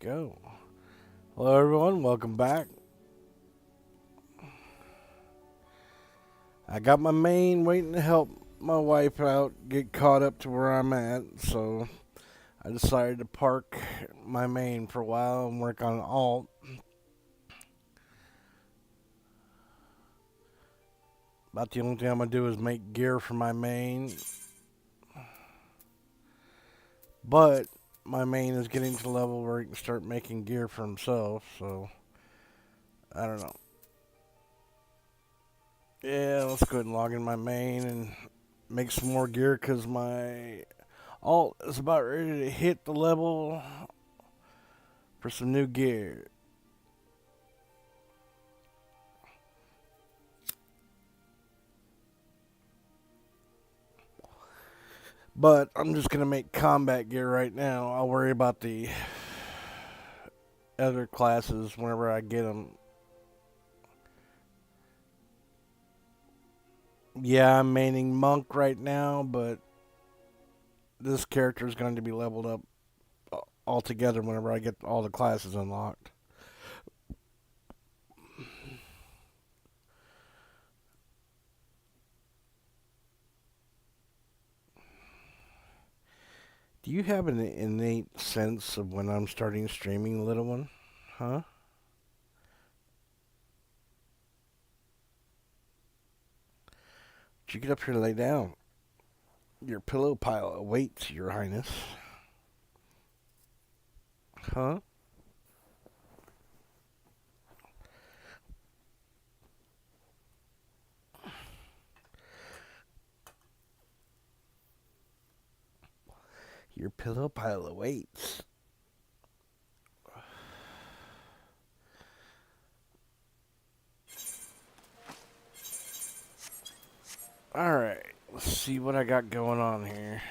go. Hello everyone, welcome back. I got my main waiting to help my wife out get caught up to where I'm at, so I decided to park my main for a while and work on an alt. About the only thing I'm going to do is make gear for my main. But my main is getting to the level where he can start making gear for himself, so I don't know. Yeah, let's go ahead and log in my main and make some more gear because my alt is about ready to hit the level for some new gear. But I'm just going to make combat gear right now. I'll worry about the other classes whenever I get them. Yeah, I'm maining monk right now, but this character is going to be leveled up altogether whenever I get all the classes unlocked. Do you have an innate sense of when I'm starting streaming, little one? Huh? Did you get up here and lay down? Your pillow pile awaits, Your Highness. Huh? Your pillow pile awaits. Alright, let's see what I got going on here.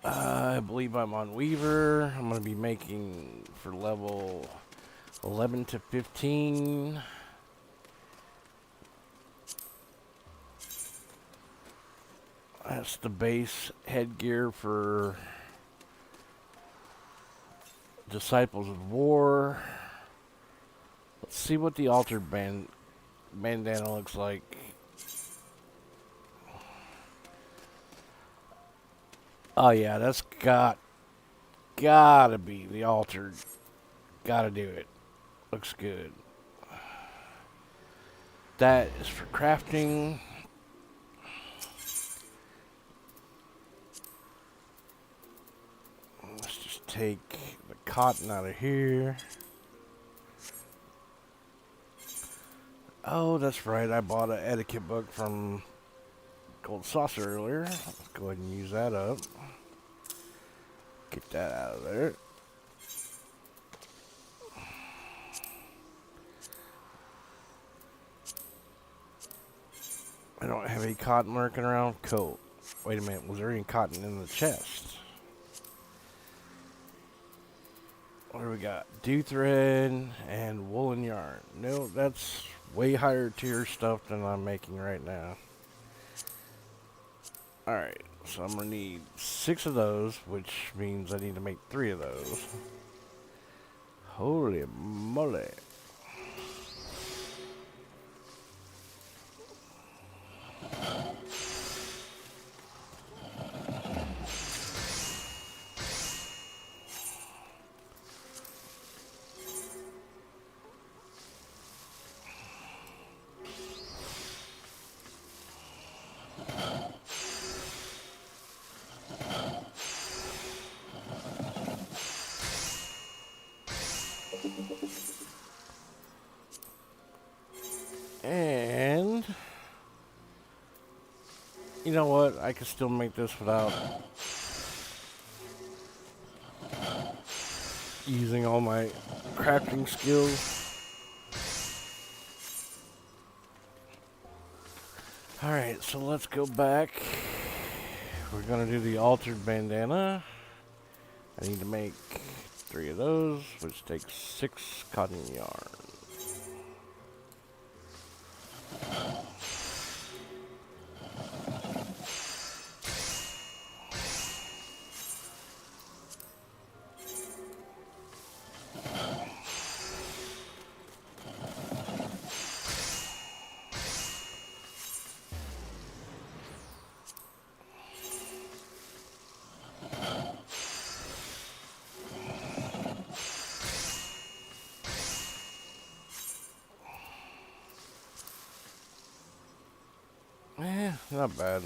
I believe I'm on Weaver. I'm going to be making for level 11 to 15. That's the base headgear for Disciples of War. Let's see what the altered bandana looks like. Oh yeah, that's gotta be the altered. Gotta do it. Looks good. That is for crafting. Let's just take the cotton out of here. Oh, that's right. I bought an etiquette book from Gold Saucer earlier. Let's go ahead and use that up. Get that out of there. I don't have any cotton lurking around. Cool. Wait a minute. Was there any cotton in the chest? What do we got? Dew thread and woolen yarn. No, that's way higher tier stuff than I'm making right now. Alright, so I'm going to need 6 of those, which means I need to make 3 of those. Holy moly. And you know what? I can still make this without using all my crafting skills. Alright, so let's go back. We're gonna do the altered bandana. I need to make 3 of those, which takes 6 cotton yarn. not bad.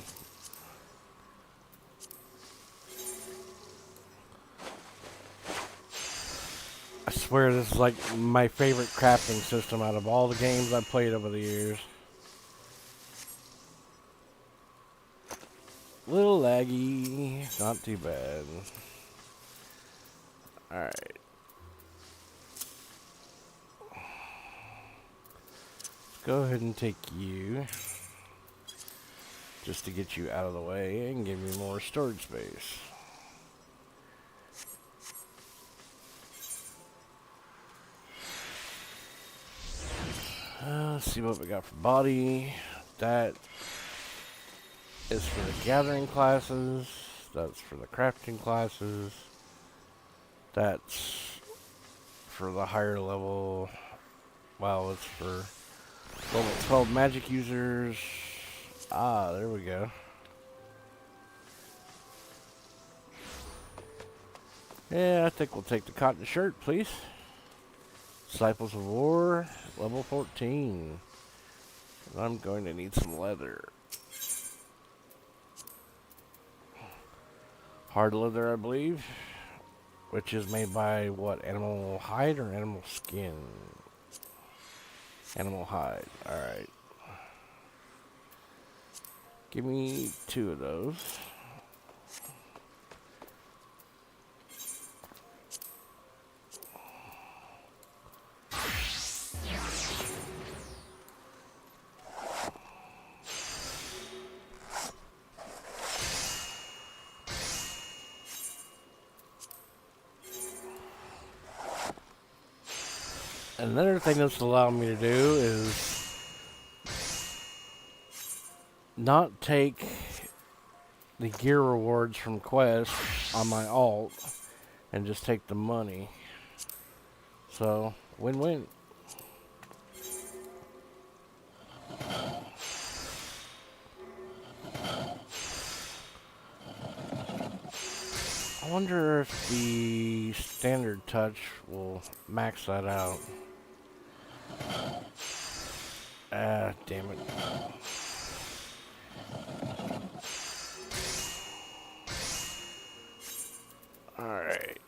I swear this is like my favorite crafting system out of all the games I've played over the years. Little laggy, not too bad. Alright. Let's go ahead and take you. Just to get you out of the way and give you more storage space. Let's see what we got for body. That is for the gathering classes. That's for the crafting classes. That's for the higher level. Wow, it's for level 12 magic users. Ah, there we go. Yeah, I think we'll take the cotton shirt, please. Disciples of War, level 14. And I'm going to need some leather. Hard leather, I believe. Which is made by, what, animal hide or animal skin? Animal hide, alright. Give me 2 of those. Another thing that's allowing me to do is not take the gear rewards from quests on my alt and just take the money. So, win-win. I wonder if the standard touch will max that out. Ah, damn it. Alright.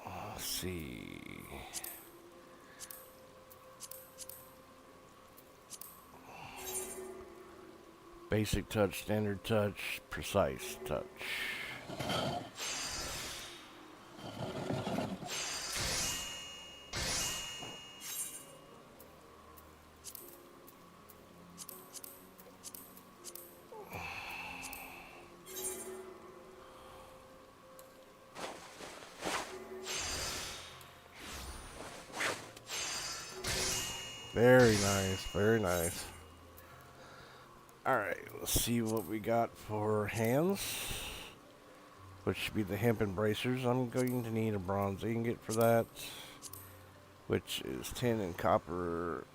Let's see. Basic touch, standard touch, precise touch. Very nice, very nice. Alright, let's see what we got for hands. Which should be the hemp bracers. I'm going to need a bronze ingot for that. Which is tin and copper.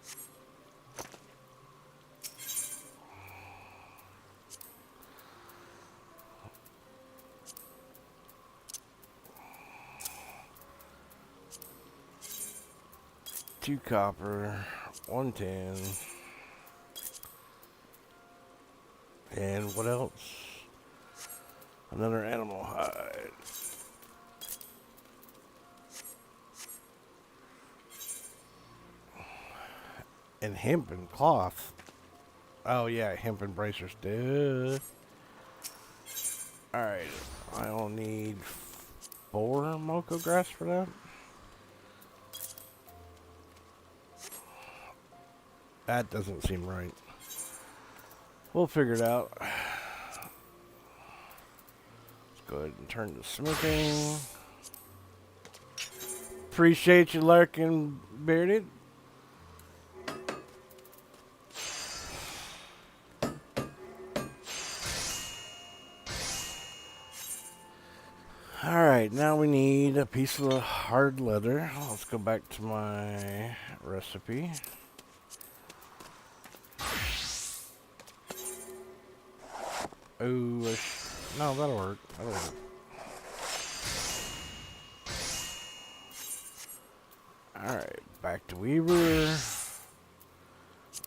Two copper, 1 tin. And what else? Another animal hide. And hemp and cloth. Oh yeah, hemp and bracers. Duh. Alright, I'll need 4 mocha grass for that. That doesn't seem right. We'll figure it out. Let's go ahead and turn to smithing. Appreciate you lurking, Bearded. Alright, now we need a piece of the hard leather. Let's go back to my recipe. Oh, no, that'll work. That'll work. Alright, back to Weaver.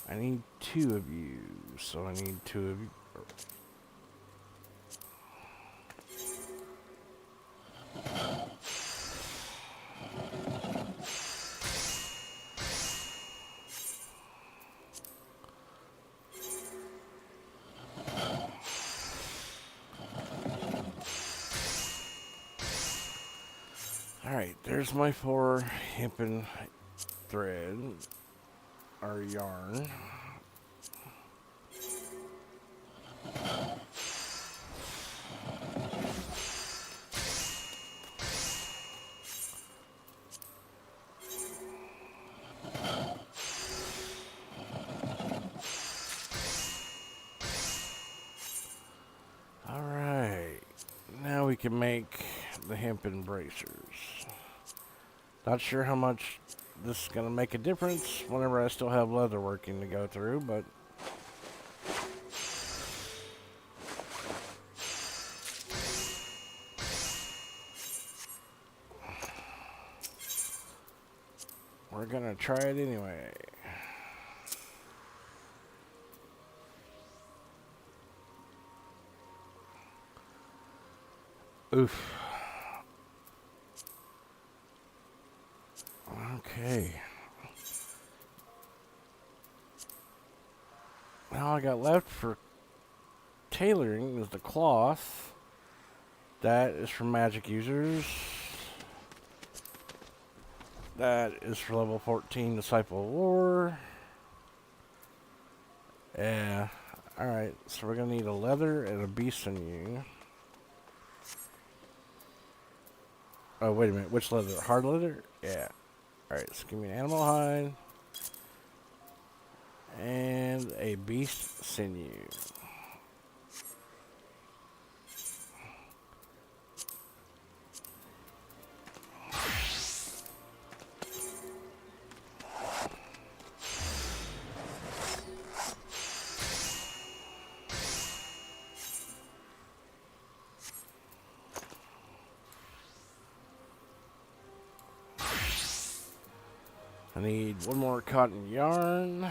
I need 2 of you, so I need 2 of you. Alright, there's my 4 hempen thread, or yarn. Alright, now we can make the hempen bracers. Not sure how much this is going to make a difference whenever I still have leather working to go through, but we're going to try it anyway. Oof. Okay. All I got left for tailoring is the cloth. That is for magic users. That is for level 14 Disciple of War. Yeah. Alright, so we're going to need a leather and a beast sinew. Oh, wait a minute. Which leather? Hard leather? Yeah. Alright, so give me an animal hide. And a beast sinew. I need one more cotton yarn.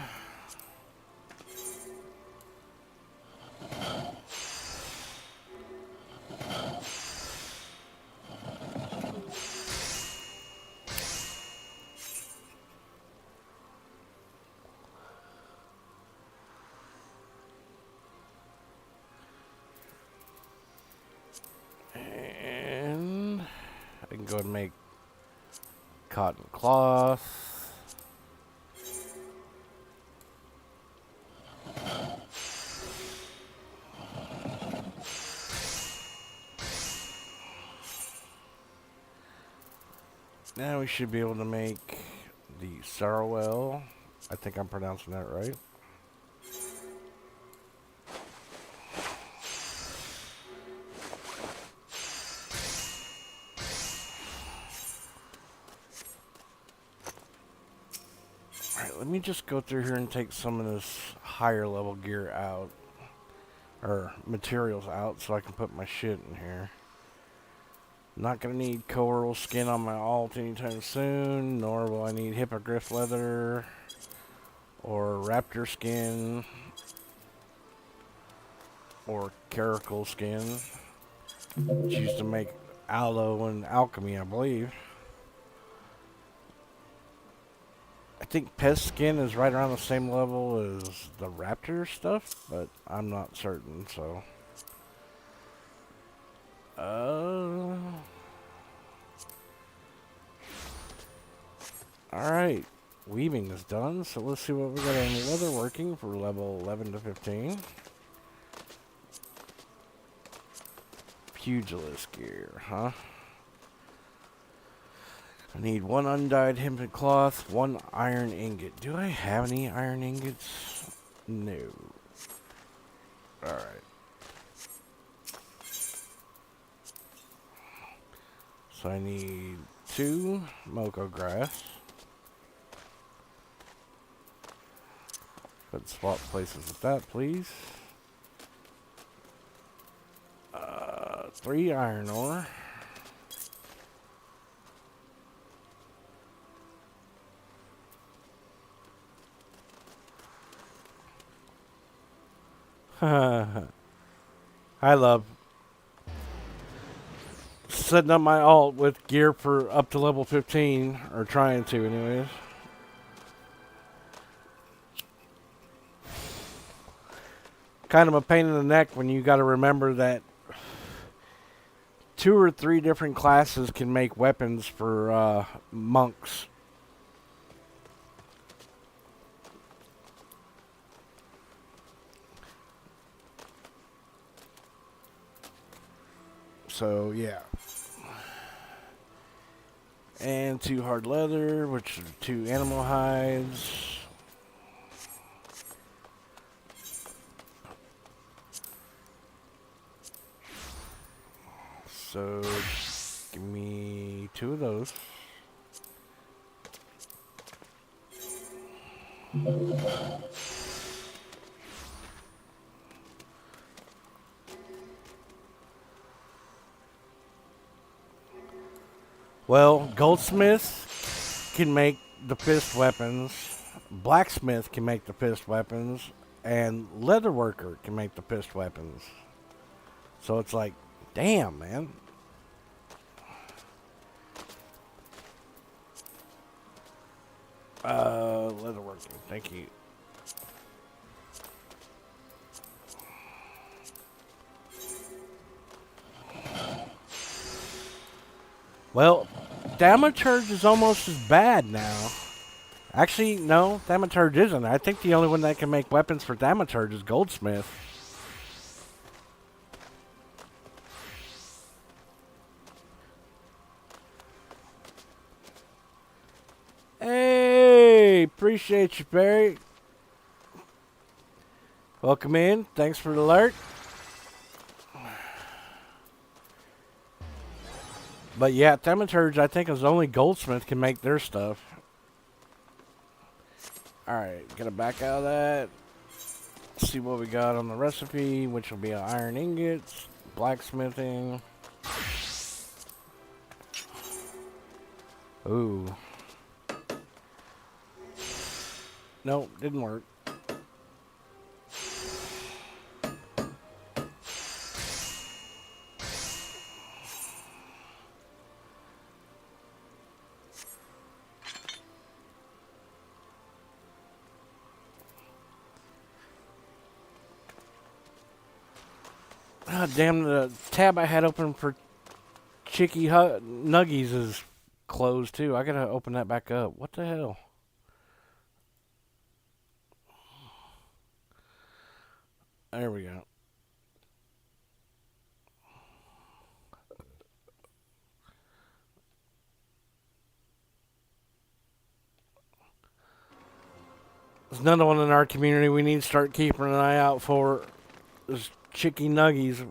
And I can go and make cotton cloth. Now we should be able to make the Sarwell. I think I'm pronouncing that right. Alright, let me just go through here and take some of this higher level gear out. Or materials out so I can put my shit in here. Not gonna need coral skin on my alt anytime soon, nor will I need hippogriff leather or raptor skin or caracal skin. It's used to make aloe and alchemy, I believe. I think pest skin is right around the same level as the raptor stuff, but I'm not certain, so. Alright, weaving is done, so let's see what we got on leather working for level 11 to 15. Pugilist gear, huh? I need 1 undyed hempen cloth, 1 iron ingot. Do I have any iron ingots? No. Alright. So I need 2 mocha grass. Let's swap places with that, please. 3 iron ore. I love setting up my alt with gear for up to level 15, or trying to anyways. Kind of a pain in the neck when you got to remember that 2 or 3 different classes can make weapons for monks. So, yeah. And 2 hard leather, which are 2 animal hides. So, give me 2 of those. Well, goldsmith can make the fist weapons, blacksmith can make the fist weapons, and leatherworker can make the fist weapons. So it's like, damn, man. Leatherworking, thank you. Well, Thaumaturge is almost as bad now. Actually, no, Thaumaturge isn't. I think the only one that can make weapons for Thaumaturge is Goldsmith. Hey, appreciate you, Barry. Welcome in. Thanks for the alert. But yeah, Thaumaturge, I think, is only Goldsmith can make their stuff. Alright, gonna back out of that. See what we got on the recipe, which will be iron ingots, blacksmithing. Ooh. Nope, didn't work. Ah, damn, the tab I had open for Chicky Nuggies is closed too. I gotta open that back up. What the hell? There we go. There's another one in our community we need to start keeping an eye out for. Is Chicky Nuggies.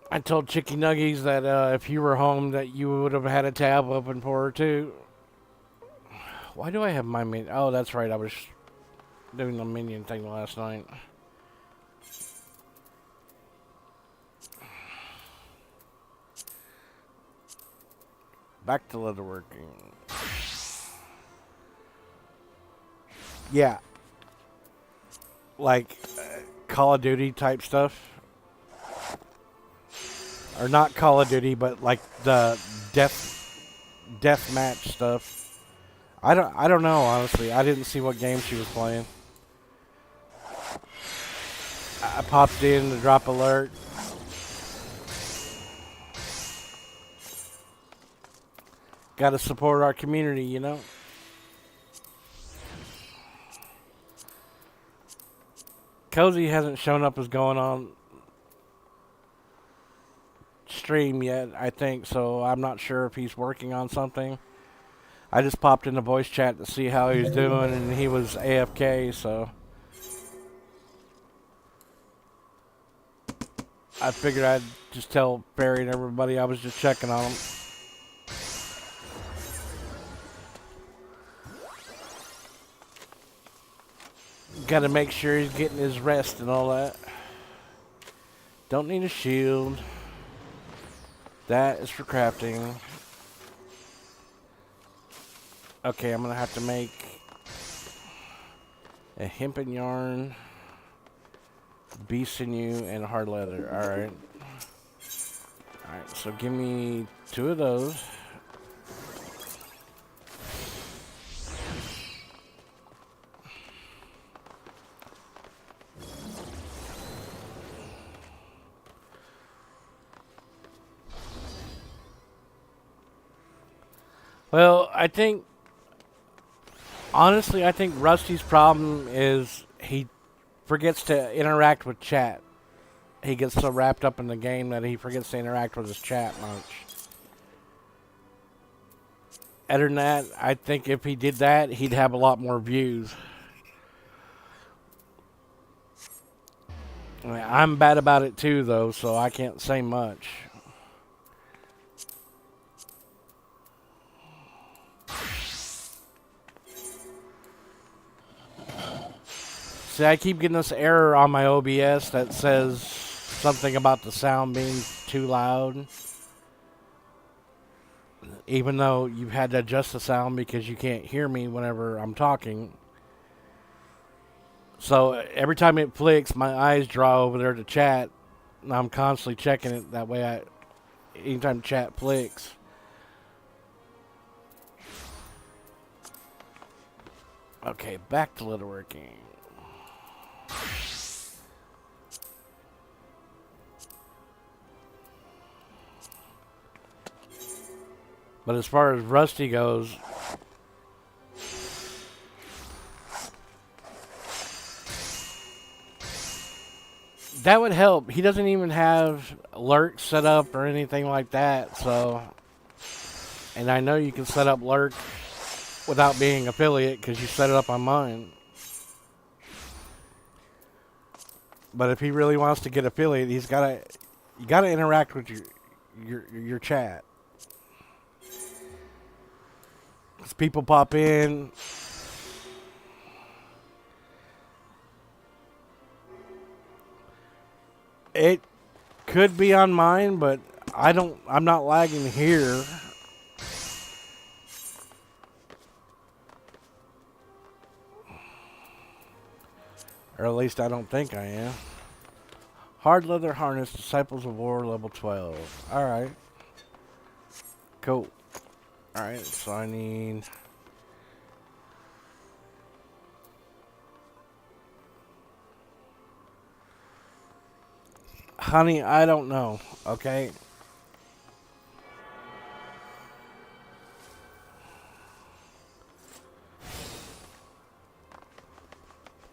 I told Chicky Nuggies that if you were home that you would have had a tab open for her too. Why do I have my minion? Oh, that's right. I was doing the minion thing last night. Back to leatherworking. Yeah. Like Call of Duty type stuff. Or not Call of Duty, but like the death match stuff. I don't know, honestly. I didn't see what game she was playing. I popped in to drop alert. Gotta support our community, you know? Cozy hasn't shown up as going on stream yet, I think, so I'm not sure if he's working on something. I just popped in the voice chat to see how he was doing, and he was AFK, so I figured I'd just tell Barry and everybody I was just checking on him. Gotta make sure he's getting his rest and all that. Don't need a shield. That is for crafting. Okay, I'm gonna have to make a hemp and yarn, bee sinew, and hard leather. Alright. Alright, so give me 2 of those. Well, honestly, I think Rusty's problem is he forgets to interact with chat. He gets so wrapped up in the game that he forgets to interact with his chat much. Other than that, I think if he did that, he'd have a lot more views. I mean, I'm bad about it too, though, so I can't say much. See, I keep getting this error on my OBS that says something about the sound being too loud. Even though you've had to adjust the sound because you can't hear me whenever I'm talking. So every time it flicks, my eyes draw over there to chat. And I'm constantly checking it. That way, anytime chat flicks. Okay, back to leatherworking. But as far as Rusty goes, that would help. He doesn't even have lurk set up or anything like that. So, and I know you can set up lurk without being affiliate because you set it up on mine. But if he really wants to get affiliate, you gotta interact with your chat. As people pop in, it could be on mine, but I'm not lagging here. Or at least I don't think I am. Hard leather harness, Disciples of War, level 12. Alright. Cool. Alright, so I need... Honey, I don't know, okay?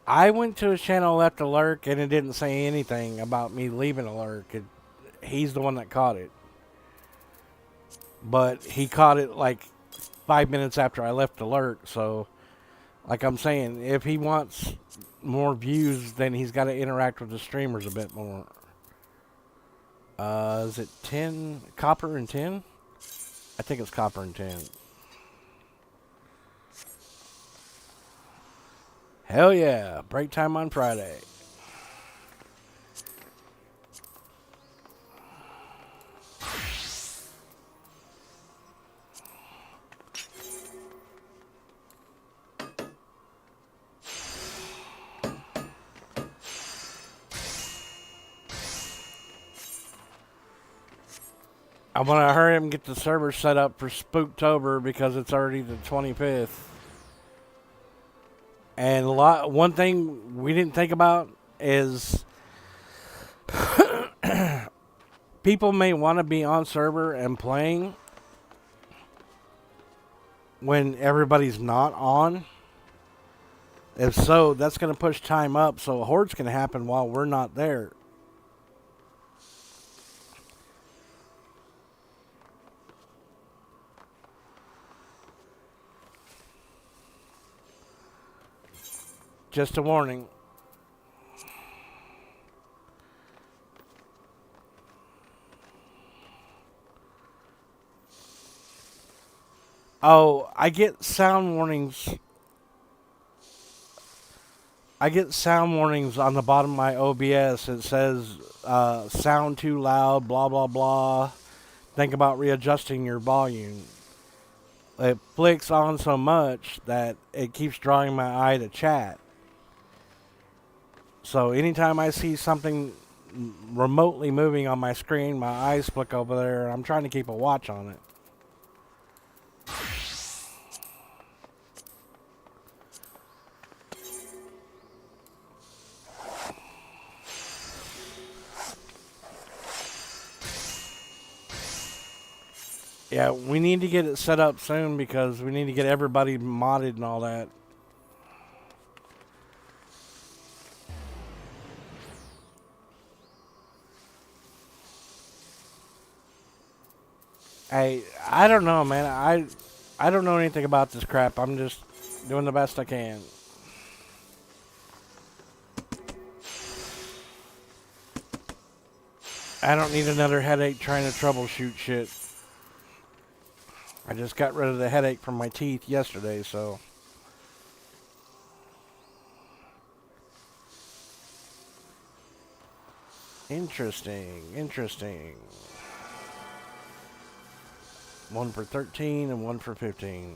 I went to his channel, left a lurk, and it didn't say anything about me leaving a lurk. He's the one that caught it. But he caught it like 5 minutes after I left the lurk, so like I'm saying, if he wants more views, then he's got to interact with the streamers a bit more. Is it 10? Copper and 10? I think it's copper and 10. Hell yeah, break time on Friday. I want to hurry up and get the server set up for Spooktober because it's already the 25th. And one thing we didn't think about is people may want to be on server and playing when everybody's not on. If so, that's going to push time up, so hordes can happen while we're not there. Just a warning. Oh, I get sound warnings. I get sound warnings on the bottom of my OBS. It says, sound too loud, blah, blah, blah. Think about readjusting your volume. It flicks on so much that it keeps drawing my eye to chat. So anytime I see something remotely moving on my screen, my eyes flick over there. I'm trying to keep a watch on it. Yeah, we need to get it set up soon because we need to get everybody modded and all that. I don't know, man. I don't know anything about this crap. I'm just doing the best I can. I don't need another headache trying to troubleshoot shit. I just got rid of the headache from my teeth yesterday, so. Interesting, interesting. 1 for 13 and 1 for 15.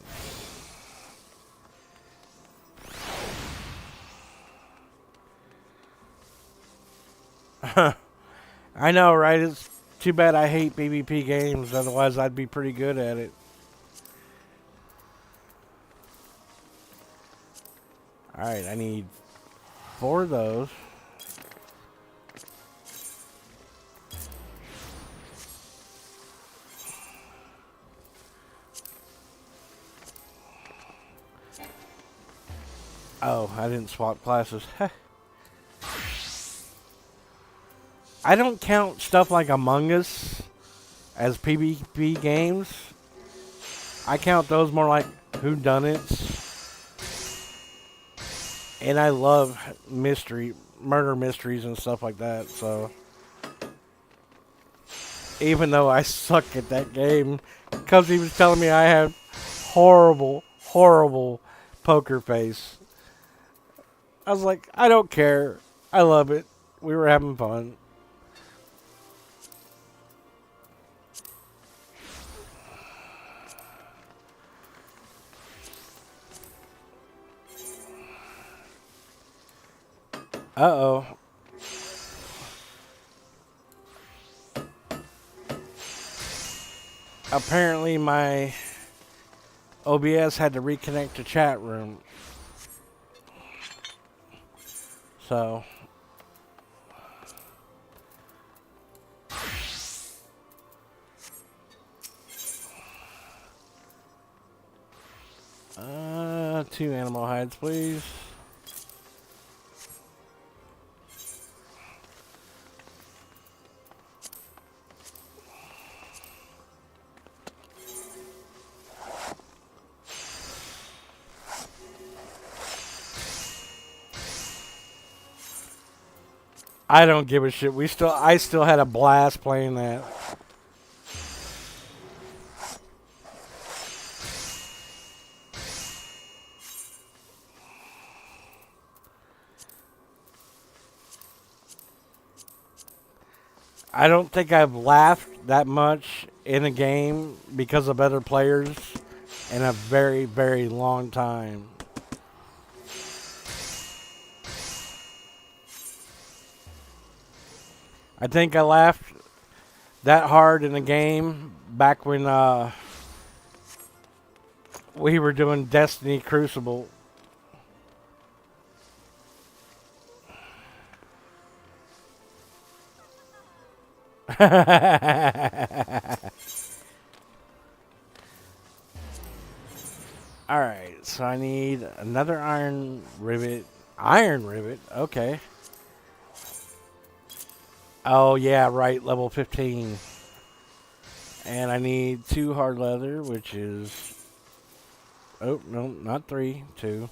I know, right? It's too bad I hate PvP games, otherwise I'd be pretty good at it. Alright, I need 4 of those. Oh, I didn't swap classes. I don't count stuff like Among Us as PvP games. I count those more like whodunits. And I love murder mysteries and stuff like that, so. Even though I suck at that game, because he was telling me I have horrible, horrible poker face. I was like, I don't care. I love it. We were having fun. Uh-oh. Apparently my OBS had to reconnect to chat room. So. Two animal hides, please. I don't give a shit. I still had a blast playing that. I don't think I've laughed that much in a game because of other players in a very, very long time. I think I laughed that hard in a game back when we were doing Destiny Crucible. Alright, so I need another iron rivet. Iron rivet? Okay. Oh, yeah, right, level 15. And I need 2 hard leather, which is... Oh, no, not 3, 2.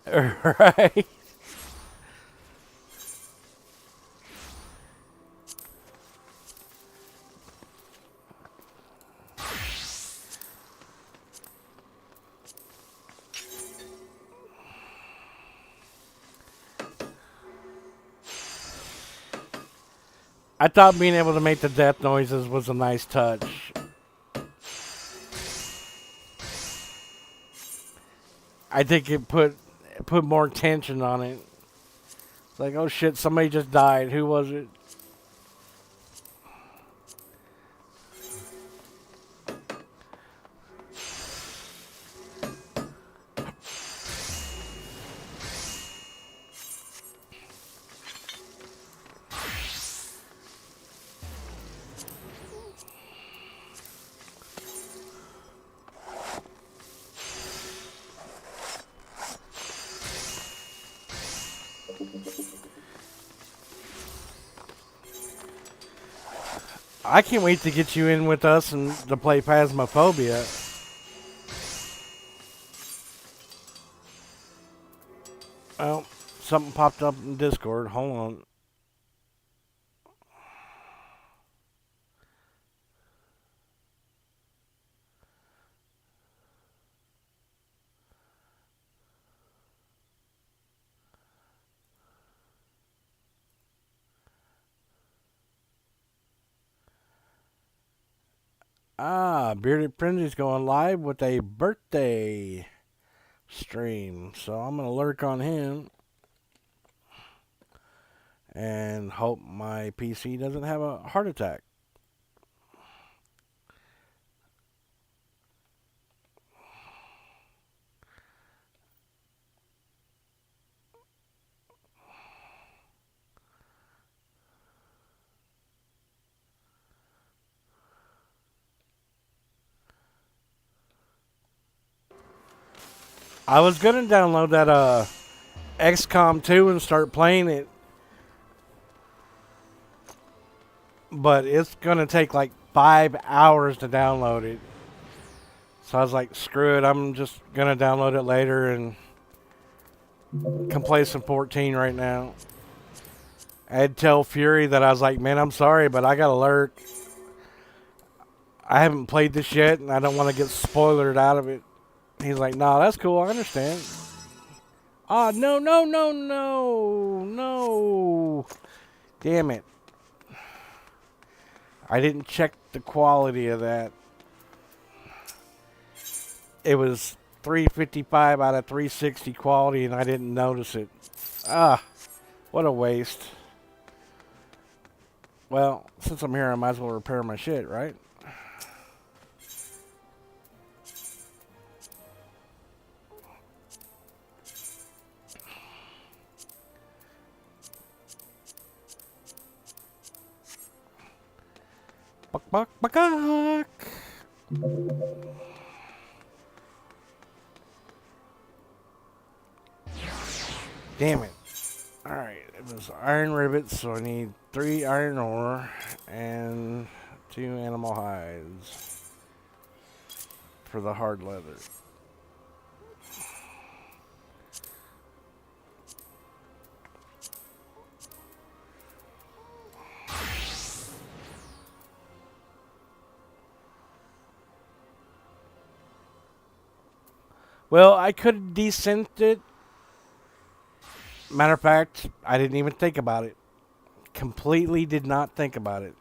Right. I thought being able to make the death noises was a nice touch. I think it put more tension on it. It's like, oh shit, somebody just died. Who was it? I can't wait to get you in with us and to play Phasmophobia. Well, something popped up in Discord. Hold on. Bearded Frenzy's going live with a birthday stream. So I'm going to lurk on him and hope my PC doesn't have a heart attack. I was going to download that XCOM 2 and start playing it, but it's going to take like 5 hours to download it. So I was like, screw it, I'm just going to download it later and can play some 14 right now. I'd tell Fury that I was like, man, I'm sorry, but I got to lurk. I haven't played this yet, and I don't want to get spoilered out of it. He's like, nah, that's cool, I understand. Ah, no, no, no, no, no. Damn it. I didn't check the quality of that. It was 355 out of 360 quality, and I didn't notice it. Ah, what a waste. Well, since I'm here, I might as well repair my shit, right? Buck, buck, buck, buck. Damn it. Alright, it was iron rivets, so I need 3 iron ore and 2 animal hides for the hard leather. Well, I could have desynth it. Matter of fact, I didn't even think about it. Completely did not think about it.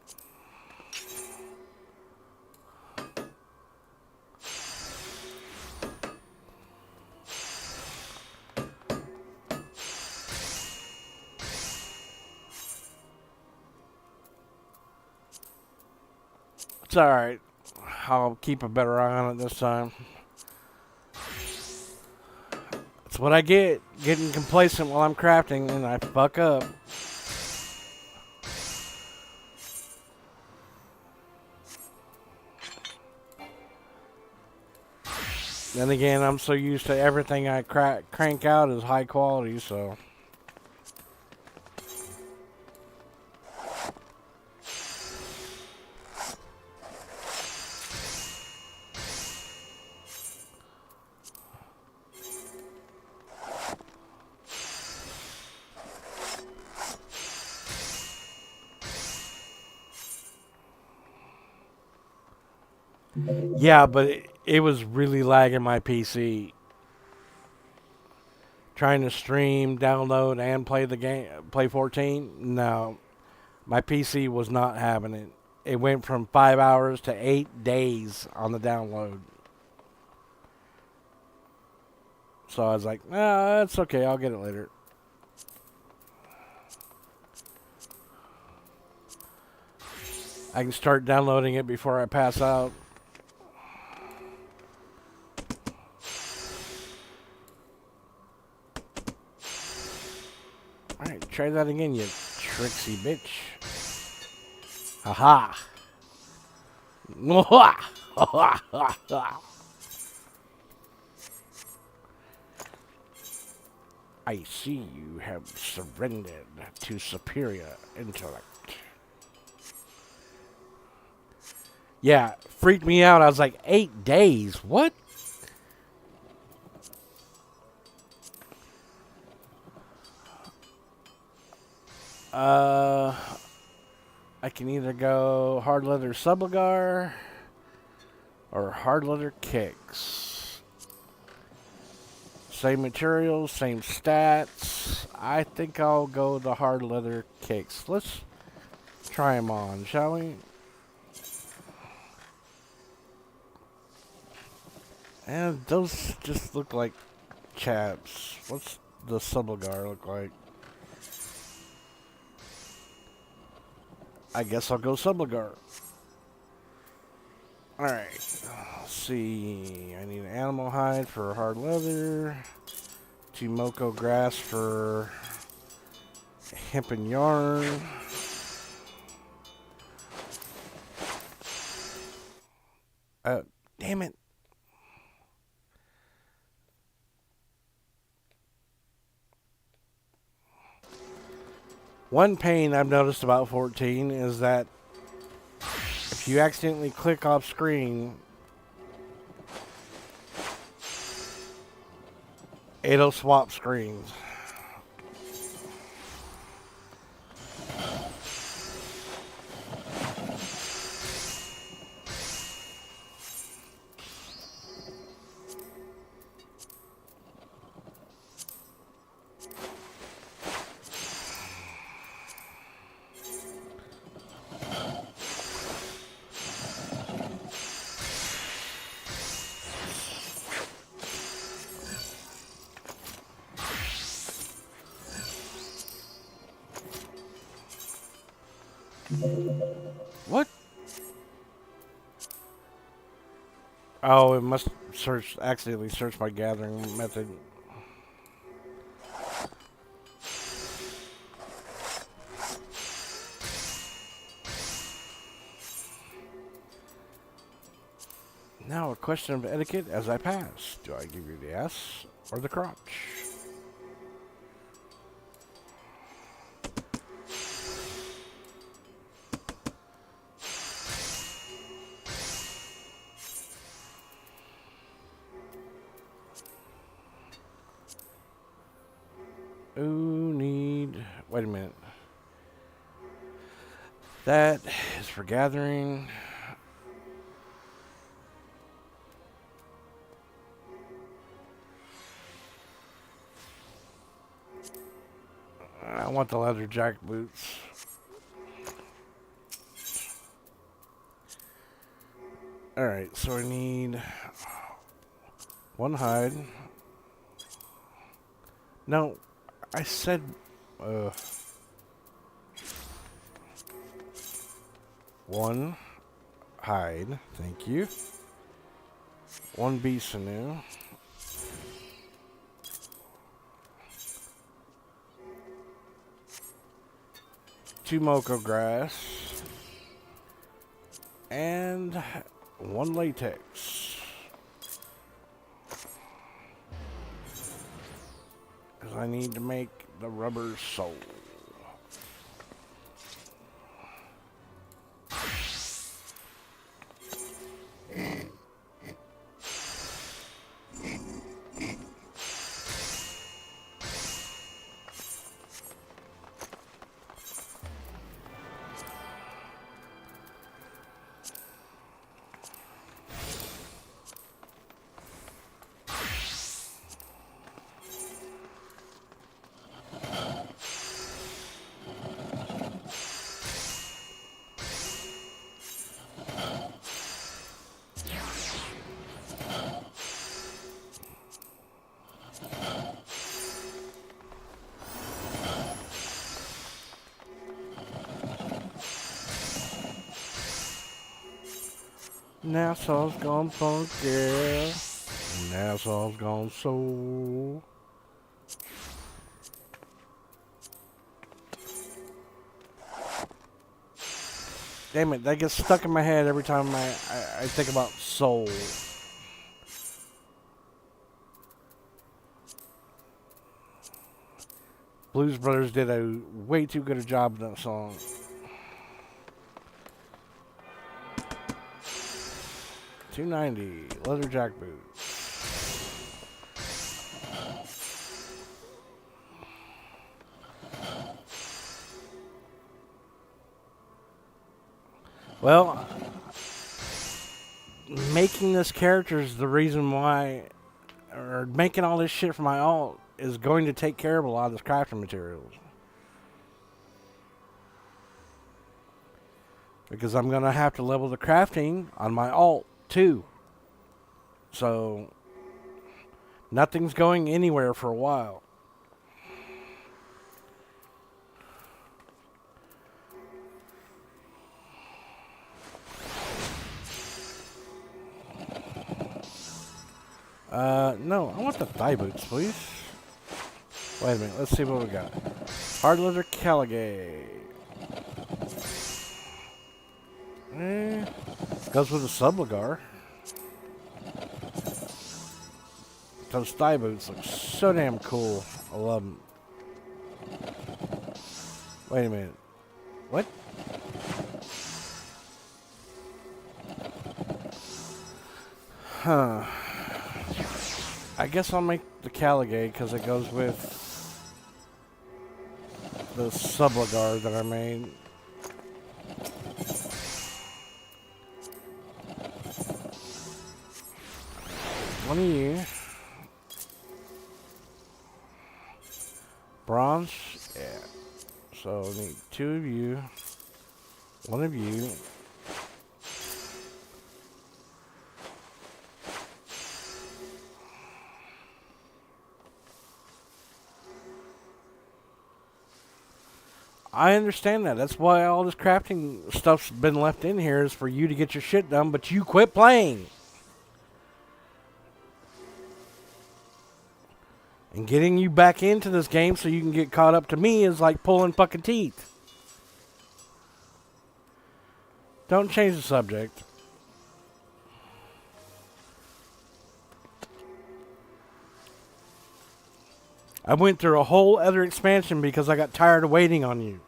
It's alright. I'll keep a better eye on it this time. That's what I get. Getting complacent while I'm crafting and I fuck up. Then again, I'm so used to everything I crank out is high quality, so... Yeah, but it was really lagging my PC. Trying to stream, download, and play the game, play 14. No, my PC was not having it. It went from 5 hours to 8 days on the download. So I was like, nah, that's okay. I'll get it later. I can start downloading it before I pass out. Alright, try that again, you tricksy bitch. Haha. I see you have surrendered to superior intellect. Yeah, freaked me out. I was like, 8 days? What? I can either go hard leather subligar or hard leather kicks. Same materials, same stats. I think I'll go the hard leather kicks. Let's try them on, shall we? And those just look like chaps. What's the subligar look like? I guess I'll go subligar. Alright. Let's see. I need an animal hide for hard leather. Timoko grass for hemp and yarn. Damn it. One pain I've noticed about 14 is that if you accidentally click off screen, it'll swap screens. What? Oh, it must accidentally search my gathering method. Now a question of etiquette as I pass. Do I give you the ass or the crotch? Wait a minute. That is for gathering. I want the leather jack boots. Alright, so I need one hide. No, I said one hide, thank you. One Bisanu. Two Moko grass. And one latex. Because I need to make the rubber sole. Nassau's gone funky. Nassau's gone soul. Damn it, that gets stuck in my head every time I think about soul. Blues Brothers did a way too good a job in that song. $290. Leather jack boots. Well, making this character is the reason why, or making all this shit for my alt is going to take care of a lot of this crafting materials. Because I'm going to have to level the crafting on my alt too. So, nothing's going anywhere for a while. No, I want the thigh boots, please. Wait a minute, let's see what we got. Hard leather Caligay. Goes with the subligar. Those thigh boots look so damn cool. I love them. Wait a minute. What? Huh. I guess I'll make the Caligay because it goes with the subligar that I made. One of you. Bronze? Yeah. So I need 2 of you. 1 of you. I understand that. That's why all this crafting stuff's been left in here is for you to get your shit done, but you quit playing. And getting you back into this game so you can get caught up to me is like pulling fucking teeth. Don't change the subject. I went through a whole other expansion because I got tired of waiting on you.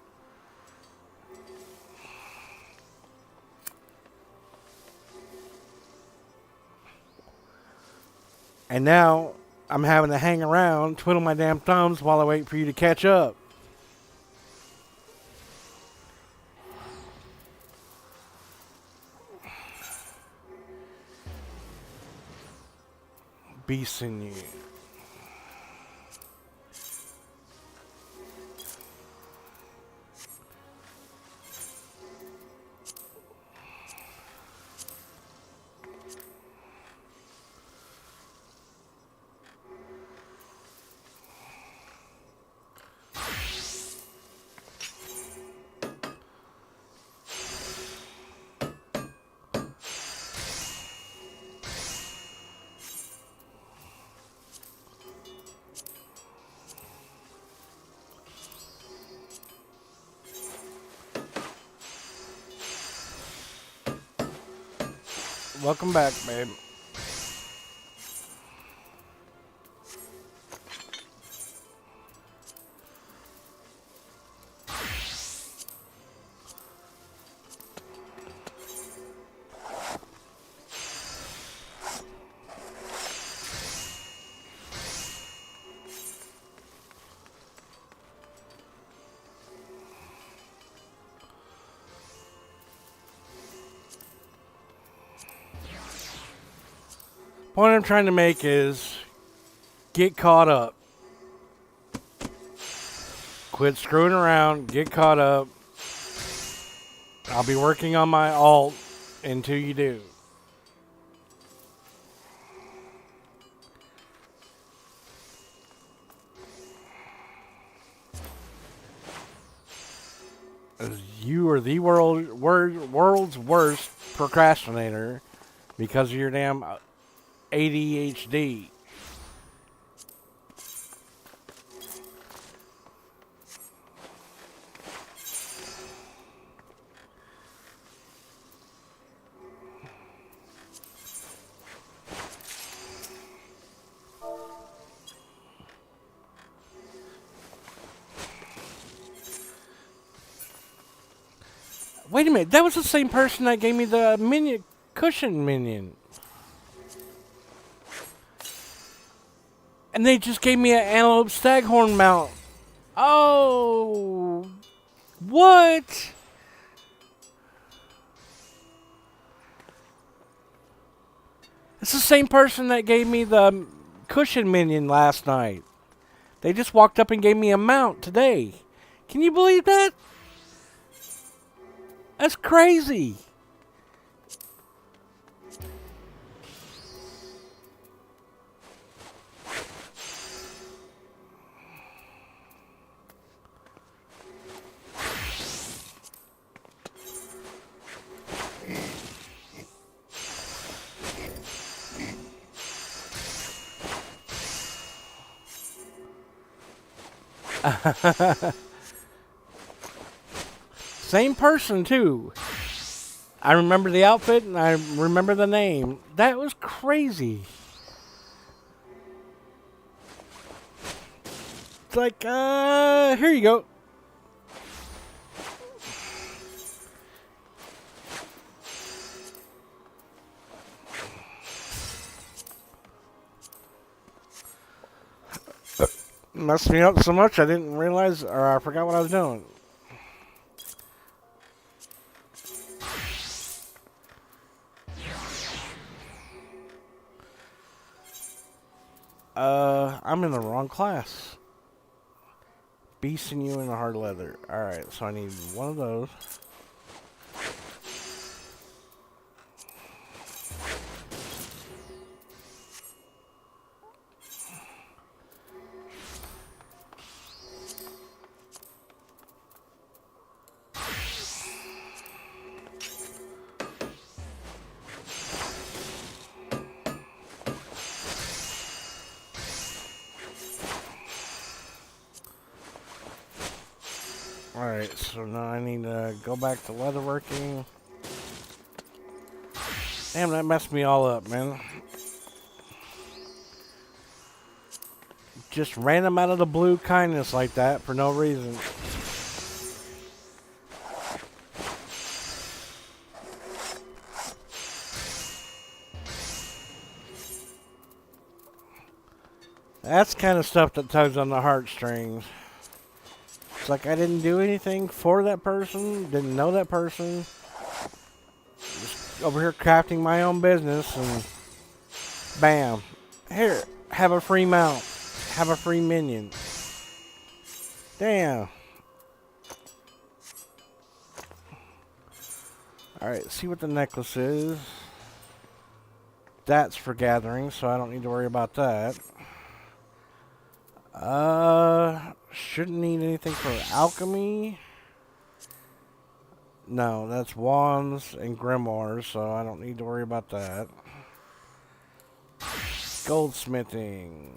And now I'm having to hang around, twiddle my damn thumbs while I wait for you to catch up. Beast in you. Welcome back, babe. Point I'm trying to make is get caught up. Quit screwing around, get caught up. I'll be working on my alt until you do. As you are the world's worst procrastinator because of your damn ADHD. Wait a minute, that was the same person that gave me the minion cushion minion. And they just gave me an antelope staghorn mount. Oh, what? It's the same person that gave me the cushion minion last night. They just walked up and gave me a mount today. Can you believe that? That's crazy. Same person, too. I remember the outfit and I remember the name. That was crazy. It's like, here you go. Messed me up so much I didn't realize, or I forgot what I was doing. I'm in the wrong class. Beast and you in the hard leather. Alright, so I need one of those. Alright, so now I need to go back to leatherworking. Damn, that messed me all up, man. Just random out of the blue kindness like that for no reason. That's kind of stuff that tugs on the heartstrings. It's like I didn't do anything for that person, didn't know that person. Just over here crafting my own business and bam. Here, have a free mount. Have a free minion. Damn. Alright, see what the necklace is. That's for gathering, so I don't need to worry about that. Shouldn't need anything for alchemy. No, that's wands and grimoires, so I don't need to worry about that. Goldsmithing.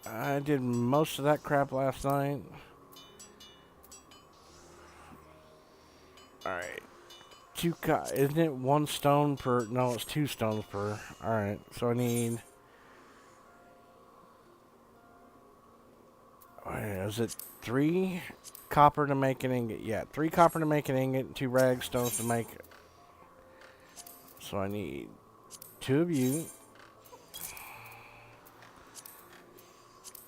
I did most of that crap last night. Alright. Isn't it 1 stone per? No, it's 2 stones per. Alright, so I need. Is it 3 copper to make an ingot? Yeah, 3 copper to make an ingot, and 2 rag stones to make it. So I need 2 of you.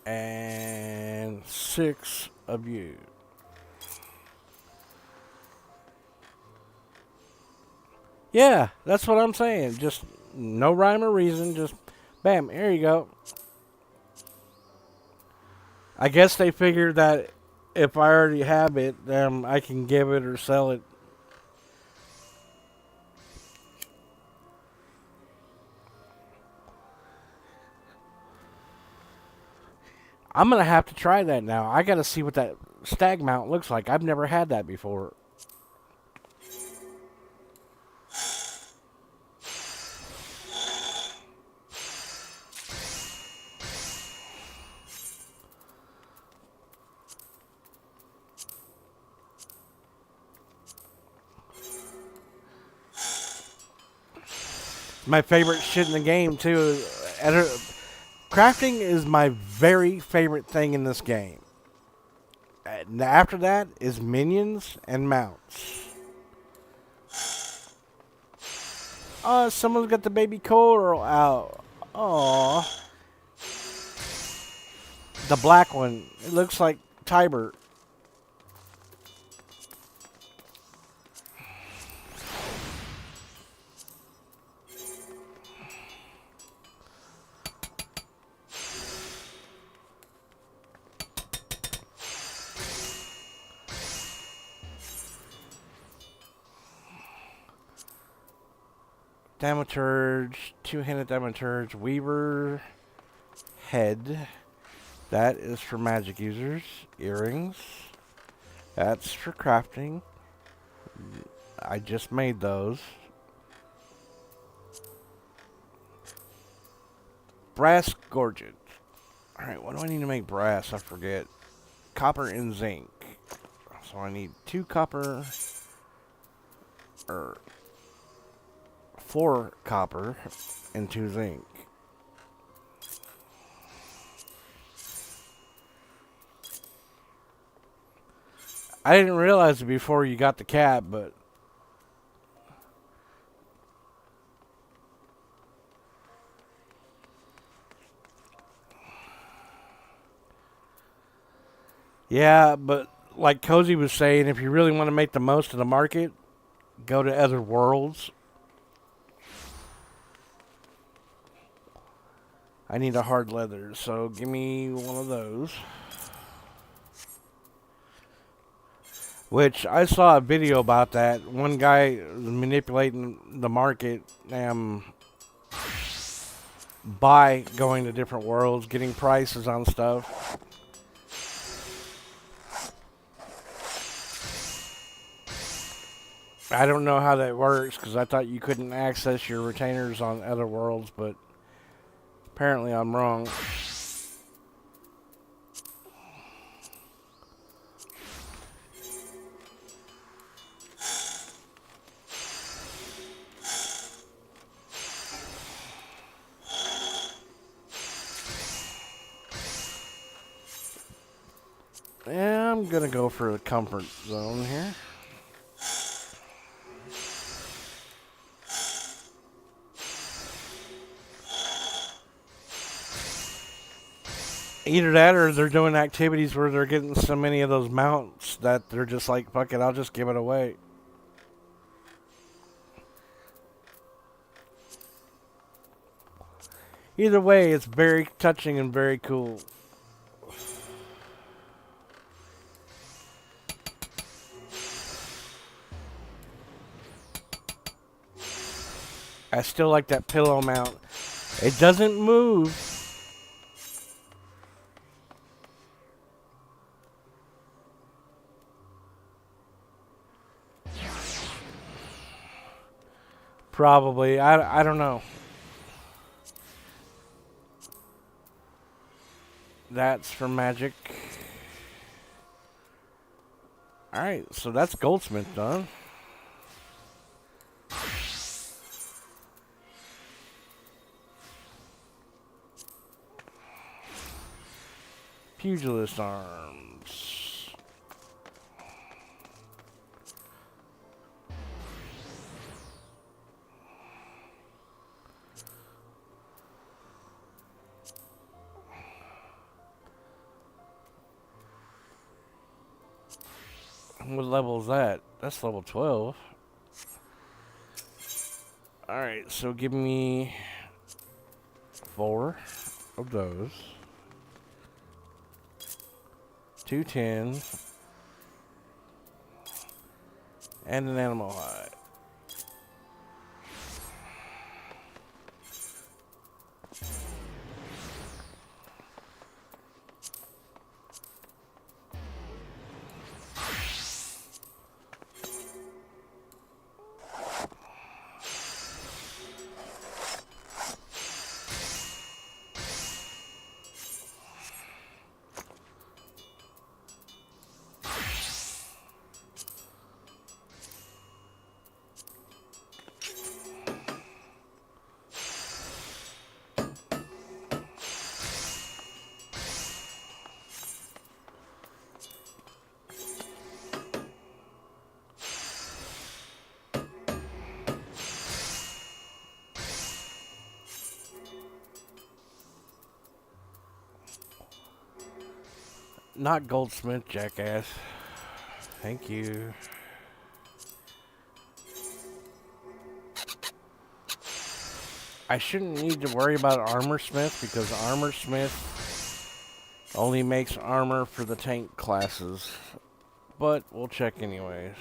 And 6 of you. Yeah, that's what I'm saying. Just no rhyme or reason. Just bam, here you go. I guess they figured that if I already have it, then I can give it or sell it. I'm going to have to try that now. I got to see what that stag mount looks like. I've never had that before. My favorite shit in the game, too. Crafting is my very favorite thing in this game. And after that is minions and mounts. Oh, someone's got the baby coral out. Oh, the black one. It looks like Tiber. Damaturge, two-handed Damaturge, Weaver, head. That is for magic users. Earrings. That's for crafting. I just made those. Brass Gorget. Alright, what do I need to make brass? I forget. Copper and zinc. So I need 2 copper, or 4 copper and 2 zinc. I didn't realize it before you got the cap, but yeah, but like Cozy was saying, if you really want to make the most of the market, go to other worlds. I need a hard leather, so give me one of those. Which I saw a video about that. One guy manipulating the market by going to different worlds, getting prices on stuff. I don't know how that works because I thought you couldn't access your retainers on other worlds, but apparently I'm wrong. Yeah, I'm gonna go for a comfort zone here. Either that or they're doing activities where they're getting so many of those mounts that they're just like, fuck it, I'll just give it away. Either way, it's very touching and very cool. I still like that pillow mount. It doesn't move. Probably. I don't know. That's for magic. Alright, so that's Goldsmith done. Pugilist arms. What level is that? That's level 12. Alright, so give me 4 of those. 210. And an animal hide. Not goldsmith, jackass. Thank you. I shouldn't need to worry about armor smith because armor smith only makes armor for the tank classes. But we'll check anyways.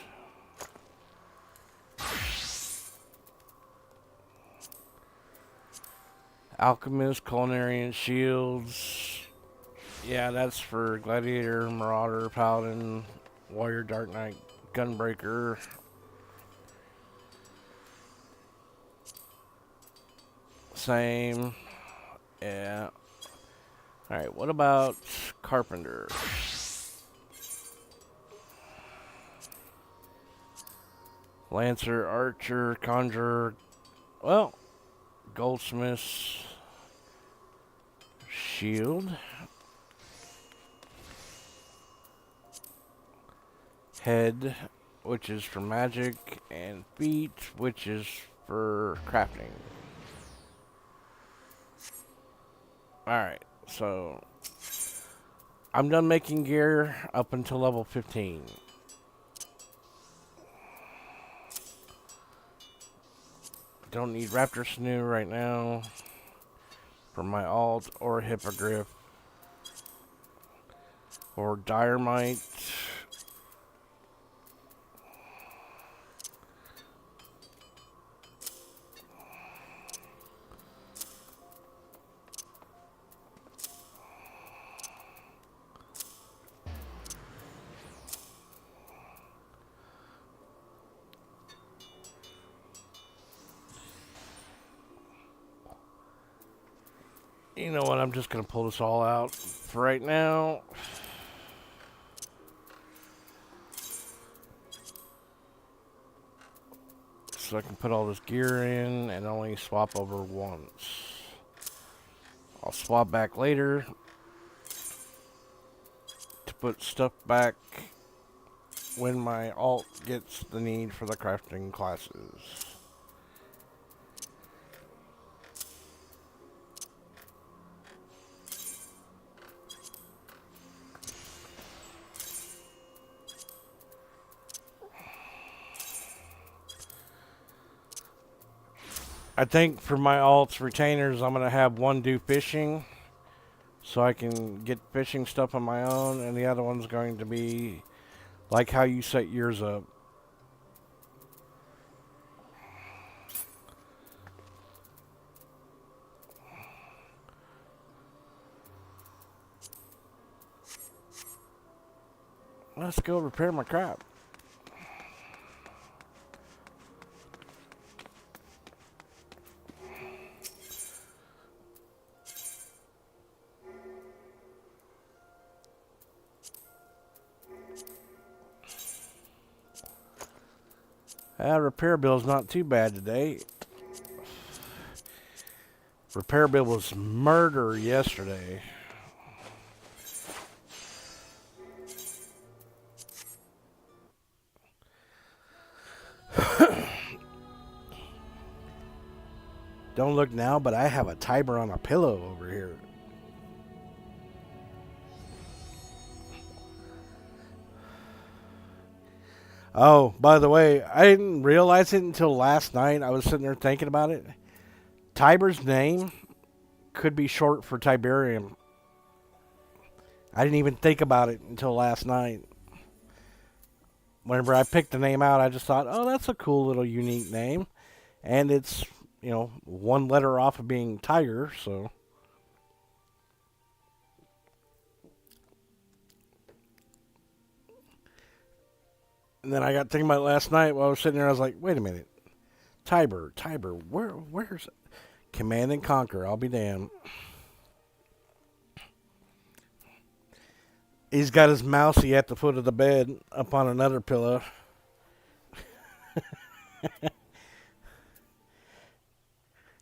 Alchemist, culinary, and shields. Yeah, that's for gladiator, marauder, paladin, warrior, dark knight, gunbreaker. Same. Yeah. Alright, what about carpenter? Lancer, archer, conjurer. Well, goldsmith, shield. Head, which is for magic, and feet, which is for crafting. Alright, so I'm done making gear up until level 15. Don't need raptor sinew right now for my alt or hippogriff or diorite. You know what, I'm just going to pull this all out for right now. So I can put all this gear in and only swap over once. I'll swap back later to put stuff back when my alt gets the need for the crafting classes. I think for my alts retainers, I'm going to have one do fishing so I can get fishing stuff on my own, and the other one's going to be like how you set yours up. Let's go repair my crap. Repair bill's not too bad today. Repair bill was murder yesterday. Don't look now, but I have a timer on a pillow over here. Oh, by the way, I didn't realize it until last night. I was sitting there thinking about it. Tiber's name could be short for Tiberium. I didn't even think about it until last night. Whenever I picked the name out, I just thought, oh, that's a cool little unique name. And it's, you know, one letter off of being tiger, so. And then I got thinking about it last night while I was sitting there. I was like, wait a minute. Tiber, where's it? Command and Conquer, I'll be damned. He's got his mousey at the foot of the bed up on another pillow.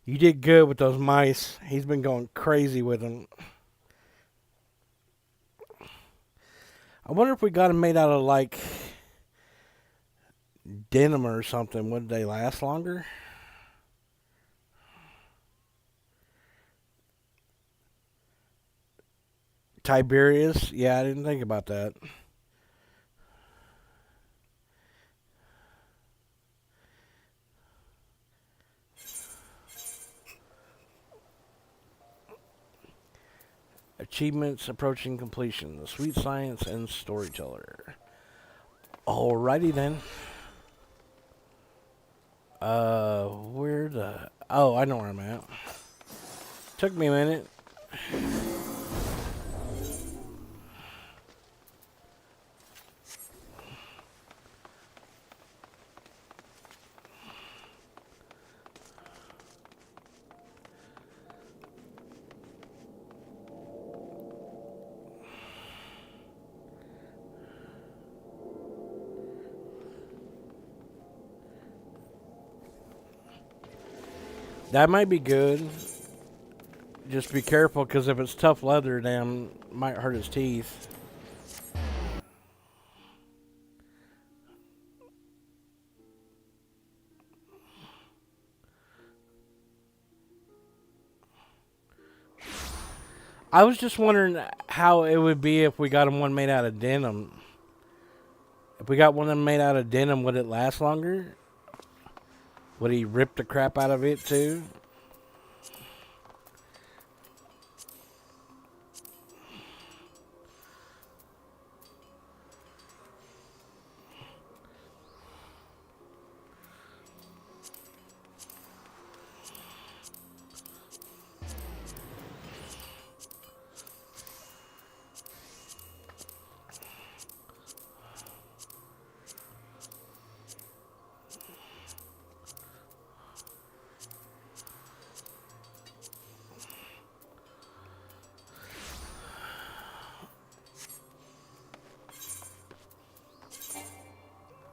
You did good with those mice. He's been going crazy with them. I wonder if we got them made out of like denim or something. Would they last longer? Tiberius? Yeah, I didn't think about that. Achievements approaching completion. The Sweet Science and Storyteller. Alrighty then. Where the... Oh, I know where I'm at. Took me a minute. That might be good. Just be careful, because if it's tough leather, damn, might hurt his teeth. I was just wondering how it would be if we got him one made out of denim. If we got one of them made out of denim, would it last longer? Would he rip the crap out of it too?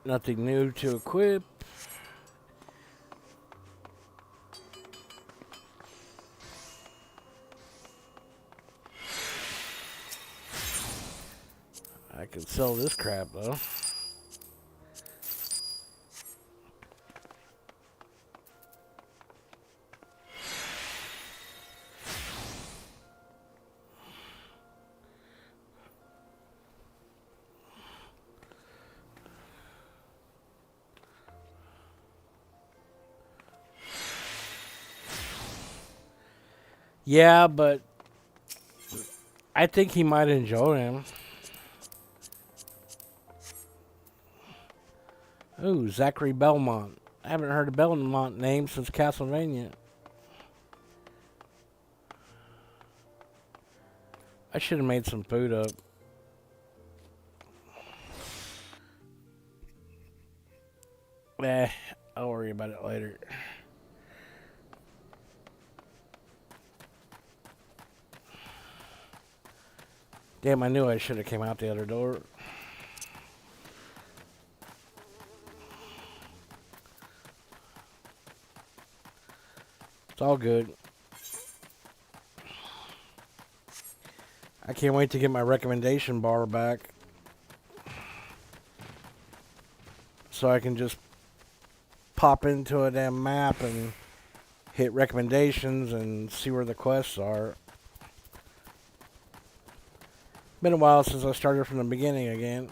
Nothing new to equip. I could sell this crap though. Yeah, but I think he might enjoy him. Ooh, Zachary Belmont. I haven't heard a Belmont name since Castlevania. I should have made some food up. I'll worry about it later. Damn, I knew I should have came out the other door. It's all good. I can't wait to get my recommendation bar back, so I can just pop into a damn map and hit recommendations and see where the quests are. Been a while since I started from the beginning again.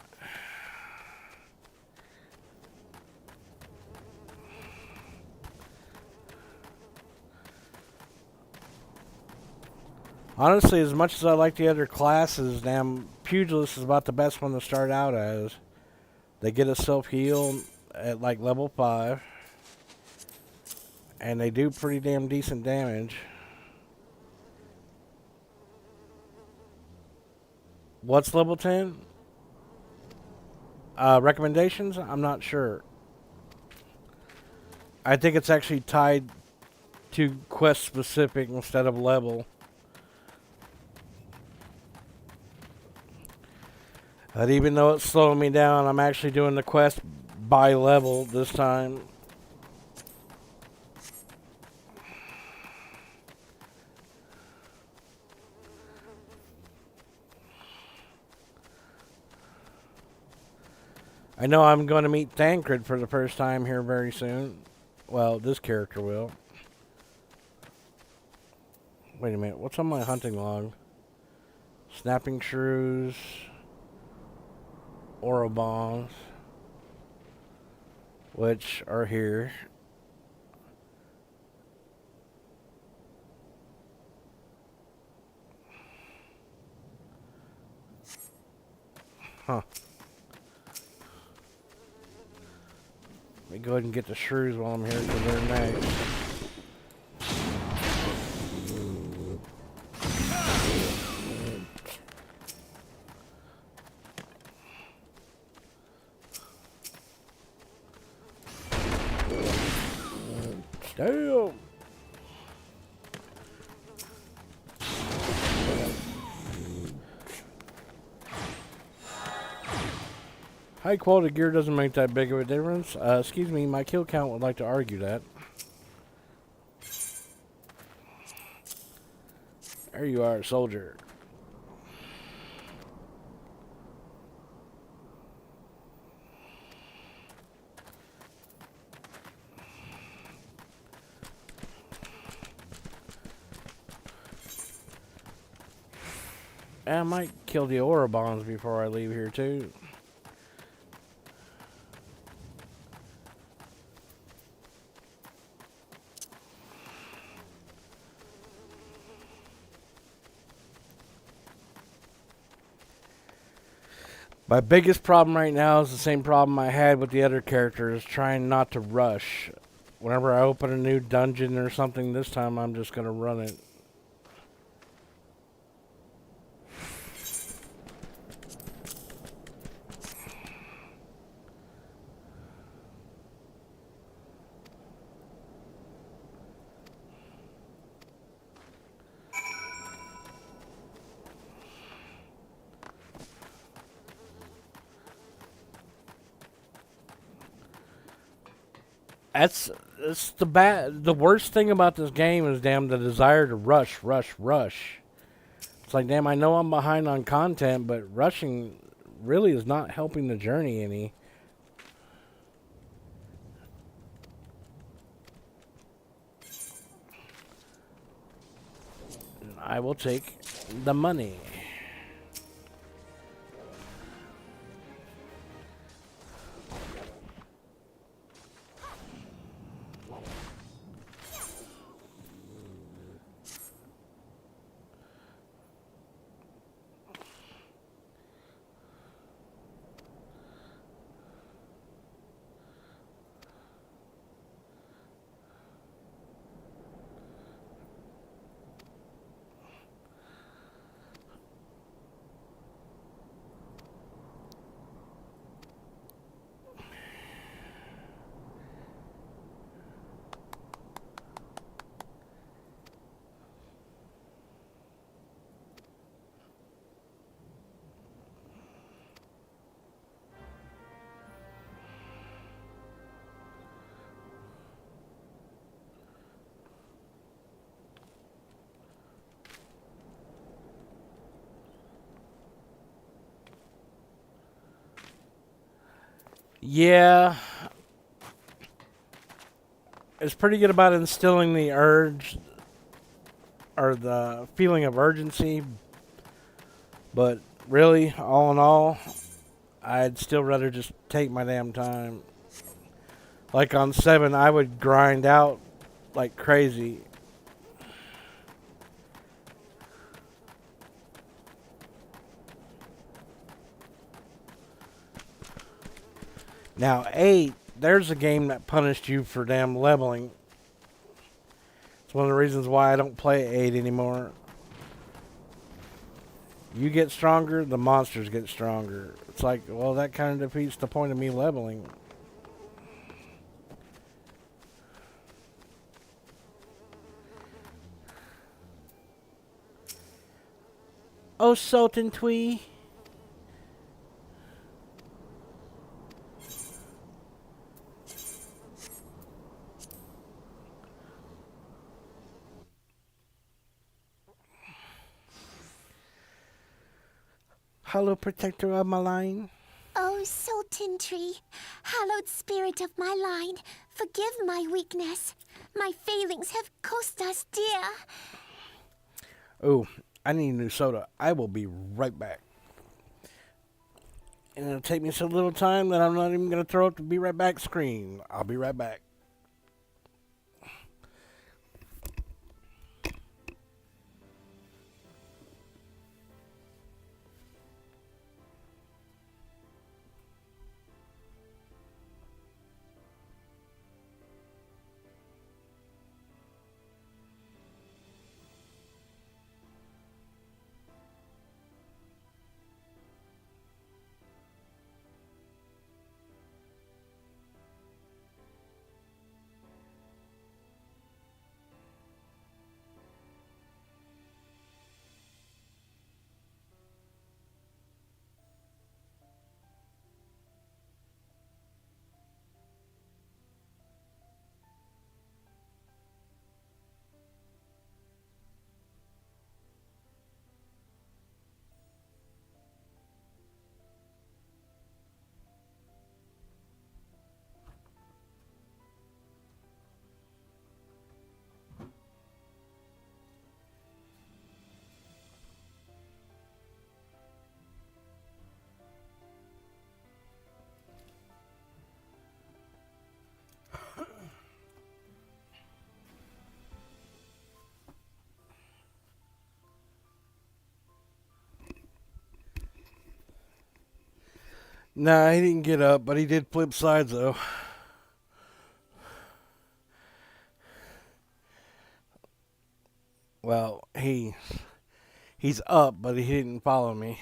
Honestly, as much as I like the other classes, damn, Pugilist is about the best one to start out as. They get a self-heal at like level 5. And they do pretty damn decent damage. What's level 10? Recommendations? I'm not sure. I think it's actually tied to quest specific instead of level. But even though it's slowing me down, I'm actually doing the quest by level this time. I know I'm going to meet Thancred for the first time here very soon. Well, this character will. Wait a minute, what's on my hunting log? Snapping shrews, aura bombs, which are here. Huh. Let me go ahead and get the shrews while I'm here because they're nice. Damn! High quality gear doesn't make that big of a difference. Excuse me, my kill count would like to argue that. There you are, soldier. I might kill the aura bombs before I leave here too. My biggest problem right now is the same problem I had with the other characters, trying not to rush. Whenever I open a new dungeon or something, this time I'm just going to run it. That's the worst thing about this game is damn the desire to rush. It's like damn I know I'm behind on content, but rushing really is not helping the journey any. I will take the money. Yeah, it's pretty good about instilling the urge or the feeling of urgency, but really, all in all, I'd still rather just take my damn time. Like on 7, I would grind out like crazy. Now 8, there's a game that punished you for damn leveling. It's one of the reasons why I don't play 8 anymore. You get stronger, the monsters get stronger. It's like, well, that kind of defeats the point of me leveling. Oh, Sultan Twee. Hello, protector of my line. Oh, Sultan Tree, hallowed spirit of my line, forgive my weakness. My failings have cost us dear. Oh, I need a new soda. I will be right back. And it'll take me so little time that I'm not even going to throw up the be right back screen. I'll be right back. Nah, he didn't get up, but he did flip sides, though. Well, he's up, but he didn't follow me.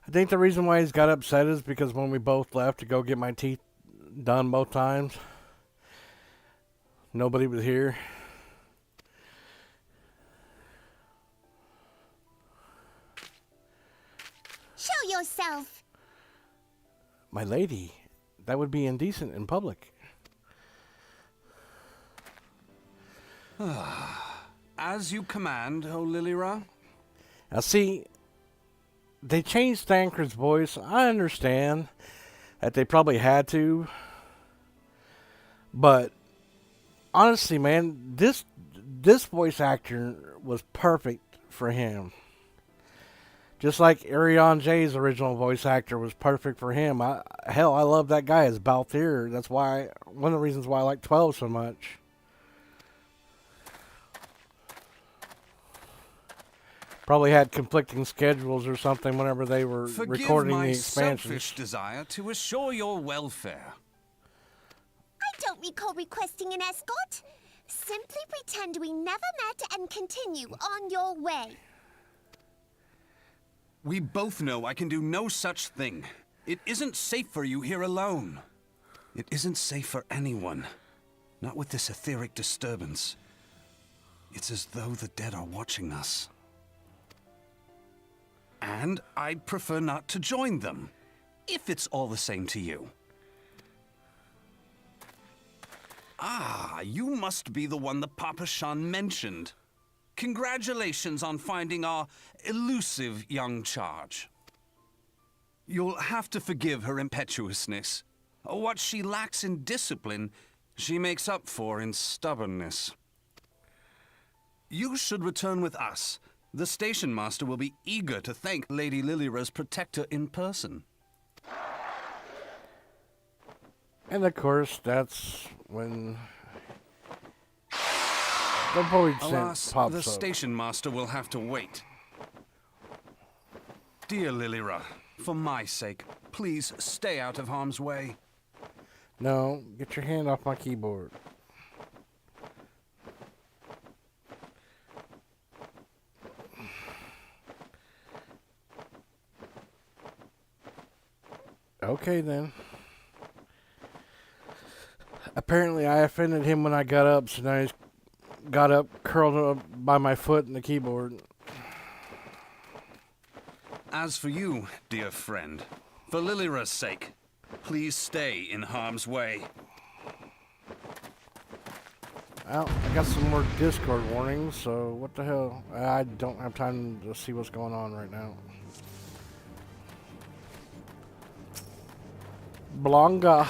I think the reason why he's got upset is because when we both left to go get my teeth done both times, nobody was here. Show yourself. My lady, that would be indecent in public. As you command, O Lilira. Now see, they changed Thancred's voice. I understand that they probably had to. But honestly, man, this voice actor was perfect for him. Just like Ariane J's original voice actor was perfect for him. I love that guy as Balthier. That's why one of the reasons why I like 12 so much. Probably had conflicting schedules or something whenever they were recording the expansions. Forgive my selfish desire to assure your welfare. I don't recall requesting an escort. Simply pretend we never met and continue on your way. We both know I can do no such thing. It isn't safe for you here alone. It isn't safe for anyone. Not with this etheric disturbance. It's as though the dead are watching us. And I'd prefer not to join them, if it's all the same to you. Ah, you must be the one the Papa Shan mentioned. Congratulations on finding our elusive young charge. You'll have to forgive her impetuousness. What she lacks in discipline, she makes up for in stubbornness. You should return with us. The station master will be eager to thank Lady Lilira's protector in person. And of course, that's when the void Alas, pops the up. station master will have to wait. Dear Lilira, for my sake, please stay out of harm's way. No, get your hand off my keyboard. Okay, then. Apparently, I offended him when I got up, so now he's got up, curled up by my foot in the keyboard. As for you, dear friend, for Lilira's sake, please stay in harm's way. Well, I got some more Discord warnings, so what the hell? I don't have time to see what's going on right now. Blonga.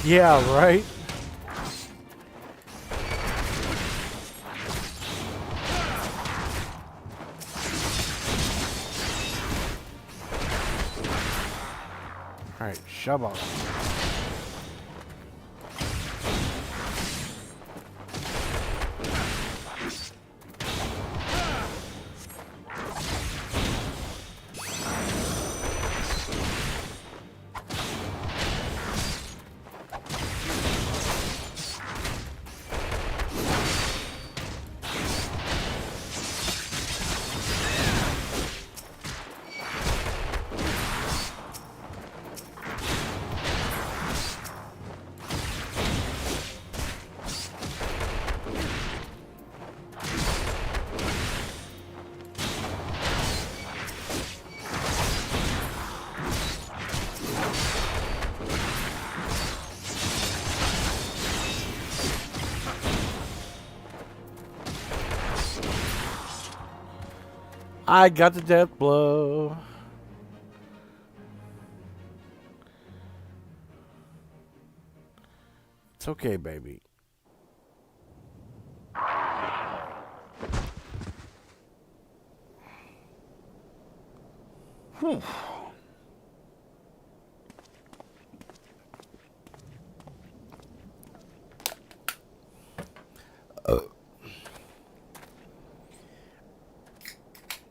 Yeah, right? Alright, shove off. I got the death blow. It's okay, baby. Whew.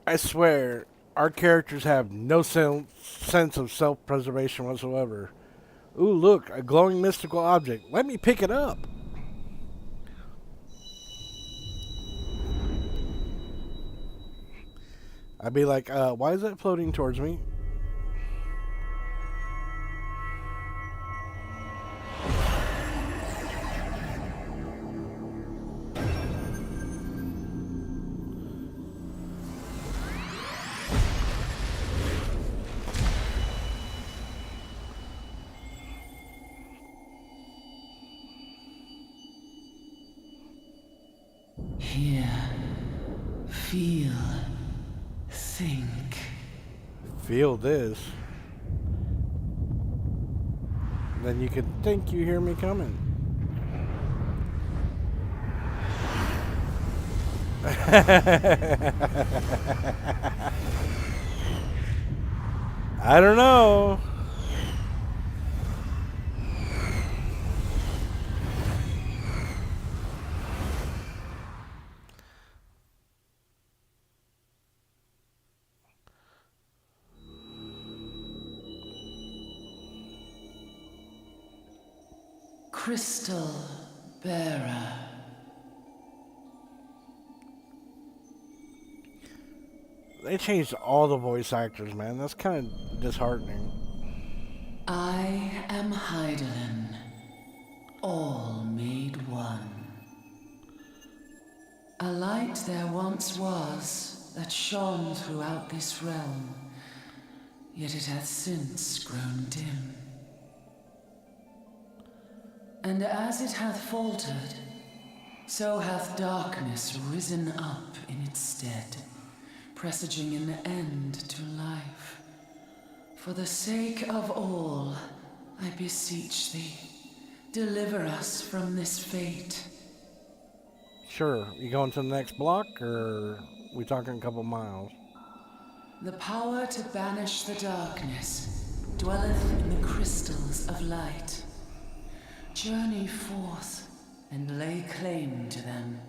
I swear, our characters have no sense of self-preservation whatsoever. Ooh, look, a glowing mystical object. Let me pick it up. I'd be like, why is that floating towards me? Hear, feel, think. Feel this. Then you could think you hear me coming. I don't know. Crystal bearer. They changed all the voice actors, man. That's kind of disheartening. I am Hydaelyn, all made one. A light there once was that shone throughout this realm, yet it hath since grown dim. And as it hath faltered, so hath darkness risen up in its stead, presaging an end to life. For the sake of all, I beseech thee, deliver us from this fate. Sure. You going to the next block, or we talking a couple miles? The power to banish the darkness dwelleth in the crystals of light. Journey forth and lay claim to them.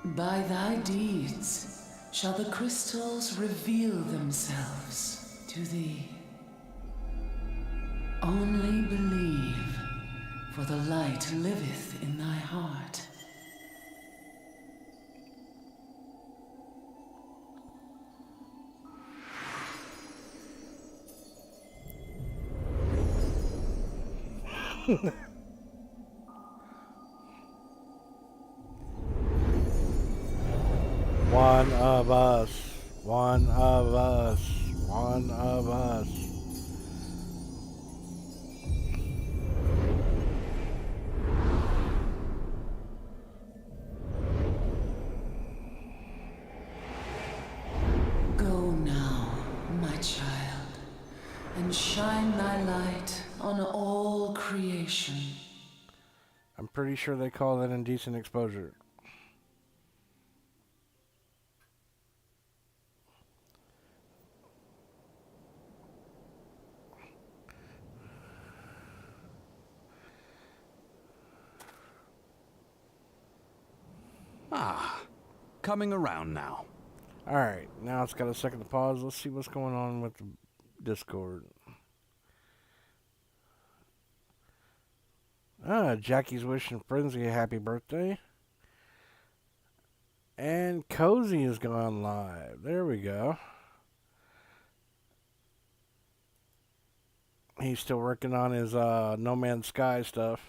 By thy deeds shall the crystals reveal themselves to thee. Only believe, for the light liveth in thy heart. One of us. One of us. One of us. Go now, my child, and shine thy light on all creation. I'm pretty sure they call that indecent exposure. Ah, coming around now. Alright, now it's got a second to pause. Let's see what's going on with the Discord. Jackie's wishing Frenzy a happy birthday. And Cozy has gone live. There we go. He's still working on his No Man's Sky stuff.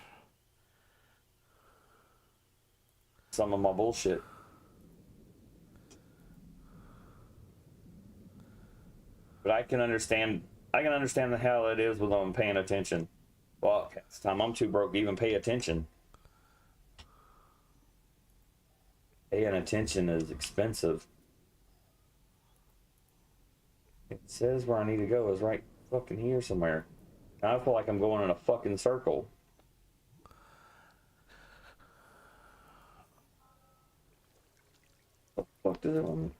Some of my bullshit. But I can understand the hell it is when I'm paying attention. Well, this time I'm too broke to even pay attention. Paying attention is expensive. It says where I need to go is right fucking here somewhere. Now I feel like I'm going in a fucking circle. What the fuck does it want me?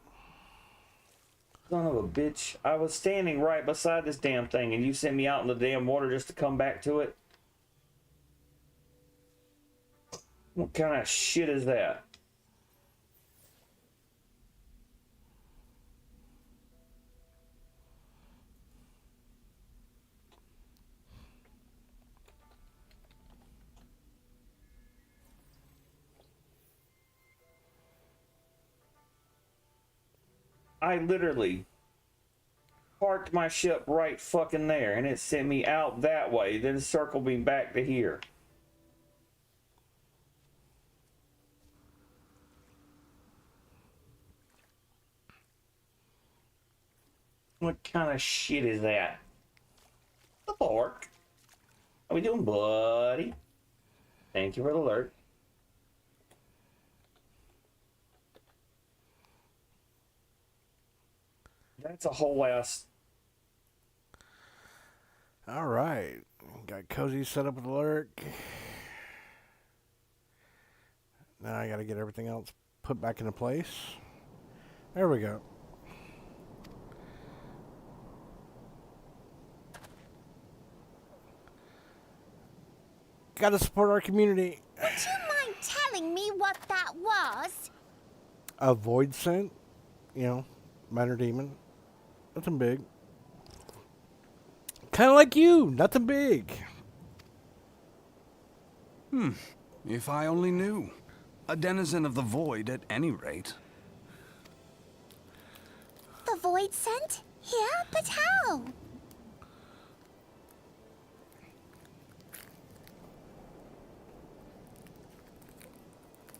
Son of a bitch. I was standing right beside this damn thing and you sent me out in the damn water just to come back to it? What kind of shit is that? I literally parked my ship right fucking there and it sent me out that way, then circled me back to here. What kind of shit is that? The bark. How we doing, buddy? Thank you for the alert. That's a whole ass. Alright. Got Cozy set up with the lurk. Now I gotta get everything else put back into place. There we go. Gotta support our community. Would you mind telling me what that was? A void scent. You know, minor demon. Nothing big. Kind of like you. Nothing big. If I only knew. A denizen of the void at any rate. The void scent? Here? But how?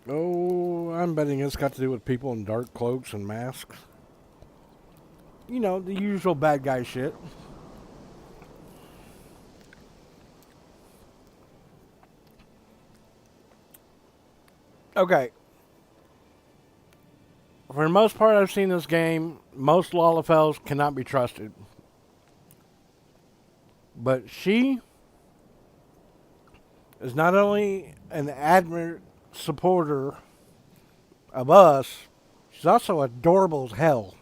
Oh, I'm betting it's got to do with people in dark cloaks and masks. You know, the usual bad guy shit. Okay. For the most part I've seen this game, most Lalafels cannot be trusted. But she is not only an admired supporter of us, she's also adorable as hell.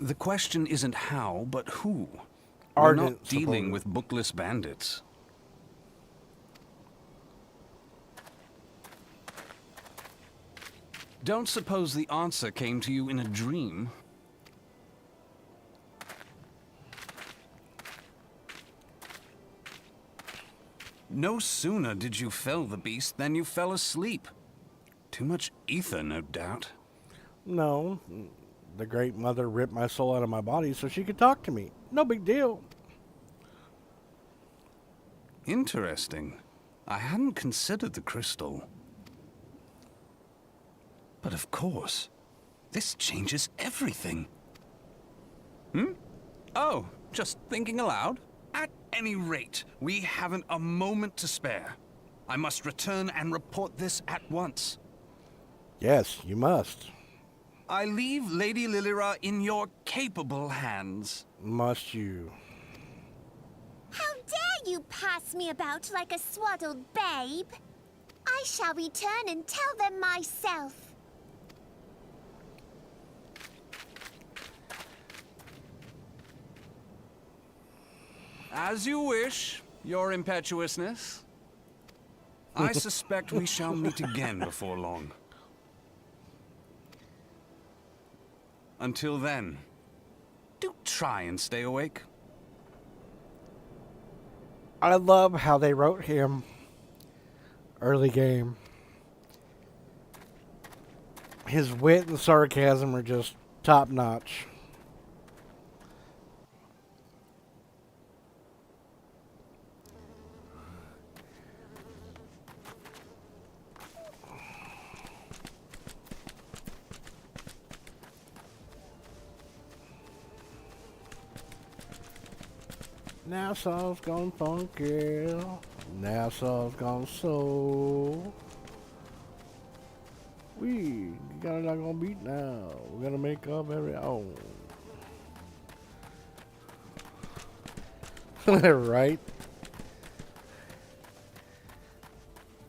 The question isn't how, but who. We're Ardent not dealing supporter. with bookless bandits. Don't suppose the answer came to you in a dream. No sooner did you fell the beast than you fell asleep. Too much ether, no doubt. No, the Great Mother ripped my soul out of my body so she could talk to me. No big deal. Interesting. I hadn't considered the crystal. But of course, this changes everything. Oh, just thinking aloud? At any rate, we haven't a moment to spare. I must return and report this at once. Yes, you must. I leave Lady Lilira in your capable hands. Must you? How dare you pass me about like a swaddled babe? I shall return and tell them myself. As you wish, your impetuousness. I suspect we shall meet again before long. Until then, do try and stay awake. I love how they wrote him early game. His wit and sarcasm are just top notch. Nassau's gone funky. Nassau's gone soul. We got it not gonna beat now. We're gonna make up every right?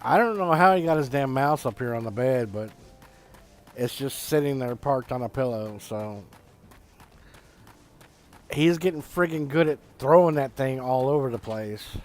I don't know how he got his damn mouse up here on the bed, but it's just sitting there parked on a pillow, so he's getting friggin' good at throwing that thing all over the place.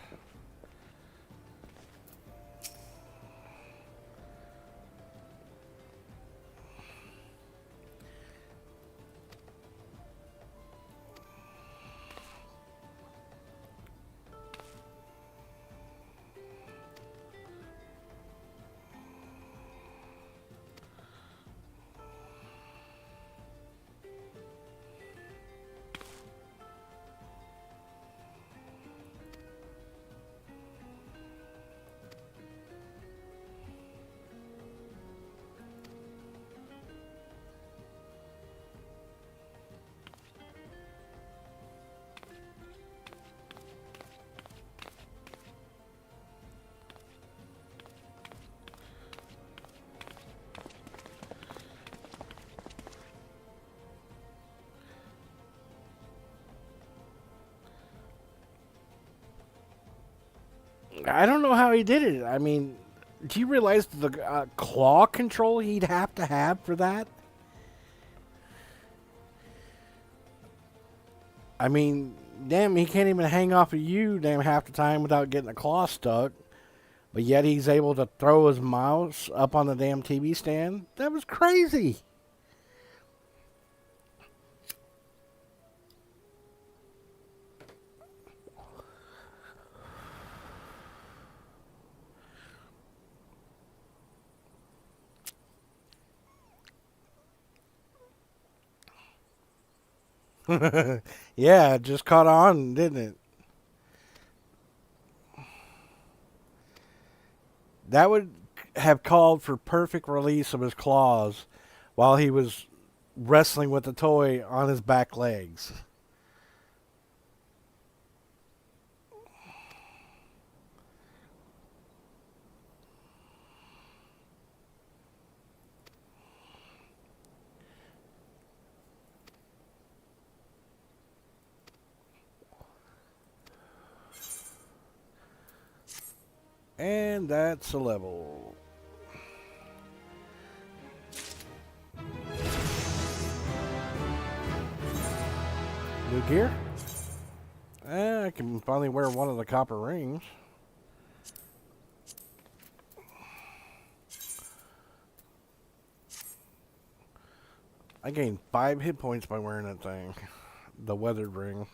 I don't know how he did it. I mean, do you realize the claw control he'd have to have for that? I mean, damn, he can't even hang off of you damn half the time without getting a claw stuck. But yet he's able to throw his mouse up on the damn TV stand. That was crazy. Yeah, it just caught on, didn't it? That would have called for perfect release of his claws while he was wrestling with the toy on his back legs. And that's a level. New gear? I can finally wear one of the copper rings. I gained 5 hit points by wearing that thing. The weathered ring.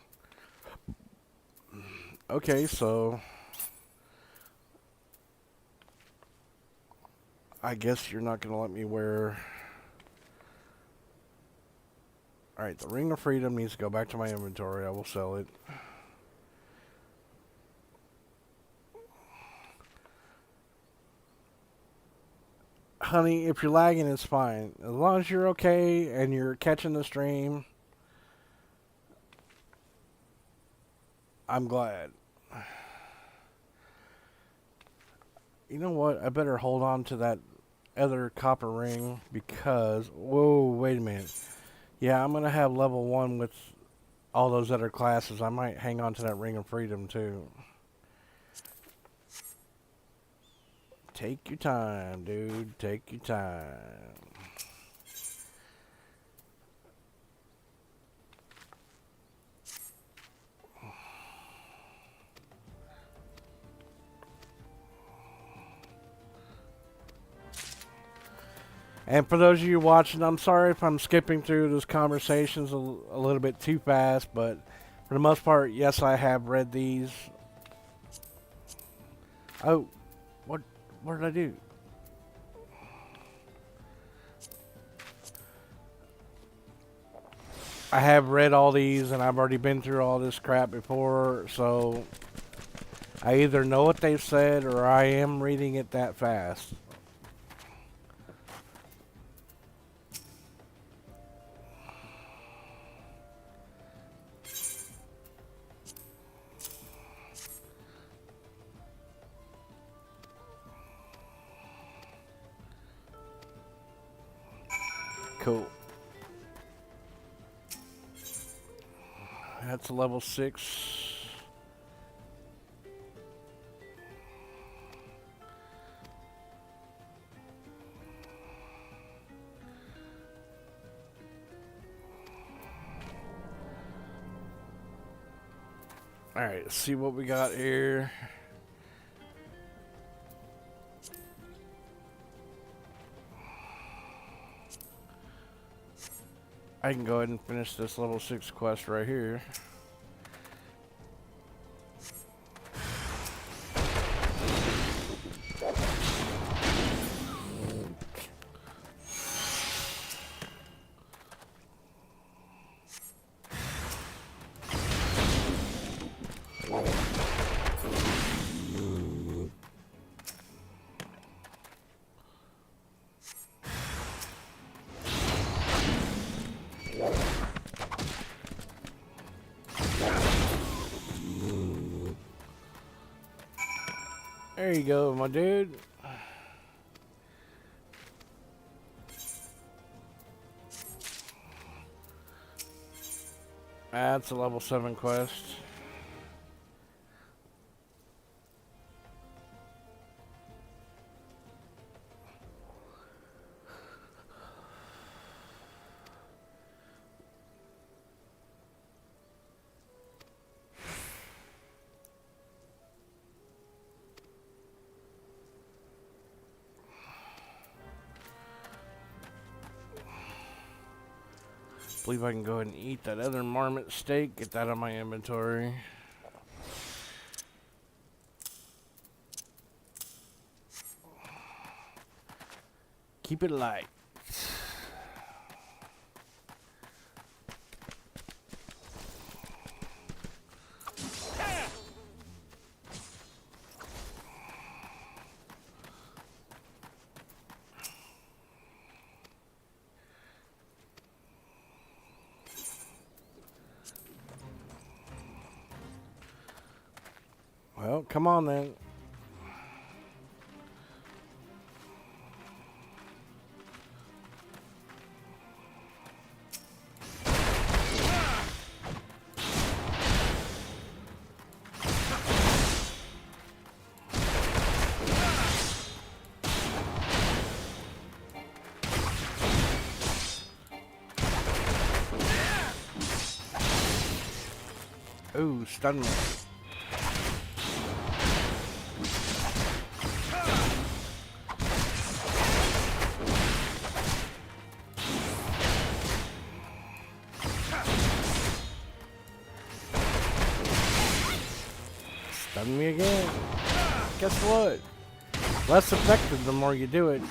Okay, so I guess you're not going to let me wear... Alright, the Ring of Freedom needs to go back to my inventory. I will sell it. honey, if you're lagging, it's fine. As long as you're okay and you're catching the stream, I'm glad. You know what? I better hold on to that other copper ring because... Whoa, wait a minute. Yeah, I'm going to have level 1 with all those other classes. I might hang on to that ring of freedom too. Take your time, dude. Take your time. And for those of you watching, I'm sorry if I'm skipping through those conversations a little bit too fast, but for the most part, yes, I have read these. Oh, what did I do? I have read all these, and I've already been through all this crap before, so I either know what they've said or I am reading it that fast. Cool. That's a level 6. Alright, let's see what we got here. I can go ahead and finish this level 6 quest right here. There you go, my dude. That's a level 7 quest. I believe I can go ahead and eat that other marmot steak, get that out of my inventory. Keep it light. Well, come on then. Ooh, stun me. Stun me again. Guess what? Less effective the more you do it.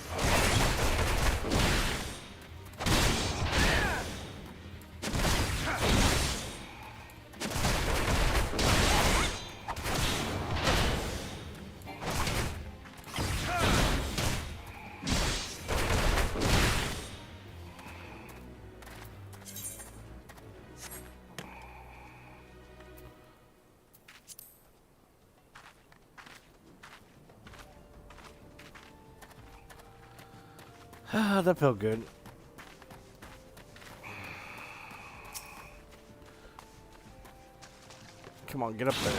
Ah, that felt good. Come on, get up there.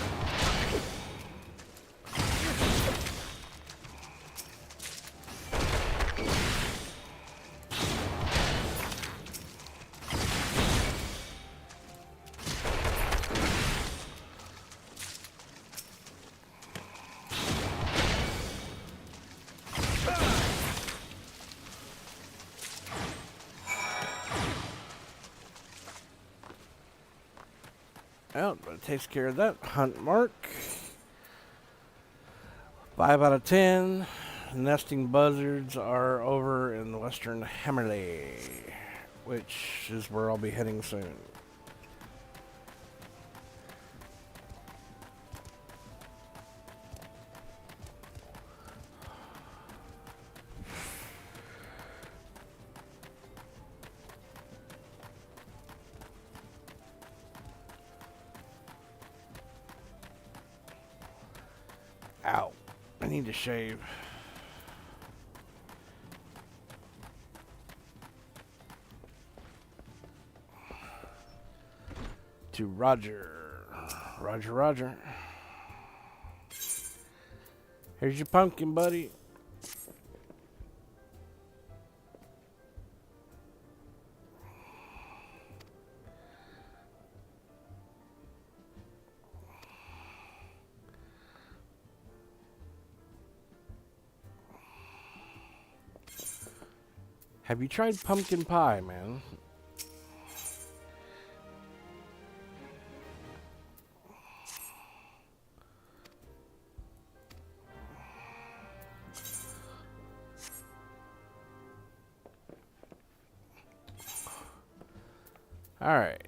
Well, that takes care of that hunt mark. 5 out of 10. Nesting buzzards are over in the Western Hammerley, which is where I'll be heading soon. Ow. I need to shave. To Roger. Roger, Roger. Here's your pumpkin, buddy. Have you tried pumpkin pie, man? Alright.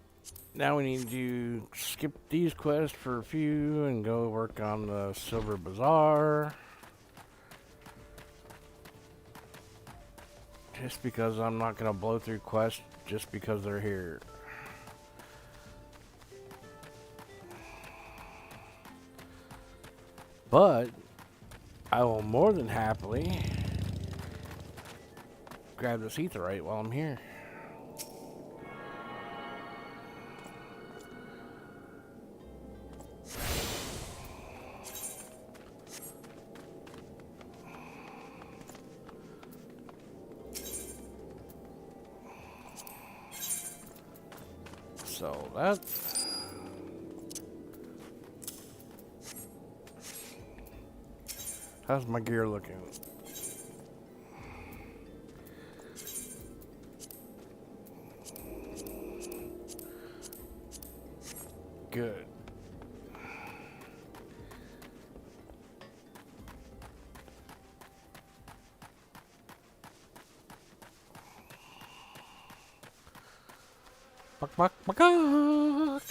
Now we need to skip these quests for a few and go work on the Silver Bazaar. Just because I'm not going to blow through quests just because they're here. But I will more than happily grab this etherite while I'm here. So that's how's my gear looking? Good. Buck, buck, buck, buck.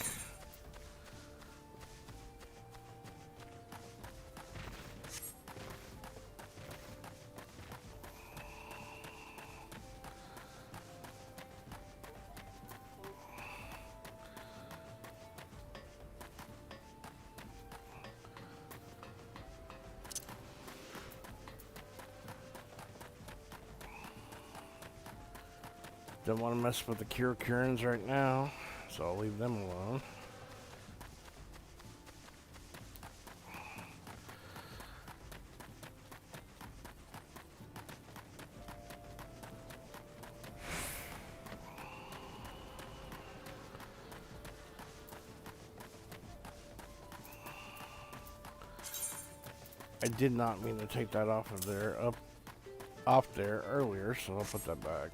Don't want to mess with the Curins right now, so I'll leave them alone. I did not mean to take that off of there, off there earlier, so I'll put that back.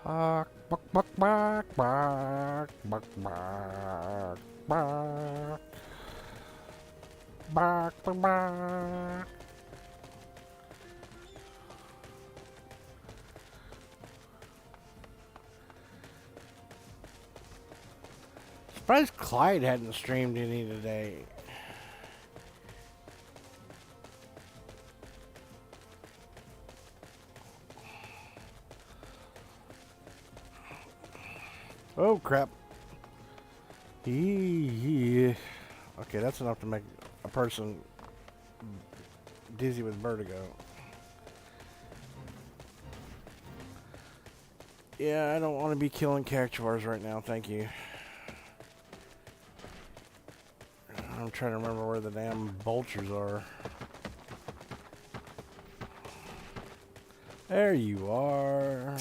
Bark, bark, bark, bark, bark, bark, bark, bark, bark, bark, bark. Surprised Clyde hadn't streamed any today. Oh, crap. Okay, that's enough to make a person dizzy with vertigo. Yeah, I don't want to be killing cactuars right now, thank you. I'm trying to remember where the damn vultures are. There you are.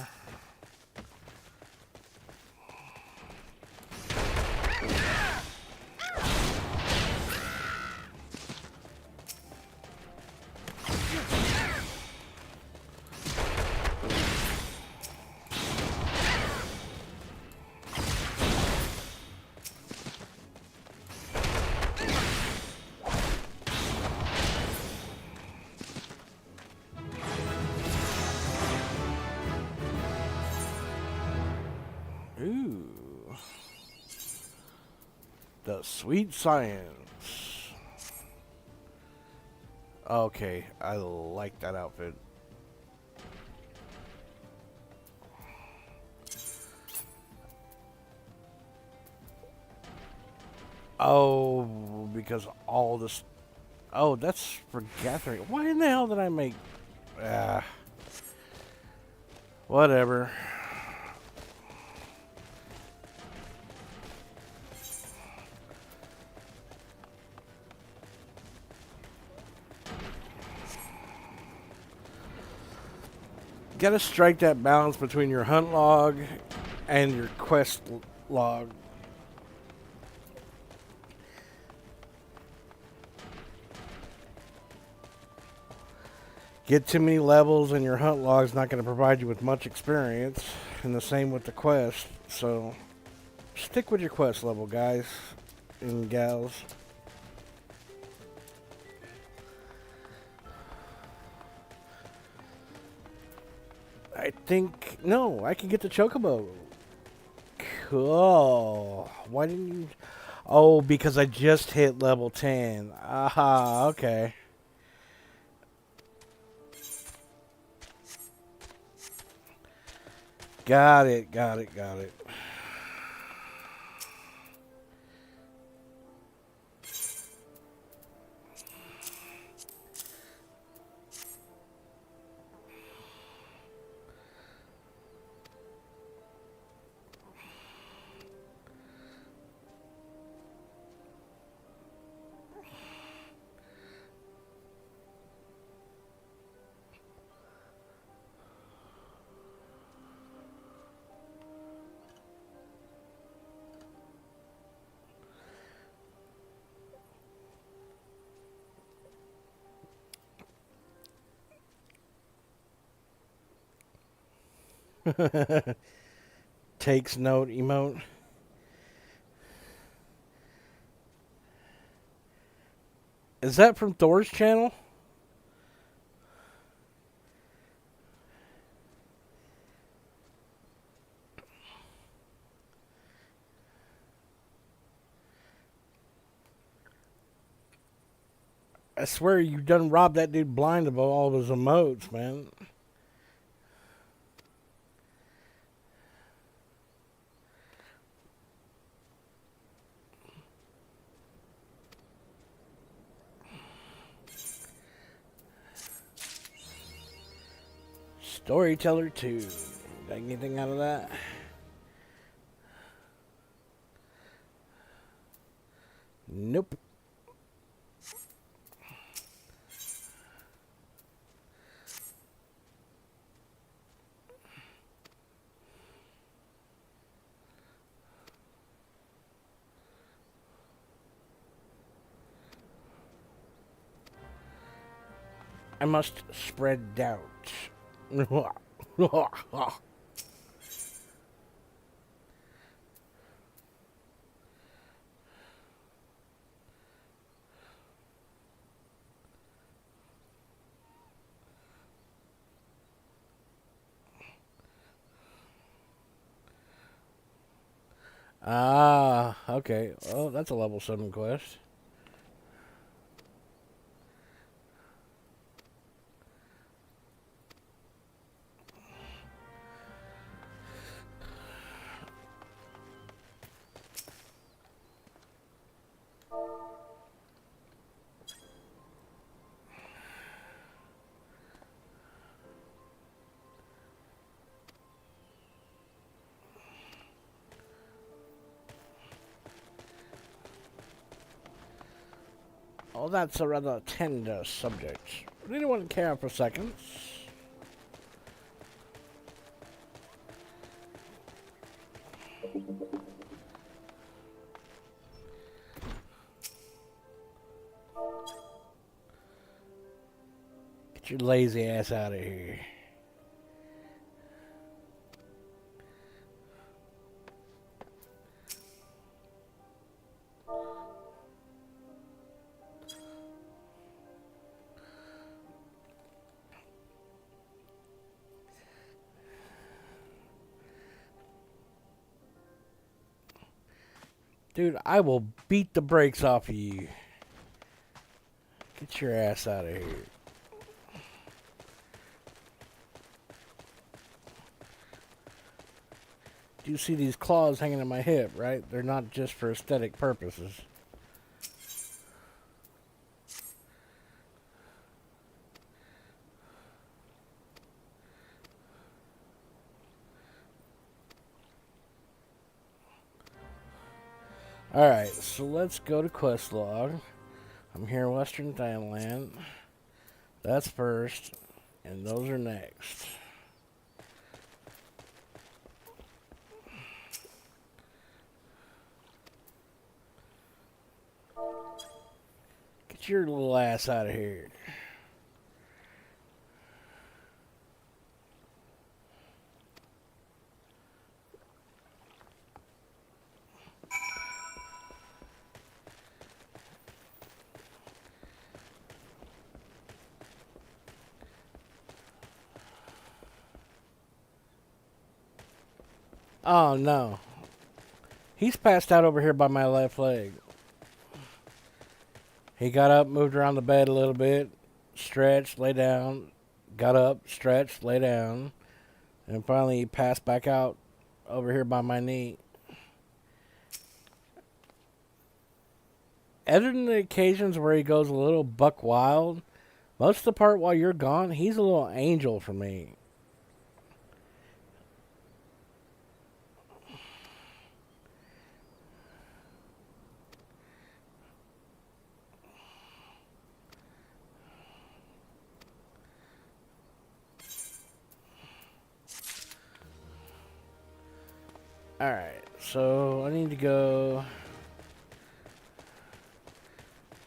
Ooh. The sweet science. Okay, I like that outfit. Oh, because all this... Oh, that's for gathering. Why in the hell did I make... Ah. Whatever. Gotta strike that balance between your hunt log and your quest log. Get too many levels and your hunt log's not going to provide you with much experience. And the same with the quest. So stick with your quest level, guys and gals. I think... No, I can get the chocobo. Cool. Why didn't you... Oh, because I just hit level 10. Aha, okay. Got it, got it, got it. Takes note emote. Is that from Thor's channel? I swear you done robbed that dude blind of all of his emotes, man. Storyteller 2. Did I get anything out of that? Nope. I must spread doubt. Ah, okay. Well, that's a level 7 quest. Oh, that's a rather tender subject. Would anyone care for seconds? Get your lazy ass out of here. Dude, I will beat the brakes off of you. Get your ass out of here. Do you see these claws hanging in my hip, right? They're not just for aesthetic purposes. Alright, so let's go to quest log. I'm here in Western Thailand. That's first, and those are next. Get your little ass out of here. Oh no. He's passed out over here by my left leg. He got up, moved around the bed a little bit, stretched, lay down, got up, stretched, lay down, and finally he passed back out over here by my knee. Other than the occasions where he goes a little buck wild, most of the part while you're gone, he's a little angel for me. Alright, so I need to go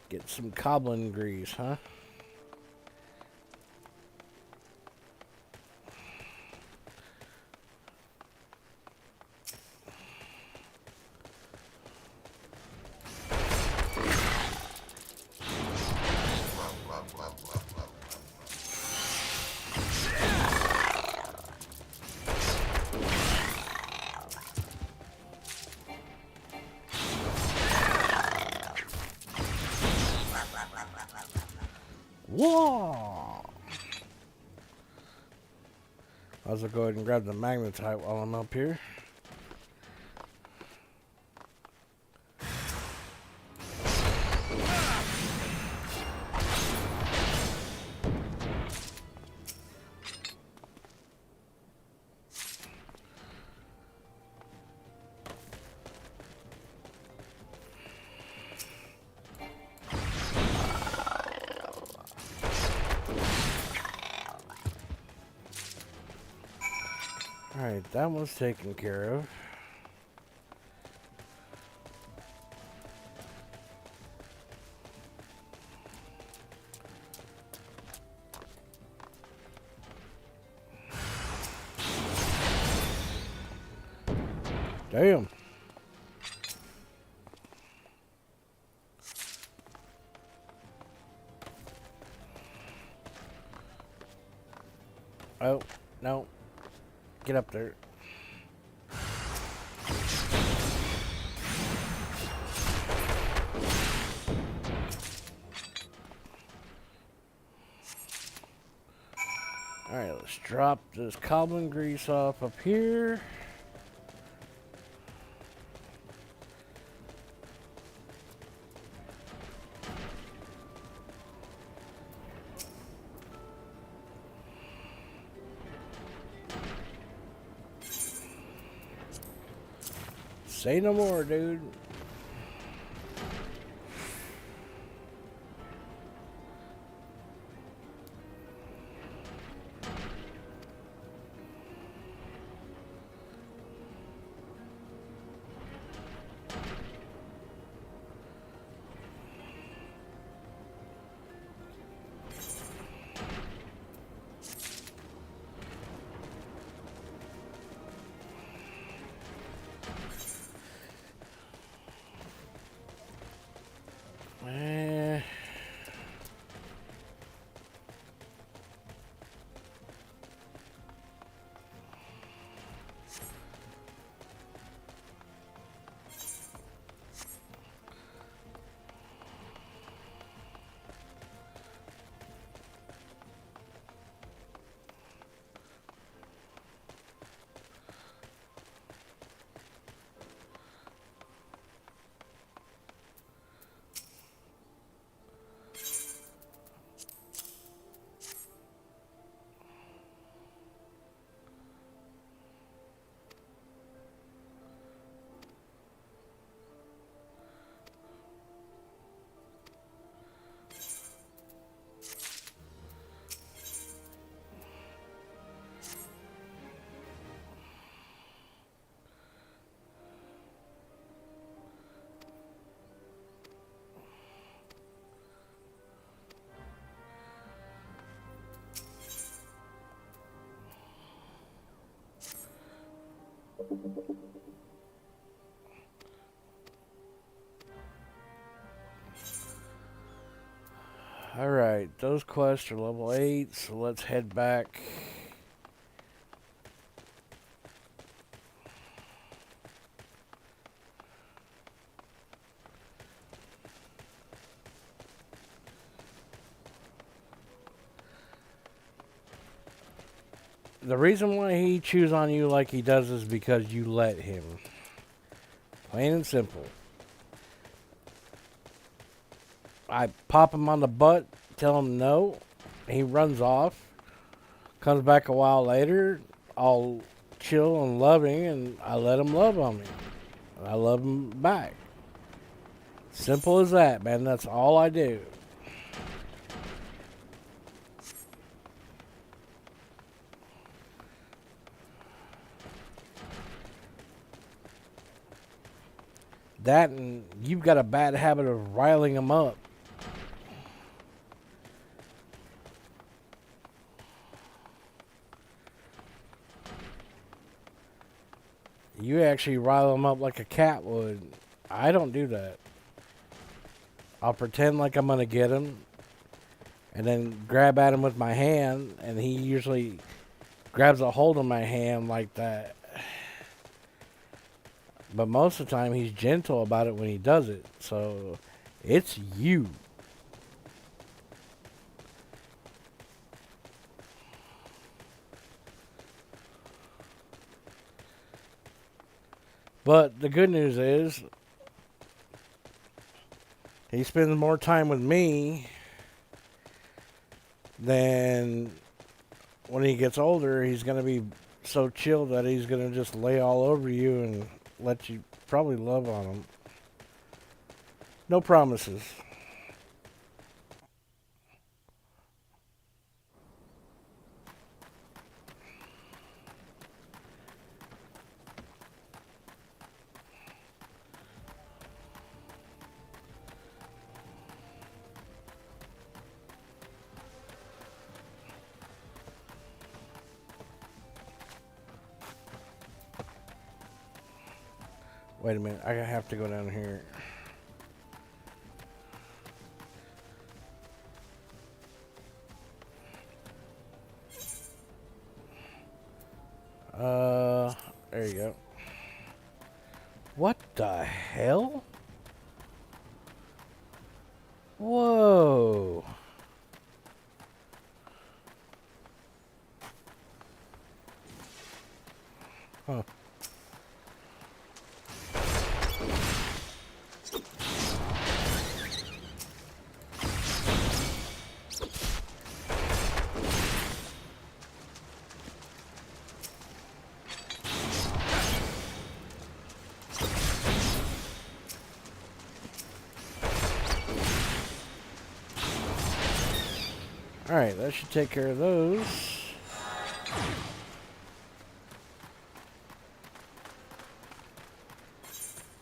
get some coblin grease, huh? Whoa! I'll also go ahead and grab the magnetite while I'm up here. Alright, that one's taken care of. Damn. Oh, no. Get up there. Alright, let's drop this coblin grease off up here. Say no more, dude. Alright, those quests are level 8, so let's head back. The reason why he chews on you like he does is because you let him. Plain and simple. I pop him on the butt, tell him no. He runs off. Comes back a while later, all chill and loving, and I let him love on me. And I love him back. Simple as that, man. That's all I do. That, and you've got a bad habit of riling them up. You actually rile them up like a cat would. I don't do that. I'll pretend like I'm going to get him, and then grab at him with my hand, and he usually grabs a hold of my hand like that. But most of the time, he's gentle about it when he does it. So, it's you. But the good news is, he spends more time with me than when he gets older. He's going to be so chill that he's going to just lay all over you and let you probably love on him. No promises. Wait a minute, I have to go down here. There you go. What the hell? Whoa. Huh. Alright, that should take care of those.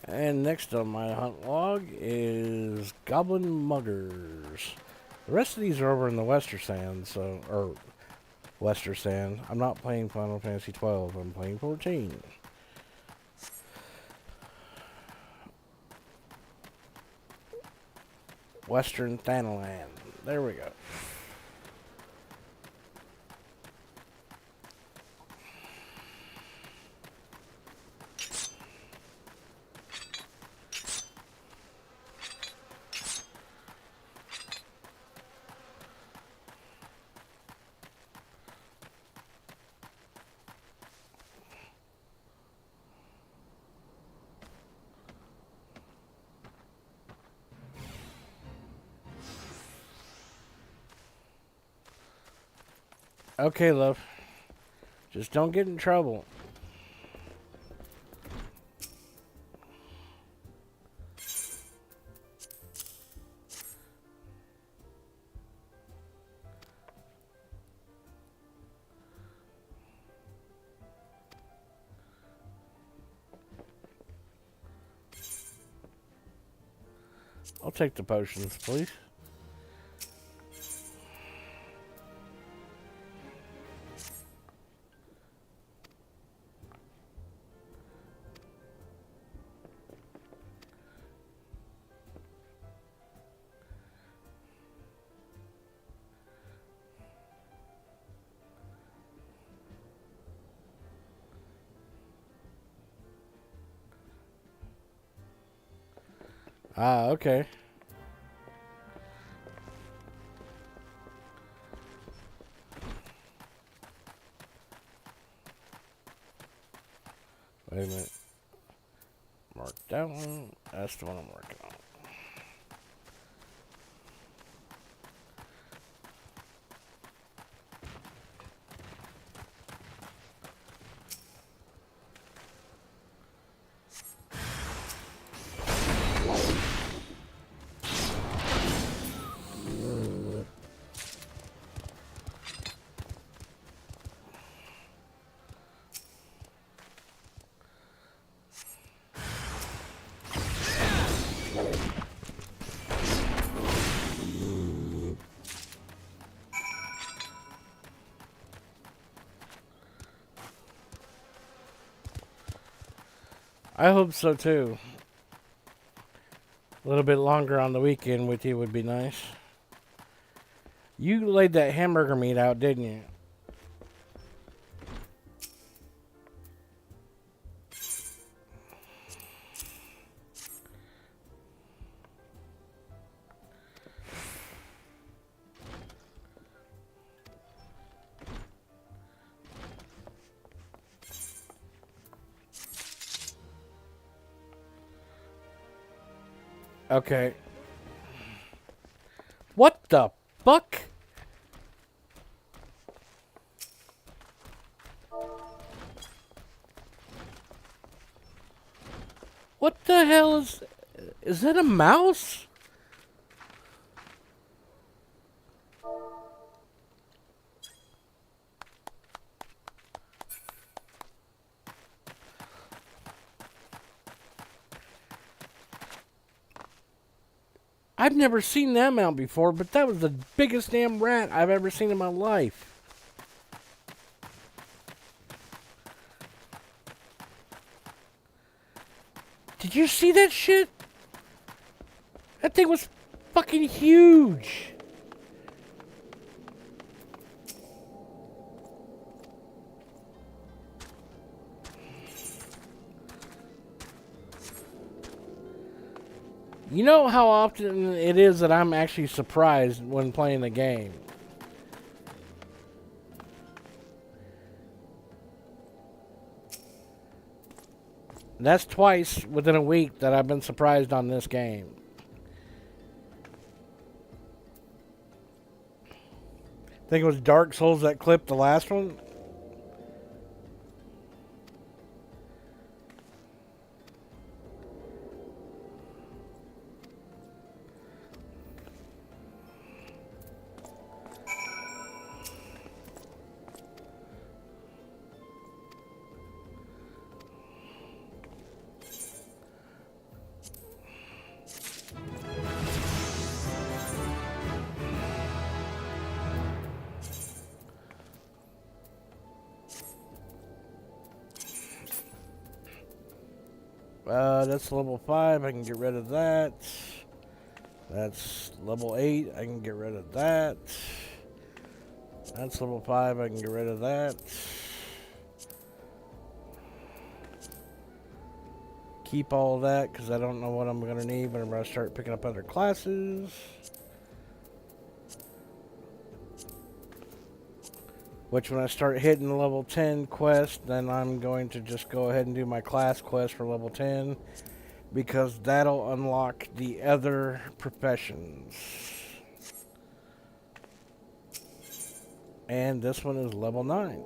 And next on my hunt log is Goblin Muggers. The rest of these are over in the Western Sand, so, or Western Sand. I'm not playing Final Fantasy 12, I'm playing 14. Western Thanalan. There we go. Okay, love. Just don't get in trouble. I'll take the potions, please. Ah, okay. Wait a minute. Mark that one. That's the one I'm working on. I hope so too. A little bit longer on the weekend with you would be nice. You laid that hamburger meat out, didn't you? Okay. What the fuck? What the hell is that a mouse? I've never seen that mount before, but that was the biggest damn rat I've ever seen in my life. Did you see that shit? That thing was fucking huge. You know how often it is that I'm actually surprised when playing the game. That's twice within a week that I've been surprised on this game. I think it was Dark Souls that clipped the last one. That's level 5. I can get rid of that. That's level 8. I can get rid of that. That's level 5. I can get rid of that. Keep all that because I don't know what I'm going to need whenever I start picking up other classes. Which when I start hitting the level 10 quest, then I'm going to just go ahead and do my class quest for level 10. Because that'll unlock the other professions. And this one is level 9.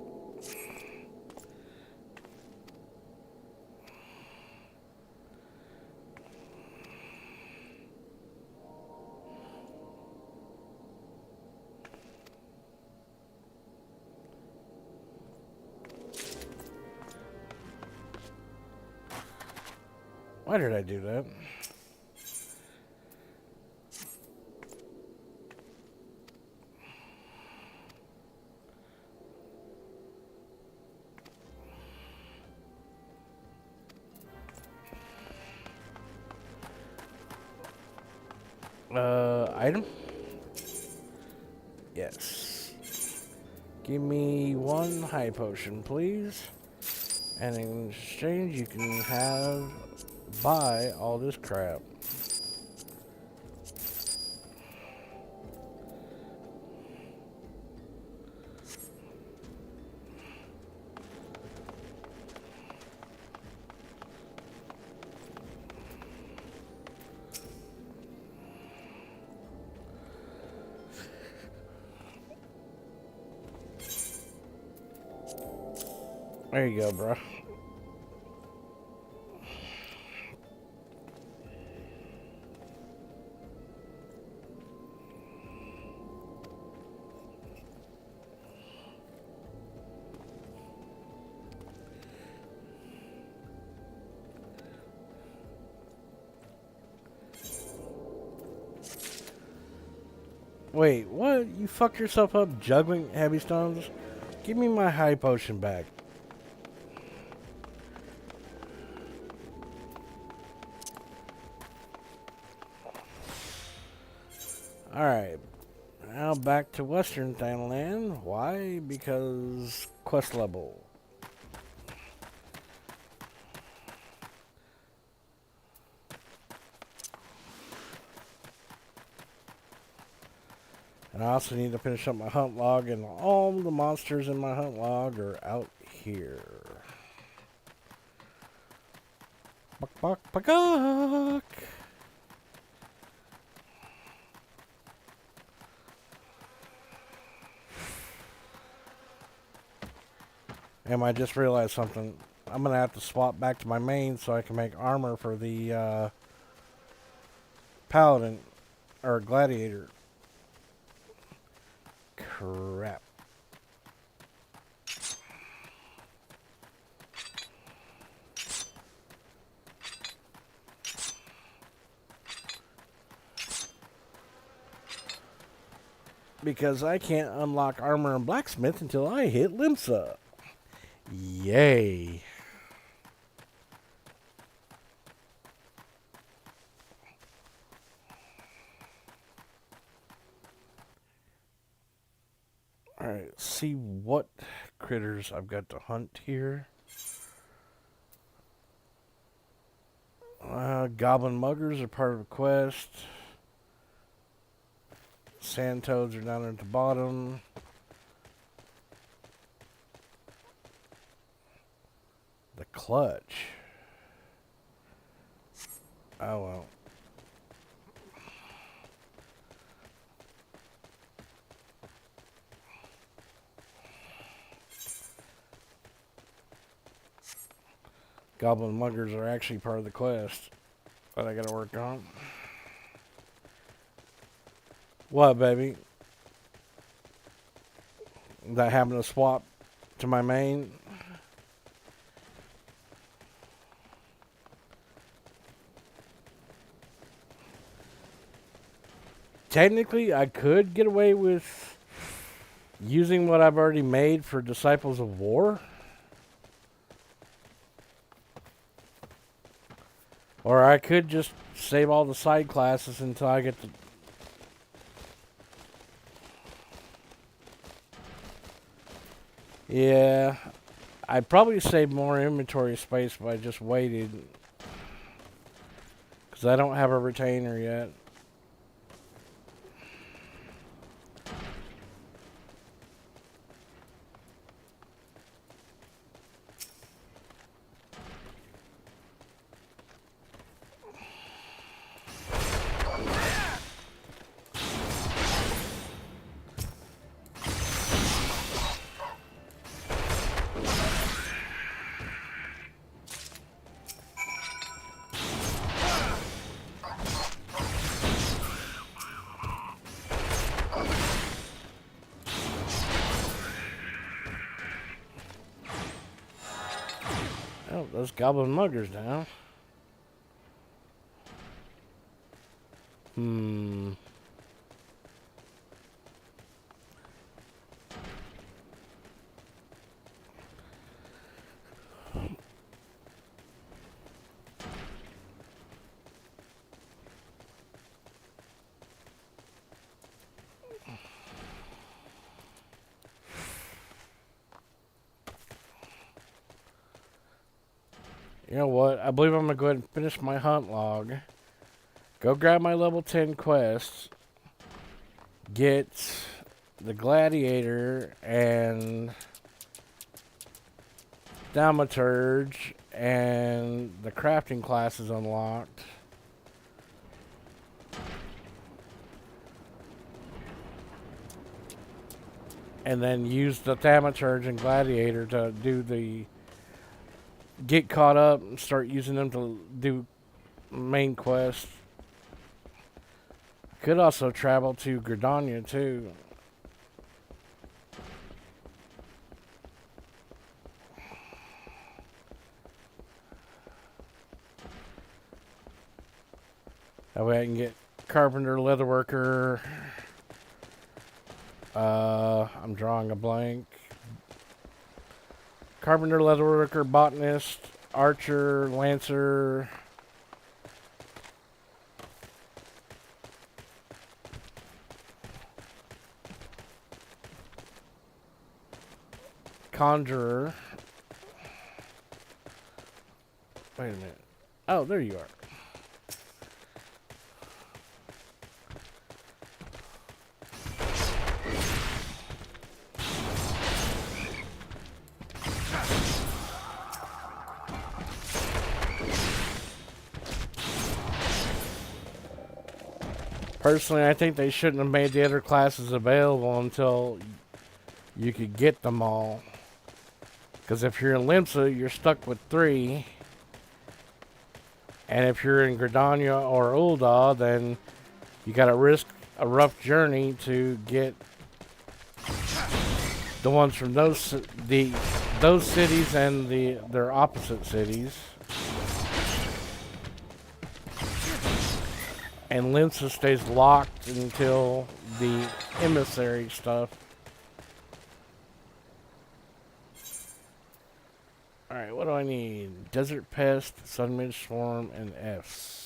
Why did I do that? Item? Yes. Give me 1 high potion, please. And in exchange, you can buy all this crap. There you go, bro. Wait, what? You fucked yourself up juggling heavy stones? Give me my high potion back. Alright. Now back to Western Thailand. Why? Because quest level. And I also need to finish up my hunt log, and all the monsters in my hunt log are out here. Buck, buck, buck. And I just realized something. I'm going to have to swap back to my main so I can make armor for the paladin or gladiator. Crap. Because I can't unlock armor and blacksmith until I hit Limsa. Yay. Alright, see what critters I've got to hunt here. Goblin muggers are part of the quest. Sand toads are down at the bottom. The clutch. Oh well. Goblin muggers are actually part of the quest that I gotta work on. What, baby? That happened to swap to my main? Technically, I could get away with using what I've already made for Disciples of War. Or I could just save all the side classes until I get to... Yeah, I'd probably save more inventory space if I just waited. Because I don't have a retainer yet. Oh, those goblin muggers now. You know what? I believe I'm going to go ahead and finish my hunt log. Go grab my level 10 quests. Get the gladiator and thaumaturge and the crafting classes unlocked. And then use the thaumaturge and gladiator to do the get caught up and start using them to do main quests. Could also travel to Gridania too. That way I can get carpenter, leatherworker. I'm drawing a blank. Carpenter, leatherworker, botanist, archer, lancer. Conjurer. Wait a minute. Oh, there you are. Personally, I think they shouldn't have made the other classes available until you could get them all. Because if you're in Limsa, you're stuck with 3. And if you're in Gridania or Ul'dah, then you gotta risk a rough journey to get the ones from those cities and their opposite cities. And Limsa stays locked until the emissary stuff. Alright, what do I need? Desert Pest, Sunmidge Swarm, and F's.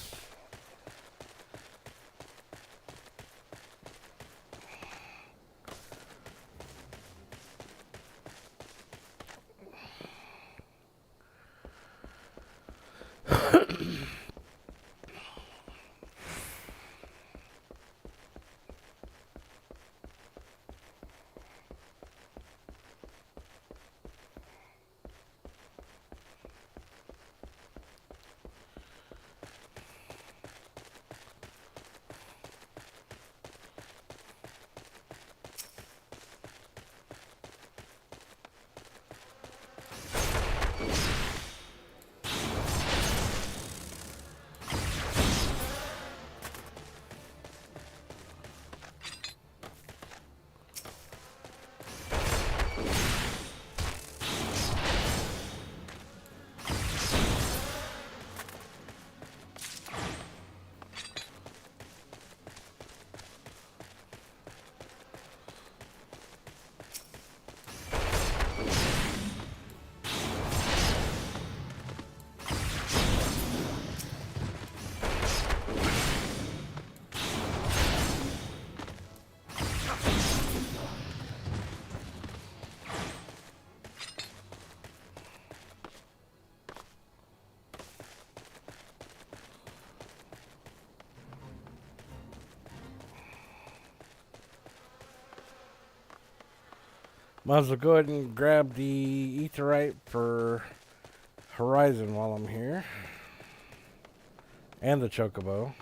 Might as well go ahead and grab the Aetheryte for Horizon while I'm here. And the Chocobo.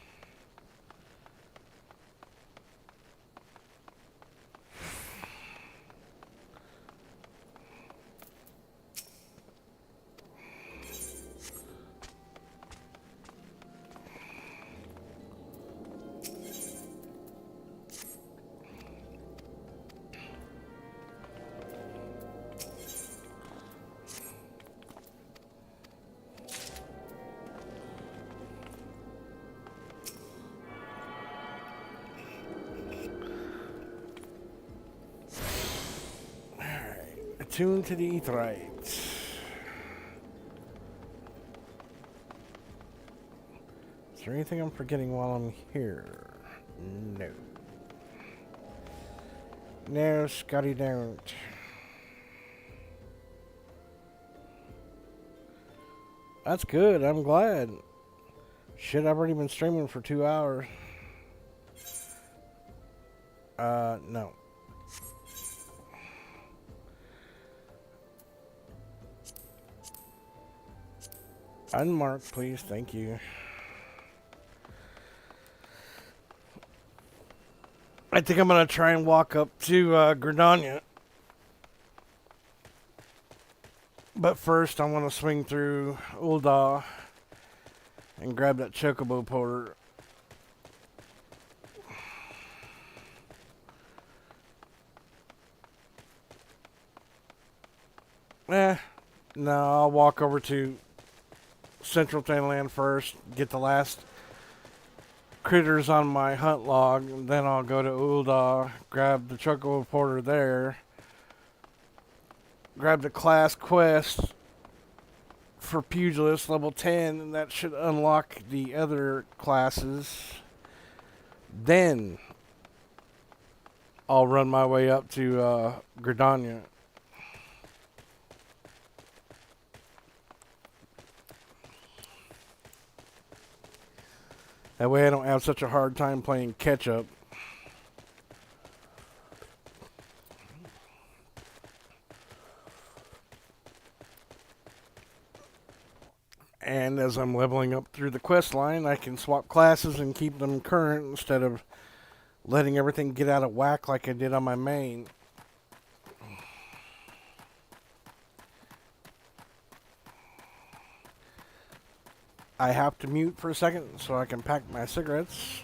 Attune to the Aetheryte. Is there anything I'm forgetting while I'm here? No. No, Scotty, don't. That's good, I'm glad. Shit, I've already been streaming for 2 hours. No. Unmarked, please. Thank you. I think I'm going to try and walk up to Gridania. But But first, I want to swing through Ul'dah and grab that chocobo porter. No, I'll walk over to Central Thailand first, get the last critters on my hunt log, and then I'll go to Ul'dah, grab the chocobo porter there, grab the class quest for Pugilist level 10, and that should unlock the other classes. Then I'll run my way up to Gridania. That way I don't have such a hard time playing catch up. And as I'm leveling up through the quest line, I can swap classes and keep them current instead of letting everything get out of whack like I did on my main. I have to mute for a second so I can pack my cigarettes.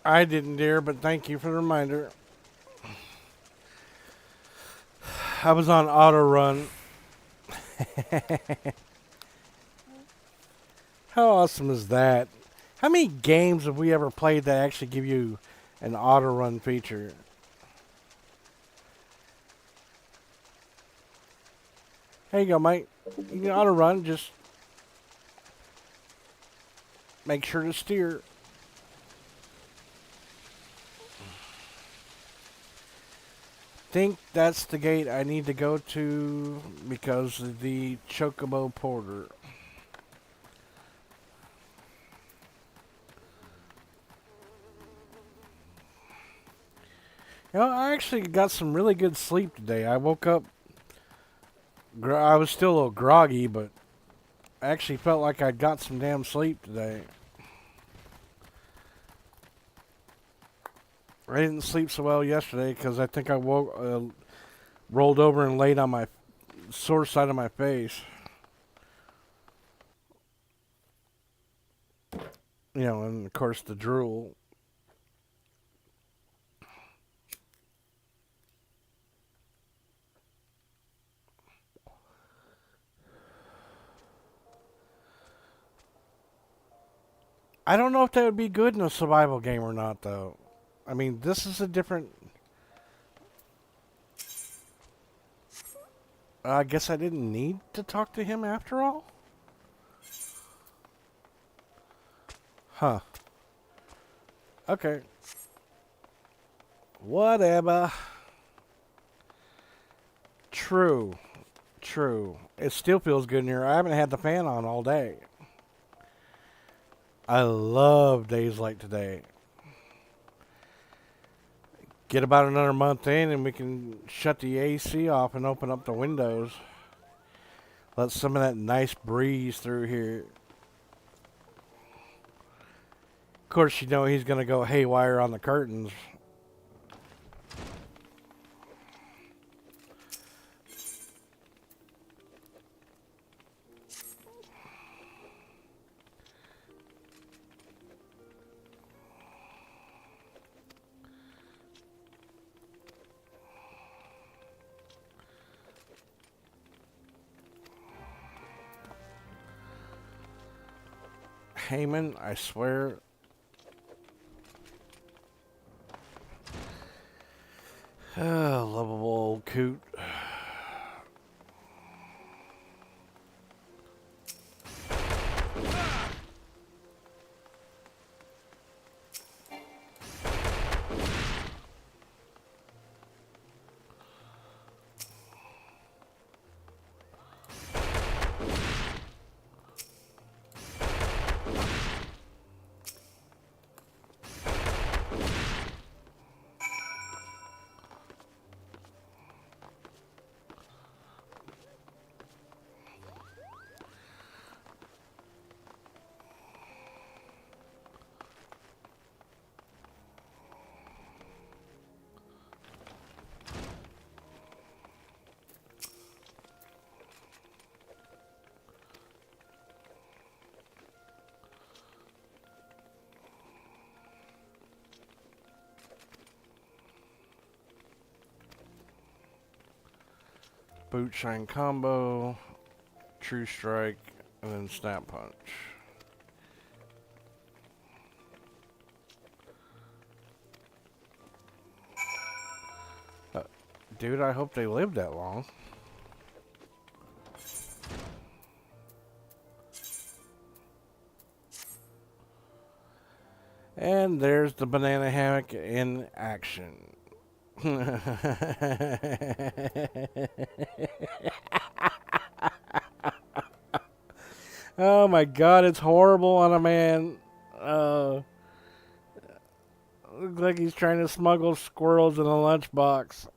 I didn't dare, but thank you for the reminder. I was on auto run. How awesome is that? How many games have we ever played that actually give you an auto run feature? There you go, mate. You can auto run, just make sure to steer. Think that's the gate I need to go to because of the chocobo porter. You know, I actually got some really good sleep today. I woke up, I was still a little groggy, but I actually felt like I got some damn sleep today. I didn't sleep so well yesterday because I think I rolled over and laid on my sore side of my face. You know, and of course the drool. I don't know if that would be good in a survival game or not, though. I mean, this is a different... I guess I didn't need to talk to him after all? Huh. Okay. Whatever. True. True. It still feels good in here. I haven't had the fan on all day. I love days like today. Get about another month in and we can shut the AC off and open up the windows. Let some of that nice breeze through here. Of course, you know he's going to go haywire on the curtains. Heyman, I swear. Lovable old coot. Boot shine combo, true strike, and then snap punch. Dude, I hope they live that long. And there's the banana hammock in action. Oh my god, it's horrible on a man. Looks like he's trying to smuggle squirrels in a lunchbox.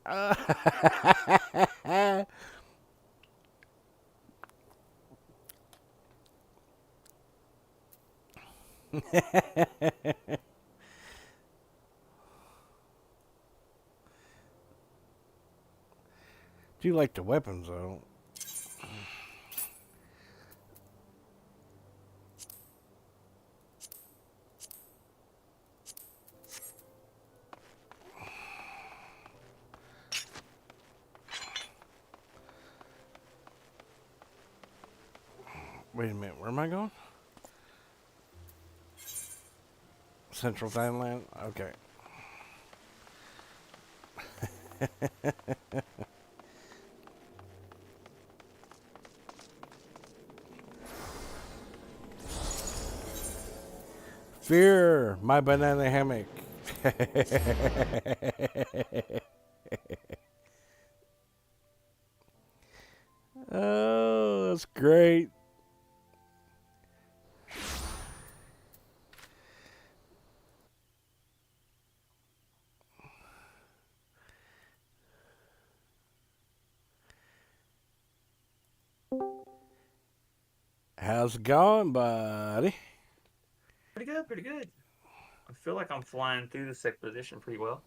Do you like the weapons though? Wait a minute, where am I going? Central Thailand? Okay. Fear, my banana hammock. Oh, that's great. How's it going, buddy? Pretty good, pretty good. I feel like I'm flying through this exposition pretty well.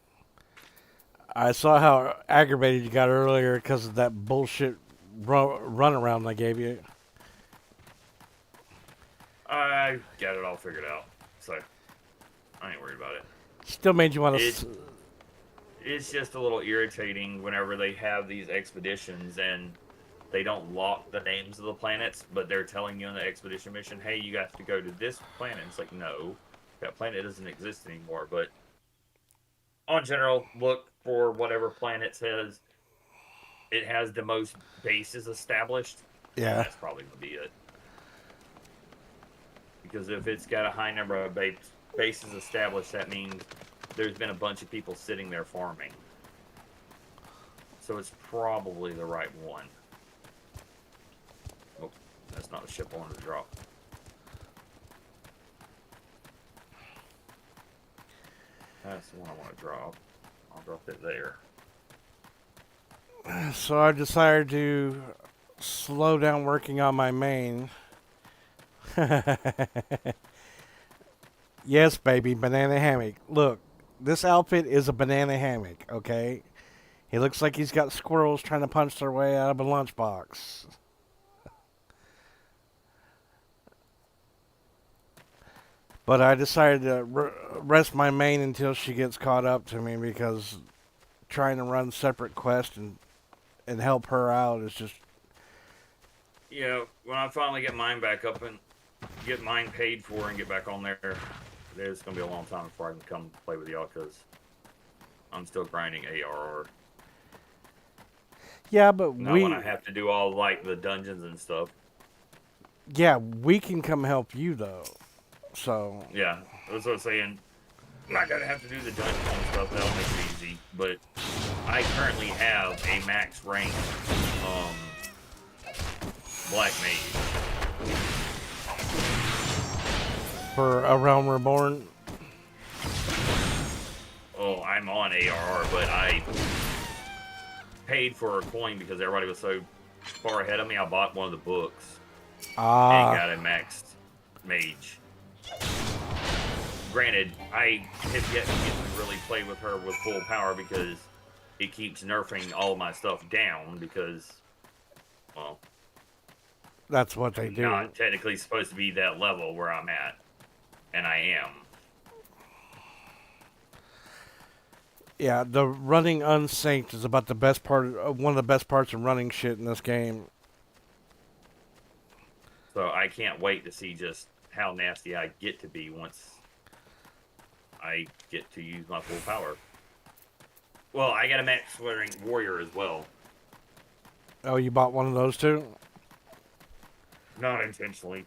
I saw how aggravated you got earlier because of that bullshit run around I gave you. I got it all figured out, so I ain't worried about it. Still made you want to... It's just a little irritating whenever they have these expeditions and they don't lock the names of the planets, but they're telling you on the expedition mission, hey, you have to go to this planet. It's like, no, that planet doesn't exist anymore. But on general, look for whatever planet says it has the most bases established. Yeah. That's probably going to be it. Because if it's got a high number of bases established, that means there's been a bunch of people sitting there farming. So it's probably the right one. Oh, that's not the ship I wanted to drop. That's the one I want to drop. I'll drop it there. So I decided to slow down working on my main. Yes, baby, banana hammock. Look, this outfit is a banana hammock, okay? He looks like he's got squirrels trying to punch their way out of a lunchbox. But I decided to rest my main until she gets caught up to me, because trying to run separate quests and help her out is just... Yeah, when I finally get mine back up and get mine paid for and get back on there, it's going to be a long time before I can come play with y'all, because I'm still grinding ARR. Yeah, but Now when I have to do all, like, the dungeons and stuff. Yeah, we can come help you, though. So... Yeah, that's what I'm saying. I'm not going to have to do the dungeons and stuff. That'll make it easy. But I currently have a max rank Black Mage. For A Realm Reborn? Oh, I'm on ARR, but I paid for a coin because everybody was so far ahead of me. I bought one of the books and got a maxed mage. Granted, I have yet to get to really play with her with full power because it keeps nerfing all my stuff down because, well, that's what they do. Not technically supposed to be that level where I'm at, and I am. Yeah, the running unsynced is about the best part, one of the best parts of running shit in this game. So I can't wait to see just how nasty I get to be once I get to use my full power. Well, I got a max wearing warrior as well. Oh, you bought one of those too? Not intentionally.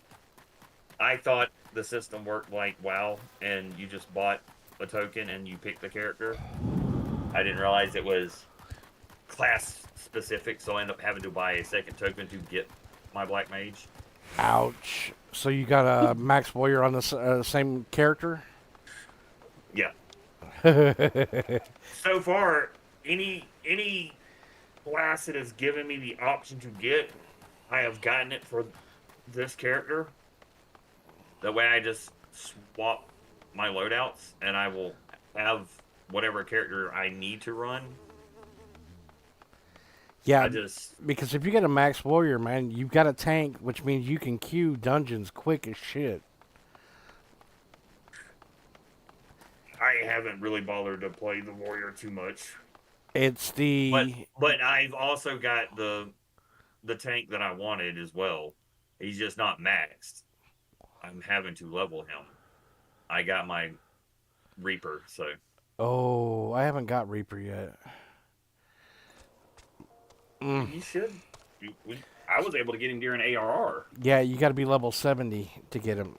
I thought the system worked like WoW, and you just bought a token and you picked the character. I didn't realize it was class specific, so I ended up having to buy a second token to get my Black Mage. Ouch. So you got a max warrior on the same character? Yeah. So far, any class that has given me the option to get, I have gotten it for this character. That way I just swap my loadouts and I will have whatever character I need to run. Yeah, because if you get a max warrior, man, you've got a tank, which means you can queue dungeons quick as shit. I haven't really bothered to play the warrior too much. It's the... But I've also got the tank that I wanted as well. He's just not maxed. I'm having to level him. I got my Reaper, so... Oh, I haven't got Reaper yet. You should. I was able to get him during ARR. Yeah, you got to be level 70 to get him.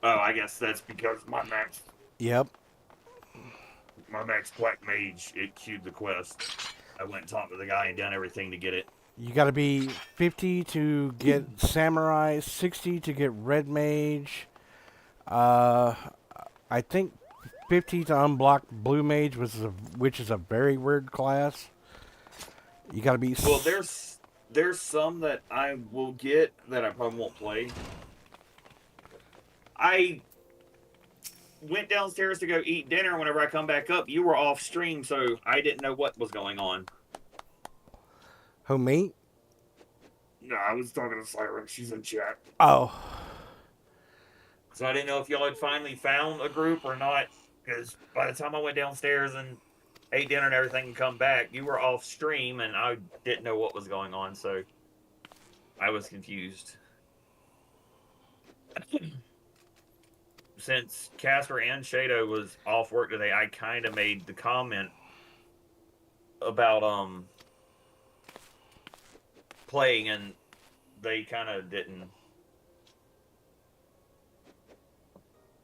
Oh, I guess that's because my max... Yep. My max Black Mage, it queued the quest. I went and talked to the guy and done everything to get it. You got to be 50 to get Samurai, 60 to get Red Mage. I think 50 to unblock Blue Mage, which is a very weird class. You got to be... Well, there's some that I will get that I probably won't play. I went downstairs to go eat dinner. Whenever I come back up, you were off stream, so I didn't know what was going on. Who, me? No, I was talking to Siren. She's in chat. Oh. So I didn't know if y'all had finally found a group or not, because by the time I went downstairs and ate dinner and everything, and come back. You were off stream, and I didn't know what was going on, so I was confused. Since Casper and Shado was off work today, I kind of made the comment about playing, and they kind of didn't.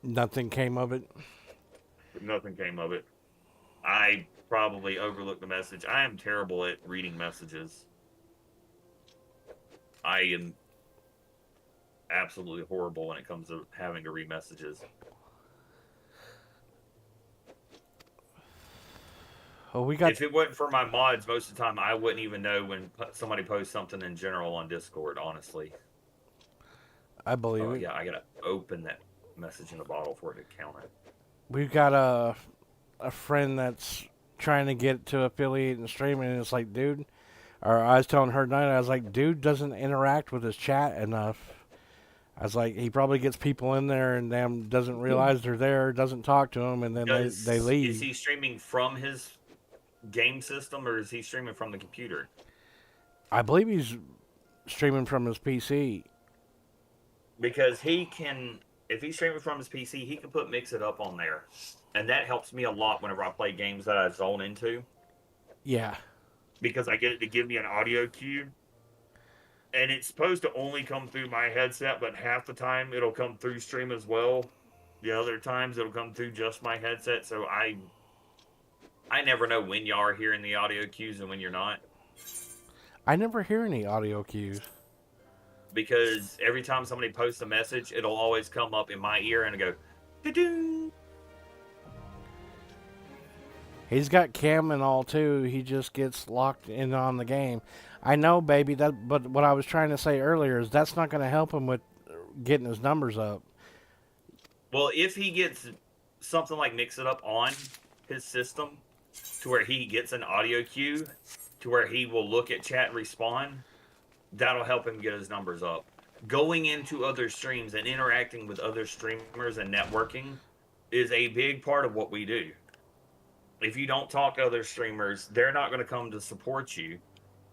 Nothing came of it. Nothing came of it. I probably overlooked the message. I am terrible at reading messages. I am absolutely horrible when it comes to having to read messages. Oh, we got. If it wasn't for my mods, most of the time I wouldn't even know when somebody posts something in general on Discord, honestly. I believe Oh, it. yeah, I gotta open that message in the bottle for it to count it. We've got a friend that's trying to get to affiliate and streaming, and it's like, dude, or I was telling her tonight, I was like, dude doesn't interact with his chat enough. I was like, he probably gets people in there and damn doesn't realize they're there, doesn't talk to them, and then they leave. Is he streaming from his game system, or is he streaming from the computer? I believe he's streaming from his PC. Because he can, if he's streaming from his PC, he can put Mix It Up on there. And that helps me a lot whenever I play games that I zone into. Yeah. Because I get it to give me an audio cue. And it's supposed to only come through my headset, but half the time it'll come through stream as well. The other times it'll come through just my headset. So I never know when you are hearing the audio cues and when you're not. I never hear any audio cues. Because every time somebody posts a message, it'll always come up in my ear and it'll go, doo-doo. He's got cam and all too. He just gets locked in on the game. I know, baby. But what I was trying to say earlier is that's not going to help him with getting his numbers up. Well, if he gets something like Mix It Up on his system, to where he gets an audio cue, to where he will look at chat and respond, that'll help him get his numbers up. Going into other streams and interacting with other streamers and networking is a big part of what we do. If you don't talk to other streamers, they're not going to come to support you.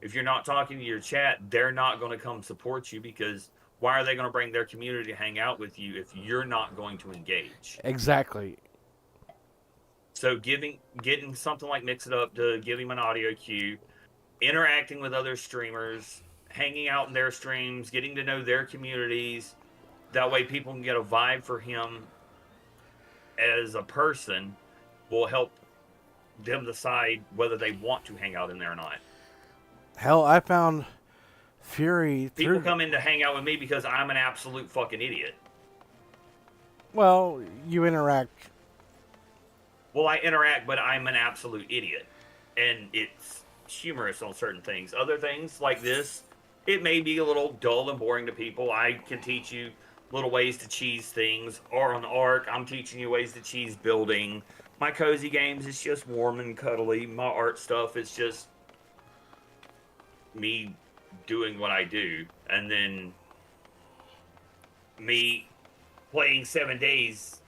If you're not talking to your chat, they're not going to come support you, because why are they going to bring their community to hang out with you if you're not going to engage? Exactly. So getting something like Mix It Up to give him an audio cue, interacting with other streamers, hanging out in their streams, getting to know their communities, that way people can get a vibe for him as a person, will help them decide whether they want to hang out in there or not. Hell, I found Fury People come in to hang out with me because I'm an absolute fucking idiot. Well, you interact. Well, I interact, but I'm an absolute idiot. And it's humorous on certain things. Other things like this, it may be a little dull and boring to people. I can teach you little ways to cheese things. Or on Ark, I'm teaching you ways to cheese building. My cozy games, it's just warm and cuddly. My art stuff, it's just me doing what I do. And then me playing 7 days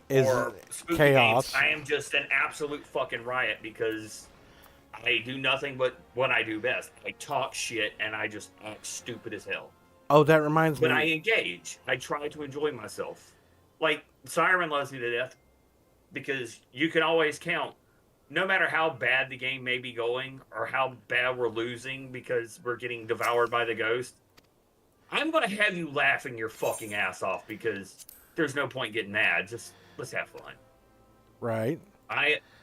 Is or spooky chaos. games. I am just an absolute fucking riot because I do nothing but what I do best. I talk shit and I just act stupid as hell. Oh, that reminds When me. I engage, I try to enjoy myself. Like, Siren loves me to death because you can always count. No matter how bad the game may be going or how bad we're losing because we're getting devoured by the ghost, I'm going to have you laughing your fucking ass off because there's no point getting mad. Just let's have fun. Right.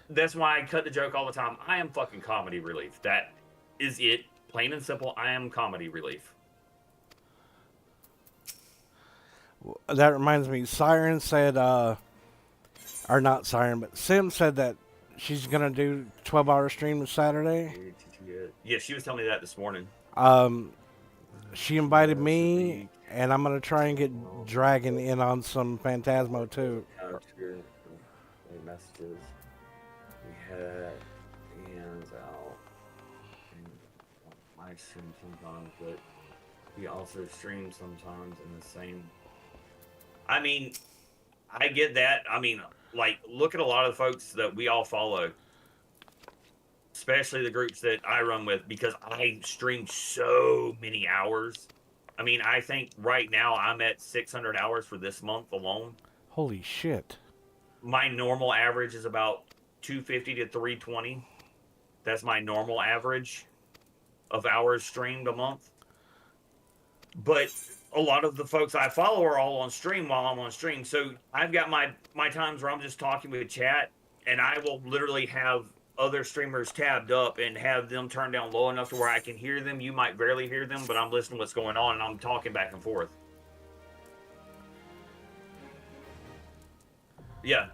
That's why I cut the joke all the time. I am fucking comedy relief. That is it. Plain and simple, I am comedy relief. That reminds me. Siren said, or not Siren, but Sim said that she's gonna do 12-hour stream this Saturday. Yeah, she was telling me that this morning. She invited me, and I'm gonna try and get Dragon in on some Phantasmo too. Messages. We had hands out. I stream sometimes, but he also streams sometimes in the same. I mean, I get that. I mean, like, look at a lot of the folks that we all follow. especially the groups that I run with, because I stream so many hours. I mean, I think right now I'm at 600 hours for this month alone. Holy shit. My normal average is about 250 to 320. That's my normal average of hours streamed a month. But a lot of the folks I follow are all on stream while I'm on stream. So I've got my times where I'm just talking with chat, and I will literally have other streamers tabbed up and have them turned down low enough to where I can hear them. You might barely hear them, but I'm listening to what's going on, and I'm talking back and forth. Yeah.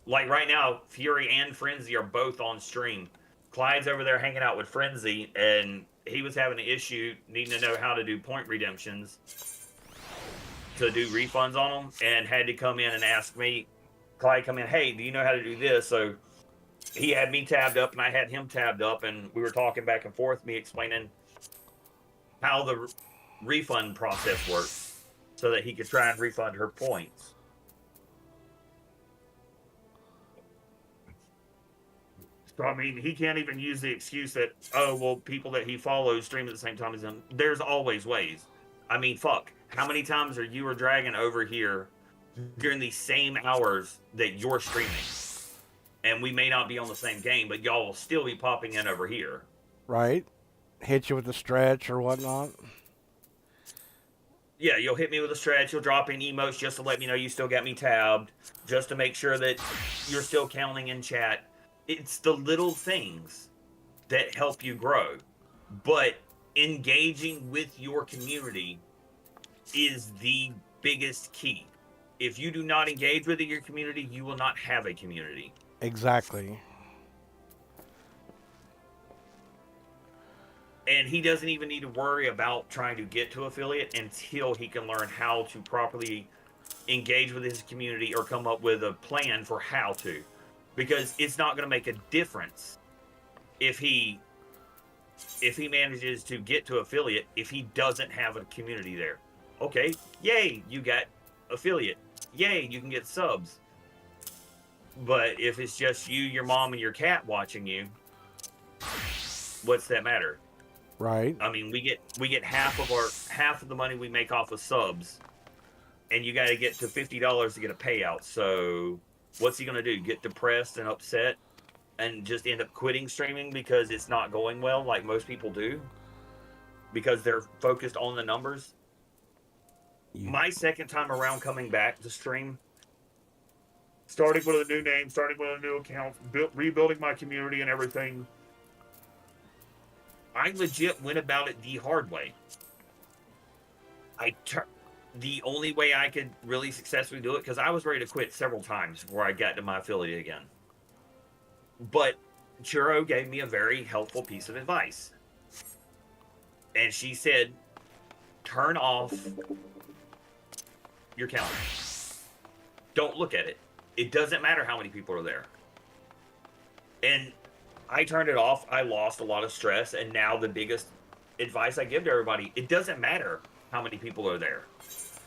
Like right now, Fury and Frenzy are both on stream. Clyde's over there hanging out with Frenzy, and he was having an issue needing to know how to do point redemptions to do refunds on them, and had to come in and ask me. Clyde come in, hey, do you know how to do this? So he had me tabbed up, and I had him tabbed up, and we were talking back and forth, me explaining how the refund process works so that he could try and refund her points. So, I mean, he can't even use the excuse that, oh, well, people that he follows stream at the same time as him. There's always ways. I mean, fuck. How many times are you or Dragon over here during the same hours that you're streaming? And we may not be on the same game, but y'all will still be popping in over here. Right? Hit you with a stretch or whatnot. Yeah, you'll hit me with a stretch. You'll drop in emotes just to let me know you still got me tabbed, just to make sure that you're still counting in chat. It's the little things that help you grow. But engaging with your community is the biggest key. If you do not engage with your community, you will not have a community. Exactly. And he doesn't even need to worry about trying to get to affiliate until he can learn how to properly engage with his community or come up with a plan for how to. Because it's not going to make a difference if he manages to get to affiliate if he doesn't have a community there. Okay, yay, you got affiliate. Yay, you can get subs. But if it's just you, your mom, and your cat watching you, what's that matter? Right. I mean, we get half of the money we make off of subs, and you got to get to $50 to get a payout. So what's he gonna do? Get depressed and upset, and just end up quitting streaming because it's not going well, like most people do, because they're focused on the numbers. Yeah. My second time around coming back to stream, starting with a new name, starting with a new account, rebuilding my community and everything, I legit went about it the hard way. The only way I could really successfully do it, because I was ready to quit several times before I got to my affiliate again. But Churro gave me a very helpful piece of advice. And she said, turn off your calendar. Don't look at it. It doesn't matter how many people are there. And I turned it off. I lost a lot of stress. And now the biggest advice I give to everybody, it doesn't matter how many people are there.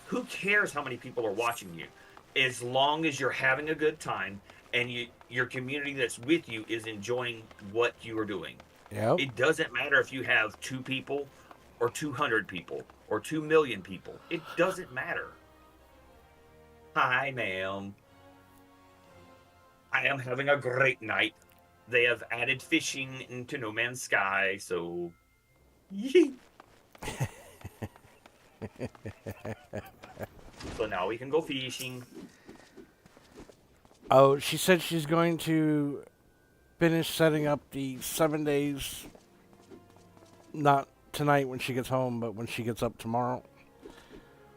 Who cares how many people are watching you? As long as you're having a good time and your community that's with you is enjoying what you are doing. Yep. It doesn't matter if you have 2 people or 200 people or 2 million people. It doesn't matter. Hi, ma'am. I am having a great night. They have added fishing into No Man's Sky, so... Yee. So now we can go fishing. Oh, she said she's going to finish setting up the 7 days, not tonight when she gets home, but when she gets up tomorrow.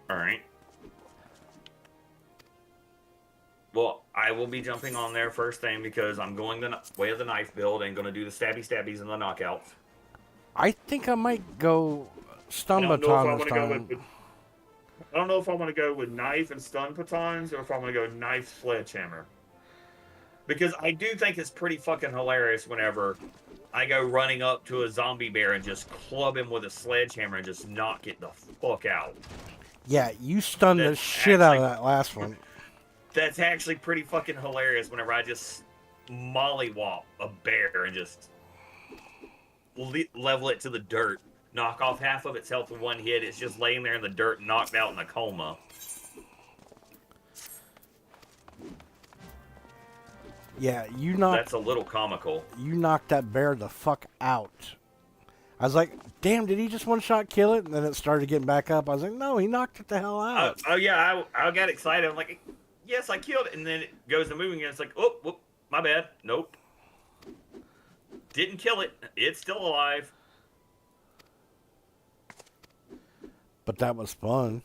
Alright. Well, I will be jumping on there first thing because I'm going the way of the knife build and going to do the stabbies and the knockouts. I think I might go stun baton this time. I don't know if I want to go with knife and stun batons or if I want to go knife sledgehammer. Because I do think it's pretty fucking hilarious whenever I go running up to a zombie bear and just club him with a sledgehammer and just knock it the fuck out. Yeah, you stunned the shit out of that last one. That's actually pretty fucking hilarious whenever I just mollywop a bear and just level it to the dirt, knock off half of its health in one hit. It's just laying there in the dirt, knocked out in a coma. Yeah, That's a little comical. You knocked that bear the fuck out. I was like, damn, did he just one shot kill it? And then it started getting back up. I was like, no, he knocked it the hell out. Oh yeah, I got excited. I'm like, yes, I killed it. And then it goes to moving and it's like, oh, whoop, my bad. Nope. Didn't kill it. It's still alive. But that was fun.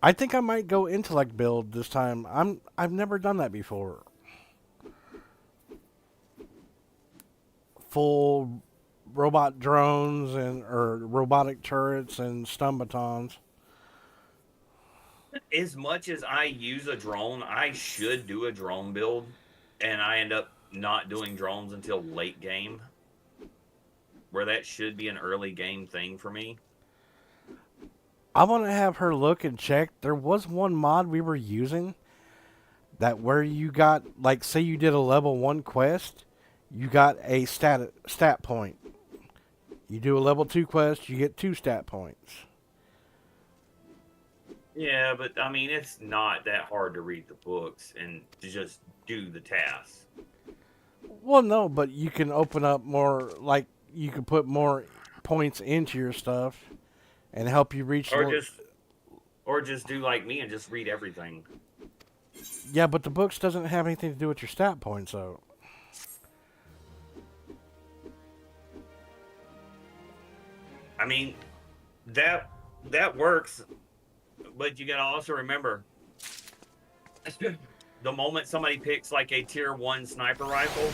I think I might go intellect build this time. I've never done that before. Full robot drones or robotic turrets and stun batons. As much as I use a drone, I should do a drone build, and I end up not doing drones until late game, where that should be an early game thing for me. I want to have her look and check. There was one mod we were using that where you got, like, say you did a level 1 quest, you got a stat point. You do a level 2 quest, you get 2 stat points. Yeah, but I mean, it's not that hard to read the books and to just do the tasks. Well, no, but you can open up more, like, you can put more points into your stuff and help you reach... Or just do like me and just read everything. Yeah, but the books doesn't have anything to do with your stat points, though. I mean, that works, but you gotta also remember, the moment somebody picks like a tier 1 sniper rifle,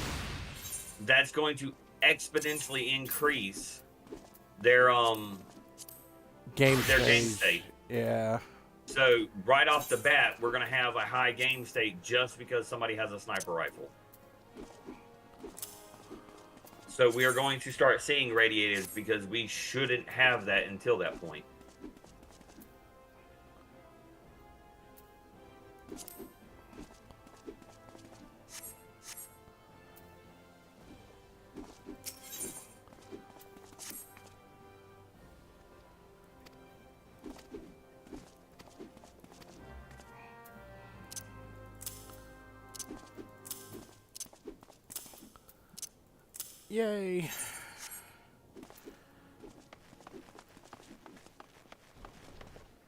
that's going to exponentially increase their game state. Yeah. So right off the bat, we're gonna have a high game state just because somebody has a sniper rifle. So we are going to start seeing radiators because we shouldn't have that until that point. Yay.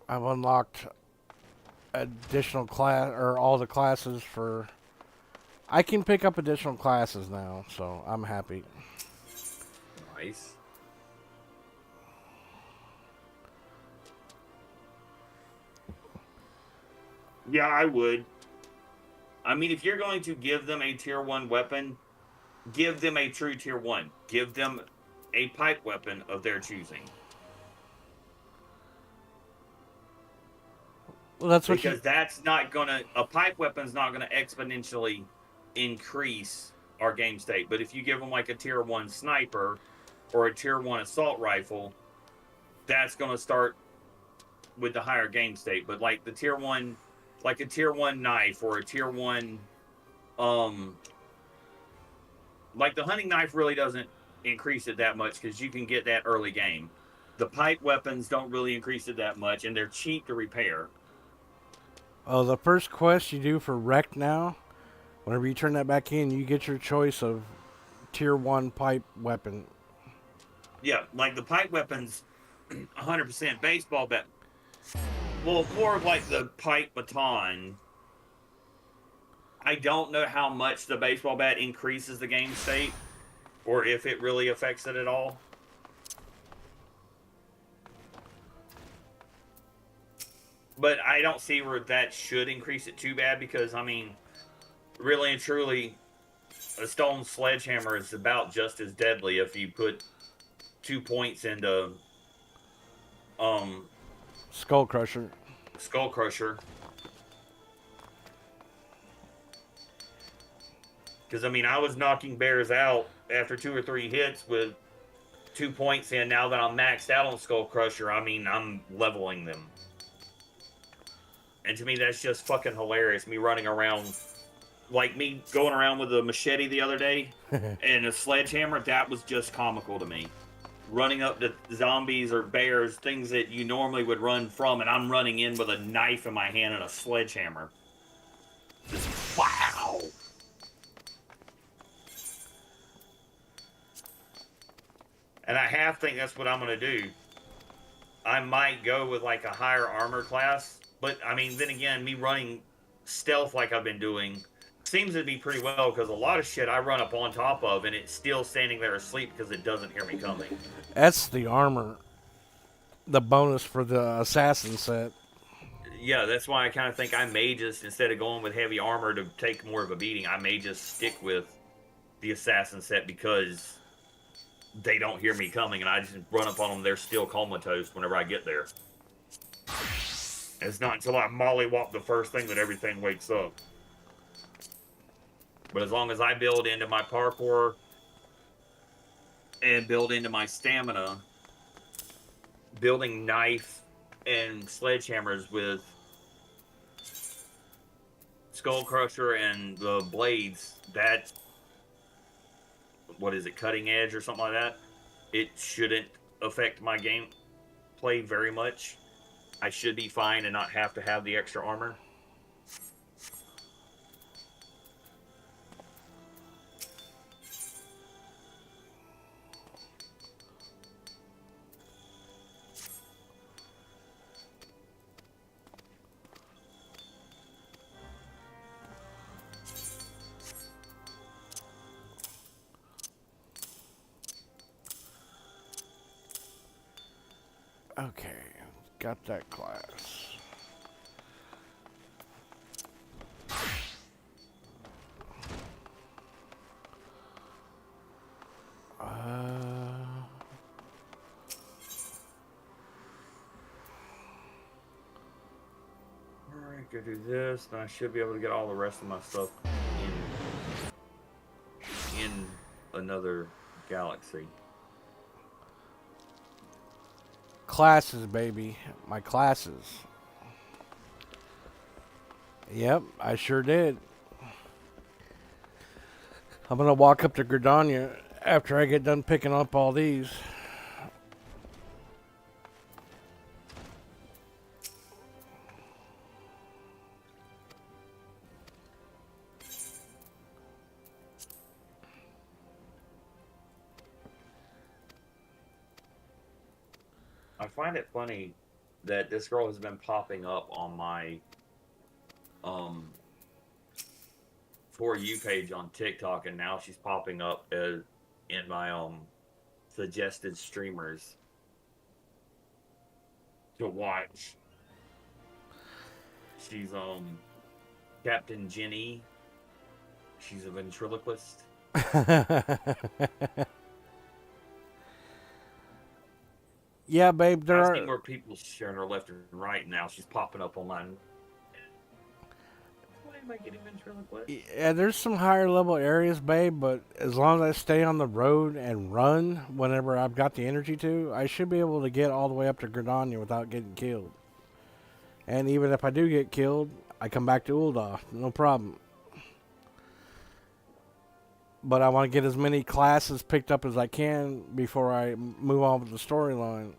I've unlocked additional class, or all the classes for... I can pick up additional classes now, so I'm happy. Nice. Yeah, I would. I mean, if you're going to give them a tier 1 weapon, give them a true tier 1. Give them a pipe weapon of their choosing. Well, that's what because that's not gonna, a pipe weapon's not gonna exponentially increase our game state. But if you give them like a tier 1 sniper or a tier 1 assault rifle, that's gonna start with the higher game state. But like the tier 1, like a tier 1 knife or a tier 1, like the hunting knife really doesn't increase it that much because you can get that early game. The pipe weapons don't really increase it that much, and they're cheap to repair. Oh, the first quest you do for Wreck now, whenever you turn that back in, you get your choice of tier 1 pipe weapon. Yeah, like the pipe weapons, 100% baseball bat. Well, more of like the pipe baton. I don't know how much the baseball bat increases the game state, or if it really affects it at all. But I don't see where that should increase it too bad because, I mean, really and truly, a stone sledgehammer is about just as deadly if you put 2 points into Skull Crusher. Skull Crusher. Because, I mean, I was knocking bears out after 2 or 3 hits with 2 points in. Now that I'm maxed out on Skull Crusher, I mean, I'm leveling them. And to me, that's just fucking hilarious. Me running around like me going around with a machete the other day and a sledgehammer, that was just comical to me. Running up to zombies or bears, things that you normally would run from, and I'm running in with a knife in my hand and a sledgehammer. Just wow. And I half think that's what I'm going to do. I might go with like a higher armor class, but I mean, then again, me running stealth like I've been doing seems to be pretty well, because a lot of shit I run up on top of and it's still standing there asleep because it doesn't hear me coming. That's the armor, the bonus for the assassin set. Yeah, that's why I kind of think I may just, instead of going with heavy armor to take more of a beating, I may just stick with the assassin set, because they don't hear me coming and I just run up on them. They're still comatose whenever I get there. It's not until I mollywop the first thing that everything wakes up. But as long as I build into my parkour and build into my stamina, building knife and sledgehammers with Skull Crusher and the blades, that, what is it, cutting edge or something like that, it shouldn't affect my gameplay very much. I should be fine and not have to have the extra armor. Okay, got that class. Alright, go do this, and I should be able to get all the rest of my stuff in another galaxy. Classes, baby. My classes. Yep, I sure did. I'm gonna walk up to Gridania after I get done picking up all these. I find it funny that this girl has been popping up on my For You page on TikTok, and now she's popping up as in my suggested streamers to watch. She's Captain Jenny. She's a ventriloquist. Yeah, babe, there I've seen are... more people sharing her left and right, and now she's popping up online. Why am I getting ventriloquist? Yeah, there's some higher level areas, babe, but as long as I stay on the road and run whenever I've got the energy to, I should be able to get all the way up to Gridania without getting killed. And even if I do get killed, I come back to Ul'dah, no problem. But I want to get as many classes picked up as I can before I move on with the storyline.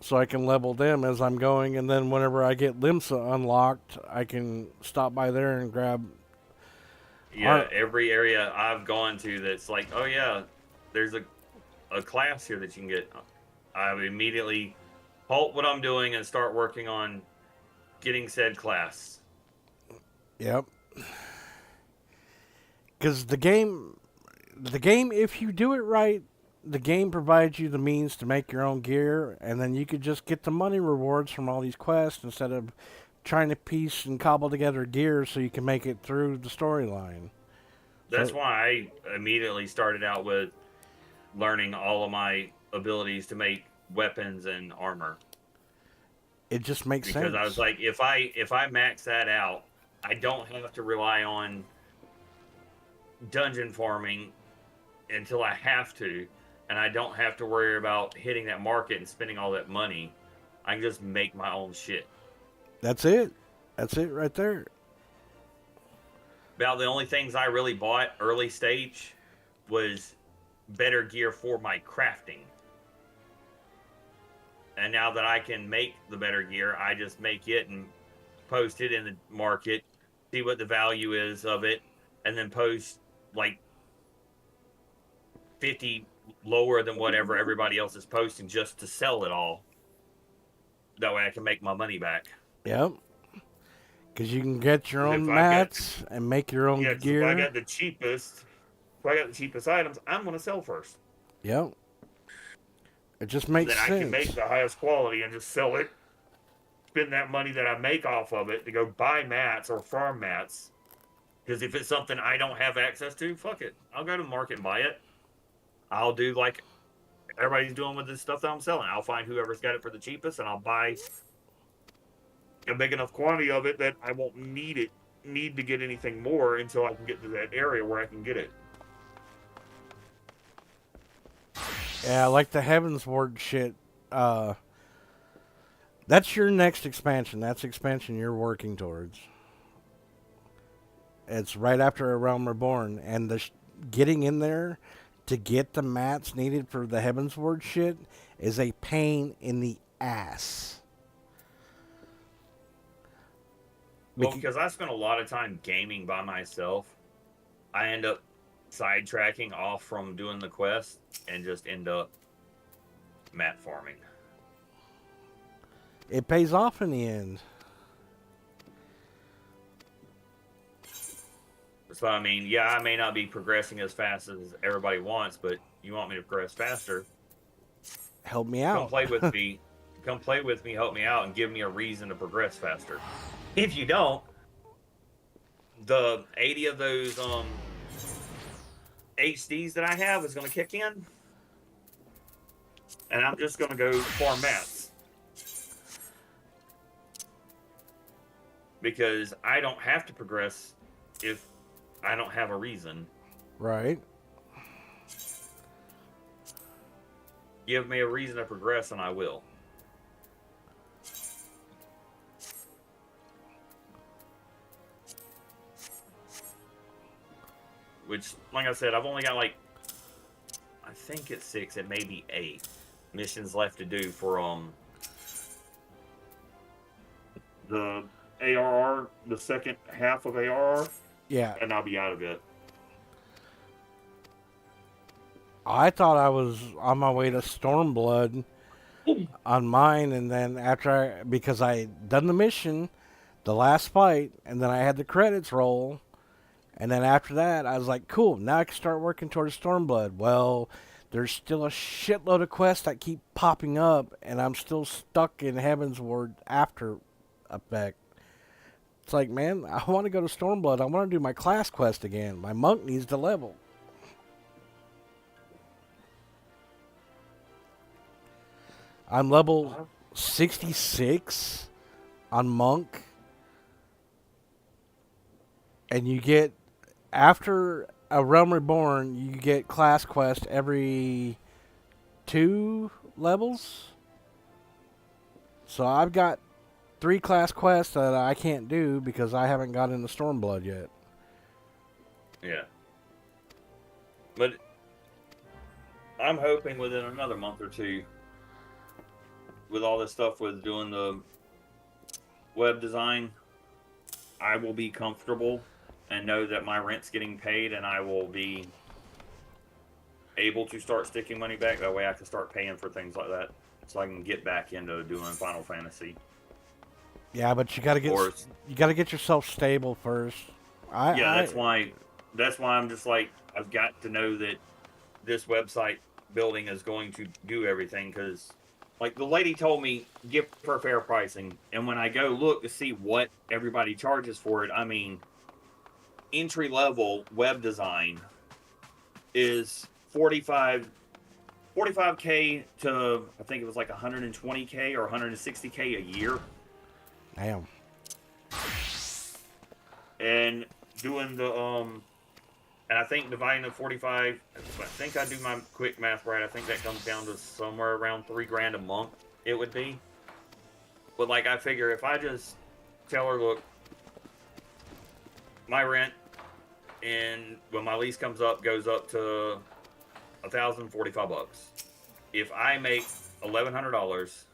So I can level them as I'm going, and then whenever I get Limsa unlocked, I can stop by there and grab... Yeah, every area I've gone to that's like, oh yeah, there's a class here that you can get. I immediately halt what I'm doing and start working on getting said class. Yep. Because the game, if you do it right, the game provides you the means to make your own gear, and then you could just get the money rewards from all these quests instead of trying to piece and cobble together gear so you can make it through the storyline. That's why I immediately started out with learning all of my abilities to make weapons and armor. It just makes sense. Because I was like, if I max that out, I don't have to rely on dungeon farming until I have to, and I don't have to worry about hitting that market and spending all that money. I can just make my own shit. That's it. That's it right there. About the only things I really bought early stage was better gear for my crafting. And now that I can make the better gear, I just make it and post it in the market, see what the value is of it, and then post like 50 lower than whatever everybody else is posting just to sell it all. That way I can make my money back. Yep. Because you can get your 'Cause own if I got- mats and make your own Yeah, 'cause gear. if I got the cheapest items, I'm going to sell first. Yep. It just makes Then I sense. can make the highest quality and just sell it. Spend that money that I make off of it to go buy mats or farm mats. Because if it's something I don't have access to, fuck it. I'll go to the market and buy it. I'll do like everybody's doing with this stuff that I'm selling. I'll find whoever's got it for the cheapest and I'll buy a big enough quantity of it that I won't need to get anything more until I can get to that area where I can get it. Yeah, like the Heaven's Ward shit. That's your next expansion. That's expansion you're working towards. It's right after A Realm Reborn, and getting in there to get the mats needed for the Heaven's Ward shit is a pain in the ass. Well, because I spent a lot of time gaming by myself, I end up sidetracking off from doing the quest and just end up mat farming. It pays off in the end. So, I mean, yeah, I may not be progressing as fast as everybody wants, but you want me to progress faster, Help me out. come play with me. Come play with me, help me out, and give me a reason to progress faster. If you don't, the 80 of those HDs that I have is going to kick in, and I'm just going to go farm mats. Because I don't have to progress if I don't have a reason. Right. Give me a reason to progress and I will. Which, like I said, I've only got like, I think it's 6, it may be 8 missions left to do for the ARR, the second half of ARR, Yeah. and I'll be out of it. I thought I was on my way to Stormblood on mine, and then because I done the mission, the last fight, and then I had the credits roll, and then after that, I was like, cool, now I can start working towards Stormblood. Well, there's still a shitload of quests that keep popping up, and I'm still stuck in Heaven's Ward after effect. It's like, man, I want to go to Stormblood. I want to do my class quest again. My monk needs to level. I'm level 66 on monk. And you get, after A Realm Reborn, you get class quest every 2 levels. So I've got 3 class quests that I can't do because I haven't got into Stormblood yet. Yeah. But I'm hoping within another month or two, with all this stuff with doing the web design, I will be comfortable and know that my rent's getting paid and I will be able to start sticking money back. That way I can start paying for things like that so I can get back into doing Final Fantasy. Yeah, but you got to get yourself stable first. That's why I'm just like, I've got to know that this website building is going to do everything, because like the lady told me, give her fair pricing, and when I go look to see what everybody charges for it, I mean, entry level web design is 45K to, I think it was like 120K or 160K a year. Damn. And doing the and I think dividing the 45, if I think I do my quick math right, I think that comes down to somewhere around $3,000 a month it would be. But like, I figure if I just tell her, look, my rent and when my lease comes up, goes up to $1,045. If I make $1,100,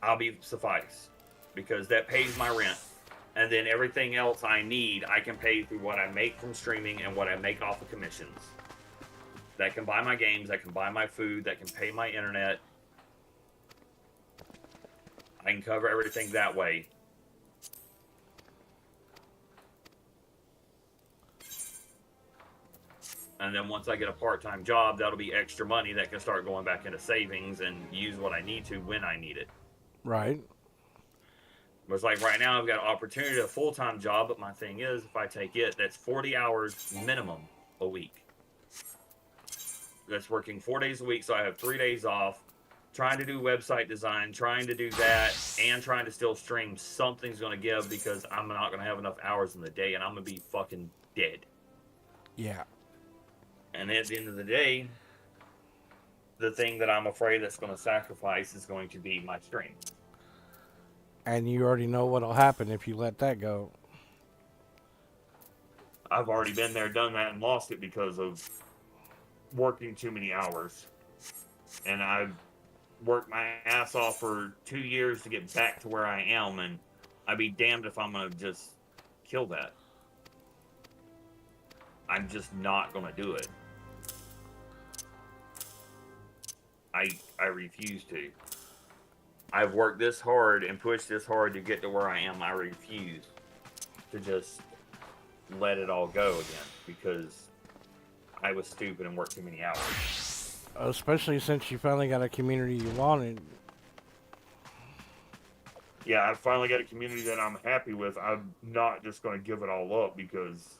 I'll be suffice because that pays my rent, and then everything else I need, I can pay through what I make from streaming and what I make off of commissions. That can buy my games, that can buy my food, that can pay my internet. I can cover everything that way. And then once I get a part-time job, that'll be extra money that can start going back into savings and use what I need to when I need it. Right. But it's like right now I've got an opportunity to a full-time job, but my thing is, if I take it, that's 40 hours minimum a week. That's working 4 days a week, so I have 3 days off. Trying to do website design, trying to do that, and trying to still stream. Something's going to give because I'm not going to have enough hours in the day, and I'm going to be fucking dead. Yeah. And at the end of the day, the thing that I'm afraid that's going to sacrifice is going to be my stream. And you already know what'll happen if you let that go. I've already been there, done that, and lost it because of working too many hours. And I've worked my ass off for 2 years to get back to where I am, and I'd be damned if I'm going to just kill that. I'm just not going to do it. I refuse to. I've worked this hard and pushed this hard to get to where I am. I refuse to just let it all go again because I was stupid and worked too many hours. Especially since you finally got a community you wanted. Yeah, I finally got a community that I'm happy with. I'm not just going to give it all up because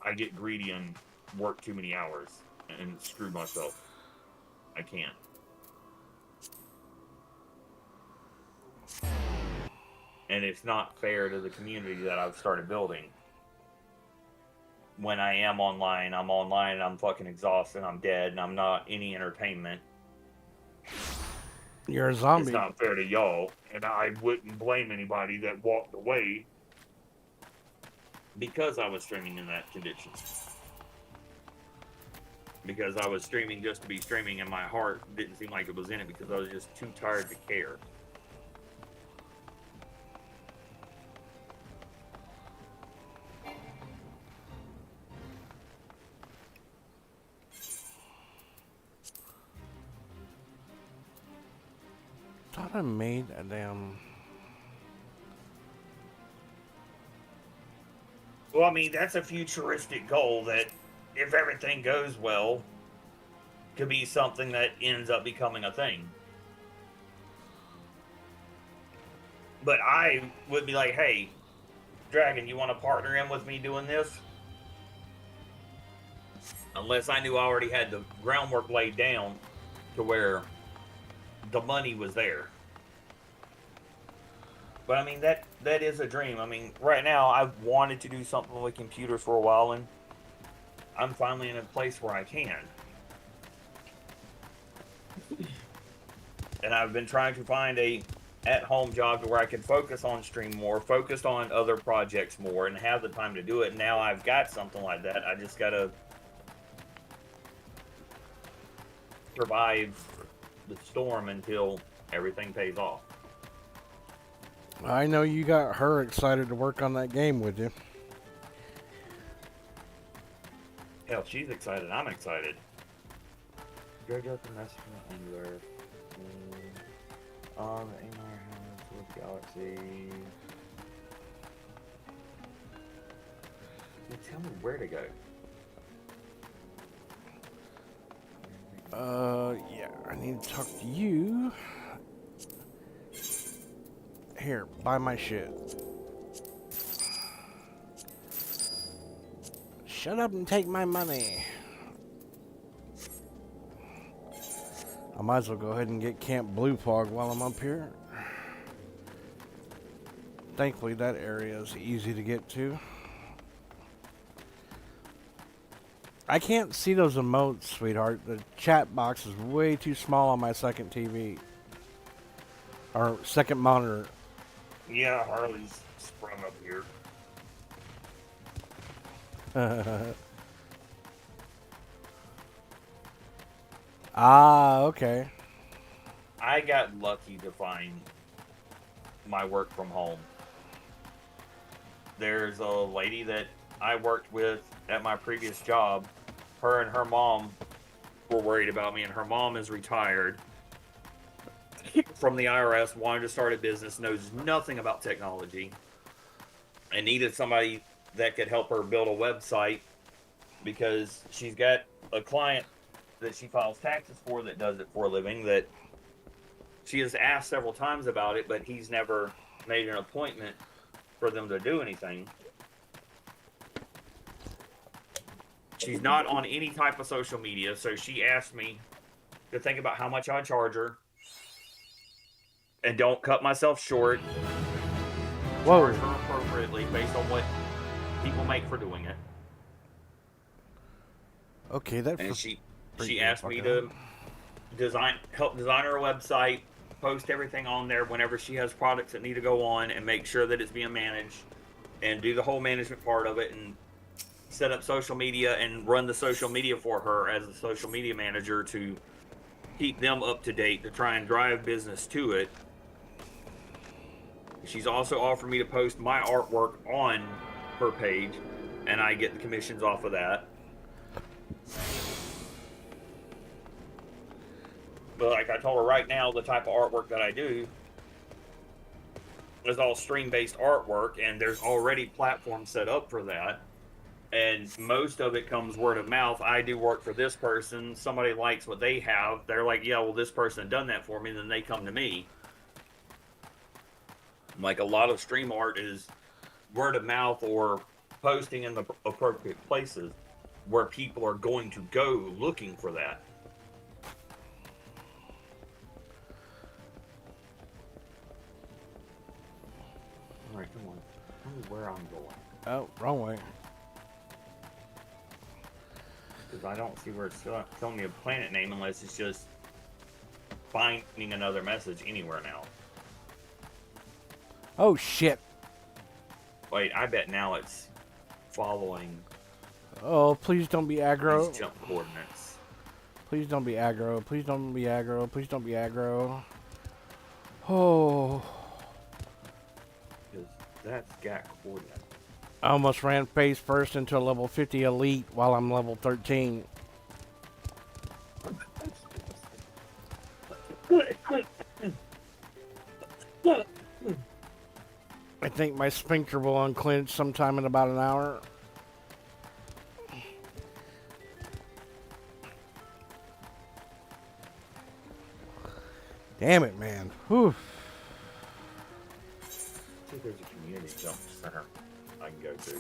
I get greedy and work too many hours and screw myself. I can't. And it's not fair to the community that I've started building. When I am online, and I'm fucking exhausted, I'm dead, and I'm not any entertainment. You're a zombie. It's not fair to y'all, and I wouldn't blame anybody that walked away because I was streaming in that condition. Because I was streaming just to be streaming, and my heart didn't seem like it was in it because I was just too tired to care. Thought I made a damn... Well, I mean, that's a futuristic goal that, if everything goes well, could be something that ends up becoming a thing. But I would be like, hey, Dragon, you want to partner in with me doing this? Unless I knew I already had the groundwork laid down to where the money was there. But I mean, that is a dream. I mean, right now, I've wanted to do something with computers for a while, and I'm finally in a place where I can. And I've been trying to find a at-home job to where I can focus on stream more, focus on other projects more, and have the time to do it. And now I've got something like that. I just gotta survive the storm until everything pays off. I know you got her excited to work on that game with you. Hell, she's excited. I'm excited. Greg got the message anywhere. On the AR hands with Galaxy. Yeah, tell me where to go. Yeah, I need to talk to you. Here, buy my shit. Shut up and take my money. I might as well go ahead and get Camp Blue Fog while I'm up here. Thankfully, that area is easy to get to. I can't see those emotes, sweetheart. The chat box is way too small on my second TV. Or second monitor. Yeah, Harley's sprung up here. Ah, okay. I got lucky to find my work from home. There's a lady that I worked with at my previous job. Her and her mom were worried about me, and her mom is retired from the IRS, wanted to start a business, knows nothing about technology, and needed somebody that could help her build a website because she's got a client that she files taxes for that does it for a living that she has asked several times about it, but he's never made an appointment for them to do anything. She's not on any type of social media, so she asked me to think about how much I'd charge her and don't cut myself short. Whoa. Charge her appropriately based on what people make for doing it. Okay, that. And she pretty asked me to help design her a website, post everything on there whenever she has products that need to go on, and make sure that it's being managed, and do the whole management part of it, and set up social media and run the social media for her as a social media manager to keep them up to date to try and drive business to it. She's also offered me to post my artwork on her page, and I get the commissions off of that. But like I told her right now, the type of artwork that I do is all stream-based artwork, and there's already platforms set up for that. And most of it comes word of mouth. I do work for this person. Somebody likes what they have. They're like, yeah, well, this person done that for me. And then they come to me. Like a lot of stream art is word of mouth or posting in the appropriate places where people are going to go looking for that. All right, come on. Tell me where I'm going. Oh, wrong way. Because I don't see where it's telling me a planet name unless it's just finding another message anywhere now. Oh shit. Wait, I bet now it's following Oh, please don't be aggro. these jump coordinates. Please don't be aggro. Please don't be aggro. Please don't be aggro. Oh. Because that's got coordinates. I almost ran face first into a level 50 elite while I'm level 13. I think my sphincter will unclench sometime in about an hour. Damn it, man. Whew. See if there's a community jump center I can go to.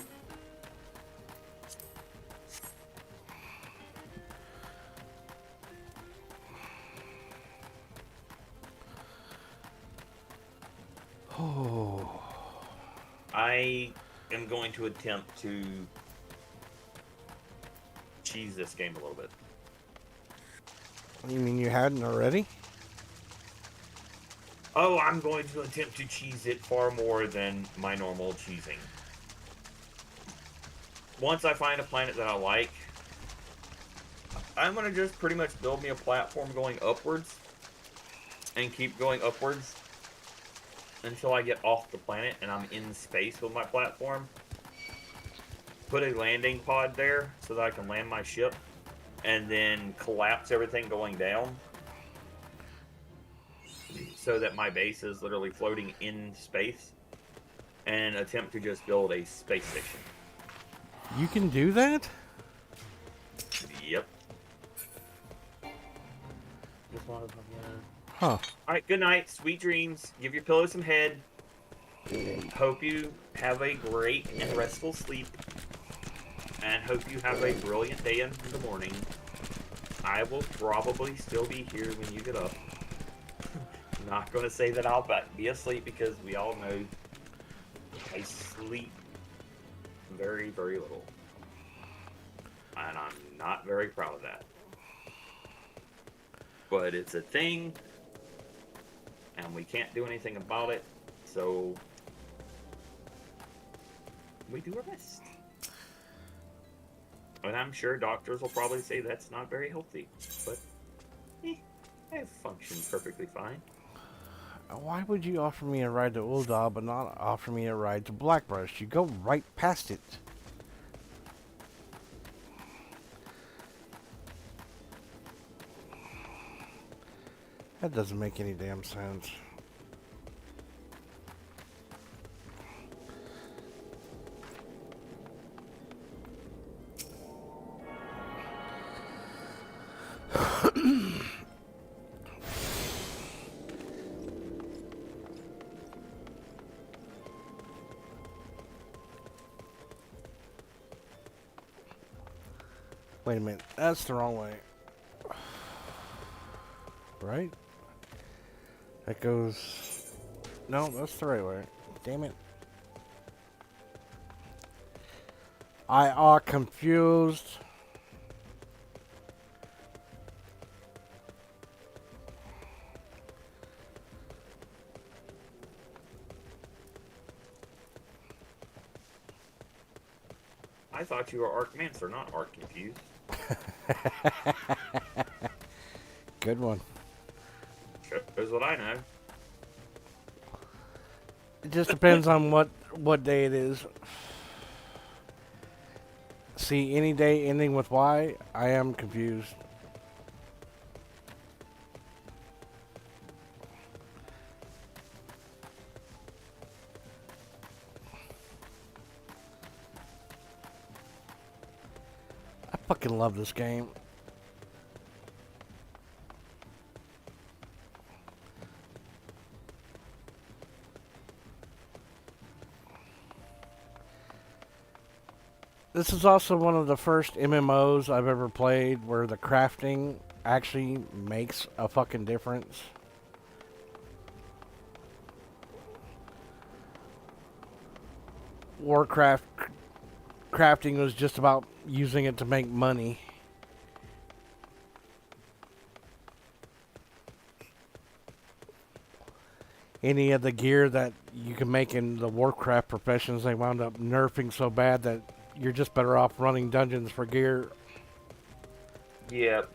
Oh. I am going to attempt to cheese this game a little bit. You mean you hadn't already? Oh, I'm going to attempt to cheese it far more than my normal cheesing. Once I find a planet that I like, I'm going to just pretty much build me a platform going upwards and keep going upwards until I get off the planet and I'm in space with my platform. Put a landing pod there so that I can land my ship and then collapse everything going down so that my base is literally floating in space and attempt to just build a space station. You can do that? Yep. Huh. Alright, good night. Sweet dreams. Give your pillow some head. Hope you have a great and restful sleep. And hope you have a brilliant day in the morning. I will probably still be here when you get up. Not going to say that I'll be asleep because we all know I sleep very, very little. And I'm not very proud of that. But it's a thing. And we can't do anything about it. So we do our best. And I'm sure doctors will probably say that's not very healthy. But, I function perfectly fine. Why would you offer me a ride to Ul'dah but not offer me a ride to Blackbrush? You go right past it. That doesn't make any damn sense. Wait a minute, that's the wrong way. Right? That goes... No, that's the right way. Damn it. I are confused. I thought you were Arcmancer, not Arc Confused. Good one. Shows what I know. It just depends on what day it is. See, any day ending with Y, I am confused. I fucking love this game. This is also one of the first MMOs I've ever played where the crafting actually makes a fucking difference. Warcraft crafting was just about using it to make money. Any of the gear that you can make in the Warcraft professions, they wound up nerfing so bad that you're just better off running dungeons for gear. Yep.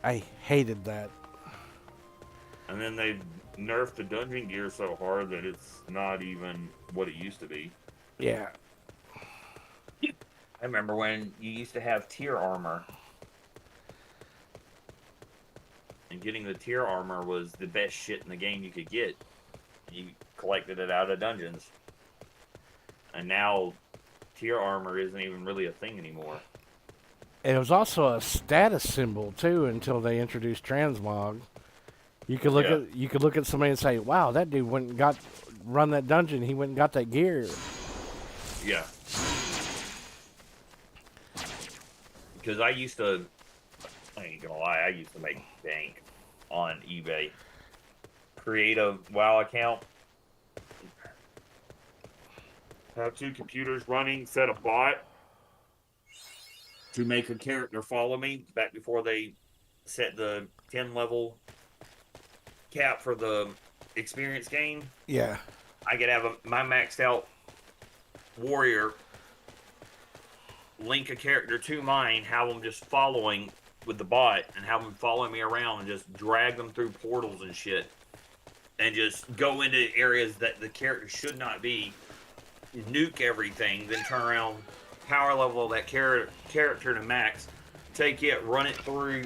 I hated that. And then they nerfed the dungeon gear so hard that it's not even what it used to be. Yeah. I remember when you used to have tier armor. And getting the tier armor was the best shit in the game you could get. You collected it out of dungeons. And now tier armor isn't even really a thing anymore. And it was also a status symbol too until they introduced transmog. You could look at somebody and say, "Wow, that dude went and run that dungeon. He went and got that gear." Yeah. Because I ain't gonna lie, I used to make bank on eBay. Create a WoW account. Have 2 computers running, set a bot to make a character follow me back before they set the 10 level cap for the experience gain. Yeah. I could have my maxed out warrior link a character to mine, have them just following with the bot, and have them following me around and just drag them through portals and shit. And just go into areas that the character should not be, nuke everything, then turn around, power level that character to max, take it, run it through,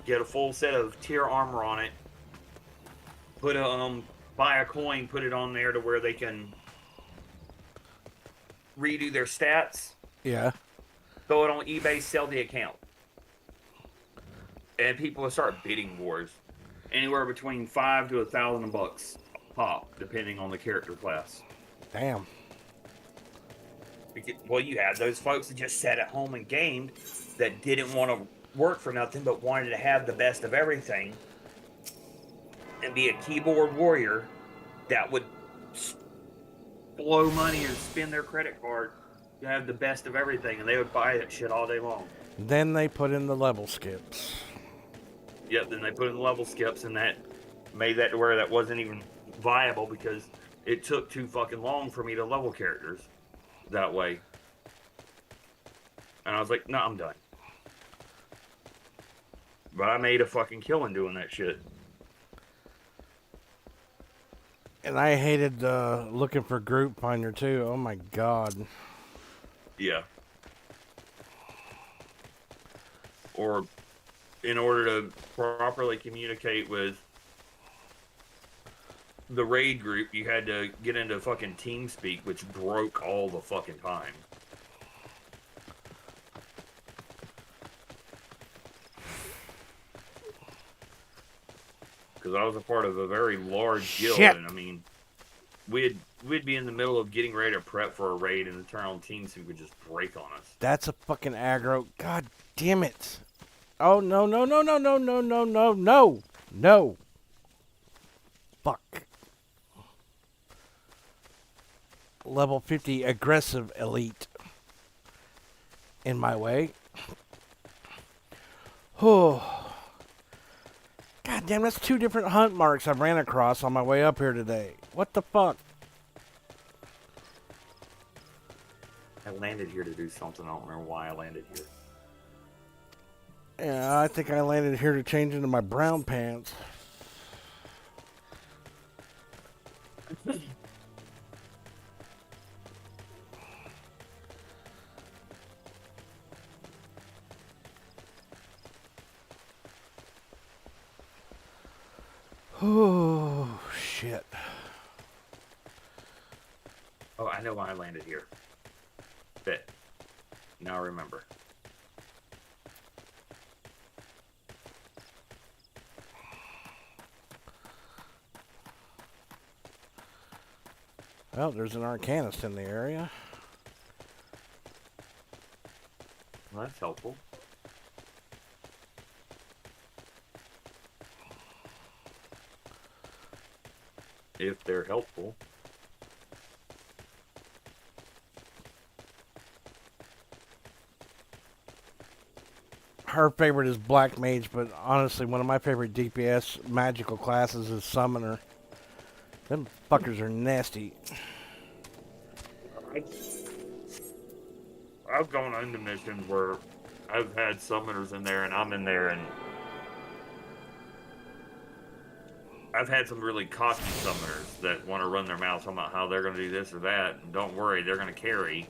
get a full set of tier armor on it, put buy a coin, put it on there to where they can redo their stats. Yeah. Throw it on eBay, sell the account. And people will start bidding wars. Anywhere between $5 to $1,000 pop, depending on the character class. Damn. Well, you had those folks that just sat at home and gamed that didn't want to work for nothing but wanted to have the best of everything and be a keyboard warrior that would blow money and spend their credit card to have the best of everything, and they would buy that shit all day long. Then they put in the level skips. Yep, then they put in the level skips, and that made that to where that wasn't even viable because it took too fucking long for me to level characters that way. And I was like, no, I'm done. But I made a fucking killing doing that shit. And I hated looking for group finder too. Oh my god. Yeah. Or in order to properly communicate with the raid group, you had to get into fucking TeamSpeak, which broke all the fucking time. Because I was a part of a very large guild, and I mean, we'd be in the middle of getting ready to prep for a raid, and the turn on TeamSpeak would just break on us. That's a fucking aggro. God damn it. Oh, no, no, no, no, no, no, no, no, no. No. Fuck. Level 50 aggressive elite. In my way. Oh. God damn, that's 2 different hunt marks I've ran across on my way up here today. What the fuck? I landed here to do something. I don't remember why I landed here. Yeah, I think I landed here to change into my brown pants. Oh, shit. Oh, I know why I landed here. Fit. Now I remember. Well, there's an arcanist in the area. Well, that's helpful. If they're helpful. Her favorite is Black Mage, but honestly, one of my favorite DPS magical classes is Summoner. Them fuckers are nasty. I've gone into missions where I've had summoners in there and I'm in there and I've had some really cocky summoners that want to run their mouths about how they're going to do this or that. And don't worry, they're going to carry.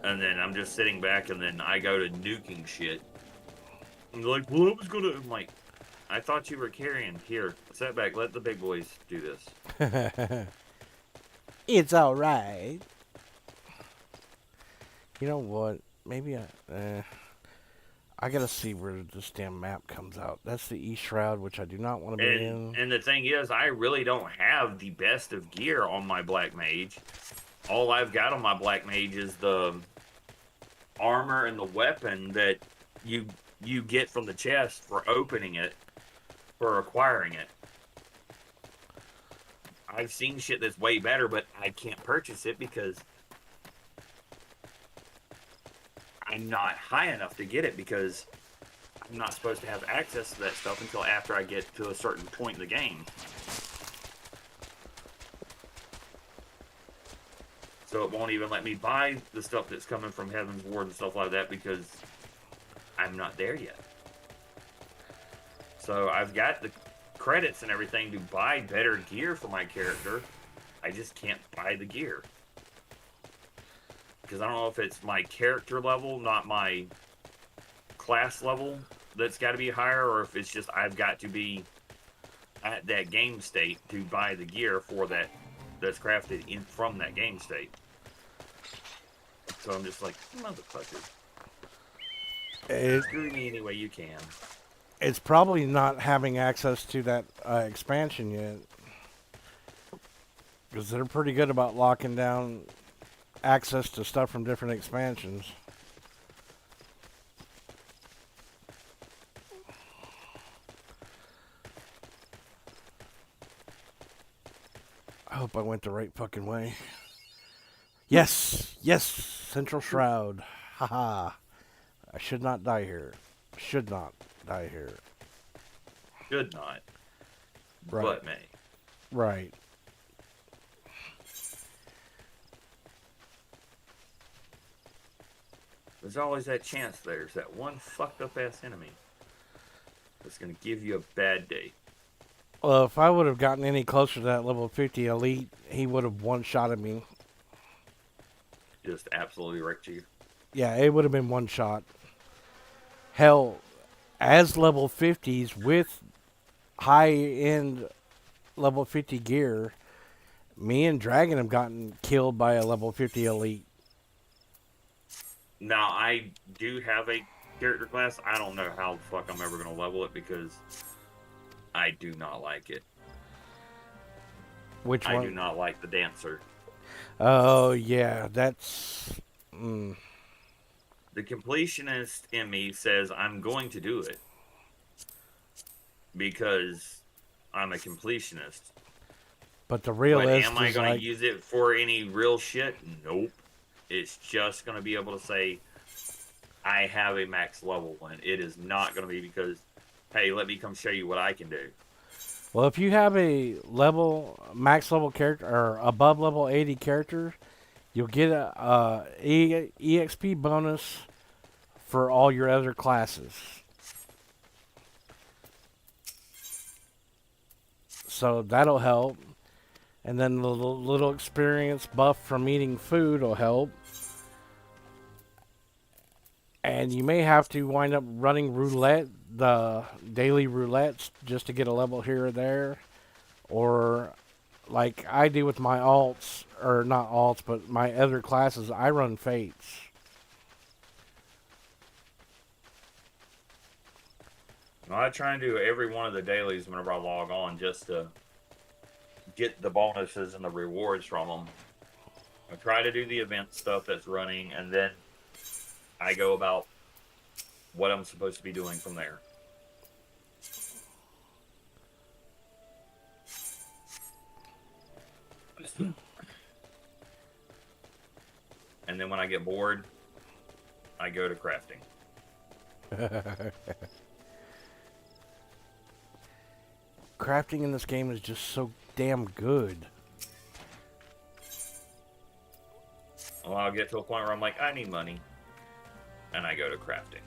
And then I'm just sitting back and then I go to nuking shit. And they're like, well, I was going to... I'm like, I thought you were carrying. Here, sit back. Let the big boys do this. It's alright. You know what? Maybe I gotta see where this damn map comes out. That's the East Shroud, which I do not want to be in. And the thing is, I really don't have the best of gear on my Black Mage. All I've got on my Black Mage is the armor and the weapon that you get from the chest for opening it, for acquiring it. I've seen shit that's way better, but I can't purchase it because I'm not high enough to get it because I'm not supposed to have access to that stuff until after I get to a certain point in the game. So it won't even let me buy the stuff that's coming from Heaven's Ward and stuff like that because I'm not there yet. So I've got the credits and everything to buy better gear for my character. I just can't buy the gear. Because I don't know if it's my character level, not my class level, that's got to be higher, or if it's just I've got to be at that game state to buy the gear for that that's crafted in from that game state. So I'm just like, motherfucker. Screw me any way you can. It's probably not having access to that expansion yet. Because they're pretty good about locking down access to stuff from different expansions. I hope I went the right fucking way. Yes! Yes! Central Shroud. Haha. I should not die here. Should not die here. Should not. Right. But may. Right. There's always that chance there's that one fucked up ass enemy that's gonna give you a bad day. Well, if I would have gotten any closer to that level 50 elite, he would have one-shotted me. Just absolutely wrecked you. Yeah, it would have been one shot. Hell, as level 50s with high-end level 50 gear, me and Dragon have gotten killed by a level 50 elite. Now, I do have a character class. I don't know how the fuck I'm ever going to level it because I do not like it. Which one? I do not like the dancer. Oh, yeah, that's... The completionist in me says I'm going to do it because I'm a completionist. But the But realist am I is going like... to use it for any real shit? Nope. It's just going to be able to say I have a max level one. It is not going to be because, hey, let me come show you what I can do. Well, if you have a max level character, or above level 80 character, you'll get a EXP bonus for all your other classes. So that'll help. And then the little experience buff from eating food will help. And you may have to wind up running roulette, the daily roulettes, just to get a level here or there. Or like I do with my alts, or not alts, but my other classes, I run fates. Well, I try and do every one of the dailies whenever I log on just to get the bonuses and the rewards from them. I try to do the event stuff that's running, and then I go about what I'm supposed to be doing from there. And then when I get bored, I go to crafting. Crafting in this game is just so damn good. Well, I'll get to a point where I'm like, I need money. And I go to crafting.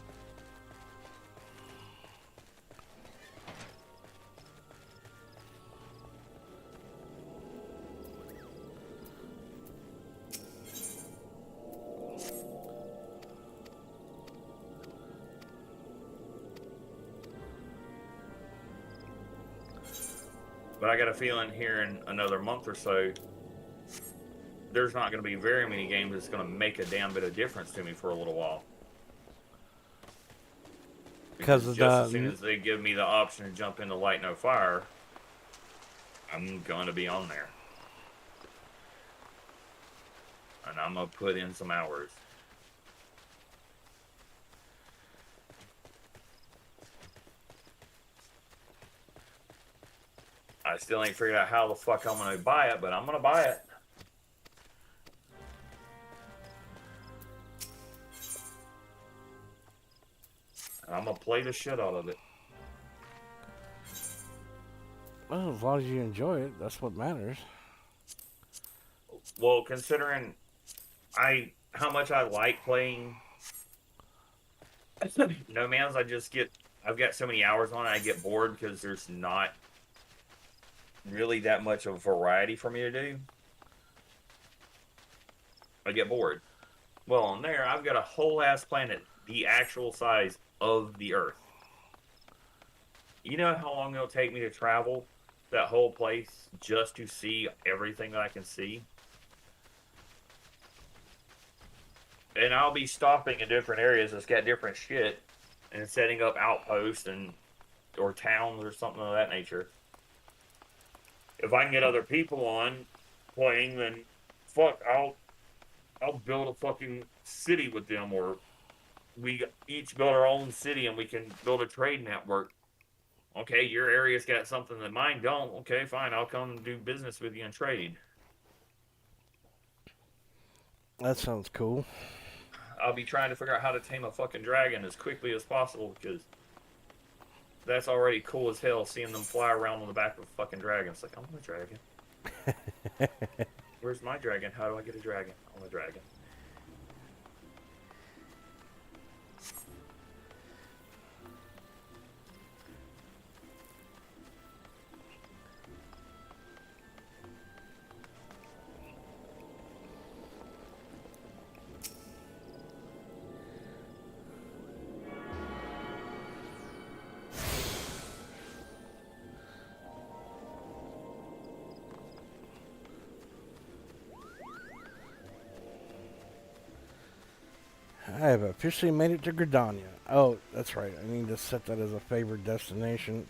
But I got a feeling here in another month or so, there's not going to be very many games that's going to make a damn bit of difference to me for a little while. Because just as soon as they give me the option to jump into Light No Fire, I'm going to be on there. And I'm going to put in some hours. I still ain't figured out how the fuck I'm going to buy it, but I'm going to buy it. I'm going to play the shit out of it. Well, as long as you enjoy it, that's what matters. Well, considering how much I like playing No Man's, I've got so many hours on it, I get bored because there's not really that much of a variety for me to do. I get bored. Well, on there, I've got a whole ass planet, the actual size of the Earth. You know how long it'll take me to travel that whole place just to see everything that I can see? And I'll be stopping in different areas that's got different shit and setting up outposts or towns or something of that nature. If I can get other people on playing, then fuck, I'll build a fucking city with them, or we each build our own city and we can build a trade network. Okay, your area's got something that mine don't. Okay, fine, I'll come do business with you and trade. That sounds cool. I'll be trying to figure out how to tame a fucking dragon as quickly as possible, because that's already cool as hell, seeing them fly around on the back of a fucking dragon. It's like, I'm a dragon. Where's my dragon? How do I get a dragon? I'm a dragon. I have officially made it to Gridania. Oh, that's right. I need to set that as a favored destination.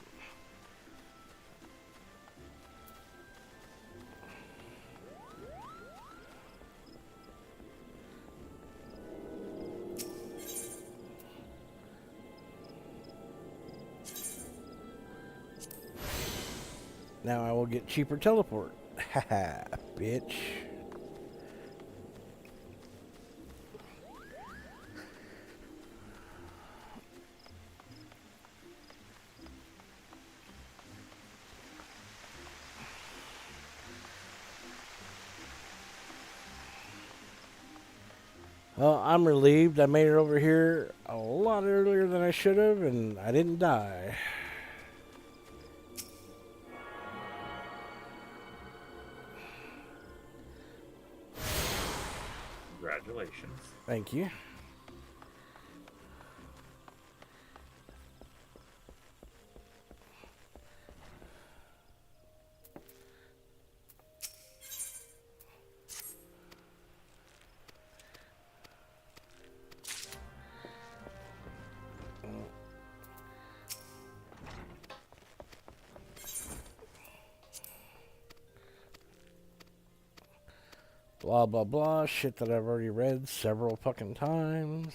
Now I will get cheaper teleport. Haha, bitch. Well, I'm relieved I made it over here a lot earlier than I should have, and I didn't die. Congratulations. Thank you. Blah, blah, blah. Shit that I've already read several fucking times.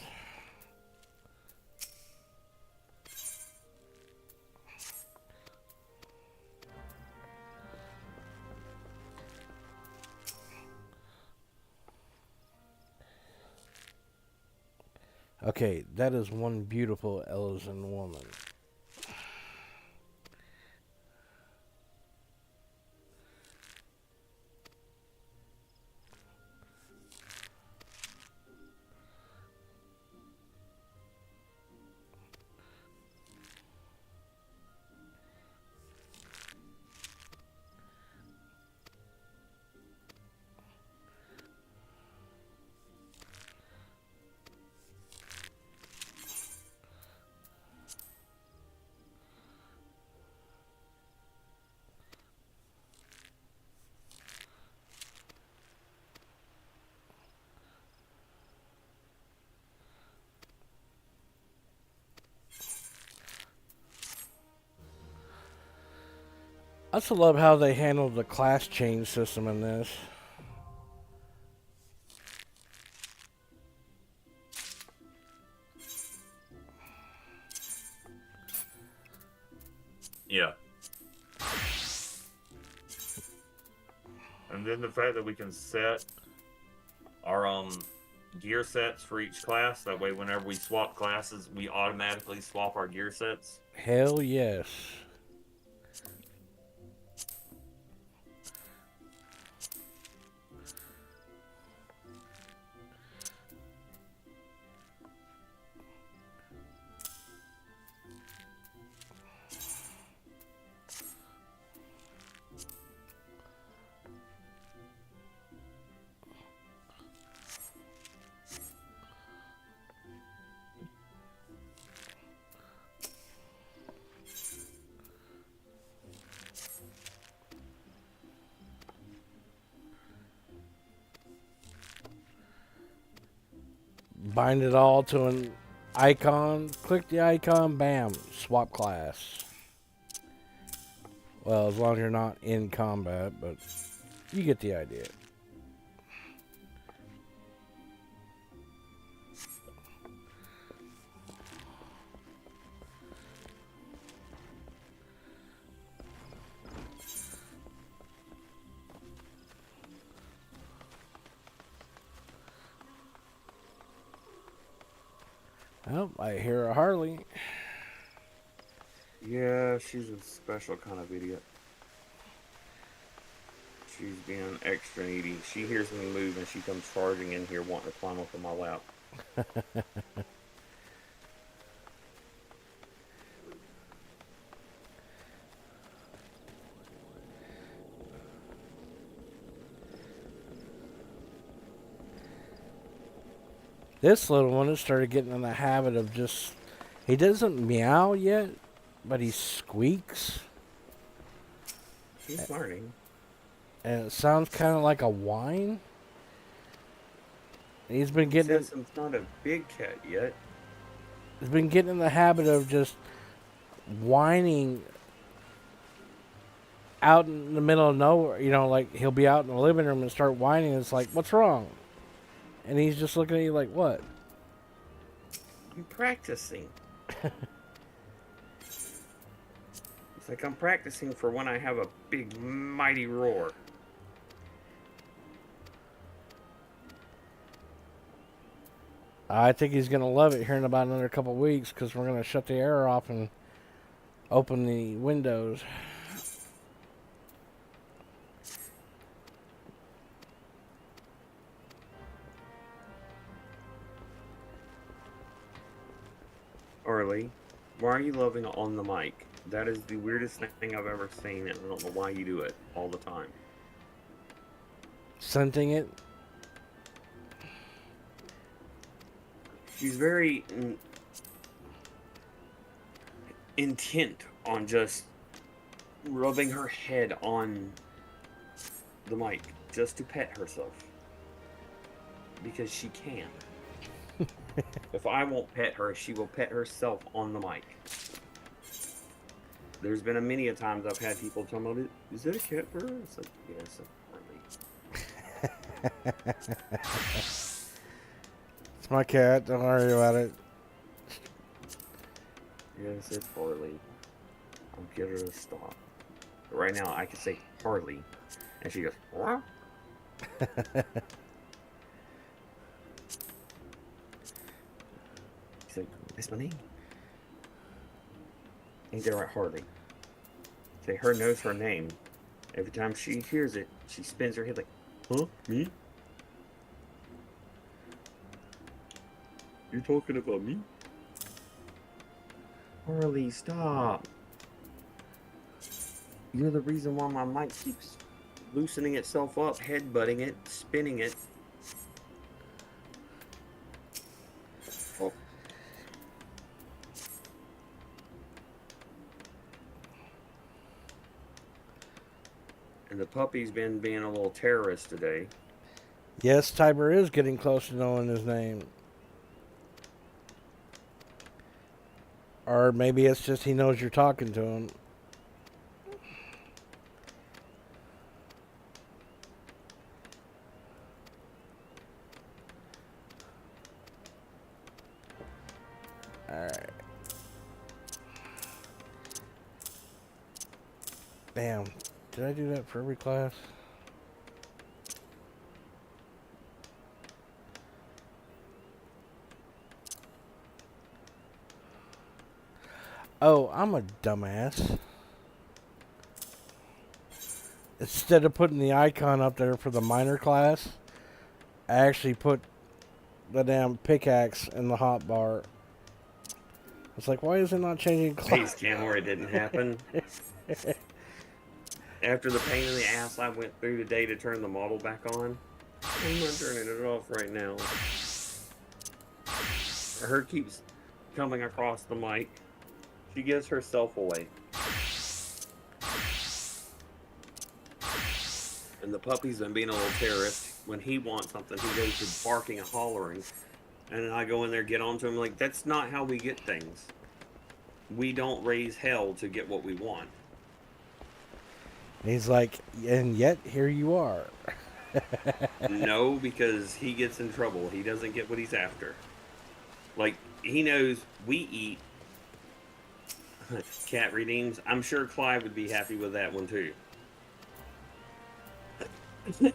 Okay, that is one beautiful Elysian woman. I also love how they handled the class change system in this. Yeah. And then the fact that we can set our gear sets for each class. That way, whenever we swap classes, we automatically swap our gear sets. Hell yes. Bind it all to an icon. Click the icon. Bam. Swap class. Well, as long as you're not in combat, but you get the idea. Oh, I hear a Harley. Yeah, she's a special kind of idiot. She's being extra needy. She hears me move and she comes charging in here wanting to climb up on my lap. This little one has started getting in the habit of just... He doesn't meow yet, but he squeaks. She's learning. And it sounds kind of like a whine. He's been getting Samson's not a big cat yet. he's been getting in the habit of just whining out in the middle of nowhere. You know, like he'll be out in the living room and start whining. It's like, what's wrong? And he's just looking at you like, what? I'm practicing. It's like I'm practicing for when I have a big, mighty roar. I think he's gonna love it here in about another couple of weeks because we're gonna shut the air off and open the windows. Arlie, why are you loving on the mic? That is the weirdest thing I've ever seen, and I don't know why you do it all the time. Scenting it. She's very intent on just rubbing her head on the mic just to pet herself. Because she can. If I won't pet her, she will pet herself on the mic. There's been a many a times I've had people tell me, is that a cat purr? It's like, yes, apparently. It's my cat. Don't worry about it. Yes, it's Harley. I'll get her to stop. But right now, I can say Harley, and she goes, what? She's like, that's my name. Ain't that right, Harley? Say, her knows her name. Every time she hears it, she spins her head like, huh? Me? You talking about me? Harley, stop. You're the reason why my mic keeps loosening itself up, headbutting it, spinning it. Oh. And the puppy's been being a little terrorist today. Yes, Tiber is getting close to knowing his name. Or maybe it's just he knows you're talking to him. Alright. Damn. Did I do that for every class? Oh, I'm a dumbass. Instead of putting the icon up there for the minor class, I actually put the damn pickaxe in the hotbar. It's like, why is it not changing class? Face cam where it didn't happen. After the pain in the ass I went through today to turn the model back on, I'm not turning it off right now. Her keeps coming across the mic. She gives herself away. And the puppy's been being a little terrorist. When he wants something, he goes to barking and hollering. And then I go in there, get onto him, like, that's not how we get things. We don't raise hell to get what we want. And he's like, and yet here you are. No, because he gets in trouble. He doesn't get what he's after. Like, he knows we eat. Cat redeems. I'm sure Clive would be happy with that one too.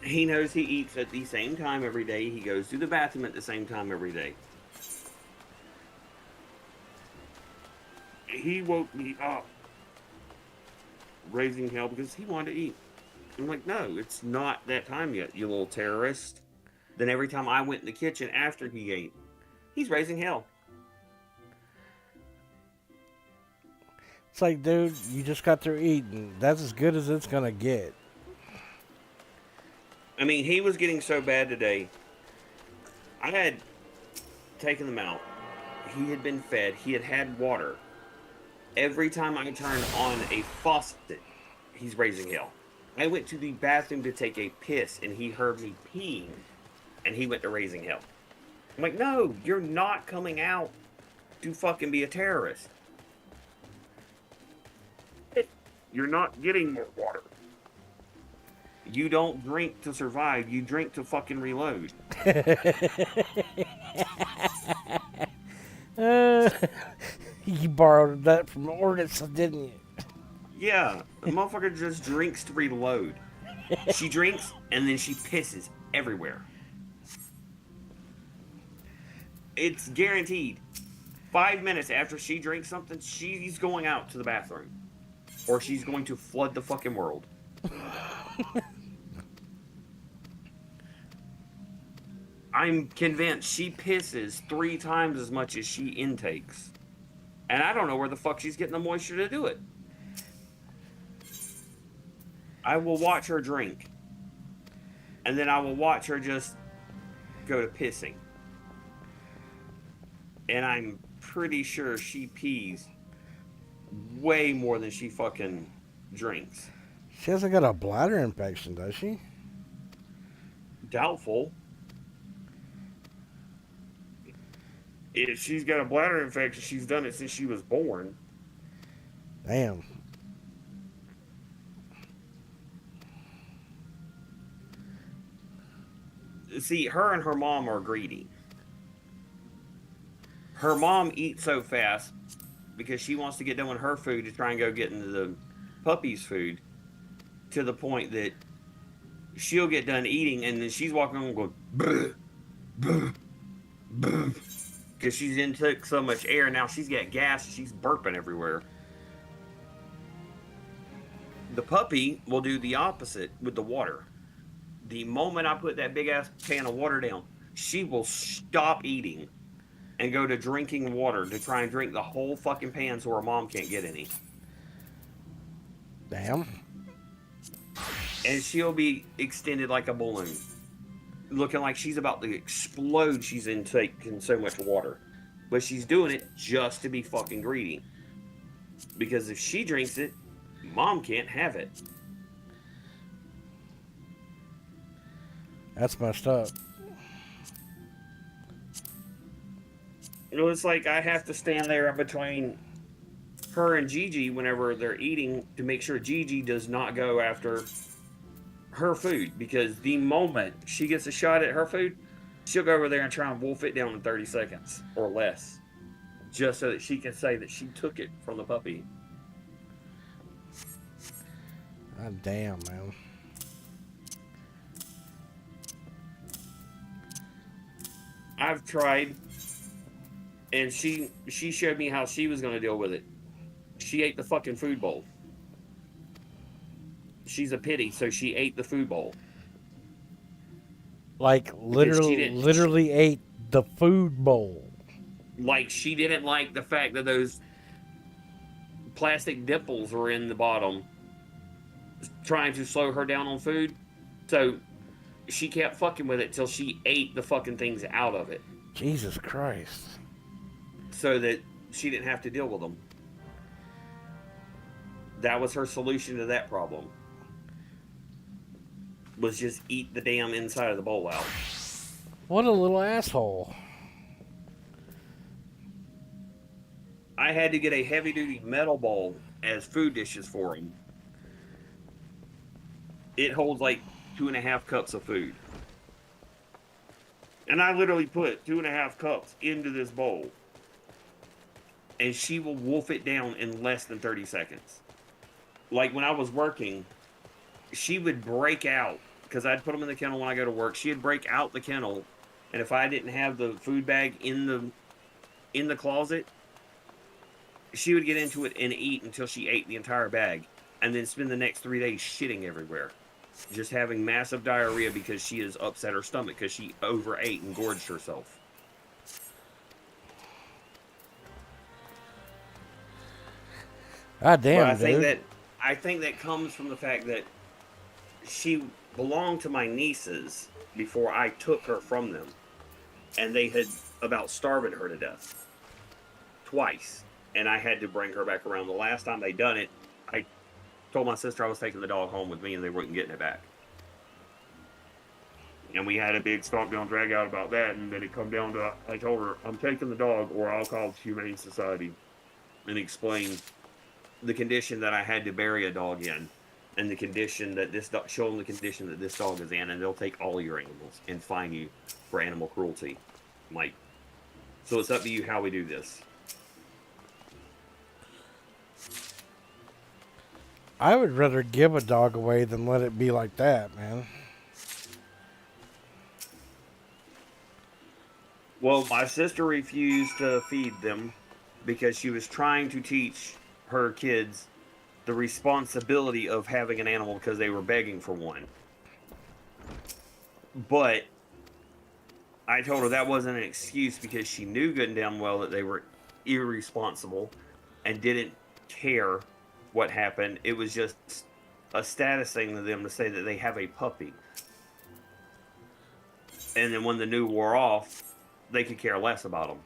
He knows he eats at the same time every day. He goes to the bathroom at the same time every day. He woke me up raising hell because he wanted to eat. I'm like, no, it's not that time yet, you little terrorist. Then every time I went in the kitchen after he ate, he's raising hell. It's like, dude, you just got through eating. That's as good as it's gonna get. I mean, he was getting so bad today. I had taken them out. He had been fed. He had had water. Every time I turned on a faucet, he's raising hell. I went to the bathroom to take a piss, and he heard me peeing, and he went to raising hell. I'm like, no, you're not coming out to fucking be a terrorist. You're not getting more water. You don't drink to survive. You drink to fucking reload. You borrowed that from Ordnance, didn't you? Yeah, the motherfucker just drinks to reload. She drinks and then she pisses everywhere. It's guaranteed. 5 minutes after she drinks something, she's going out to the bathroom. Or she's going to flood the fucking world. I'm convinced she pisses 3 times as much as she intakes. And I don't know where the fuck she's getting the moisture to do it. I will watch her drink. And then I will watch her just go to pissing. And I'm pretty sure she pees way more than she fucking drinks. She hasn't got a bladder infection, does she? Doubtful. If she's got a bladder infection, she's done it since she was born. Damn. See, her and her mom are greedy. Her mom eats so fast because she wants to get done with her food to try and go get into the puppy's food, to the point that she'll get done eating and then she's walking on going brr, brr, brr, because she's intook so much air. Now she's got gas. She's burping everywhere. The puppy will do the opposite with the water. The moment I put that big ass pan of water down, she will stop eating and go to drinking water to try and drink the whole fucking pan so her mom can't get any. Damn. And she'll be extended like a balloon, looking like she's about to explode. She's intaking so much water. But she's doing it just to be fucking greedy. Because if she drinks it, mom can't have it. That's messed up. You know, it's like I have to stand there in between her and Gigi whenever they're eating to make sure Gigi does not go after her food. Because the moment she gets a shot at her food, she'll go over there and try and wolf it down in 30 seconds or less. Just so that she can say that she took it from the puppy. God damn, man. I've tried, and she showed me how she was going to deal with it. She ate the fucking food bowl. She's a pity, so she ate the food bowl. Like literally ate the food bowl. Like she didn't like the fact that those plastic dimples were in the bottom, trying to slow her down on food. So she kept fucking with it till she ate the fucking things out of it. Jesus Christ. So that she didn't have to deal with them. That was her solution to that problem. Was just eat the damn inside of the bowl out. What a little asshole. I had to get a heavy-duty metal bowl as food dishes for him. It holds like 2.5 cups of food. And I literally put 2.5 cups into this bowl. And she will wolf it down in less than 30 seconds. Like when I was working, she would break out. Because I'd put them in the kennel when I go to work. She'd break out the kennel. And if I didn't have the food bag in the closet, she would get into it and eat until she ate the entire bag. And then spend the next 3 days shitting everywhere. Just having massive diarrhea because she has upset her stomach because she overate and gorged herself. God damn, But dude. I think that comes from the fact that she belonged to my nieces before I took her from them. And they had about starved her to death. Twice. And I had to bring her back around. The last time they done it, I told my sister I was taking the dog home with me and they weren't getting it back. And we had a big stop down drag out about that, and then it come down to, I told her, I'm taking the dog or I'll call the Humane Society, and explain the condition that I had to bury a dog in, and the condition that this dog, show them the condition that this dog is in, and they'll take all your animals and fine you for animal cruelty. I'm like, so it's up to you how we do this. I would rather give a dog away than let it be like that, man. Well, my sister refused to feed them because she was trying to teach her kids the responsibility of having an animal because they were begging for one. But I told her that wasn't an excuse because she knew good and damn well that they were irresponsible and didn't care what happened. It was just a status thing to them to say that they have a puppy. And then when the new wore off, they could care less about them.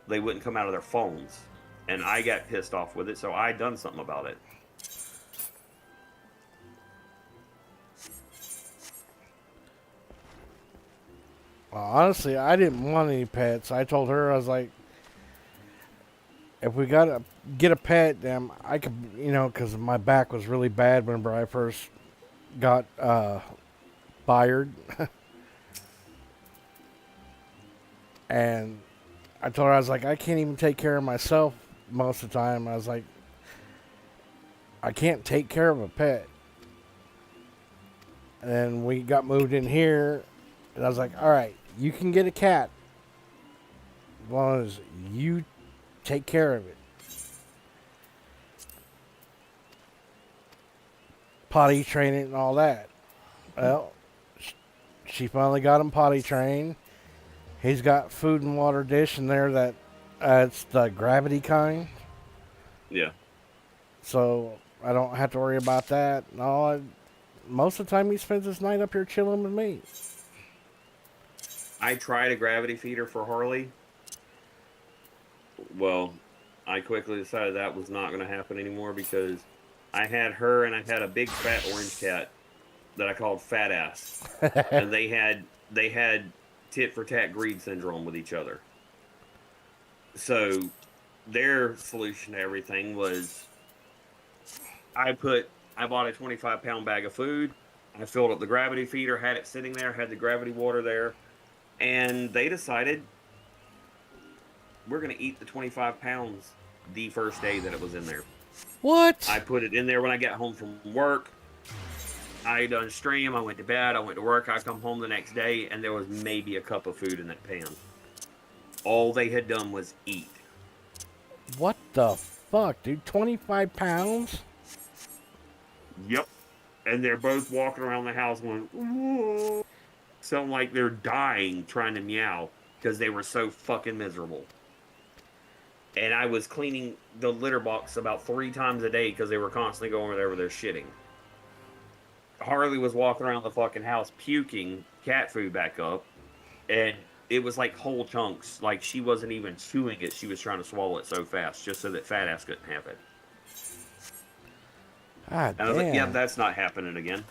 They wouldn't come out of their phones. And I got pissed off with it, so I done something about it. Well, honestly, I didn't want any pets. I told her, I was like, if we gotta get a pet, damn, I could, you know, because my back was really bad whenever I first got fired. And I told her, I was like, I can't even take care of myself most of the time. I was like, I can't take care of a pet. And then we got moved in here, and I was like, all right, you can get a cat as long as you take care of it. Potty train it and all that. Well, she finally got him potty trained. He's got food and water dish in there that it's the gravity kind. Yeah. So I don't have to worry about that. No, most of the time he spends his night up here chilling with me. I tried a gravity feeder for Harley. Well, I quickly decided that was not going to happen anymore because I had her and I had a big fat orange cat that I called Fat Ass. And they had tit for tat greed syndrome with each other. So their solution to everything was I bought a 25-pound bag of food. I filled up the gravity feeder, had it sitting there, had the gravity water there, and they decided we're going to eat the 25 pounds the first day that it was in there. What? I put it in there when I got home from work. I done stream, I went to bed, I went to work, I come home the next day, and there was maybe a cup of food in that pan. All they had done was eat. What the fuck, dude? 25 pounds? Yep. And they're both walking around the house going, ooh, sound like they're dying trying to meow because they were so fucking miserable. And I was cleaning the litter box about 3 times a day because they were constantly going wherever they're shitting. Harley was walking around the fucking house puking cat food back up, and it was like whole chunks. Like she wasn't even chewing it; she was trying to swallow it so fast, just so that Fat Ass couldn't have it. Ah, And I was like, "Yeah, that's not happening again."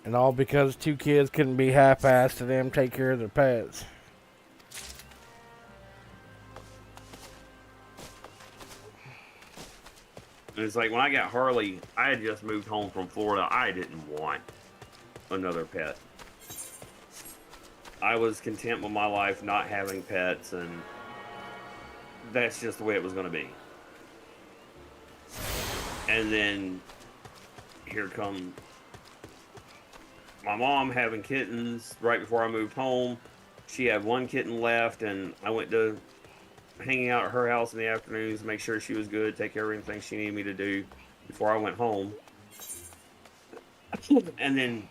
And all because 2 kids couldn't be half-assed to them take care of their pets. And it's like when I got Harley, I had just moved home from Florida. I didn't want another pet. I was content with my life not having pets, and that's just the way it was going to be. And then here come my mom having kittens right before I moved home. She had 1 kitten left, and I went to hanging out at her house in the afternoons, make sure she was good, take care of anything she needed me to do before I went home. And then,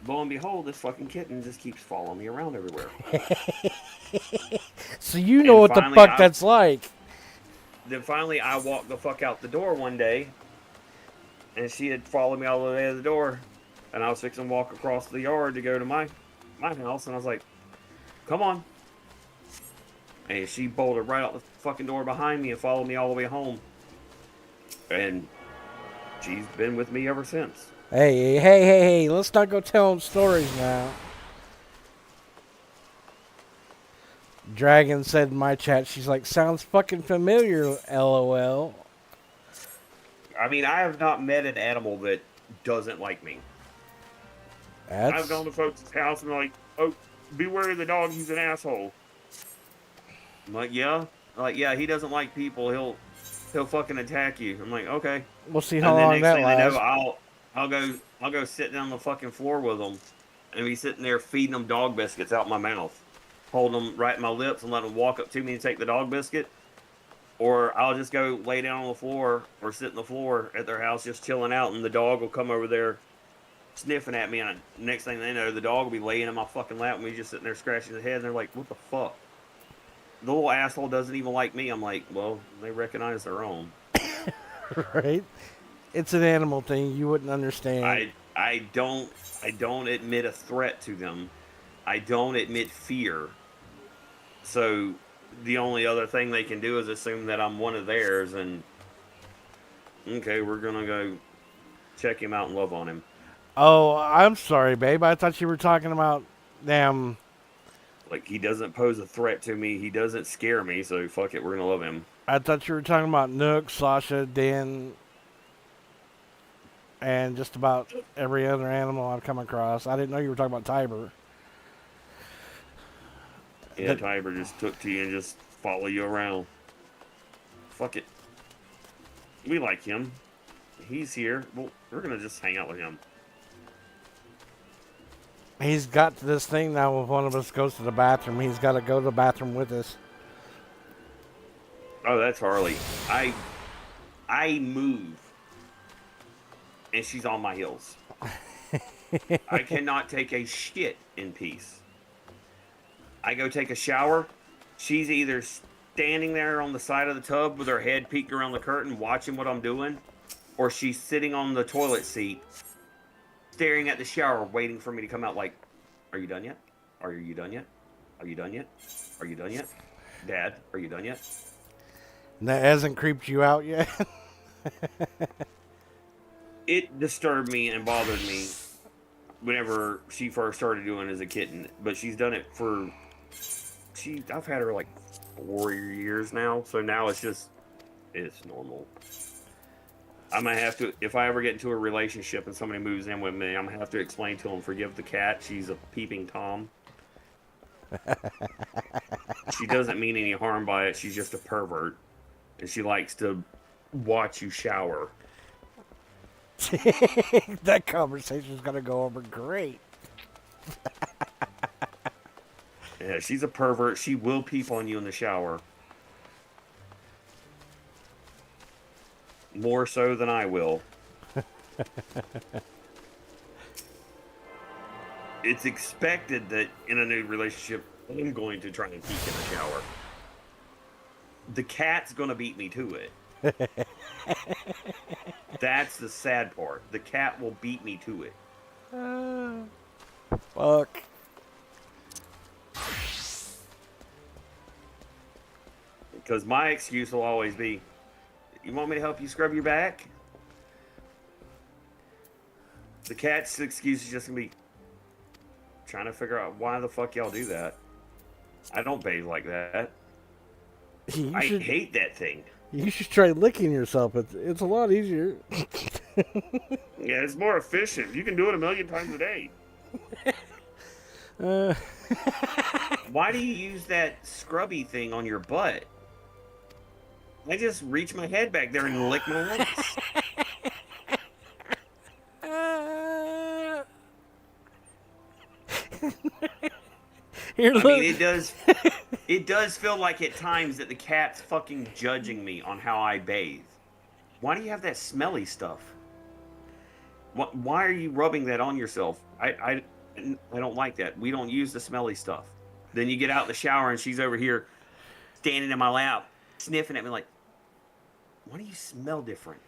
lo and behold, this fucking kitten just keeps following me around everywhere. So you know what the fuck that's like. Then finally, I walked the fuck out the door one day, and she had followed me all the way to the door, and I was fixing to walk across the yard to go to my house, and I was like, come on. And she bolted right out the fucking door behind me and followed me all the way home. And She's been with me ever since. Hey, let's not go telling stories now. Dragon said in my chat, she's like, sounds fucking familiar, LOL. I mean, I have not met an animal that doesn't like me. I've gone to folks' house and they're like, oh, beware of the dog, he's an asshole. I'm like, yeah? They're like, yeah, he doesn't like people, he'll fucking attack you. I'm like, okay. We'll see how And then long next that thing I know, lasts. I'll go sit down on the fucking floor with them and be sitting there feeding them dog biscuits out my mouth, holding them right in my lips and letting them walk up to me and take the dog biscuit. Or I'll just go lay down on the floor or sit on the floor at their house just chilling out, and the dog will come over there sniffing at me, and next thing they know, the dog will be laying in my fucking lap and me just sitting there scratching his head, and they're like, what the fuck? The little asshole doesn't even like me. I'm like, well, they recognize their own. Right? It's an animal thing. You wouldn't understand. I don't admit a threat to them. I don't admit fear. So the only other thing they can do is assume that I'm one of theirs, and okay, we're gonna go check him out and love on him. Oh, I'm sorry, babe. I thought you were talking about damn. Like, he doesn't pose a threat to me. He doesn't scare me, so fuck it, we're gonna love him. I thought you were talking about Nook, Sasha, Dan, and just about every other animal I've come across. I didn't know you were talking about Tiber. Yeah, Tiber just took to you and just follow you around. Fuck it. We like him. He's here. Well, we're gonna just hang out with him. He's got this thing now. If one of us goes to the bathroom, he's got to go to the bathroom with us. Oh, that's Harley. I move, and she's on my heels. I cannot take a shit in peace. I go take a shower. She's either standing there on the side of the tub with her head peeked around the curtain watching what I'm doing, or she's sitting on the toilet seat staring at the shower waiting for me to come out like, are you done yet? Are you done yet? Are you done yet? Are you done yet? Dad, are you done yet? And that hasn't creeped you out yet? It disturbed me and bothered me whenever she first started doing it as a kitten, but she's done it for I've had her like 4 years now, so now it's normal. I'm gonna have to, if I ever get into a relationship and somebody moves in with me, I'm gonna have to explain to them, forgive the cat, she's a peeping Tom. She doesn't mean any harm by it, she's just a pervert, and she likes to watch you shower. That conversation's gonna go over great. Yeah, she's a pervert. She will peep on you in the shower. More so than I will. It's expected that in a new relationship, I'm going to try and peek in the shower. The cat's going to beat me to it. That's the sad part. The cat will beat me to it. Fuck. Because my excuse will always be, you want me to help you scrub your back? The cat's excuse is just going to be, trying to figure out why the fuck y'all do that. I don't bathe like that. I hate that thing. You should try licking yourself. It's a lot easier. Yeah, it's more efficient. You can do it 1,000,000 times a day. Why do you use that scrubby thing on your butt? I just reach my head back there and lick my lips. Here, look. I mean, it does feel like at times that the cat's fucking judging me on how I bathe. Why do you have that smelly stuff? Why are you rubbing that on yourself? I don't like that. We don't use the smelly stuff. Then you get out in the shower and she's over here standing in my lap, sniffing at me like, why do you smell different?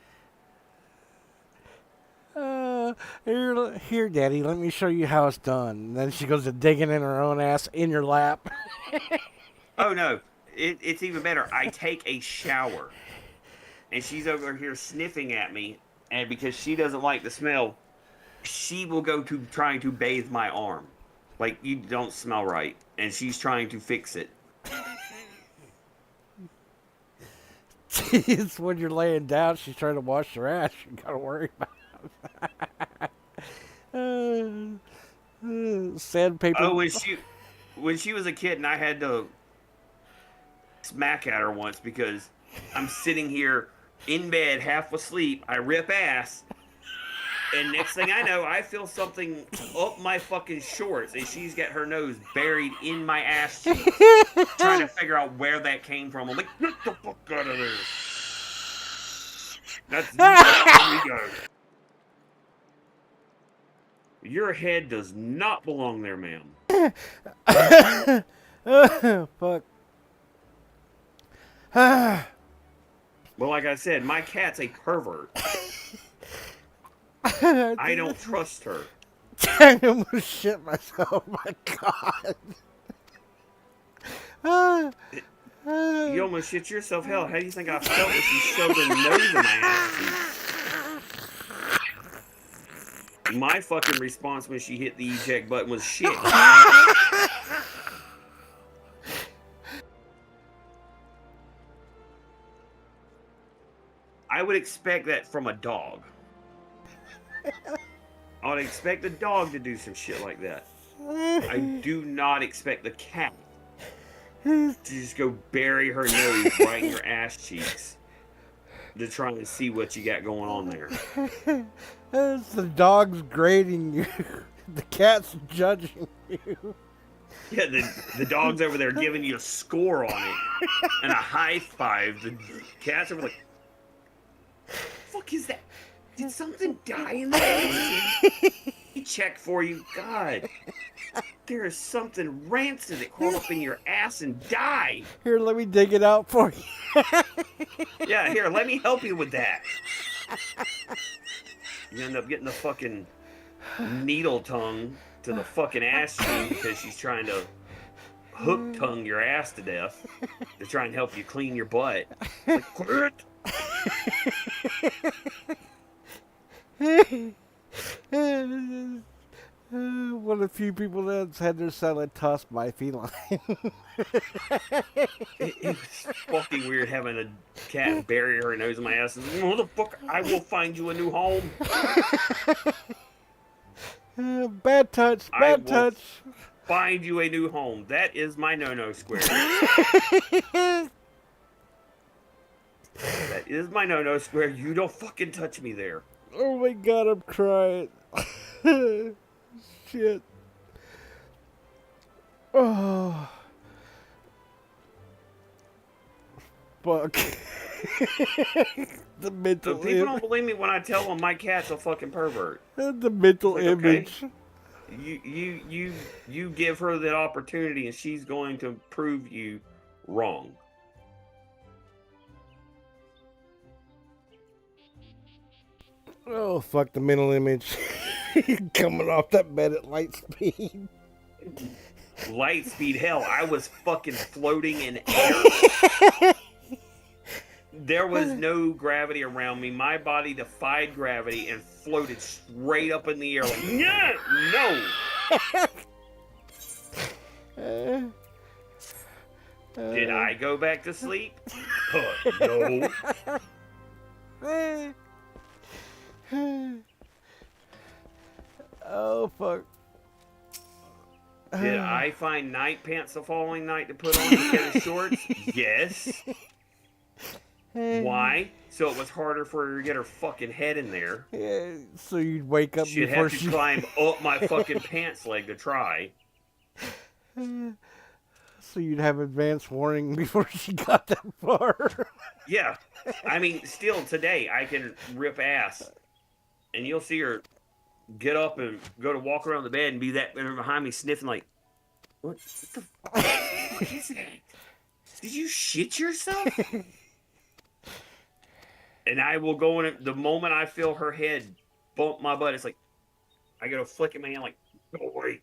Here, Daddy, let me show you how it's done. And then she goes to digging in her own ass in your lap. Oh, no. It's even better. I take a shower, and she's over here sniffing at me And because she doesn't like the smell, she will go to trying to bathe my arm. Like, you don't smell right. And she's trying to fix it. It's when you're laying down, she's trying to wash your ass. You gotta worry about sandpaper. Oh, when she was a kid and I had to smack at her once because I'm sitting here in bed, half asleep, I rip ass, and next thing I know, I feel something up my fucking shorts, and she's got her nose buried in my ass cheeks, trying to figure out where that came from. I'm like, get the fuck out of there. That's how we go. Your head does not belong there, ma'am. Fuck. Well, like I said, my cat's a pervert. I don't trust her. I'm gonna shit myself. Oh my god. You almost shit yourself. Hell, how do you think I felt when she shoved her nose in my ass? My fucking response when she hit the eject button was shit. I would expect that from a dog. I would expect the dog to do some shit like that. I do not expect the cat to just go bury her nose right in your ass cheeks to try and see what you got going on there. It's the dog's grading you. The cat's judging you. Yeah, the dog's over there giving you a score on it and a high five. The cat's over like, fuck is that? Did something die in there? He checked for you. God, there is something rancid that crawled up in your ass and died. Here, let me dig it out for you. Yeah, here, let me help you with that. You end up getting the fucking needle tongue to the fucking ass cheek because she's trying to hook tongue your ass to death to try and help you clean your butt. Like, quit. One of the few people that's had their salad tossed by a feline. It was fucking weird having a cat bury her nose in my ass and motherfucker, I will find you a new home. Bad touch, bad touch. Find you a new home. That is my no-no square. That is my no-no square. You don't fucking touch me there. Oh my god, I'm crying. Shit. Oh. Fuck. The mental So people don't believe me when I tell them my cat's a fucking pervert. The mental Like, image. Okay, you give her that opportunity and she's going to prove you wrong. Oh, fuck the mental image. Coming off that bed at light speed. Light speed, hell, I was fucking floating in air. There was no gravity around me. My body defied gravity and floated straight up in the air like, no! Did I go back to sleep? No. Oh, fuck. Did I find night pants the following night to put on instead of shorts? Yes. Why? So it was harder for her to get her fucking head in there. Yeah, so you'd wake up She'd before have to climb up my fucking pants leg to try. So you'd have advance warning before she got that far. Yeah. I mean, still today, I can rip ass. And you'll see her get up and go to walk around the bed and be that behind me sniffing like, what the what is that? Did you shit yourself? And I will go in the moment I feel her head bump my butt, it's like, I gotta flick at my hand like, go away.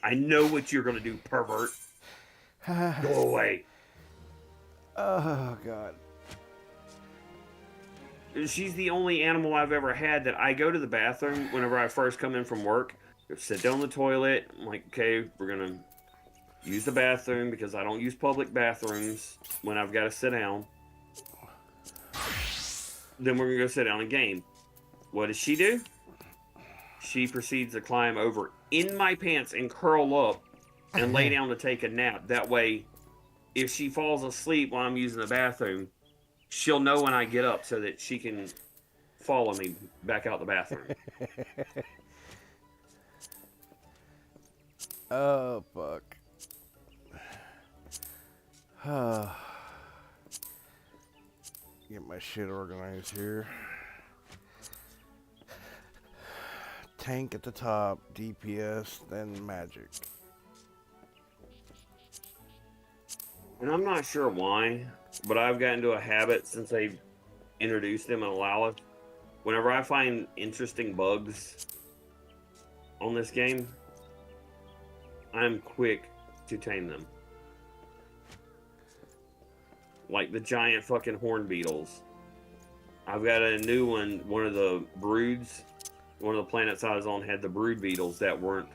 I know what you're gonna do, pervert. Go away. Oh, God. she's the only animal I've ever had that I go to the bathroom whenever I first come in from work. Sit down on the toilet. I'm like, okay, we're gonna use the bathroom because I don't use public bathrooms when I've got to sit down. Then we're gonna go sit down and game. What does she do? She proceeds to climb over in my pants and curl up and lay down to take a nap. That way, if she falls asleep while I'm using the bathroom, she'll know when I get up so that she can follow me back out the bathroom. Oh, fuck. Get my shit organized here. Tank at the top, DPS, then magic. And I'm not sure why, but I've gotten into a habit since they've introduced them and allowed it. Whenever I find interesting bugs on this game, I'm quick to tame them. Like the giant fucking horn beetles. I've got a new one of the broods. One of the planets I was on had the brood beetles that weren't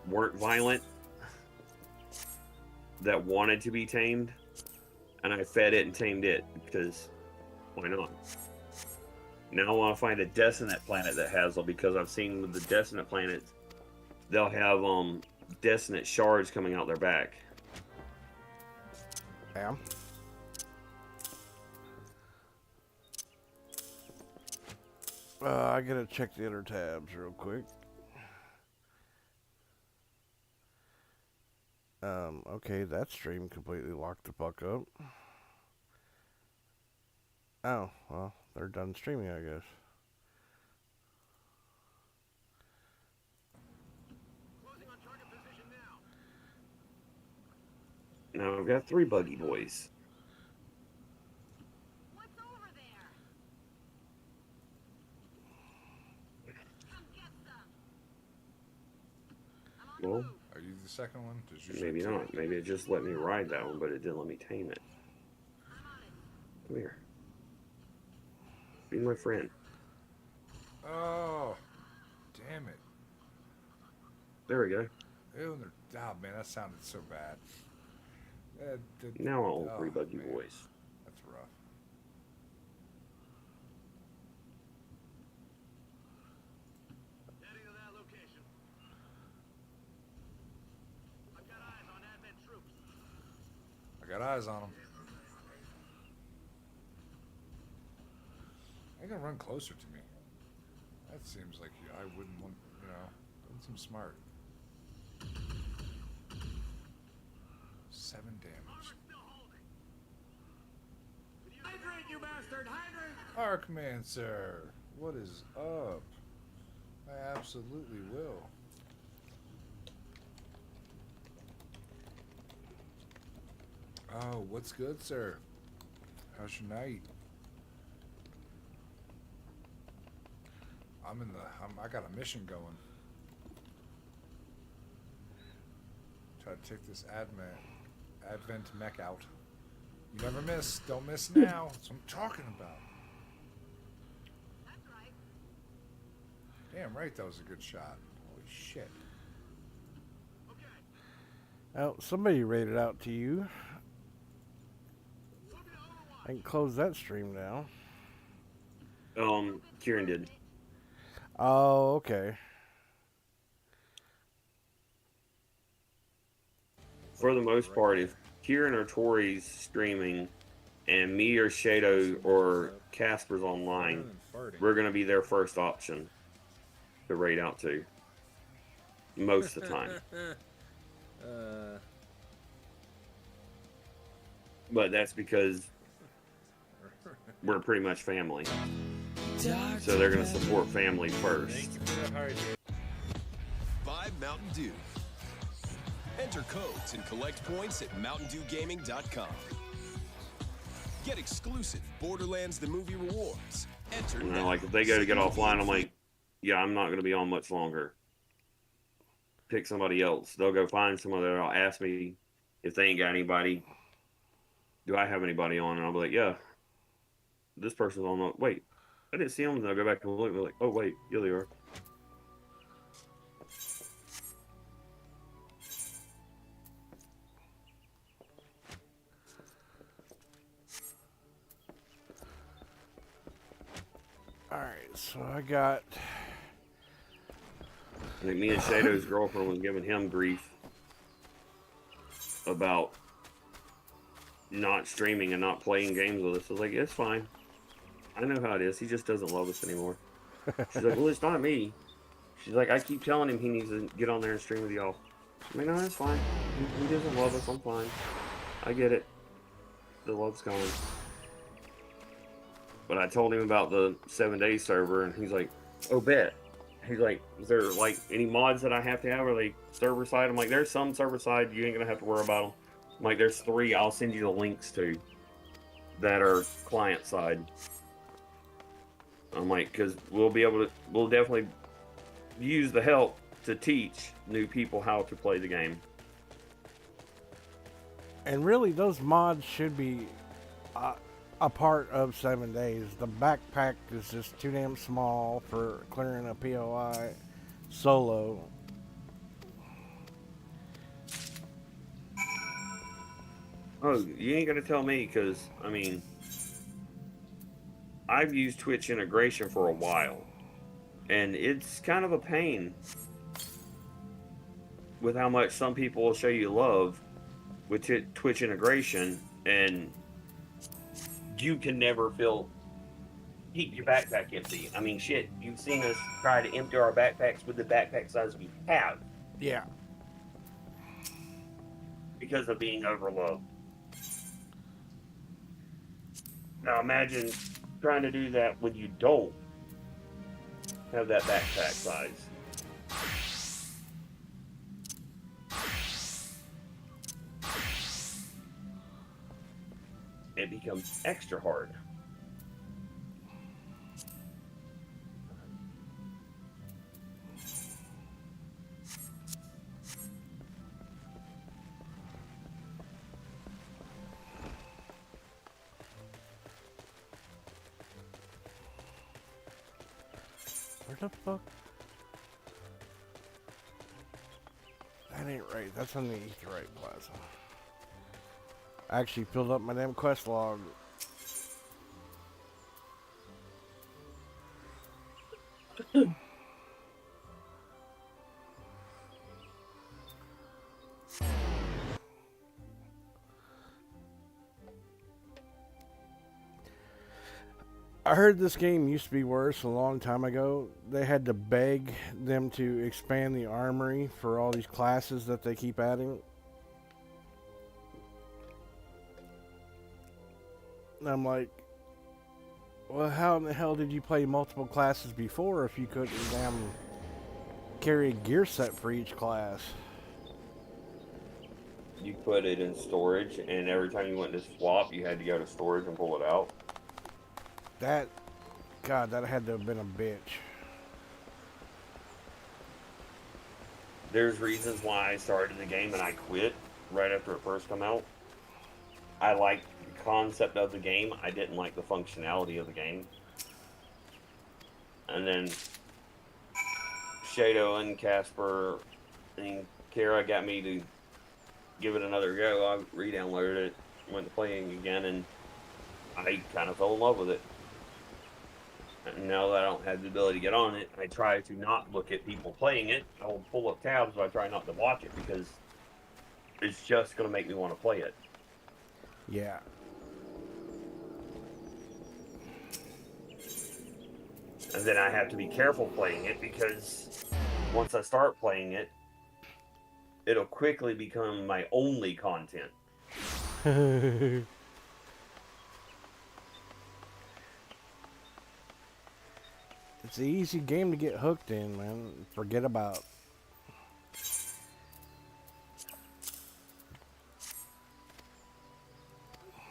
violent, that wanted to be tamed, and I fed it and tamed it because why not? Now I want to find a Destinate planet that has them because I've seen with the Destinate planets, they'll have Destinate shards coming out their back. Yeah. I gotta check the other tabs real quick. Okay, that stream completely locked the fuck up. Oh, well, they're done streaming, I guess. Now I've got 3 buggy boys. What's over there? Come get some. Well, Are you the second one? maybe not. Maybe it just let me ride that one, but it didn't let me tame it. Come here. Be my friend. Oh, damn it. There we go. Ew, oh, man, that sounded so bad. Now I own 3 oh, buggy man. boys. That's rough. Heading to that location. I've got eyes on advent troops. I got eyes on them. They're gonna run closer to me. That seems like I wouldn't want, doesn't seem smart. 7 damage. Still holding. Hydrant, you bastard! Hydrant! Archmancer, what is up? I absolutely will. Oh, what's good, sir? How's your night? I got a mission going. Try to take this Advent mech out. You never miss. Don't miss now. That's what I'm talking about. That's right. Damn right, that was a good shot. Holy shit. Okay. Oh, somebody rated out to you. I can close that stream now. Kieran did. Oh, okay. For the most part, if Kieran or Tori's streaming and me or Shadow or Casper's online, we're going to be their first option to raid out to. Most of the time. But that's because we're pretty much family. So they're going to support family first. 5 Mountain Dew. Enter codes and collect points at MountainDewGaming.com. Get exclusive Borderlands the Movie rewards. Enter And now. then, like, if they go to get offline, I'm like, yeah, I'm not going to be on much longer. Pick somebody else. They'll go find someone that'll ask me if they ain't got anybody. Do I have anybody on? And I'll be like, yeah. this person's on the. Wait, I didn't see him. Then I go back and look. They're like, oh wait, here they are. Alright, so I got... I think me and Shadow's girlfriend was giving him grief about not streaming and not playing games with us. I was like, it's fine. I know how it is. He just doesn't love us anymore. She's like, well, it's not me. She's like, I keep telling him he needs to get on there and stream with y'all. I'm like, no, that's fine. He doesn't love us. I'm fine. I get it. The love's gone. But I told him about the 7-day server, and he's like, oh, bet. He's like, is there, like, any mods that I have to have? Are they server side? I'm like, there's some server side. You ain't going to have to worry about them. I'm like, there's 3 I'll send you the links to that are client side. I'm like, because we'll definitely use the help to teach new people how to play the game. And really, those mods should be a part of 7 days. The backpack is just too damn small for clearing a POI solo. Oh, you ain't gonna tell me, because, I mean, I've used Twitch integration for a while, and it's kind of a pain with how much some people will show you love with Twitch integration, and you can never keep your backpack empty. I mean, shit, you've seen us try to empty our backpacks with the backpack size we have. Yeah. Because of being overloaded. Now imagine trying to do that when you don't have that backpack size. It becomes extra hard. Where the fuck? That ain't right. That's on the Etherite Plaza. I actually filled up my damn quest log. I heard this game used to be worse a long time ago. They had to beg them to expand the armory for all these classes that they keep adding. And I'm like, well, how in the hell did you play multiple classes before if you couldn't damn carry a gear set for each class? You put it in storage, and every time you went to swap, you had to go to storage and pull it out. God, that had to have been a bitch. There's reasons why I started the game and I quit right after it first came out. I liked the concept of the game. I didn't like the functionality of the game. And then Shado and Casper and Kara got me to give it another go. I re-downloaded it, went to playing again, and I kind of fell in love with it. And now that I don't have the ability to get on it, I try to not look at people playing it. I'll pull up tabs, but I try not to watch it because it's just going to make me want to play it. Yeah. And then I have to be careful playing it because once I start playing it, it'll quickly become my only content. It's an easy game to get hooked in, man. Forget about.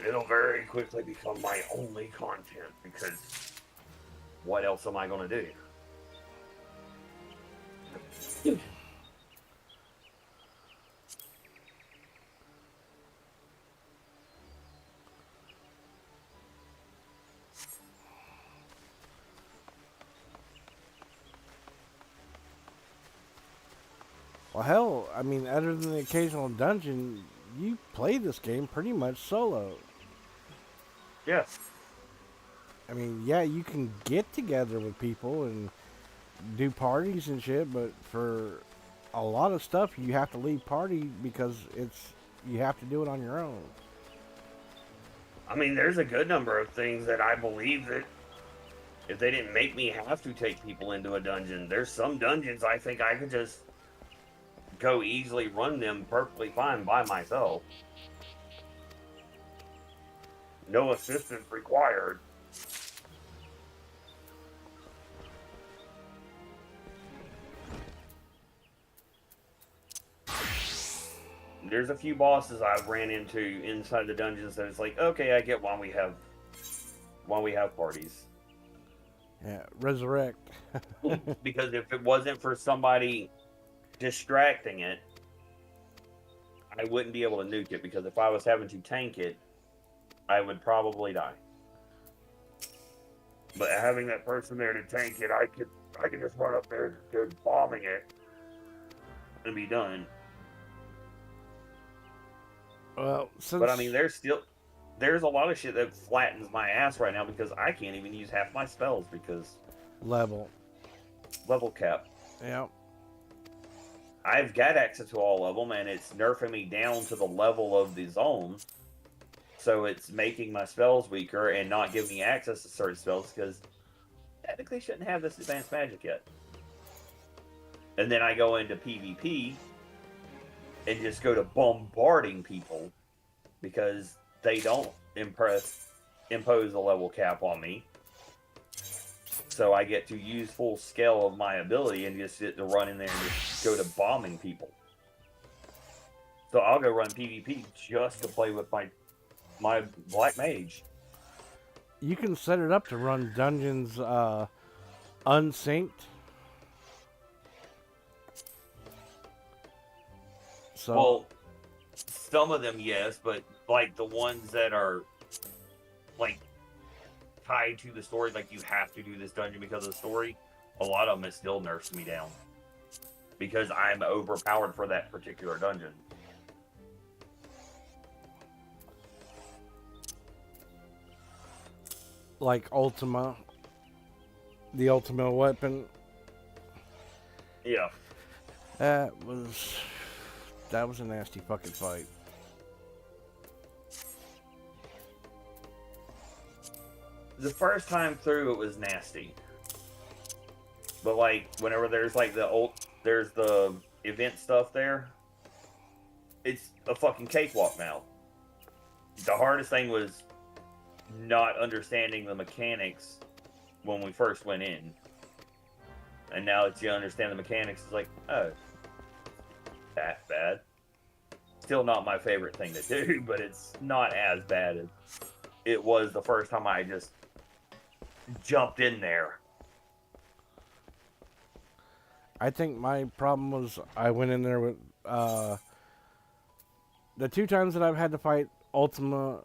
It'll very quickly become my only content because what else am I going to do? Well, hell, I mean, other than the occasional dungeon, you play this game pretty much solo. Yeah. I mean, yeah, you can get together with people and do parties and shit, but for a lot of stuff, you have to leave party because you have to do it on your own. I mean, there's a good number of things that I believe that if they didn't make me have to take people into a dungeon, there's some dungeons I think I could just go easily run them perfectly fine by myself. No assistance required. There's a few bosses I've ran into inside the dungeons that it's like, okay, I get why we have parties. Yeah, resurrect. Because if it wasn't for somebody distracting it, I wouldn't be able to nuke it, because if I was having to tank it, I would probably die. But having that person there to tank it, I could just run up there and go bombing it and be done. Well, But I mean, there's a lot of shit that flattens my ass right now because I can't even use half my spells because level cap. Yeah. I've got access to all of them, and it's nerfing me down to the level of the zone. So it's making my spells weaker and not giving me access to certain spells because technically shouldn't have this advanced magic yet. And then I go into PvP and just go to bombarding people because they don't impose a level cap on me. So I get to use full scale of my ability and just get to run in there and just go to bombing people. So I'll go run PvP just to play with my black mage. You can set it up to run dungeons unsynced. So, Well, some of them, yes, but like the ones that are like tied to the story, like you have to do this dungeon because of the story, a lot of them it still nerfs me down because I'm overpowered for that particular dungeon. like Ultima, the Ultimate weapon. Yeah. That was a nasty fucking fight. The first time through, it was nasty. But like, whenever there's like there's the event stuff there, it's a fucking cakewalk now. The hardest thing was not understanding the mechanics when we first went in. And now that you understand the mechanics, it's like, oh, that bad. Still not my favorite thing to do, but it's not as bad as it was the first time I just jumped in there. I think my problem was I went in there with the two times that I've had to fight Ultima,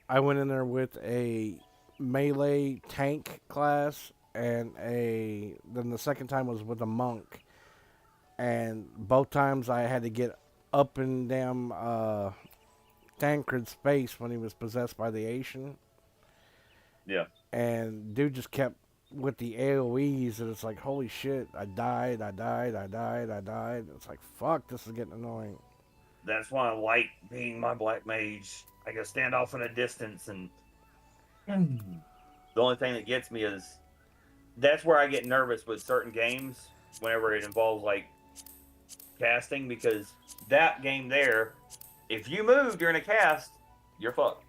I went in there with a melee tank class and then the second time was with a monk, and both times I had to get up and down Tancred's face when he was possessed by the Asian. Yeah. And dude just kept with the AoEs, and it's like, holy shit, I died. It's like, fuck, this is getting annoying. That's why I like being my black mage. I can stand off in a distance, and the only thing that gets me is that's where I get nervous with certain games whenever it involves like casting, because that game there, if you move during a cast, you're fucked.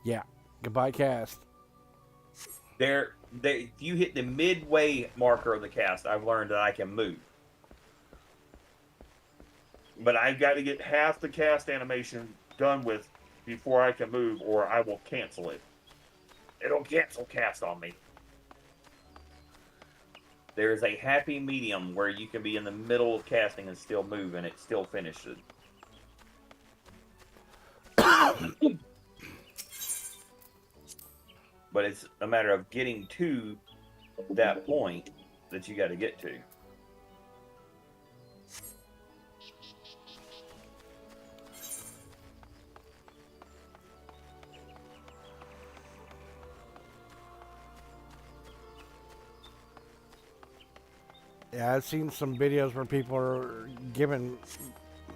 Yeah, goodbye cast. If you hit the midway marker of the cast, I've learned that I can move. But I've got to get half the cast animation done with before I can move, or I will cancel it. It'll cancel cast on me. There is a happy medium where you can be in the middle of casting and still move, and it still finishes. But it's a matter of getting to that point that you got to get to. Yeah, I've seen some videos where people are giving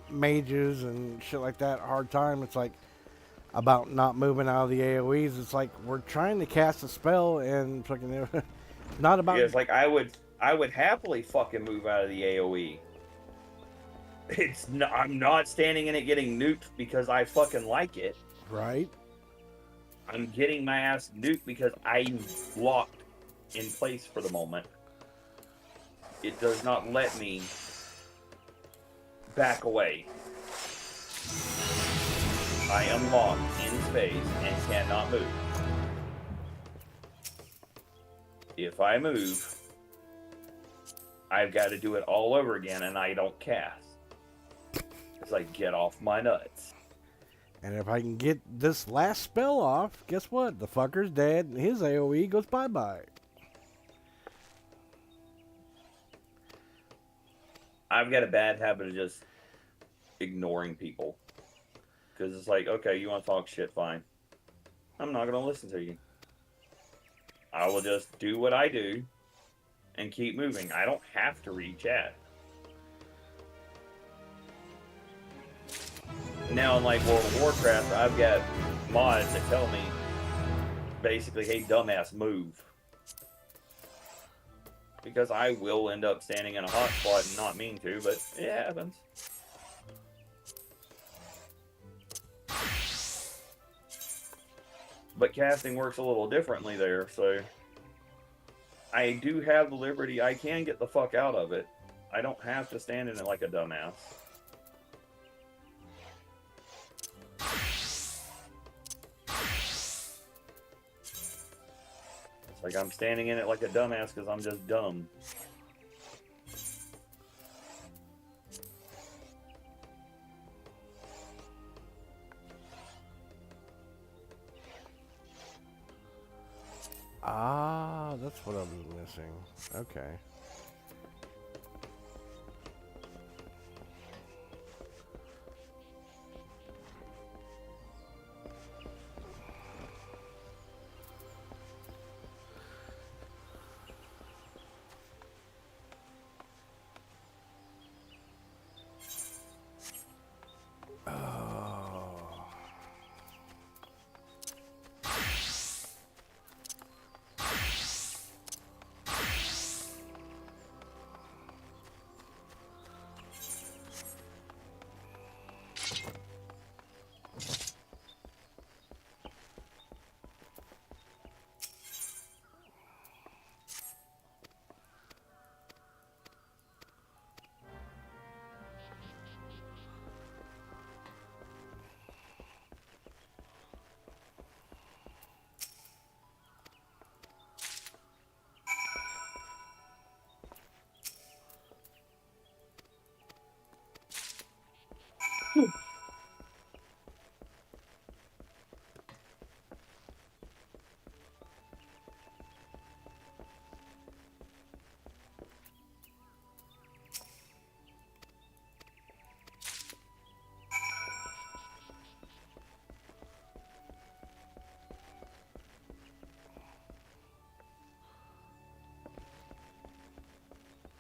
mages and shit like that a hard time. It's like about not moving out of the AoEs. It's like we're trying to cast a spell and fucking not about. Yeah, it's like I would happily fucking move out of the AOE. It's not, I'm not standing in it getting nuked because I fucking like it. Right. I'm getting my ass nuked because I'm locked in place for the moment. It does not let me back away. I am locked in space and cannot move. If I move, I've got to do it all over again and I don't cast. It's like, get off my nuts. And if I can get this last spell off, guess what? The fucker's dead and his AoE goes bye-bye. I've got a bad habit of just ignoring people. Because it's like, okay, you want to talk shit, fine. I'm not going to listen to you. I will just do what I do and keep moving. I don't have to read chat. Now in like World of Warcraft, I've got mods that tell me basically, hey dumbass, move. Because I will end up standing in a hot spot and not mean to, but it happens. But casting works a little differently there, so I do have the liberty. I can get the fuck out of it. I don't have to stand in it like a dumbass. It's like I'm standing in it like a dumbass because I'm just dumb. Ah, that's what I was missing. Okay.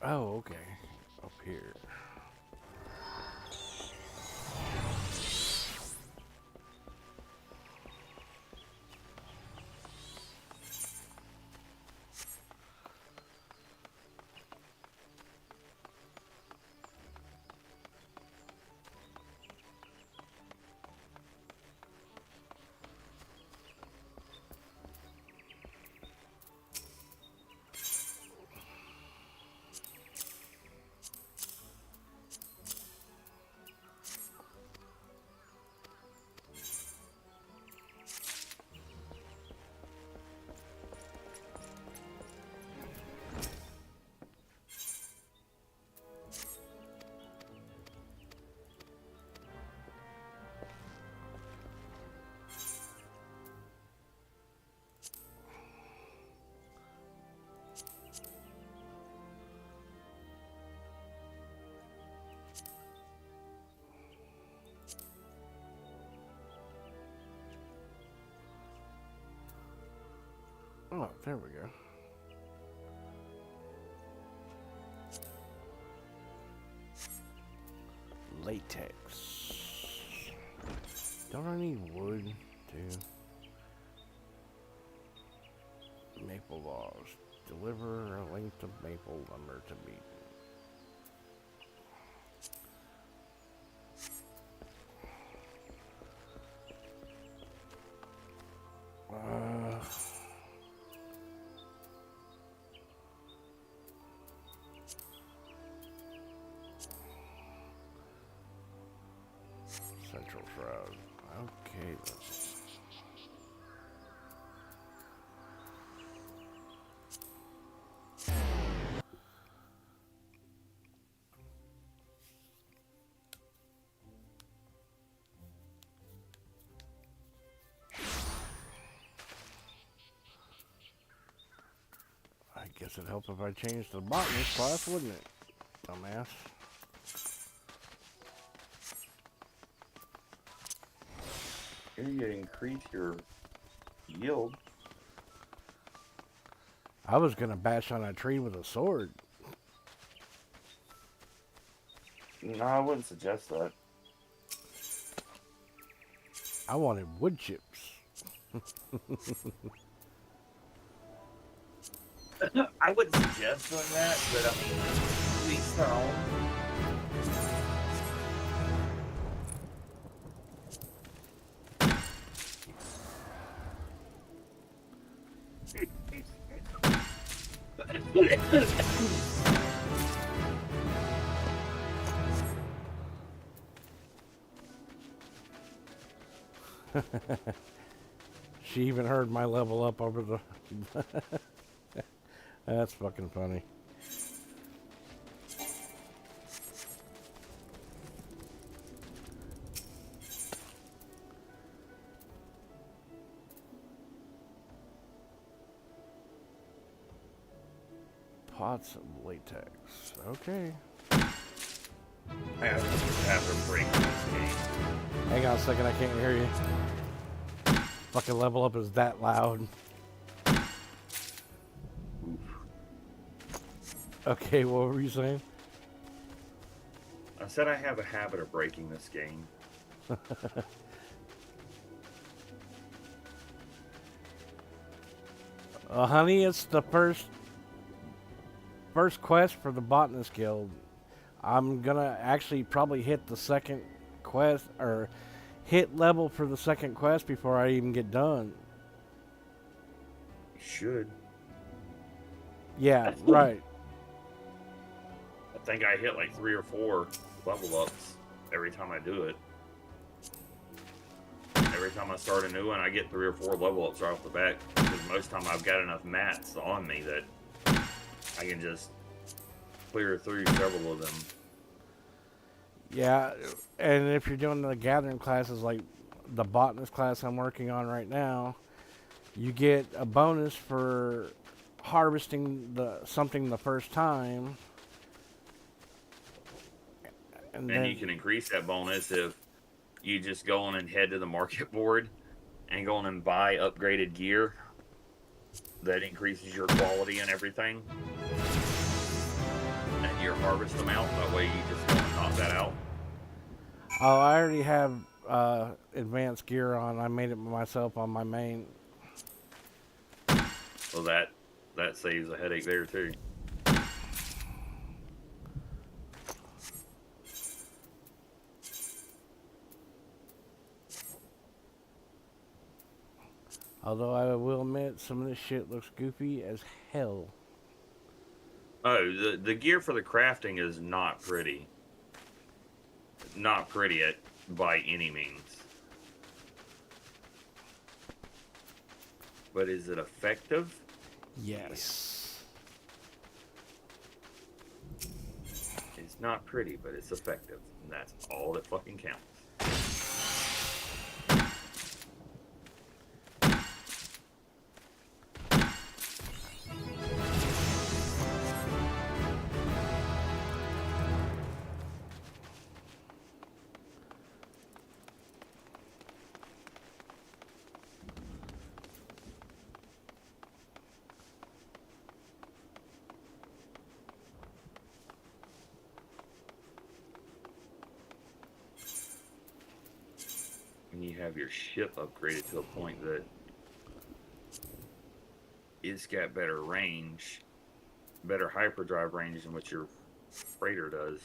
Oh, okay. Up here. Oh, there we go. latex. Don't I need wood too? Maple logs. Deliver a length of maple lumber to me. Central shroud. Okay, let's. I guess it'd help if I changed the botanist class, wouldn't it? Dumbass. Here you increase your yield. I was gonna bash on a tree with a sword. No, I wouldn't suggest that. I wanted wood chips. I wouldn't suggest doing that, but I mean, please don't. She even heard my level up over the... That's fucking funny. Pots of latex. Okay. I have to break this game. Hang on a second, I can't hear you. Fucking level up is that loud. Okay, what were you saying? I said I have a habit of breaking this game. Honey, it's the first quest for the Botanist Guild. I'm gonna actually probably hit the second quest, or hit level for the second quest before I even get done. You should. Yeah, right. I think I hit like 3 or 4 level ups every time I do it. Every time I start a new one, I get 3 or 4 level ups right off the bat. Because most time I've got enough mats on me that I can just clear through several of them. Yeah, and if you're doing the gathering classes like the botanist class I'm working on right now, you get a bonus for harvesting something the first time. And you can increase that bonus if you just go on and head to the market board and go on and buy upgraded gear that increases your quality and everything. And you harvest them out. That way you just go and knock that out. Oh, I already have advanced gear on. I made it myself on my main. So that saves a headache there too. Although I will admit, some of this shit looks goofy as hell. Oh, the gear for the crafting is not pretty. Not pretty by any means. But is it effective? Yes. It's not pretty, but it's effective. And that's all that fucking counts. have your ship upgraded to a point that it's got better range, better hyperdrive range than what your freighter does.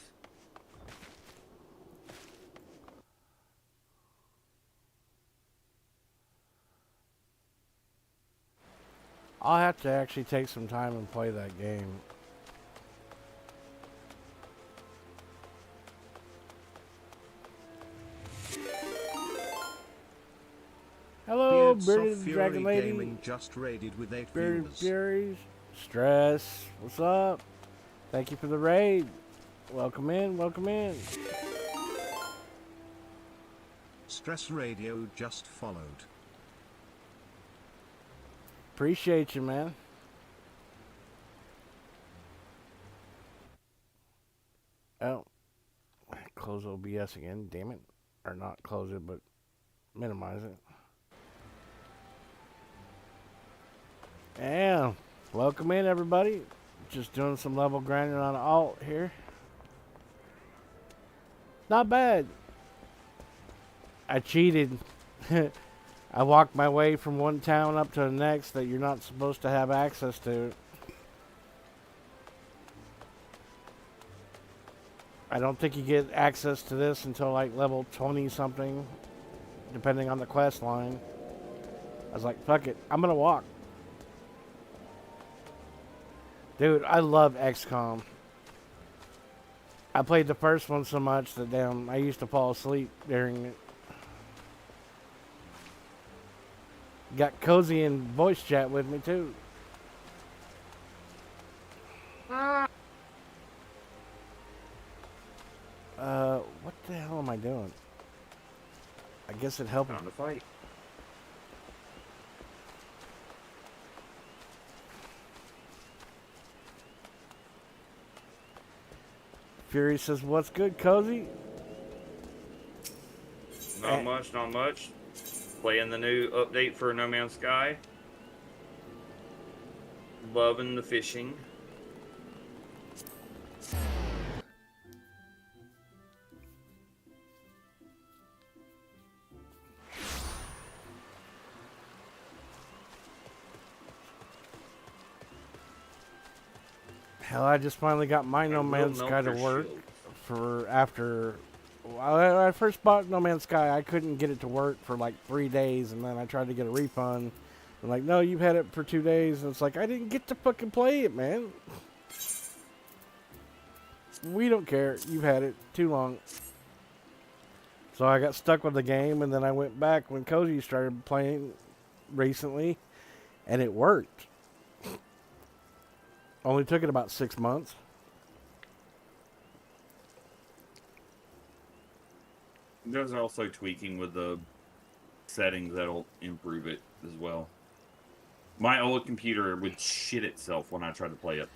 I'll have to actually take some time and play that game. Hello, Bearded Dragon Lady. Gaming just raided with 8 Bearded viewers. Furies. Stress. What's up? Thank you for the raid. Welcome in, welcome in. Stress Radio just followed. Appreciate you, man. Oh. Close OBS again, damn it. Or not close it, but minimize it. Yeah. Welcome in, everybody. Just doing some level grinding on alt here. Not bad. I cheated. I walked my way from one town up to the next that you're not supposed to have access to. I don't think you get access to this until like level 20 something, depending on the quest line. I was like, fuck it, I'm gonna walk. Dude, I love XCOM. I played the first one so much that damn, I used to fall asleep during it. Got Cozy in voice chat with me too. What the hell am I doing? I guess it helped. Time to fight. Fury says, what's good, Cozy? Not much, not much. Playing the new update for No Man's Sky. Loving the fishing. Hell, I just finally got my No Man's Sky to work for after... When I first bought No Man's Sky, I couldn't get it to work for like 3 days, and then I tried to get a refund. I'm like, no, you've had it for 2 days, and it's like, I didn't get to fucking play it, man. We don't care. You've had it too long. So I got stuck with the game, and then I went back when Cozy started playing recently, and it worked. Only took it about 6 months. There's also tweaking with the settings that'll improve it as well. My old computer would shit itself when I tried to play it.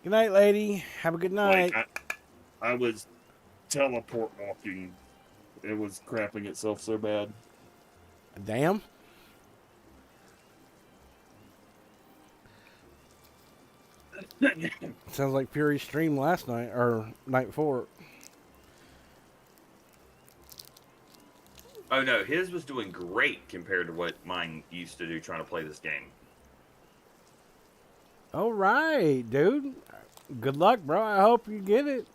Good night, lady. Have a good night. Like, I was teleport walking. It was crapping itself so bad. Damn. Sounds like Fury streamed last night, or night before. Oh no, his was doing great compared to what mine used to do trying to play this game. All right, dude. Good luck, bro. I hope you get it.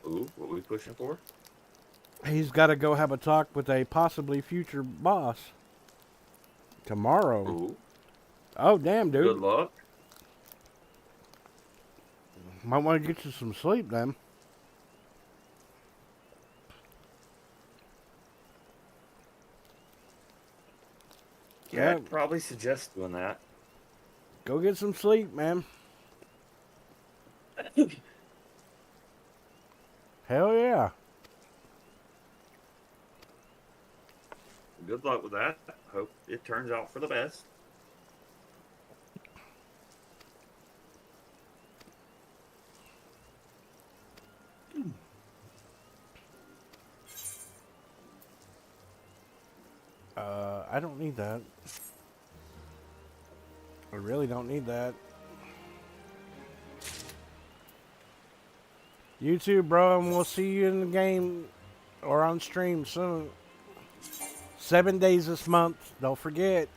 Ooh, what are we pushing for? He's got to go have a talk with a possibly future boss tomorrow. Ooh, Oh, damn, dude. good luck. Might want to get you some sleep, then. Yeah, I'd probably suggest doing that. Go get some sleep, man. Hell yeah. Good luck with that. Hope it turns out for the best. I don't need that. I really don't need that. You too, bro, and we'll see you in the game or on stream soon. 7 days this month. Don't forget.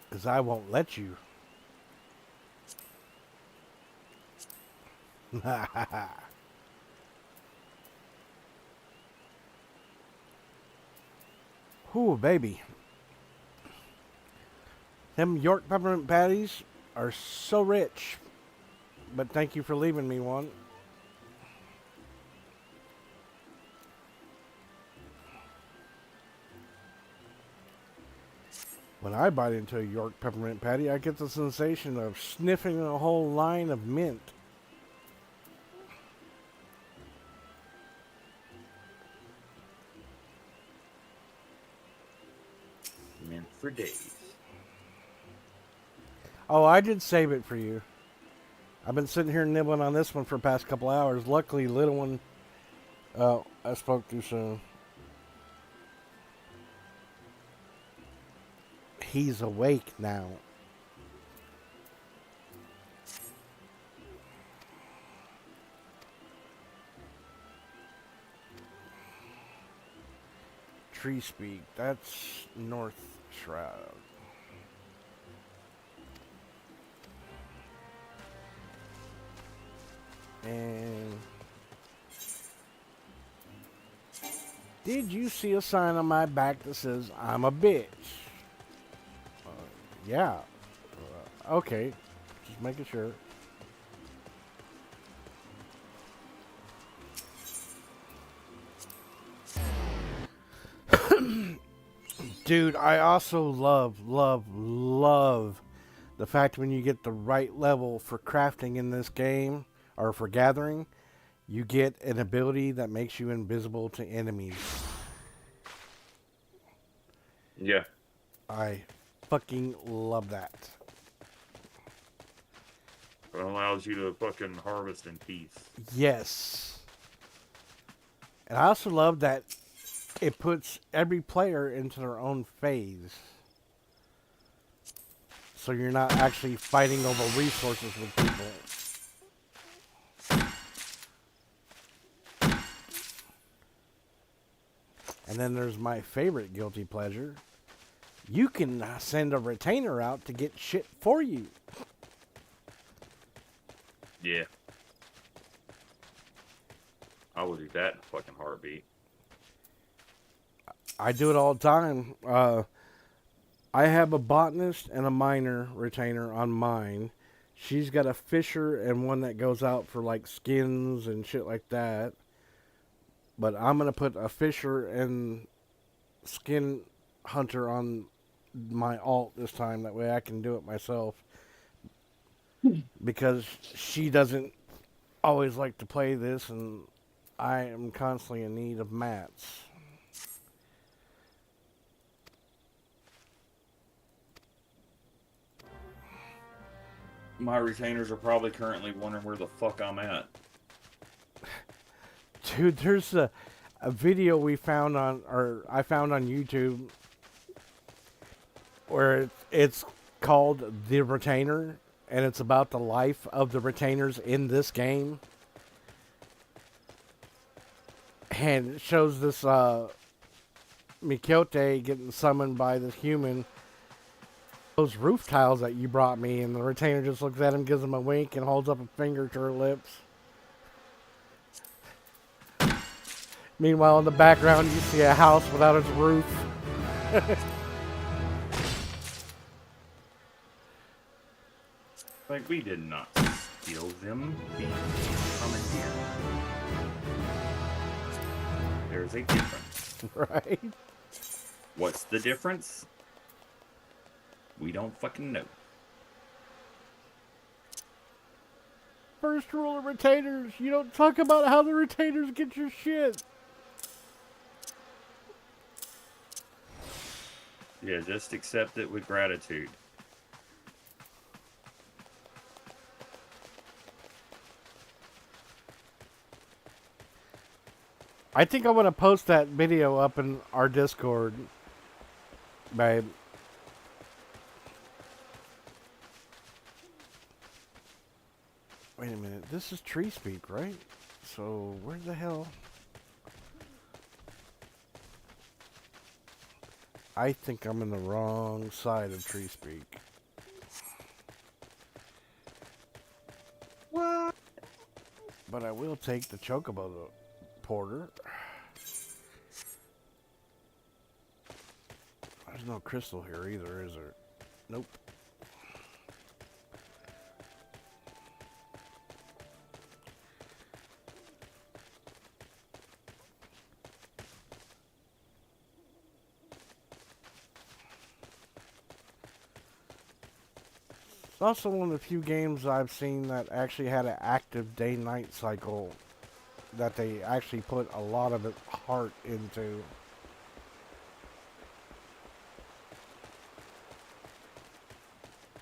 Because I won't let you. Ooh, baby. Them York peppermint patties are so rich. But thank you for leaving me one. When I bite into a York peppermint patty, I get the sensation of sniffing a whole line of mint. Mint for days. Oh, I did save it for you. I've been sitting here nibbling on this one for the past couple hours. Luckily, little one, I spoke too soon. He's awake now. Tree Speak, that's North Shroud. And did you see a sign on my back that says I'm a bitch? Yeah. Okay. Just making sure. Dude, I also love the fact when you get the right level for crafting in this game, or for gathering, you get an ability that makes you invisible to enemies. Yeah. I fucking love that. It allows you to fucking harvest in peace. Yes. And I also love that it puts every player into their own phase. So you're not actually fighting over resources with people. And then there's my favorite guilty pleasure. You can send a retainer out to get shit for you. Yeah. I will do that in a fucking heartbeat. I do it all the time. I have a botanist and a miner retainer on mine. She's got a fisher and one that goes out for like skins and shit like that. But I'm going to put a fisher and skin hunter on my alt this time. That way I can do it myself. Because she doesn't always like to play this, and I am constantly in need of mats. My retainers are probably currently wondering where the fuck I'm at. Dude, there's a video we found on, or I found on YouTube, where it's called The Retainer, and it's about the life of the retainers in this game. And it shows this Mikyote getting summoned by this human. Those roof tiles that you brought me, and the retainer just looks at him, gives him a wink, and holds up a finger to her lips. Meanwhile, in the background, you see a house without its roof. Like, we did not steal them. We commandeered. There's a difference. Right? What's the difference? We don't fucking know. First rule of retainers, you don't talk about how the retainers get your shit. Yeah, just accept it with gratitude. I think I want to post that video up in our Discord, babe. Wait a minute, this is Tree Speak, right? so where the hell? I think I'm in the wrong side of Tree Speak. What? But I will take the Chocobo Porter. There's no crystal here either, is there? Nope. It's also one of the few games I've seen that actually had an active day-night cycle that they actually put a lot of heart into.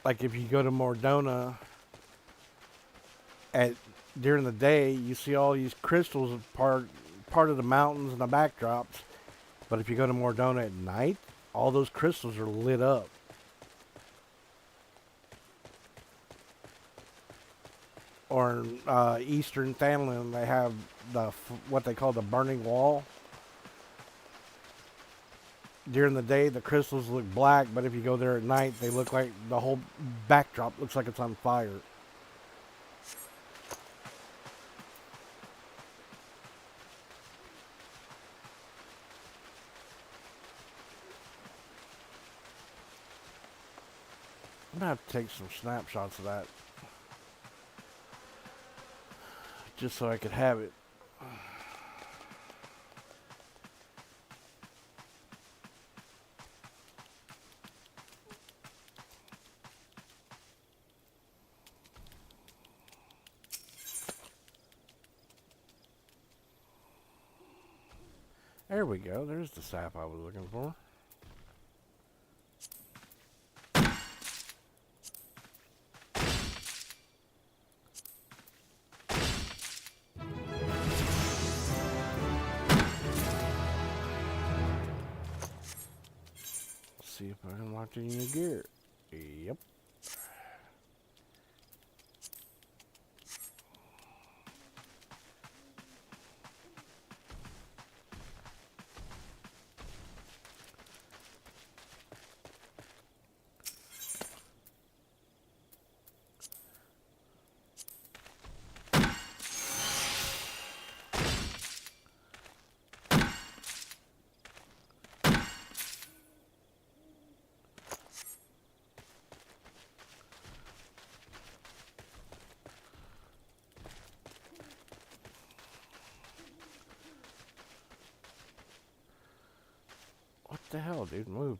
Like if you go to Mordona during the day, you see all these crystals part of the mountains and the backdrops. But if you go to Mordona at night, all those crystals are lit up. Or in Eastern Thanalan, they have what they call the burning wall. During the day, the crystals look black, but if you go there at night, they look like the whole backdrop looks like it's on fire. I'm gonna have to take some snapshots of that just so I could have it. There we go. There's the sap I was looking for. Let's see if I can lock in your gear. Yep. What the hell, dude? Move.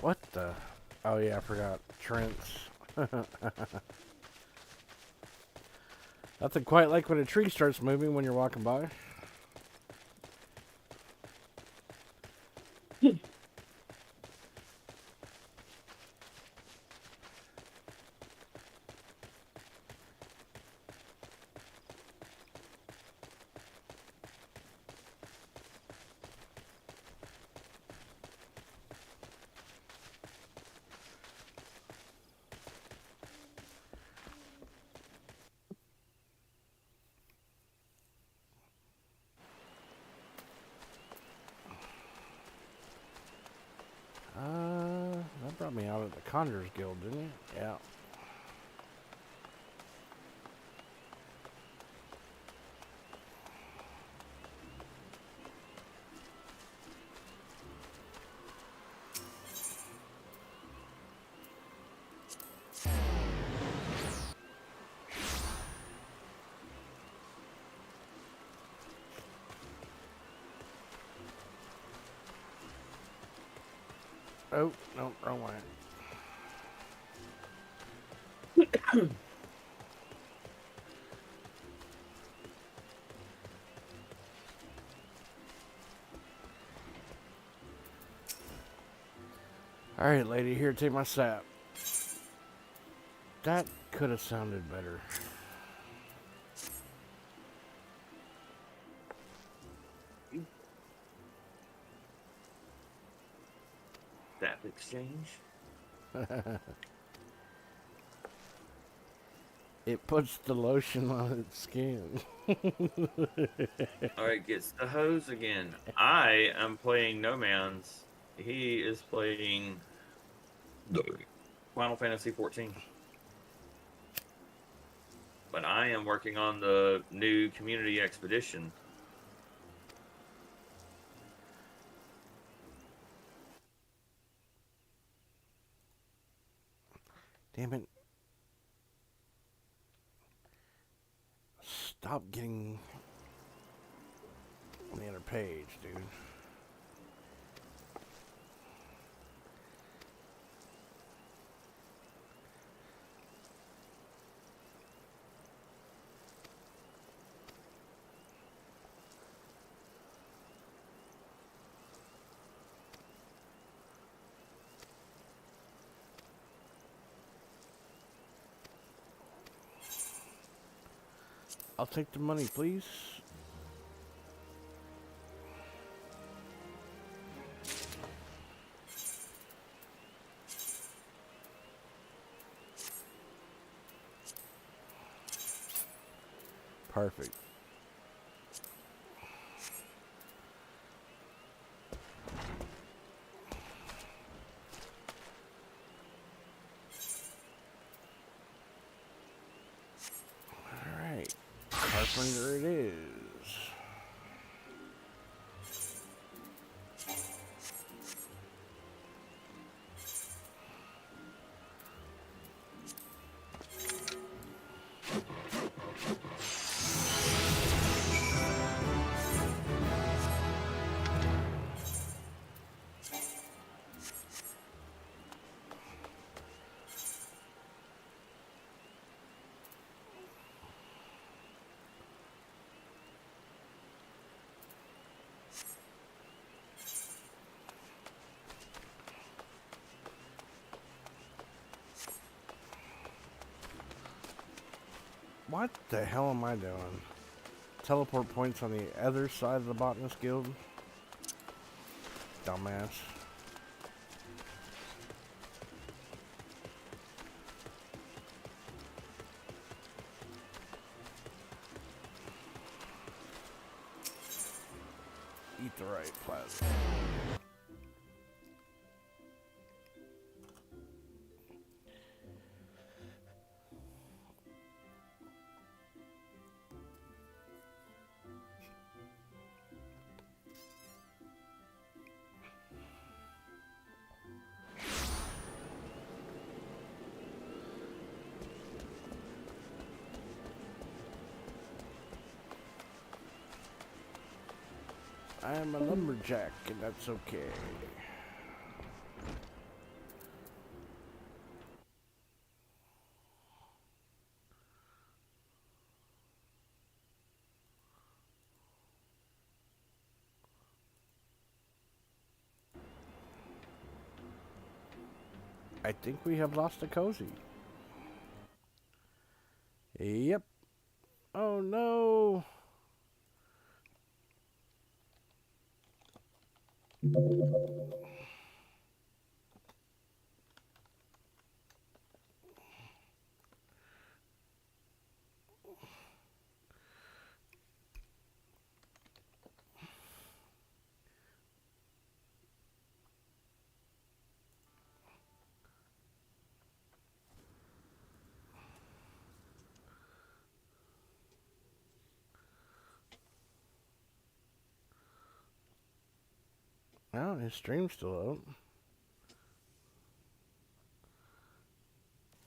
What the? Oh yeah, I forgot. Trents. Nothing quite like when a tree starts moving when you're walking by. That brought me out at the Conjurers Guild, didn't it? Yeah. Oh, no, wrong way. Alright, lady, here, take my sap. That could have sounded better. That exchange. It puts the lotion on its skin. Alright, gets the hose again. I am playing No Man's. He is playing Final Fantasy 14. But I am working on the new community expedition. Damn it. Stop getting on the other page, dude. I'll take the money, please. Perfect. Alright. Carpenter it is. What the hell am I doing? Teleport points on the other side of the Botanist Guild? Dumbass. Eat the right plasma. I am a lumberjack, and that's okay. I think we have lost a cozy. Yep. Oh no. Oh, his stream's still up.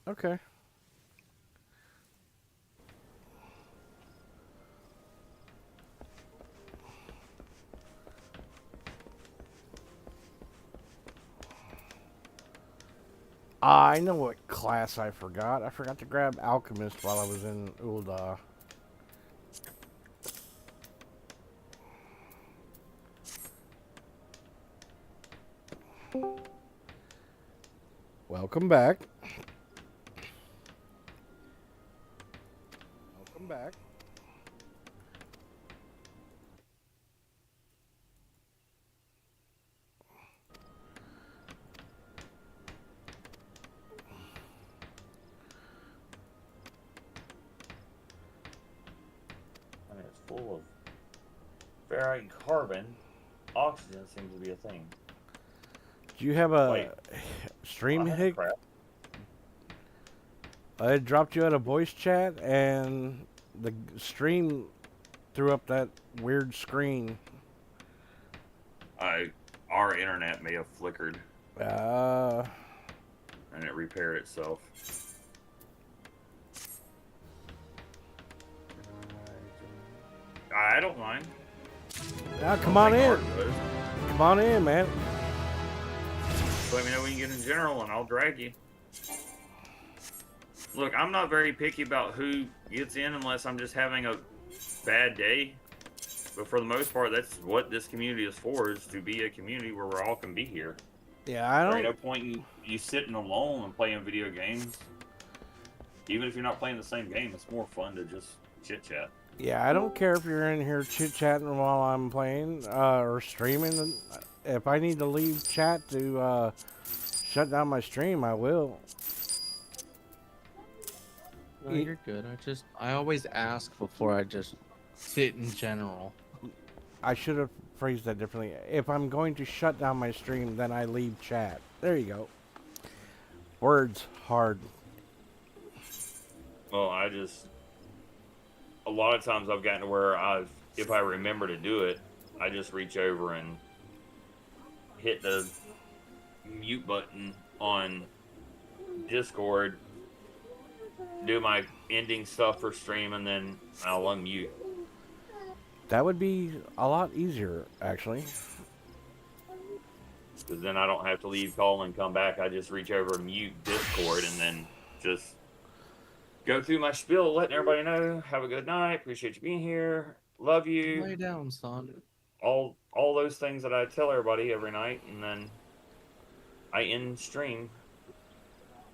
Okay. I know what class I forgot. I forgot to grab Alchemist while I was in Ul'dah. Welcome back. Welcome back. And it's full of ferrite carbon. Oxygen seems to be a thing. Do you have a Wait. stream Well, hic? crap. I dropped you out of voice chat, and the stream threw up that weird screen. Our internet may have flickered Uh, and it repaired itself. I don't mind. now come on in. Come on in, man. Let me know when you get in general, and I'll drag you. Look, I'm not very picky about who gets in unless I'm just having a bad day. But for the most part, that's what this community is for, is to be a community where we all can be here. Yeah, I There ain't don't. no point in you sitting alone and playing video games. Even if you're not playing the same game, it's more fun to just chit-chat. Yeah, I don't care if you're in here chit chatting while I'm playing or streaming. If I need to leave chat to shut down my stream, I will. No, you're good. I always ask before I just sit in general. I should have phrased that differently. If I'm going to shut down my stream, then I leave chat. There you go. Words hard. Well, a lot of times I've gotten to where if I remember to do it, I just reach over and hit the mute button on Discord, do my ending stuff for stream, and then I'll unmute. That would be a lot easier, actually. Because then I don't have to leave call and come back. I just reach over and mute Discord and then just go through my spiel, letting everybody know, have a good night, appreciate you being here, love you. Lay down, son. All those things that I tell everybody every night, and then I end stream.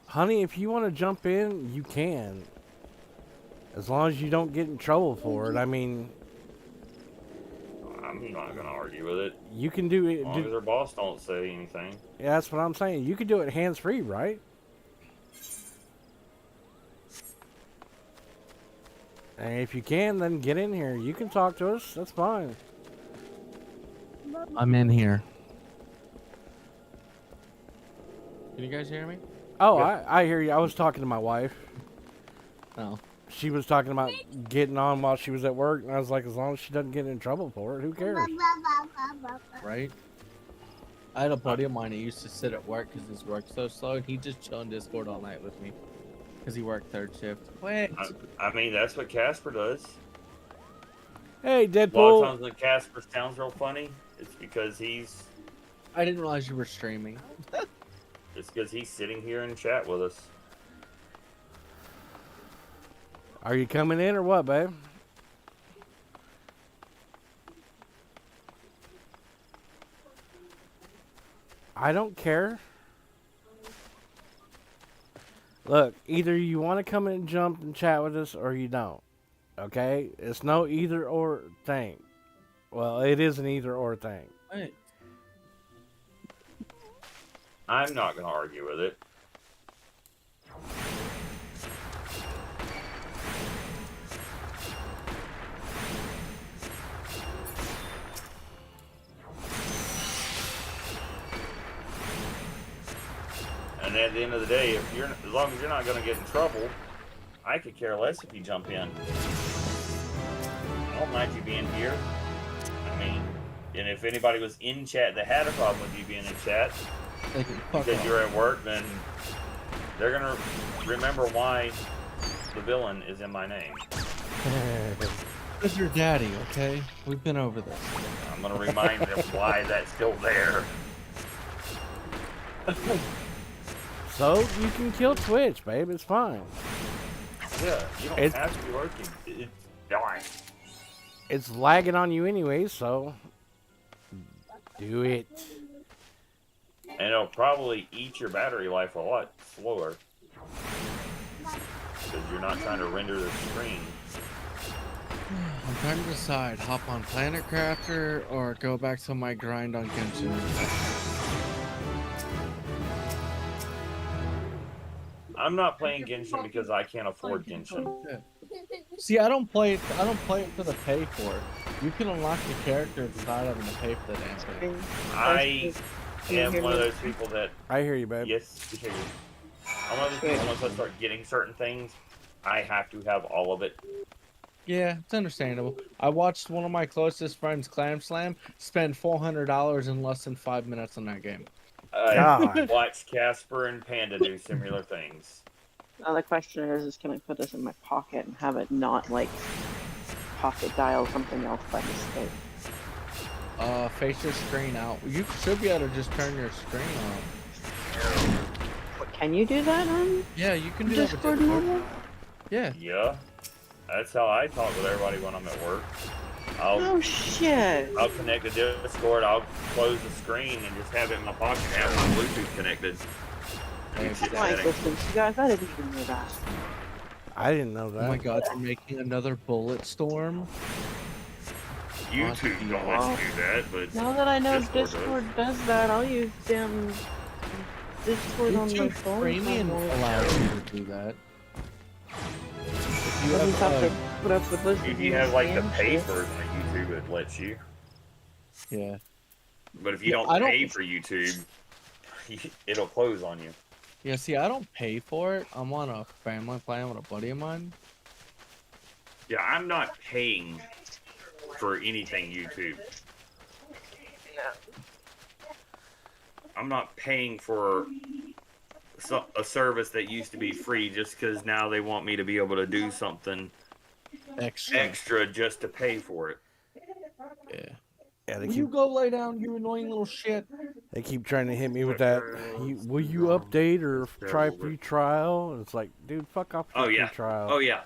Honey, if you want to jump in, you can. As long as you don't get in trouble for it. I mean, I'm not gonna argue with it. you can do it. As long as their boss don't say anything. Yeah, that's what I'm saying. You can do it hands-free, right? And if you can, then get in here. You can talk to us. That's fine. I'm in here. Can you guys hear me? Oh, I hear you. I was talking to my wife. No. She was talking about getting on while she was at work, and I was like, as long as she doesn't get in trouble for it, who cares? Right? I had a buddy of mine who used to sit at work because his work's so slow, and he just chill on Discord all night with me because he worked third shift. Wait. I mean, that's what Casper does. Hey, A lot of Deadpool. times when Casper sounds real funny, it's because he's I didn't realize you were streaming. sitting here in chat with us. Are you coming in or what, babe? I don't care. Look, either you want to come in and jump and chat with us or you don't. Okay? It's no either or thing. Well, it is an either or thing. Wait. I'm not gonna argue with it. And at the end of the day, as long as you're not gonna get in trouble, I could care less if you jump in. I don't mind you being here. I mean, and if anybody was in chat that had a problem with you being in chat They can fuck because off. you're at work, then they're gonna remember why the villain is in my name. It's your daddy, okay? We've been over this. I'm gonna remind them why that's still there. So you can kill Twitch, babe. It's fine. Yeah, you don't It's- have to be working. It's dying. It's lagging on you anyway, so do it. And it'll probably eat your battery life a lot slower. Because you're not trying to render the screen. I'm trying to decide, hop on Planet Crafter or go back to my grind on Genshin. I'm not playing Genshin because I can't afford Genshin. See, I don't play it for the pay for it. You can unlock the character without having to pay for the damn thing. I am one of those people that... I hear you, babe. Yes, we hear you. I'm one of those people, once I start getting certain things, I have to have all of it. Yeah, it's understandable. I watched one of my closest friends, Clam Slam, spend $400 in less than 5 minutes on that game. I watch Casper and Panda do similar things. Now the question is can I put this in my pocket and have it not like pocket dial something else by mistake? Face your screen out. You should be able to just turn your screen off. Can you do that on Yeah, you can do that with Discord Discord. normal? Yeah. Yeah. That's how I talk with everybody when I'm at work. Oh shit. I'll connect to Discord, I'll close the screen and just have it in my pocket and have my Bluetooth connected. My existence, you guys, I didn't even know that. I didn't know that. Oh my god, you're making another bullet storm? YouTube don't let you do that, but Now that I know Discord Discord does that, I'll use damn Discord on my YouTube phone. Premium allows you to do that. If you Doesn't have to have, put up with listening if you have like the paid version of YouTube, it lets you. yeah. But if you I don't pay for YouTube, it'll close on you. Yeah, see, I don't pay for it. I'm on a family plan with a buddy of mine. Yeah, I'm not paying for anything YouTube. I'm not paying for a service that used to be free just because now they want me to be able to do something extra just to pay for it. Yeah. Yeah, they Will keep, you go lay down, you annoying little shit? they keep trying to hit me with that. Will you update or try free trial? And it's like, dude, fuck off with Oh free yeah. trial. Oh yeah.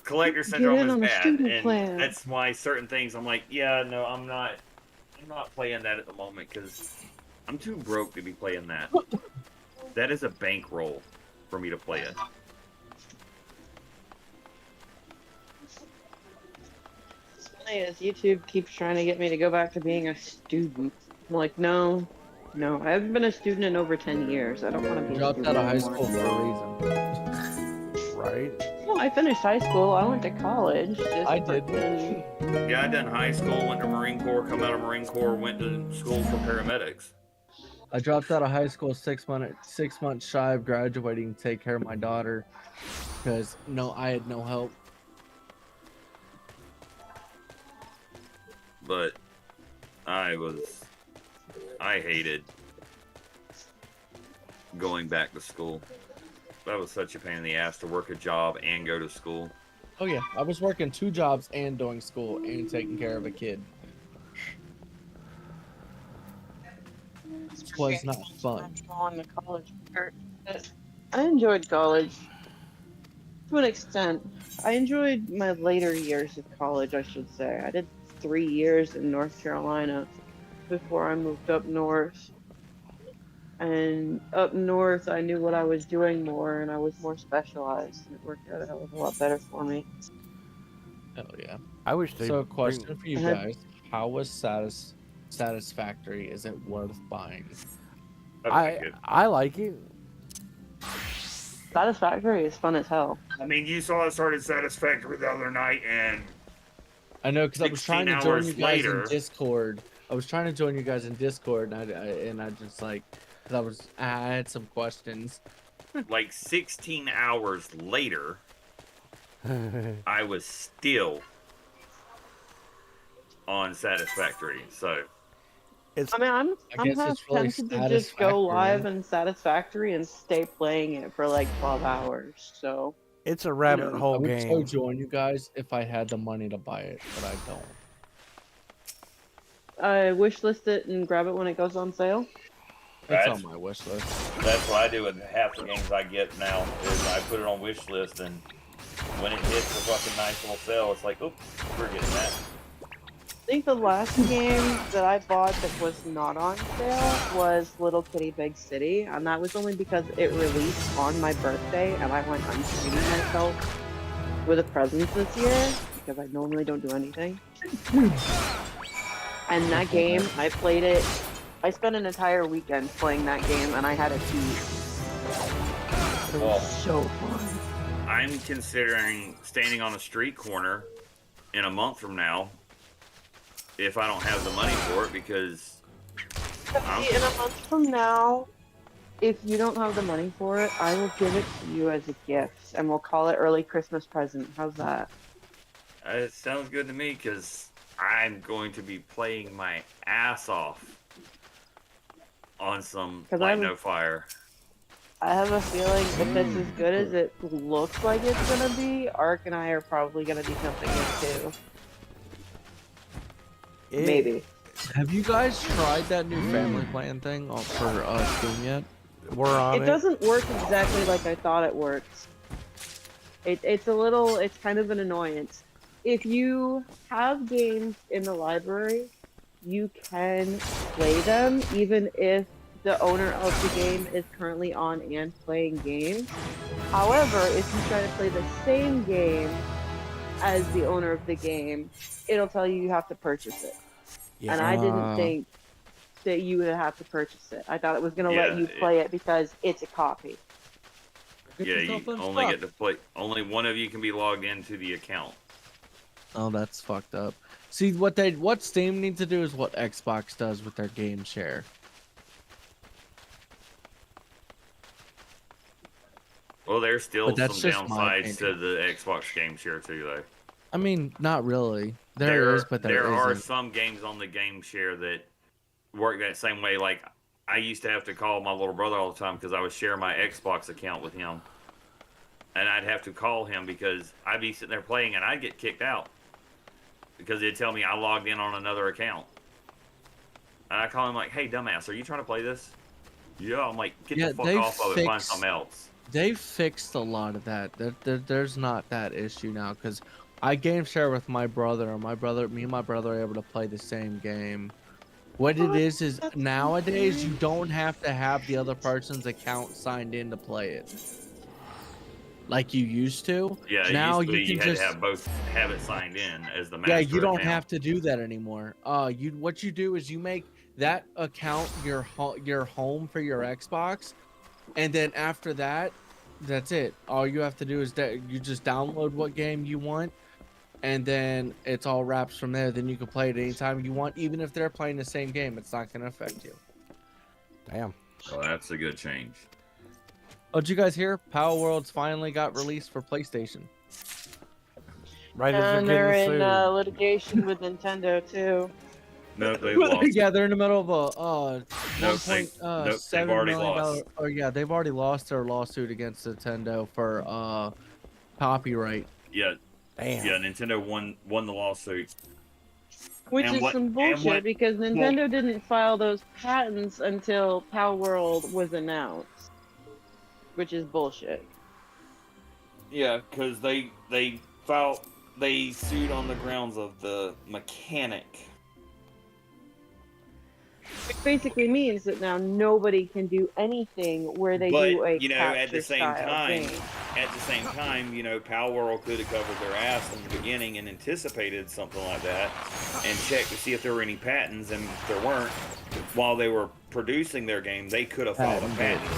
Collector Get syndrome in is on a bad, student and plan. that's why certain things I'm like, yeah, no, I'm not playing that at the moment because I'm too broke to be playing that. That is a bankroll for me to play it. What's funny is YouTube keeps trying to get me to go back to being a student. I'm like, no, I haven't been a student in over 10 years. I don't want to be a Dropped student out of high anymore. school for a reason. Right? No, I finished high school. I went to college. I did. Yeah, I done high school, went to Marine Corps, come out of Marine Corps, went to school for paramedics. I dropped out of high school 6 months shy of graduating to take care of my daughter because I had no help. But I hated going back to school. That was such a pain in the ass to work a job and go to school. Oh yeah, I was working 2 jobs and doing school and taking care of a kid. It was not fun. On the college part. I enjoyed college to an extent. I enjoyed my later years of college, I should say. I did 3 years in North Carolina before I moved up north. And up north, I knew what I was doing more, and I was more specialized. And it worked out a hell of a lot better for me. Hell yeah. I wish they. So, question for you guys: how was Satisfactory? Is it worth buying? I like it. Satisfactory is fun as hell. I mean, you saw I started Satisfactory the other night, and I know because I was trying to 16 join hours you guys later- in Discord. I was trying to join you guys in Discord, and I just like, cause I had some questions. like 16 hours later, I was still on Satisfactory. So I mean, I'm guess half it's really tempted to just go Satisfactory. live in Satisfactory and stay playing it for like 12 hours. So It's a rabbit I hole would game. so join you guys if I had the money to buy it, but I don't. I wishlist it and grab it when it goes on sale. It's on my wish list. That's what I do with half the games I get now. Is I put it on wish list, and when it hits a fucking nice little sale, it's like, oops, we're getting that. I think the last game that I bought that was not on sale was Little Kitty Big City, and that was only because it released on my birthday, and I went untreating myself with a present this year, because I normally don't do anything. And that game, I played it, I spent an entire weekend playing that game, and I had a tea. It was so fun. I'm considering standing on a street corner in a month from now if I don't have the money for it, because See, in a month from now, if you don't have the money for it, I will give it to you as a gift, and we'll call it early Christmas present. How's that? It sounds good to me, because I'm going to be playing my ass off on some Light No Fire. I have a feeling if it's as good as it looks like it's gonna be, Ark and I are probably gonna be jumping in too. Maybe. Have you guys tried that new family plan thing for Steam yet? We're on it. It doesn't work exactly like I thought it works. It's kind of an annoyance. If you have games in the library, you can play them even if the owner of the game is currently on and playing games. However, if you try to play the same game as the owner of the game, it'll tell you have to purchase it. Yeah. And I didn't think that you would have to purchase it. I thought it was going to let you play it because it's a copy. Yeah, you only get to play. Only one of you can be logged into the account. Oh, that's fucked up. See, what Steam needs to do is what Xbox does with their game share. Well, there's still some downsides to the Xbox game share too, though. I mean, not really. There is, but there are isn't. some games on the game share that work that same way. Like, I used to have to call my little brother all the time because I would share my Xbox account with him. And I'd have to call him because I'd be sitting there playing and I'd get kicked out. Because it'd tell me I logged in on another account. And I call him like, hey, dumbass, are you trying to play this? Yeah, I'm like, get the fuck off of it, find something else. They fixed a lot of that. There's not that issue now because I game share with my brother, and me and my brother are able to play the same game. What it is nowadays you don't have to have the other person's account signed in to play it, like you used to. Yeah, now you had to have both have it signed in as the master. Yeah, you don't account. have to do that anymore. What you do is you make that account your home for your Xbox. And then after that, that's it. All you have to do is that you just download what game you want, and then it's all wraps from there. Then you can play it anytime you want, even if they're playing the same game. It's not going to affect you. Damn. Well, that's a good change. Oh, did you guys hear? Power Worlds finally got released for PlayStation. Right and they're in litigation with Nintendo too. Nope, they've lost. Yeah, they're in the middle of a they've already lost. Oh yeah, they've already lost their lawsuit against Nintendo for copyright. Yeah, damn. Yeah, Nintendo won the lawsuit. Which is some bullshit because Nintendo didn't file those patents until Power World was announced, which is bullshit. Yeah, because they sued on the grounds of the mechanic. Which basically means that now nobody can do anything where they do a at the same time, Power World could have covered their ass in the beginning and anticipated something like that, and checked to see if there were any patents, and if there weren't, while they were producing their game, they could have filed a patent.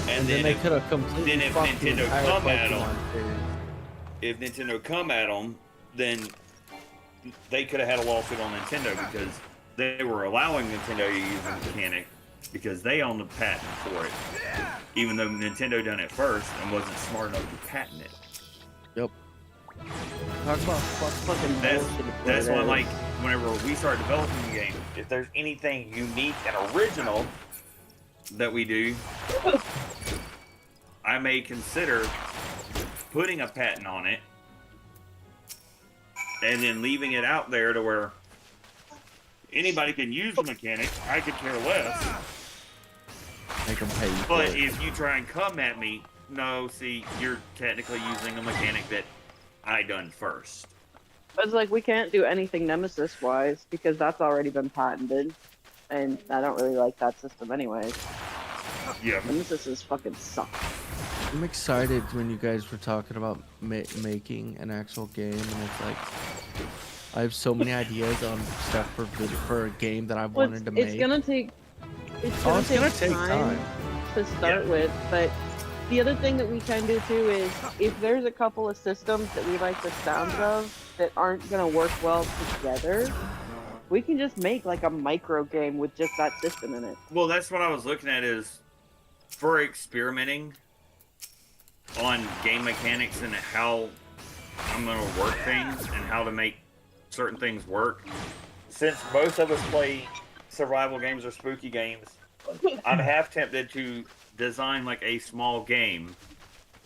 And then they could have completely. Then if Nintendo come at them, then they could have had a lawsuit on Nintendo because they were allowing Nintendo to use the mechanic because they own the patent for it, even though Nintendo done it first and wasn't smart enough to patent it. Yep. Talk about fucking that's why, like, whenever we start developing the game, if there's anything unique and original that we do, I may consider putting a patent on it and then leaving it out there to where anybody can use the mechanic. I could care less. Make them pay you for But it. if you try and come at me, no, see, you're technically using a mechanic that I done first. But it's like we can't do anything Nemesis wise because that's already been patented, and I don't really like that system anyways. Yeah. Nemesis is fucking suck. I'm excited when you guys were talking about making an actual game, and it's like I have so many ideas on stuff for a game that I've Well, wanted to it's make. gonna take It's gonna take time to start with, but the other thing that we can do too is if there's a couple of systems that we like the sound of that aren't gonna work well together, we can just make like a micro game with just that system in it. Well, that's what I was looking at is for experimenting on game mechanics and how I'm going to work things and how to make certain things work. Since most of us play survival games or spooky games, I'm half tempted to design like a small game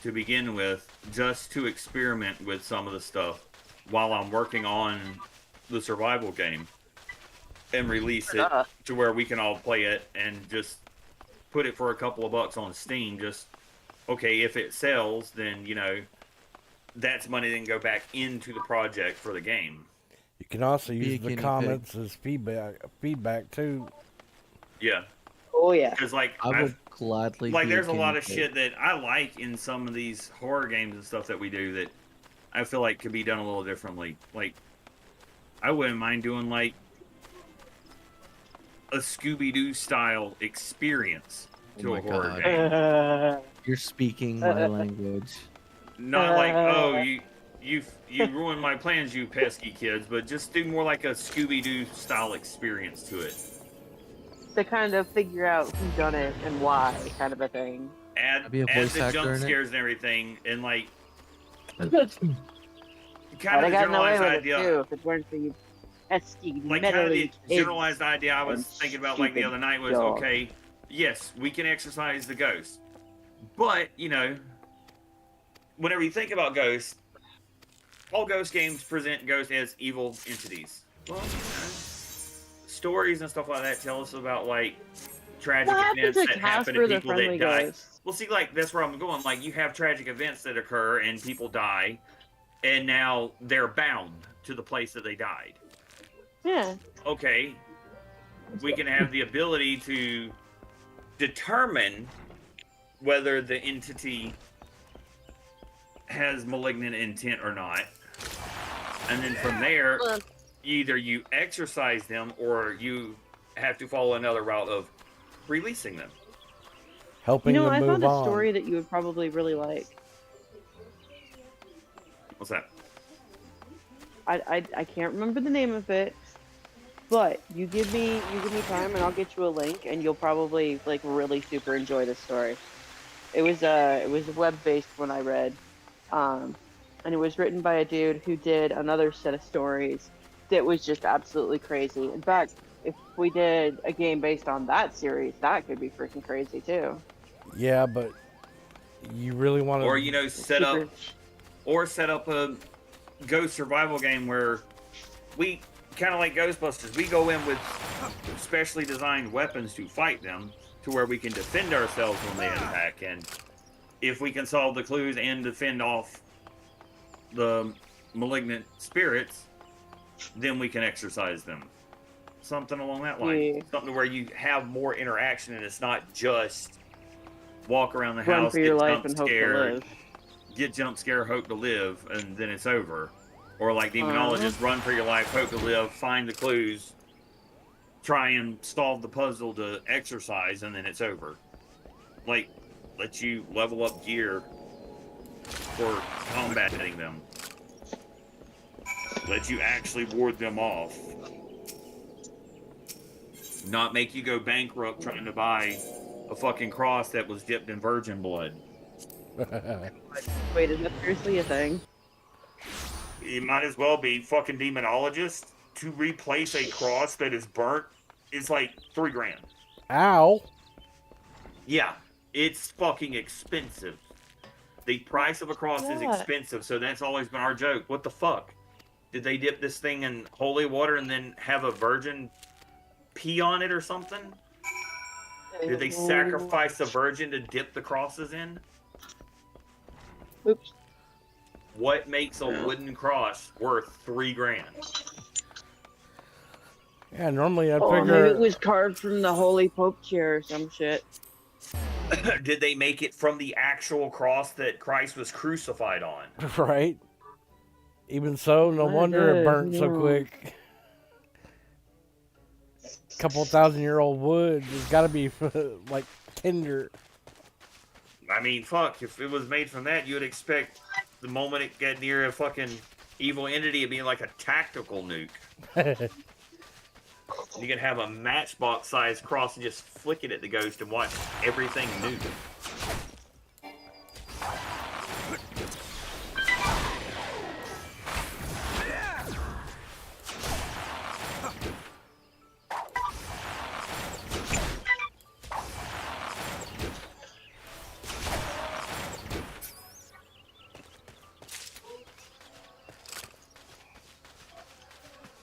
to begin with just to experiment with some of the stuff while I'm working on the survival game and release it to where we can all play it and just put it for a couple of bucks on Steam. Just, okay, if it sells, then, you know, that's money then go back into the project for the game. You can also use the comments as feedback too. Yeah. Oh yeah. Because like I would gladly like be there's a lot of guinea shit that I like in some of these horror games and stuff that we do that I feel like could be done a little differently. Like I wouldn't mind doing like a Scooby-Doo style experience to a horror game. You're speaking my language. Not like, oh, you ruined my plans, you pesky kids, but just do more like a Scooby-Doo style experience to it. To kind of figure out who done it and why, kind of a thing. Add be a voice the actor jump in it? scares and everything, and like I'd kind of have gotten away generalized with it idea. too if it weren't for you pesky, Like kind of the meddling kids. generalized idea I was and thinking about like the stupid other night was, dogs. okay, yes, we can exorcise the ghost, but you know, whenever you think about ghosts, all ghost games present ghosts as evil entities. Well, you know, stories and stuff like that tell us about like tragic What happened events to that happen Casper to the people that Friendly die. Ghost? Well, see, like that's where I'm going. Like you have tragic events that occur and people die, and now they're bound to the place that they died. Yeah. Okay, we can have the ability to determine whether the entity has malignant intent or not. And then from there, either you exorcise them or you have to follow another route of releasing them. Helping You know, them I move found a on. story that you would probably really like. What's that? I can't remember the name of it, but you give me time and I'll get you a link and you'll probably like really super enjoy this story. It was a web-based one I read, and it was written by a dude who did another set of stories that was just absolutely crazy. In fact, if we did a game based on that series, that could be freaking crazy too. Yeah, but you really want to, Or you know, set up a ghost survival game where we kind of like Ghostbusters. We go in with specially designed weapons to fight them, to where we can defend ourselves when they attack, and if we can solve the clues and defend off the malignant spirits, then we can exorcise them. Something along that line. Yeah. Something where you have more interaction and it's not just walk around the Run house, for your get life jump and hope to scared, live. get jump scare, hope to live, and then it's over. Or like demonologists, run for your life, hope to live, find the clues, try and solve the puzzle to exercise, and then it's over. Like, let you level up gear for combating them. Let you actually ward them off. Not make you go bankrupt trying to buy a fucking cross that was dipped in virgin blood. Wait, is that seriously a thing? It might as well be. Fucking demonologist to replace a cross that is burnt is like $3,000. Ow. Yeah, it's fucking expensive. The price of a cross is Yeah. expensive, so that's always been our joke. What the fuck? Did they dip this thing in holy water and then have a virgin pee on it or something? Did they sacrifice a virgin to dip the crosses in? Oops. What makes a Yeah. wooden cross worth $3,000? Yeah, normally I'd Oh, figure. maybe it was carved from the Holy Pope chair or some shit. Did they make it from the actual cross that Christ was crucified on? Right. Even so, no Might wonder it have, burnt so yeah. quick. Couple 1,000-year-old wood has got to be like tender. I mean, fuck, if it was made from that, you would expect the moment it got near a fucking evil entity, it being like a tactical nuke. You can have a matchbox-sized cross and just flick it at the ghost and watch everything nuke.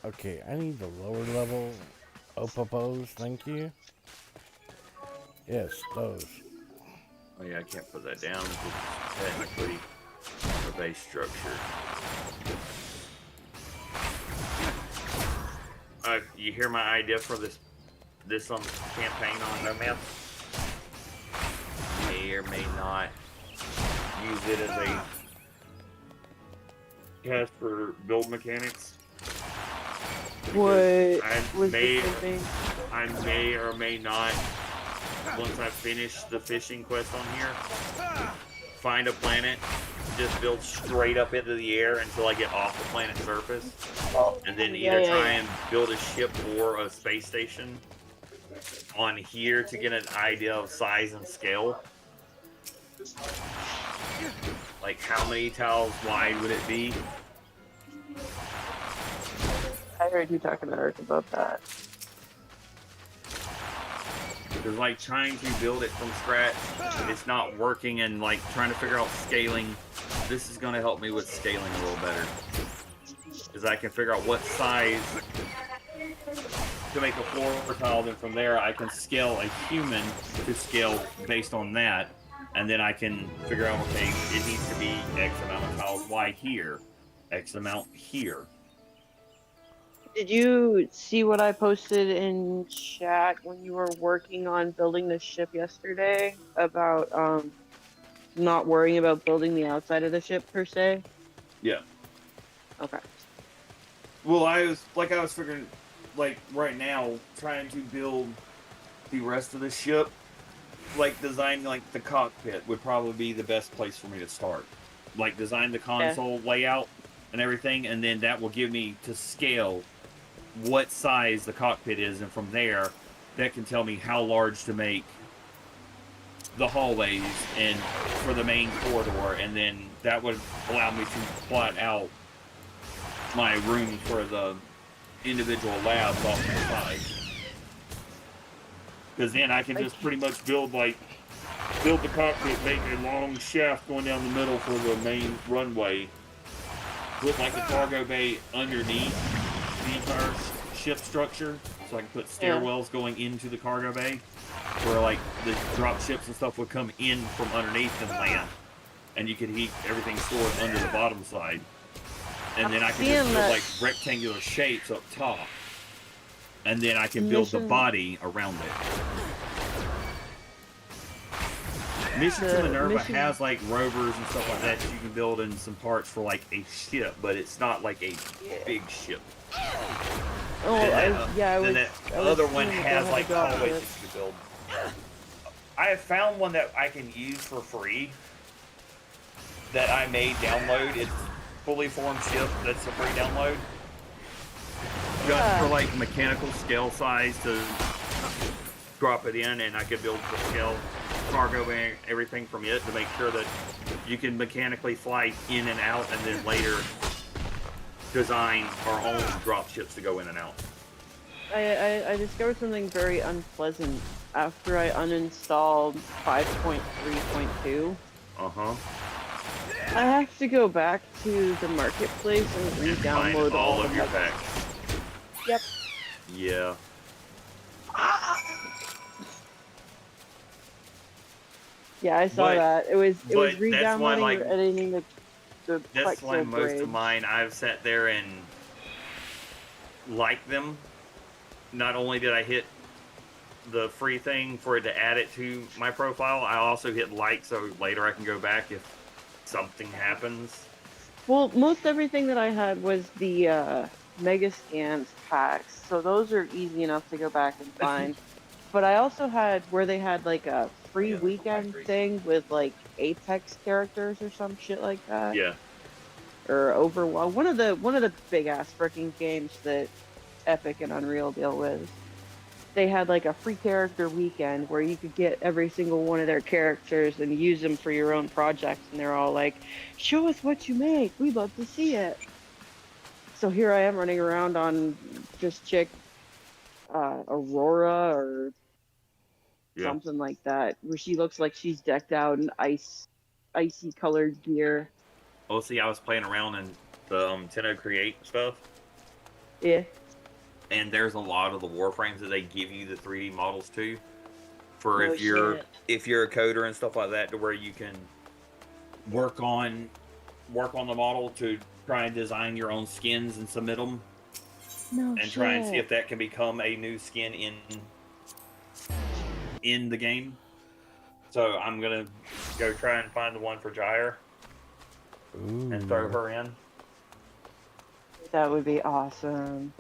Okay, I need the lower level opopos, thank you. Yes, those. Oh yeah, I can't put that down because it's technically a base structure. You hear my idea for this campaign on Nomad? May or may not use it as a test for build mechanics. What I was may, the thing? I may or may not, once I finish the fishing quest on here, find a planet, just build straight up into the air until I get off the planet's surface, and then either try and build a ship or a space station on here to get an idea of size and scale. Like how many tiles wide would it be? I heard you talking to Eric about that. Because like trying to build it from scratch, it's not working, and like trying to figure out scaling, this is going to help me with scaling a little better. Because I can figure out what size to make a floor tile, then from there I can scale a human to scale based on that, and then I can figure out, okay, it needs to be X amount of tiles wide here, X amount here. Did you see what I posted in chat when you were working on building the ship yesterday about not worrying about building the outside of the ship per se? Yeah. Okay. Well, I was figuring, like, right now, trying to build the rest of the ship, like, designing, like, the cockpit would probably be the best place for me to start. Like, design the console layout and everything, and then that will give me to scale what size the cockpit is, and from there, that can tell me how large to make the hallways and for the main corridor, and then that would allow me to plot out my rooms for the individual labs off to the side. Because then I can just pretty much build the cockpit, make a long shaft going down the middle for the main runway, put like a cargo bay underneath the entire ship structure, so I can put stairwells going into the cargo bay, where like the drop ships and stuff would come in from underneath and land, and you could heat everything stored under the bottom side. And then I can just build like rectangular shapes up top, and then I can build the body around it. Mission to Minerva has like rovers and stuff like that you can build in some parts for like a ship, but it's not like a big ship. Oh, that other one has like hallways that you can build. I have found one that I can use for free that I may download. It's fully formed ship that's a free download. Just for like mechanical scale size to drop it in, and I could build the scale cargo and everything from it to make sure that you can mechanically fly in and out, and then later design our own drop ships to go in and out. I discovered something very unpleasant after I uninstalled 5.3.2. Uh-huh. I have to go back to the marketplace and re-download all of your packs. Yep. Yeah. Yeah, I saw But- that. It was but that's why, re-downloading like, or editing the That's why Plexo most bridge. of mine, I've sat there and liked them. Not only did I hit the free thing for it to add it to my profile, I also hit like so later I can go back if something happens. Well, most everything that I had was the Mega Scans packs, so those are easy enough to go back and find. But I also had where they had like a free weekend thing with like Apex characters or some shit like that. Yeah. Or Overwatch. One of the big ass freaking games that Epic and Unreal deal with. They had like a free character weekend where you could get every single one of their characters and use them for your own projects, and they're all like, "Show us what you make. We'd love to see it." So here I am running around on this chick, Aurora or something like that, where she looks like she's decked out in icy colored gear. Oh, see, I was playing around in the Tenno Create stuff. Yeah. And there's a lot of the warframes that they give you the 3D models to, for Oh, if you're shit. a coder and stuff like that, to where you can work on the model to try and design your own skins and submit them, No and try and see if that can become a new skin in the game. So I'm gonna go try and find the one for Gyre and throw her in. That would be awesome.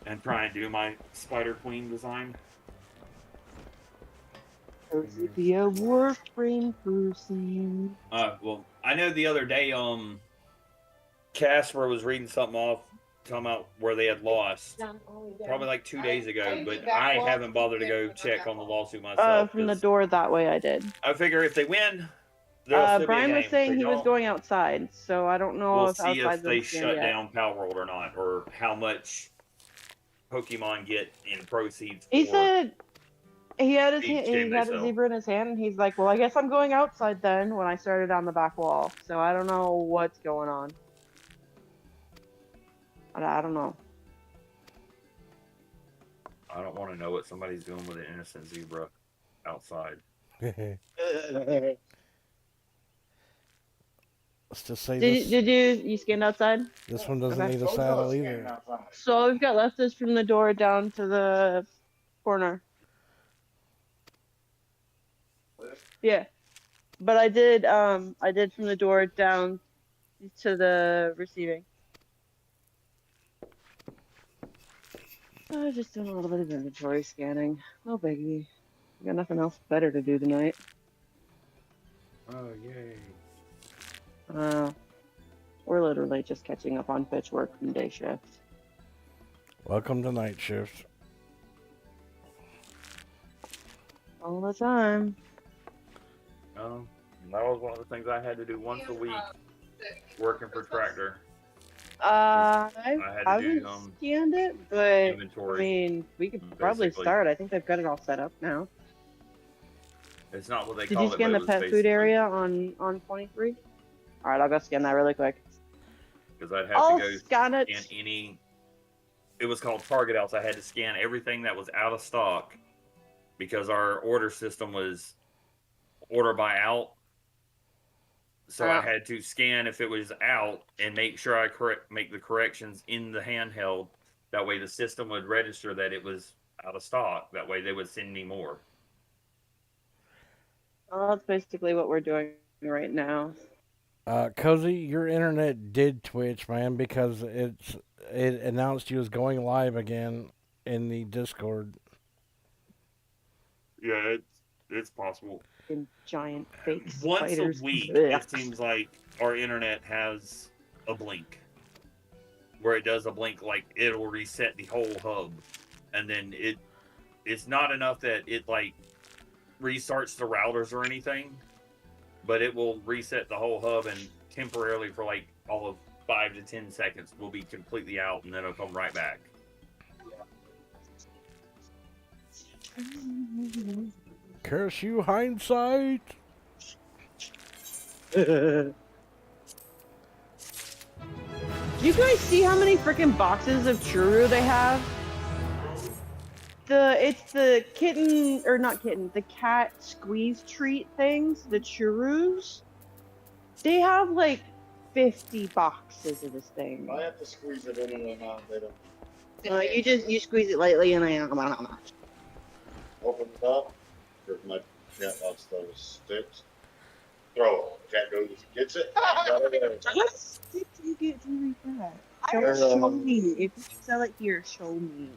And try and do my Spider Queen design. Could be a Warframe person. Well, I know the other day, Casper was reading something off, talking about where they had lost. Probably like 2 days ago, but I haven't bothered to go check on the lawsuit myself. From the door that way I did. I figure if they win, there'll still Brian be a was game. saying So he was y'all- going outside, so I don't know We'll if see outside if they those stand shut yet. down Pal World or not, or how much Pokemon get in proceeds. He for said he had his each he game they had a sell. zebra in his hand, and he's like, "Well, I guess I'm going outside then." When I started on the back wall, so I don't know what's going on. I don't know. I don't want to know what somebody's doing with an innocent zebra outside. Let's just say Did you scanned outside? this one doesn't Okay. need a saddle either. So all we've got left is from the door down to the corner. Yeah, but I did from the door down to the receiving. Just doing a little bit of inventory scanning. No biggie. Got nothing else better to do tonight. Oh, yay. We're literally just catching up on pitch work from day shift. Welcome to night shift. All the time. That was one of the things I had to do once a week, working for Tractor. I had to do, haven't scanned it, but inventory, I mean, we could probably basically. start. I think they've got it all set up now. It's not what they Did call you it. scan but the it was pet food basically- area on 23? All right, I'll go scan that really quick. Because I'd have I'll to go scan it. any. It was called Target Outs. I had to scan everything that was out of stock because our order system was order by out. So I had to scan if it was out and make sure I make the corrections in the handheld. That way the system would register that it was out of stock. That way they would send me more. Well, that's basically what we're doing right now. Cozy, your internet did twitch, man, because it announced you was going live again in the Discord. Yeah, it's possible. In giant fake Once spiders. a week, Blech. it seems like our internet has a blink. Where it does a blink, like it'll reset the whole hub. And then it's not enough that it like restarts the routers or anything, but it will reset the whole hub and temporarily for like all of 5 to 10 seconds will be completely out and then it'll come right back. Curse you, hindsight! Do you guys see how many freaking boxes of churro they have? It's the kitten or not kitten, the cat squeeze treat things, the churros. They have like 50 boxes of this thing. I have to squeeze it in and out. They don't You squeeze it lightly and I open it up. Because my cat loves those sticks. Throw it. Cat goes, gets it. Got it in. What stick do you get to like that? They're, Show me. If you sell it here, show me.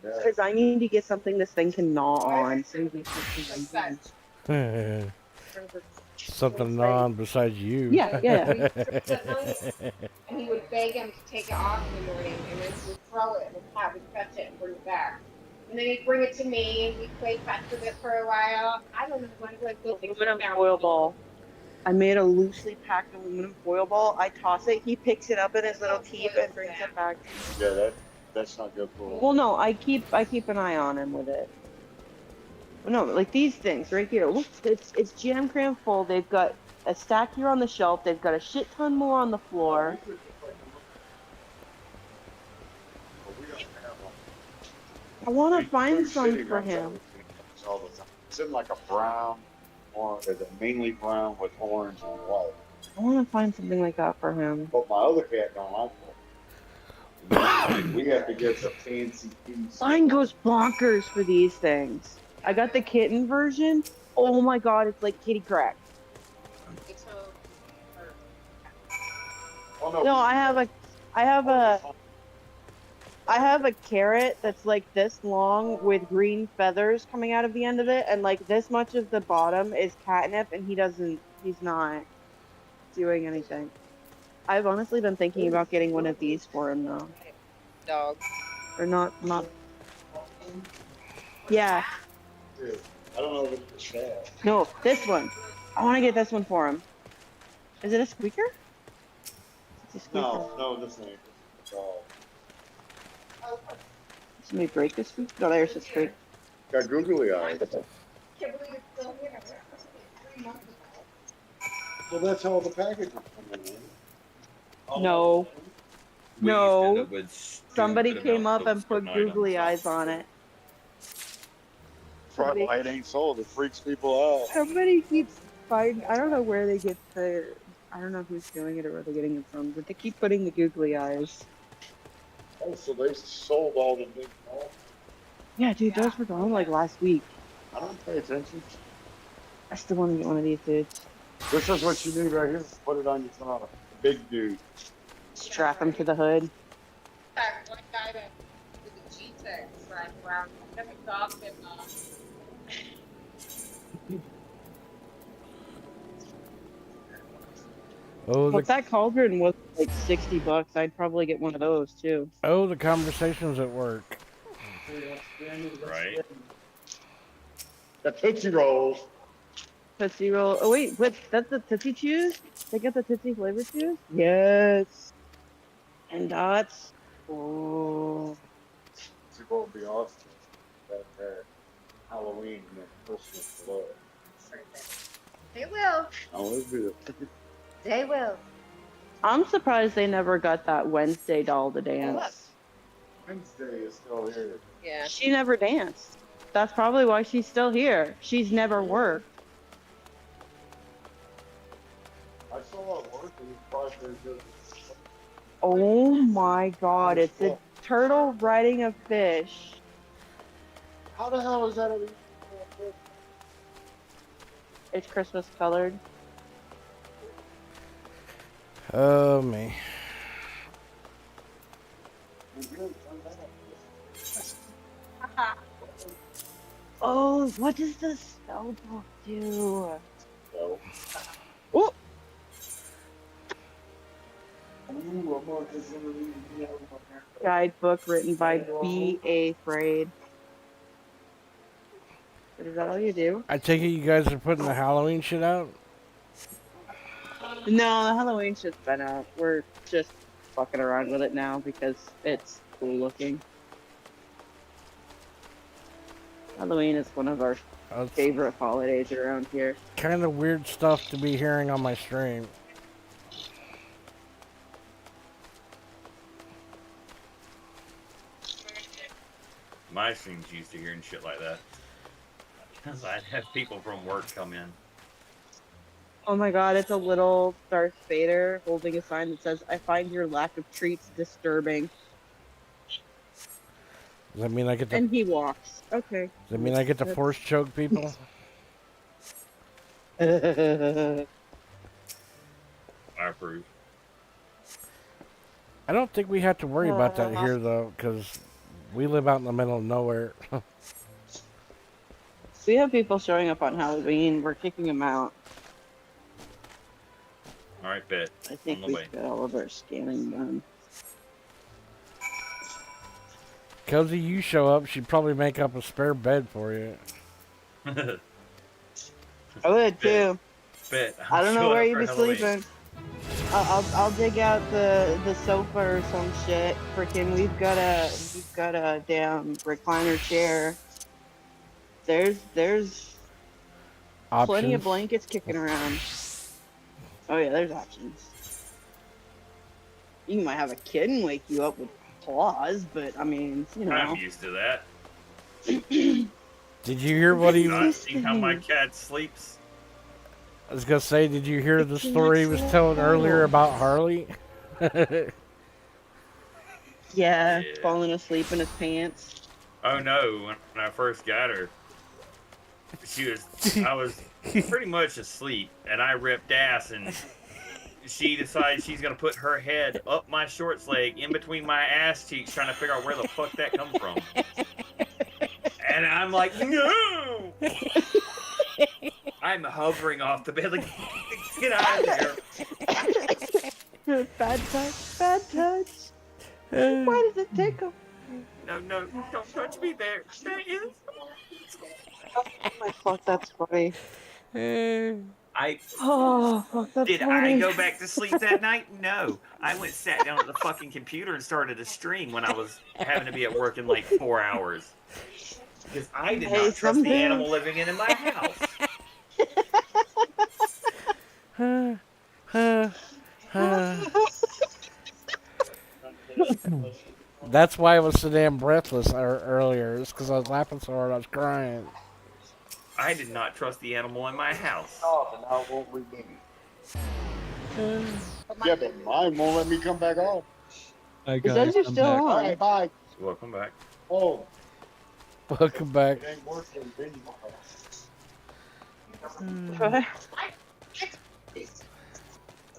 Because I need to get something this thing can gnaw on. So we can Something non besides you. Yeah. And he would beg him to take it off in the morning, and then he would throw it, and the cat would catch it and bring it back. And then he'd bring it to me, and we'd play fetch with it for a while. I don't know what aluminum foil ball. I made a loosely packed aluminum foil ball. I toss it. He picks it up in his little teeth and brings it back. Yeah, that's not good for him. Well, no, I keep an eye on him with it. No, like these things right here. Look, it's jam cram full. They've got a stack here on the shelf. They've got a shit ton more on the floor. I want to find some for him. It's in like a brown, or is it mainly brown with orange and white? I want to find something like that for him. But my other cat don't like it. We have to get the fancy piece. Mine goes bonkers for these things. I got the kitten version. Oh my god, it's like kitty crack. No, I have a carrot that's like this long with green feathers coming out of the end of it, and like this much of the bottom is catnip, and he's not doing anything. I've honestly been thinking about getting one of these for him though. Dog. Or not. Yeah. Dude, I don't know if it's a shell. No, this one. I want to get this one for him. Is it a squeaker? It's a squeaker. No, this ain't. It's a dog. Somebody break this squeaker? No, there's a squeak. Got googly eyes. Well, that's how the package is coming in. No. No. Somebody stupid came up amounts and of put items googly eyes on it. Front light ain't sold. It freaks people out. Somebody keeps finding. I don't know where they get the. I don't know who's doing it or where they're getting it from, but they keep putting the googly eyes. Oh, so they sold all the big balls? Yeah, dude, those were gone like last week. I don't pay attention. I still want to get one of these dudes. This is what you need right here. Put it on your car. Big dude. Strap him to the hood. That one guy that with the G-Tex riding around, never dog him off. If that cauldron was like $60, I'd probably get one of those too. Oh, the conversations at work. Right. The Tootsie Rolls. Tootsie Roll. Oh wait, that's the Tootsie Chews? They got the Tootsie flavor chews? Yes. And dots. Oh. It's going to be awesome. That Halloween and Christmas below. They will. Oh, it'll be They will. I'm surprised they never got that Wednesday doll to dance. Wednesday is still here. Yeah. She never danced. That's probably why she's still here. She's never worked. I saw it work and it's probably very good. Oh my god, it's a turtle riding a fish. How the hell is that? It's Christmas colored. Oh, me. Oh, what does the spell book do? So. Oh! Guidebook written by B.A. Fraid. Is that all you do? I take it you guys are putting the Halloween shit out? No, the Halloween shit's been out. We're just fucking around with it now because it's cool looking. Halloween is one of our favorite holidays around here. Kind of weird stuff to be hearing on my stream. My stream's used to hearing shit like that. Because I'd have people from work come in. Oh my god, it's a little Darth Vader holding a sign that says, "I find your lack of treats disturbing." Does that mean I get to? And he walks. Okay. Does that mean I get to That's- force choke people? I approve. I don't think we have to worry about that here though, because we live out in the middle of nowhere. We have people showing up on Halloween. We're kicking them out. Alright, bet. I think On the we've way. got all of our scanning done. Cozy, you show up, she'd probably make up a spare bed for you. I would too. Bet. I don't know showing where up you'd for be Halloween. sleeping. I'll dig out the sofa or some shit. Freaking, we've got a damn recliner chair. There's plenty of Options. blankets kicking around. Oh yeah, there's options. You might have a kid and wake you up with claws, but I mean, you know. I'm used to that. Did you hear what he Not was? seeing how my cat sleeps. I was gonna say, did you hear the story he was telling earlier about Harley? Yeah, falling asleep in his pants. Oh no, when I first got her, I was pretty much asleep, and I ripped ass, and she decides she's gonna put her head up my shorts leg in between my ass cheeks, trying to figure out where the fuck that comes from. And I'm like, no! I'm hovering off the bed, like, get out of there. Bad touch, bad touch. Why does it tickle? No, don't touch me there. That is. Oh my fuck, that's funny. Oh, fuck, that's Did funny. I go back to sleep that night? No. I went sat down at the fucking computer and started a stream when I was having to be at work in like 4 hours. Because I did not trust the animal living in my house. That's why I was so damn breathless earlier. It's because I was laughing so hard I was crying. I did not trust the animal in my house. Oh, but now it won't redeem. Yeah, but mine won't let me come back on. It says you're still on. Alright, bye. Welcome back. Oh, Welcome back. it ain't working anymore.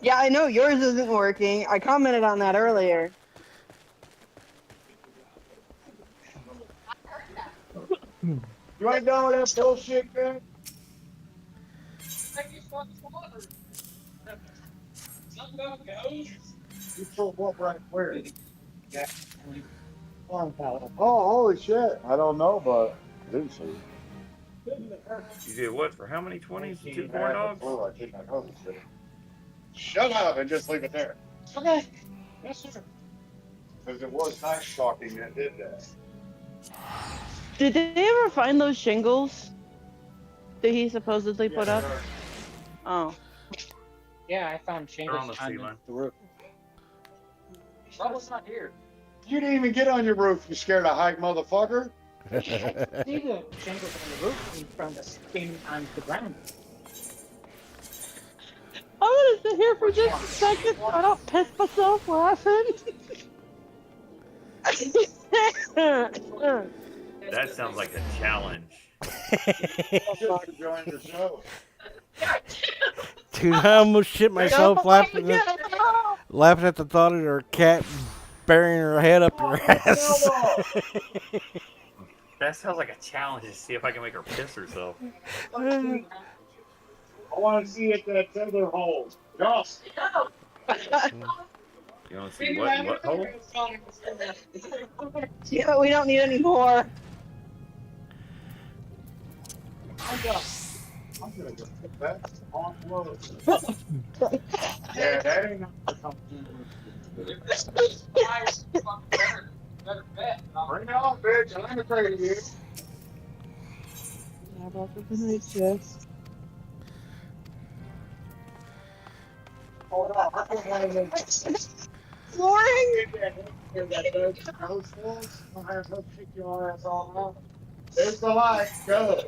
Yeah, I know yours isn't working. I commented on that earlier. You ain't done with that bullshit, man? You told what right where? Yeah. Oh, holy shit. I don't know, but I didn't see. You did what for how many 20s? 2 corn dogs? Shut up and just leave it there. Okay. Yes, sir. Because it was nice talking that did that. Did they ever find those shingles that he supposedly put up? Oh. Yeah, I found They're shingles on the on ceiling. the roof. Rubble's not here. You didn't even get on your roof, you scared of height, motherfucker. See the shingles on the roof from the skin on the ground. I'm gonna sit here for just a second so I don't piss myself laughing. That sounds like a challenge. Join the show. Dude, I almost shit myself laughing at the thought of her cat burying her head up your ass. That sounds like a challenge to see if I can make her piss herself. I want to see it that tether hole. Joss. You want to see what hole? Yeah, we don't need any more. I'm gonna go put that on load. Yeah, that ain't not Bring it on, bitch. I'm afraid of you. Yeah, about the nice chest. Hold on. flooring? There's the light. Go.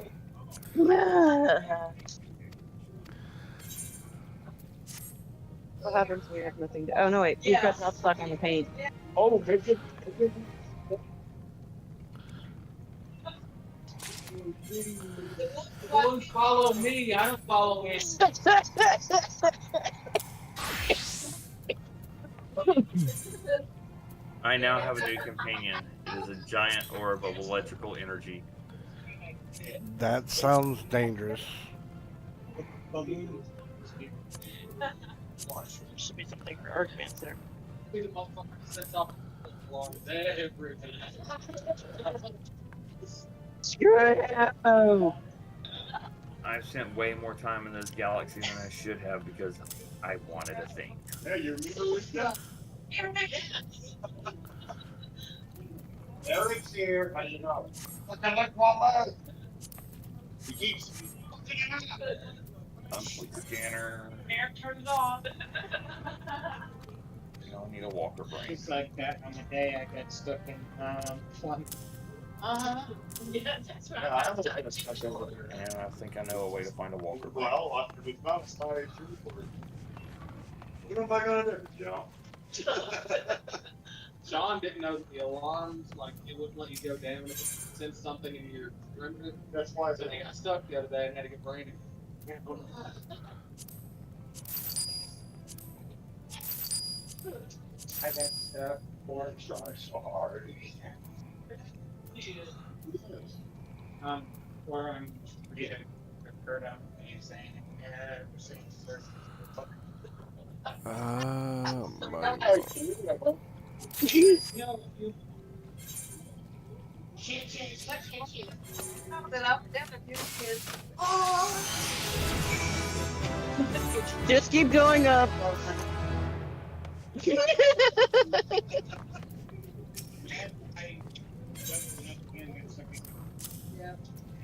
What happens when we have nothing to? Oh no, wait. We've got top stock on the paint. Oh, take it. Don't follow me. I don't follow him. I now have a new companion. It is a giant orb of electrical energy. That sounds dangerous. Should be something for Archmans there. Screw it. Oh. I've spent way more time in this galaxy than I should have because I wanted a thing. Hey, you're nearly done. Eric's here. How you know? Look at Walla. He keeps. Monthly scanner. Turn it off. You don't need a walker brain. It's like that on the day I got stuck in flight. Yeah, that's right. Yeah, I was kind of stuck over there. And I think I know a way to find a walker brain. Well, it's not a side true for it. What am I gonna do, John? John didn't know that the alarms, like, it wouldn't let you go down if it sent something in your perimeter. That's why. So he got stuck the other day and had to get branded. I got stuck. Boy, try so hard. Where I'm forgetting Kurt out and saying, yeah, we're saying My Just keep going up.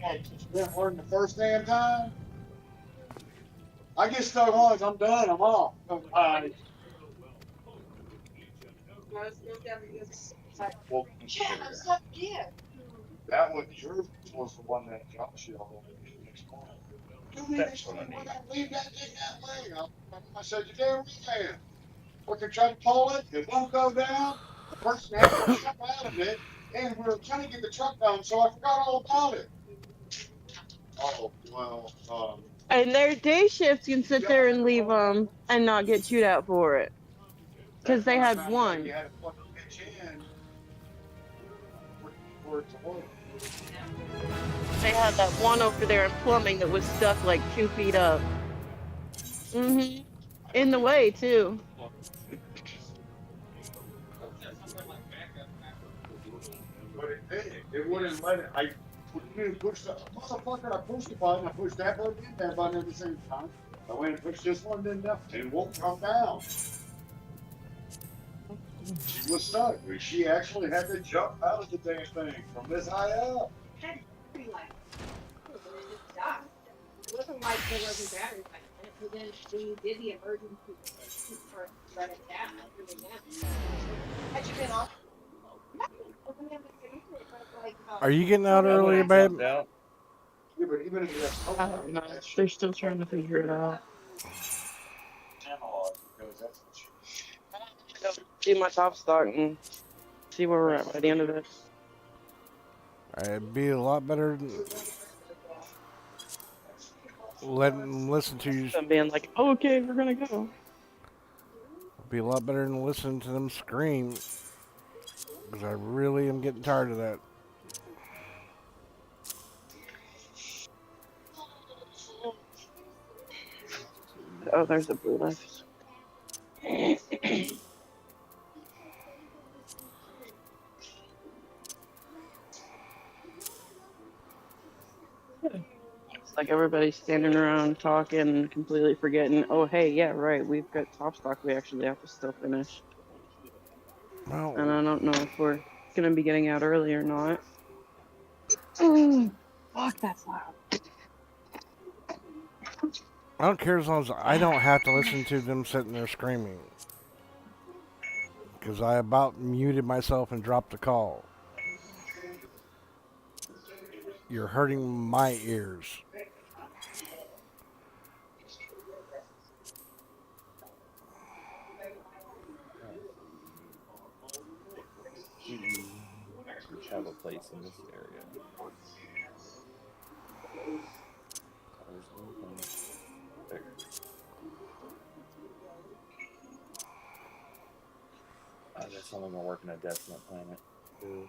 It's been working the first damn time. I get stuck once, I'm done, I'm off. Well, that was yours was the one that got shit all over the next morning. That's what I need. Leave that thing that way. I said, you damn right, man. We can try to pull it, it won't go down. The person had to jump out of it, and we were trying to get the truck down, so I forgot all about it. Oh, well, And their day shifts can sit there and leave them and not get chewed out for it. Because they had one. You had to plug the pitch in for it to work. They had that one over there in plumbing that was stuck like 2 feet up. Mm-hmm. In the way, too. But it did. It wouldn't let it. I didn't push the motherfucker. I pushed the button. I pushed that button and that button at the same time. I went and pushed this one, then that. It won't come down. She was stuck. She actually had to jump out of the damn thing from this high up. It wasn't like there wasn't battery life in it, but then when you did the emergency for shut it down, had you been off? Are you getting out earlier, babe? Yeah, but even if you I don't know. They're still trying to figure it out. analog, because that's what she. Go see my top stock and see where we're at by the end of this. It'd be a lot better than letting them listen to you. Them being like, okay, we're gonna go. Be a lot better than listening to them scream. Because I really am getting tired of that. Oh, there's a blue light. It's like everybody's standing around talking, completely forgetting, oh, hey, yeah, right, we've got top stock we actually have to still finish. Well, And I don't know if we're going to be getting out early or not. Fuck, that's loud. I don't care as long as I don't have to listen to them sitting there screaming. Because I about muted myself and dropped the call. You're hurting my ears. Which have a place in this area. There's anything there. I guess I'm gonna work in a desolate planet. Ooh.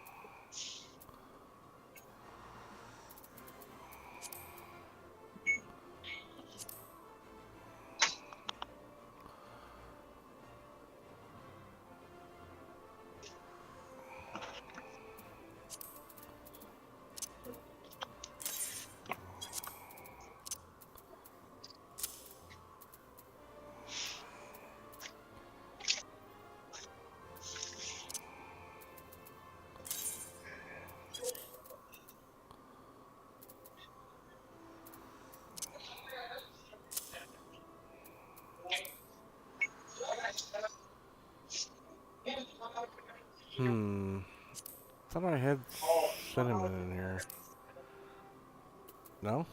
Thought I had cinnamon in here. No?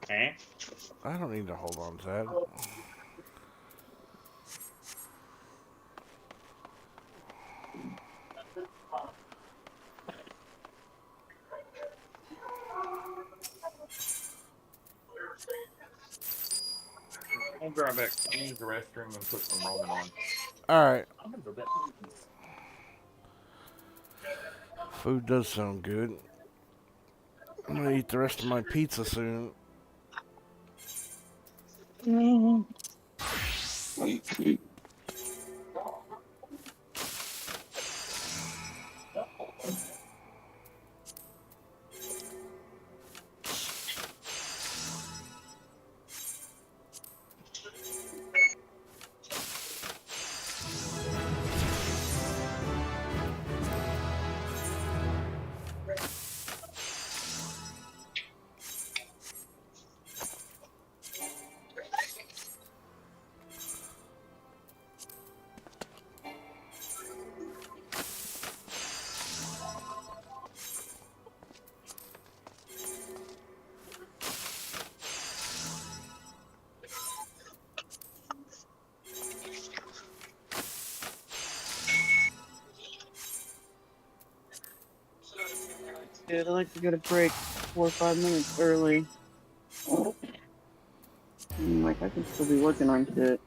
Eh? I don't need to hold on to that. I'll be right back. I need the restroom and put some ramen on. Alright. I'm gonna go back. Food does sound good. I'm gonna eat the rest of my pizza soon. Good. I like to get a break 4 or 5 minutes early. Like I can still be working on shit.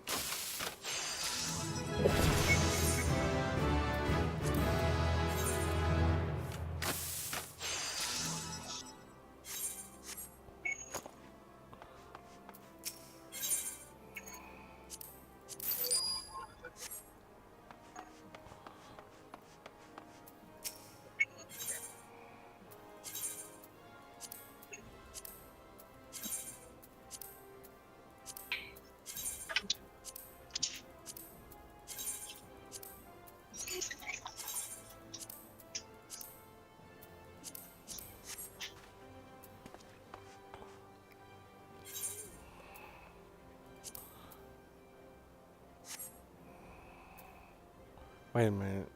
Wait a minute.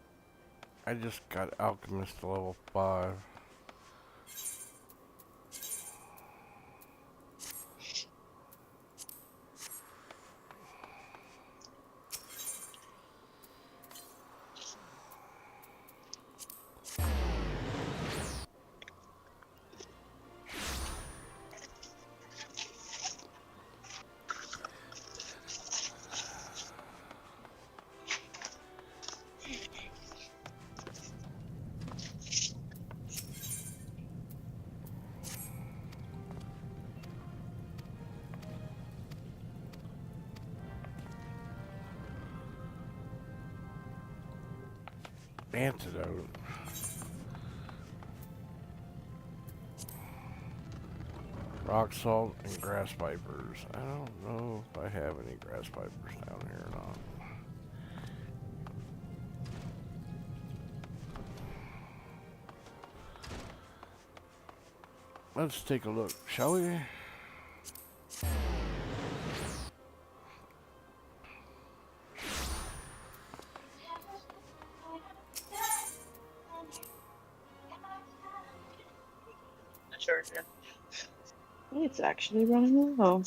I just got Alchemist to level 5. Antidote. Rock salt and grass vipers. I don't know if I have any grass vipers down here or not. Let's take a look, shall we? charger. It's actually running low.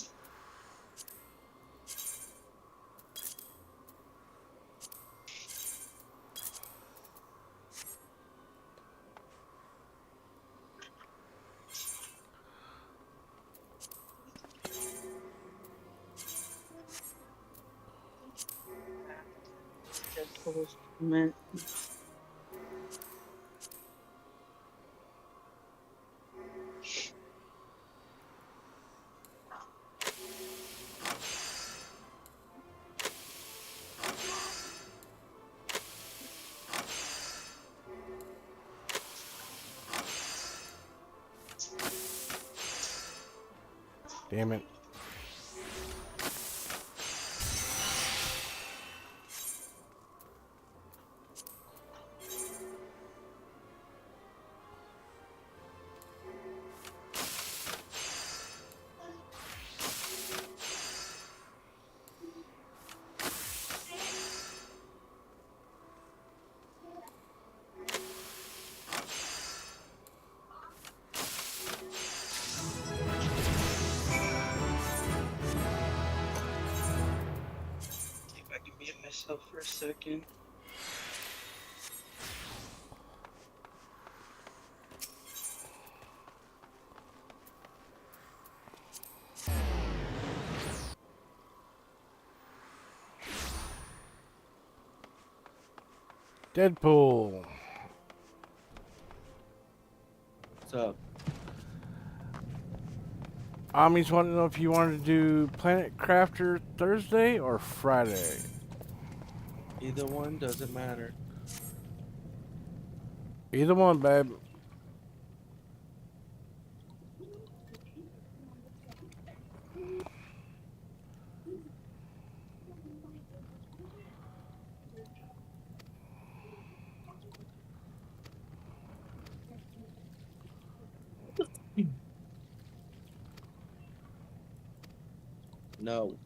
Just closed comment. Damn it. See if I can mute myself for a second. Deadpool. What's up? Ami's wanting to know if you wanted to do Planet Crafter Thursday or Friday. Either one doesn't matter. Either one, babe. No.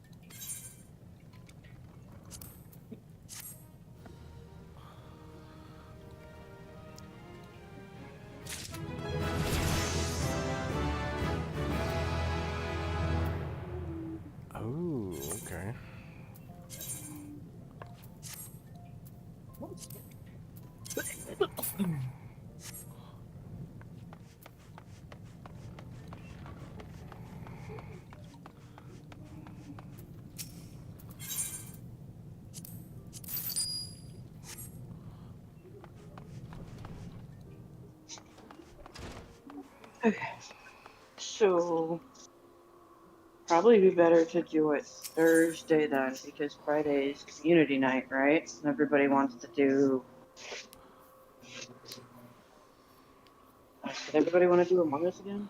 Oh, okay. Okay. So probably be better to do it Thursday then, because Friday is community night, right? And everybody wants to do. Did everybody want to do Among Us again?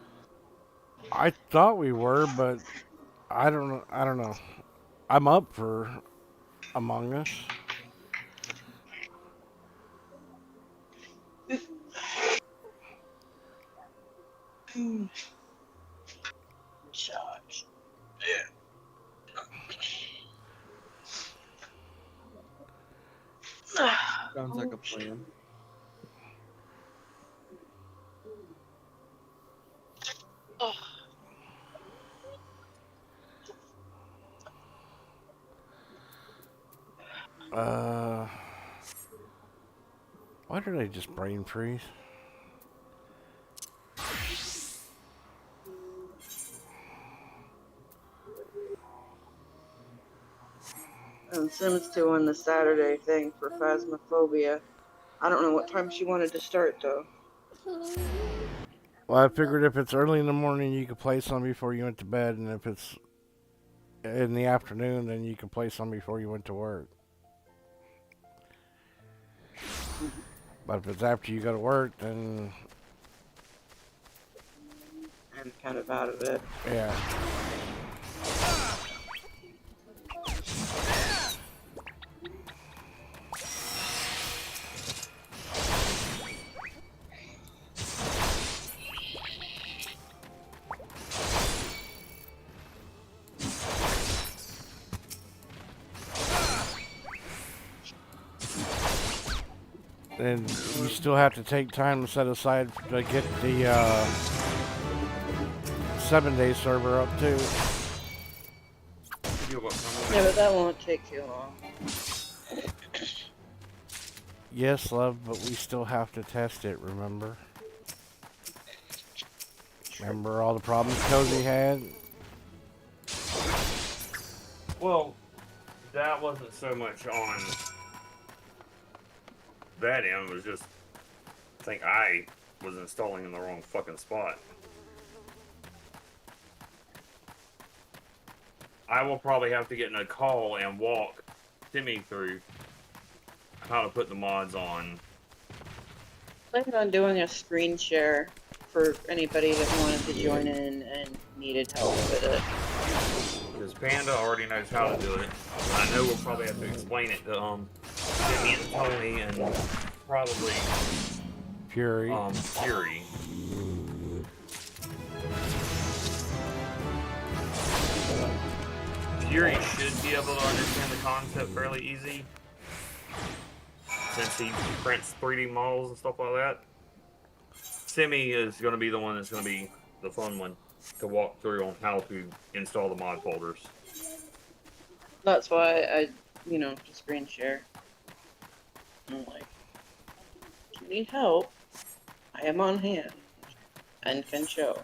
I thought we were, but I don't know. I don't know. I'm up for Among Us. Charge. Sounds like a plan. Why did I just brain freeze? And Sim's doing the Saturday thing for Phasmophobia. I don't know what time she wanted to start though. Well, I figured if it's early in the morning, you could play some before you went to bed, and if it's in the afternoon, then you can play some before you went to work. But if it's after you go to work, then I'm kind of out of it. yeah. And you still have to take time to set aside to get the 7-day server up too. Yeah, but that won't take too long. Yes, love, but we still have to test it, remember? Remember all the problems Cozy had? Well, that wasn't so much on that end. It was just, I think I was installing in the wrong fucking spot. I will probably have to get in a call and walk Timmy through how to put the mods on. Planning on doing a screen share for anybody that wanted to join in and needed help with it. Because Panda already knows how to do it. And I know we'll probably have to explain it to Timmy and Tony and probably Fury. Fury. Fury should be able to understand the concept fairly easy, since he prints 3D models and stuff like that. Simi is going to be the one that's going to be the fun one to walk through on how to install the mod folders. That's why I, to screen share. I'm like, if you need help, I am on hand and can show.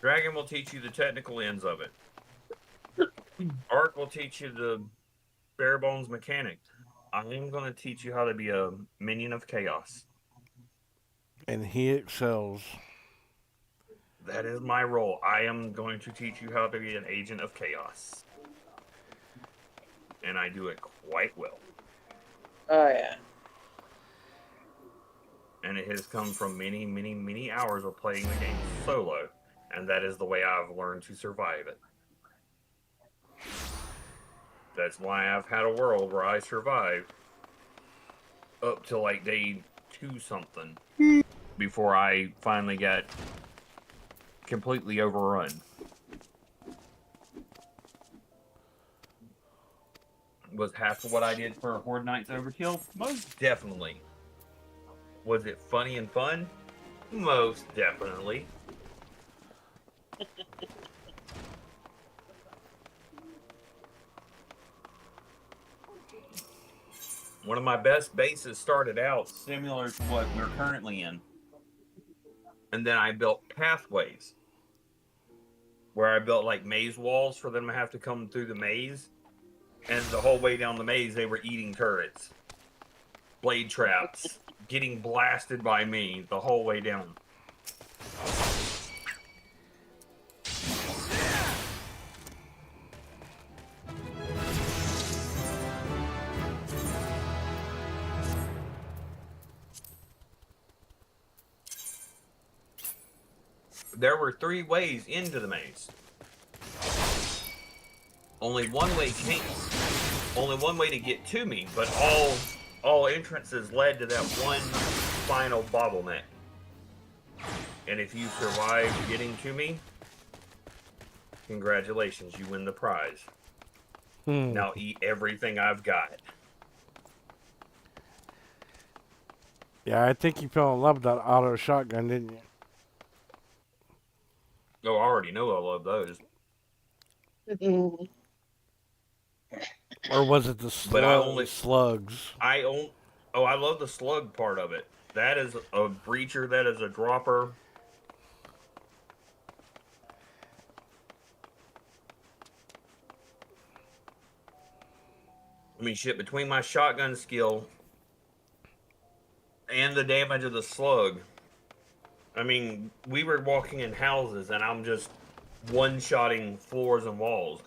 Dragon will teach you the technical ends of it. Ark will teach you the bare bones mechanic. I am going to teach you how to be a minion of chaos. And he excels. That is my role. I am going to teach you how to be an agent of chaos. And I do it quite well. Oh, yeah. And it has come from many, many, many hours of playing the game solo. And that is the way I've learned to survive it. That's why I've had a world where I survived up to like day 2 something before I finally got completely overrun. Was half of what I did for Horde Nights Overkill? Most definitely. Was it funny and fun? Most definitely. One of my best bases started out similar to what we're currently in. And then I built pathways. Where I built like maze walls for them to have to come through the maze. And the whole way down the maze, they were eating turrets. Blade traps. Getting blasted by me the whole way down. There were 3 ways into the maze. Only one way to get to me, but all entrances led to that one final bottleneck. And if you survive getting to me, congratulations, you win the prize. Now eat everything I've got. Yeah, I think you fell in love with that auto shotgun, didn't you? Oh, I already know I love those. Or was it the slugs? I love the slug part of it. That is a breacher, that is a dropper. I mean, shit, between my shotgun skill and the damage of the slug, I mean, we were walking in houses and I'm just one-shotting floors and walls.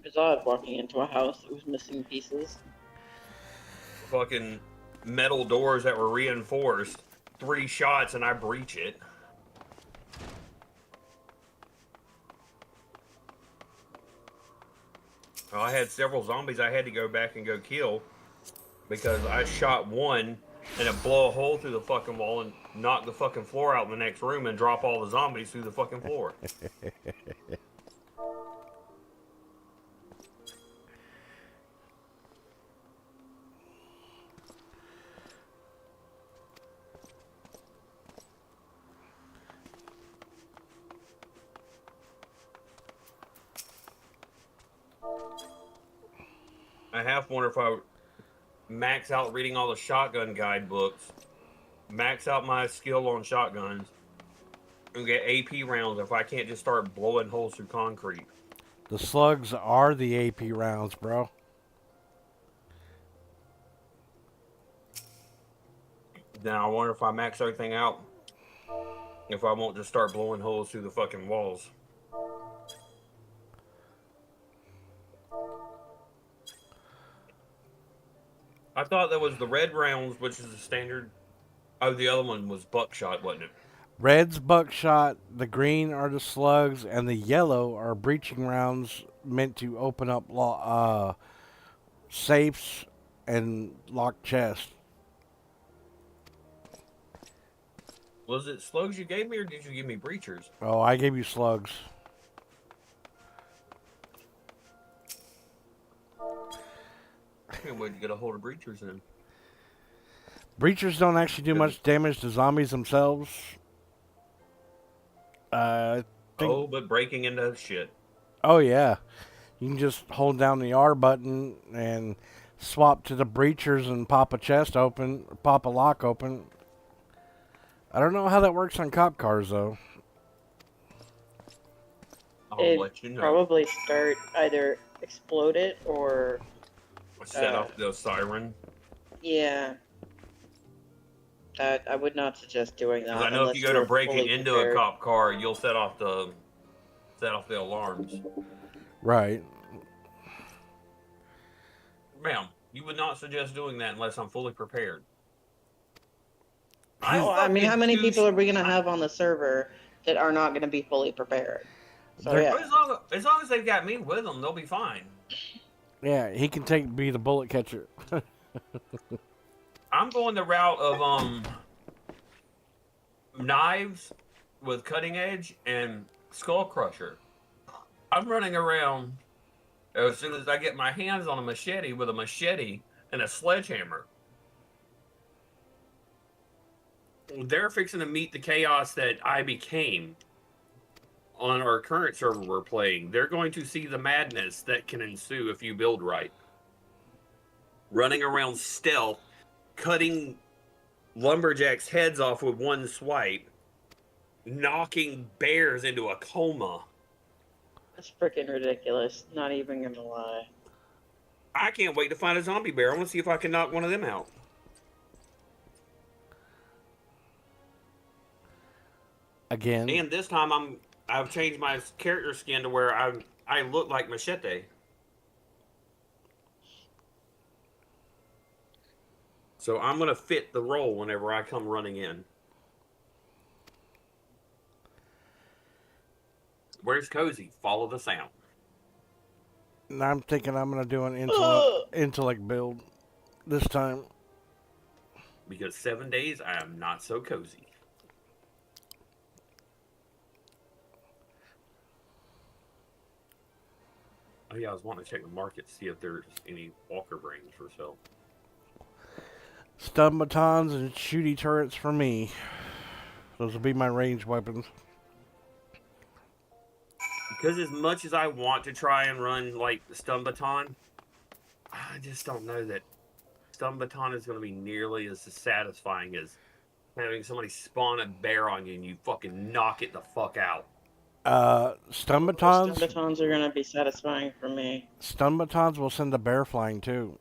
It's odd walking into a house that was missing pieces. Fucking metal doors that were reinforced. 3 shots and I breach it. I had several zombies I had to go back and go kill because I shot one and it blow a hole through the fucking wall and knock the fucking floor out in the next room and drop all the zombies through the fucking floor. I half wonder if I max out reading all the shotgun guidebooks, max out my skill on shotguns, and get AP rounds if I can't just start blowing holes through concrete. The slugs are the AP rounds, bro. Then I wonder if I max everything out, if I won't just start blowing holes through the fucking walls. I thought that was the red rounds, which is the standard. Oh, the other one was buckshot, wasn't it? Red's buckshot, the green are the slugs, and the yellow are breaching rounds meant to open up safes and lock chests. Was it slugs you gave me, or did you give me breachers? Oh, I gave you slugs. I can't wait to get a hold of breachers in. Breachers don't actually do much damage to zombies themselves. Oh, but breaking into shit. Oh, yeah. You can just hold down the R button and swap to the breachers and pop a chest open, pop a lock open. I don't know how that works on cop cars, though. I'll let you know. Probably start either explode it or set off the siren. Yeah. I would not suggest doing that. Because I know if you go to break it into a cop car, you'll set off the alarms. Right. Ma'am, you would not suggest doing that unless I'm fully prepared. I mean, how many people are we going to have on the server that are not going to be fully prepared? So, yeah. As long as they've got me with them, they'll be fine. Yeah, he can be the bullet catcher. I'm going the route of knives with cutting edge and skull crusher. I'm running around as soon as I get my hands on a machete with a machete and a sledgehammer. They're fixing to meet the chaos that I became on our current server we're playing. They're going to see the madness that can ensue if you build right. Running around stealth, cutting lumberjacks' heads off with one swipe, knocking bears into a coma. That's freaking ridiculous. Not even gonna lie. I can't wait to find a zombie bear. I want to see if I can knock one of them out. Again. And this time I've changed my character skin to where I look like Machete. So I'm going to fit the role whenever I come running in. Where's Cozy? Follow the sound. And I'm thinking I'm going to do an intellect build this time. Because 7 days, I am not so cozy. Oh yeah, I was wanting to check the market to see if there's any walker brains for sale. Stun batons and shooty turrets for me. Those will be my ranged weapons. Because as much as I want to try and run like the stun baton, I just don't know that stun baton is going to be nearly as satisfying as having somebody spawn a bear on you and you fucking knock it the fuck out. Stun batons? Stun batons are going to be satisfying for me. Stun batons will send the bear flying too.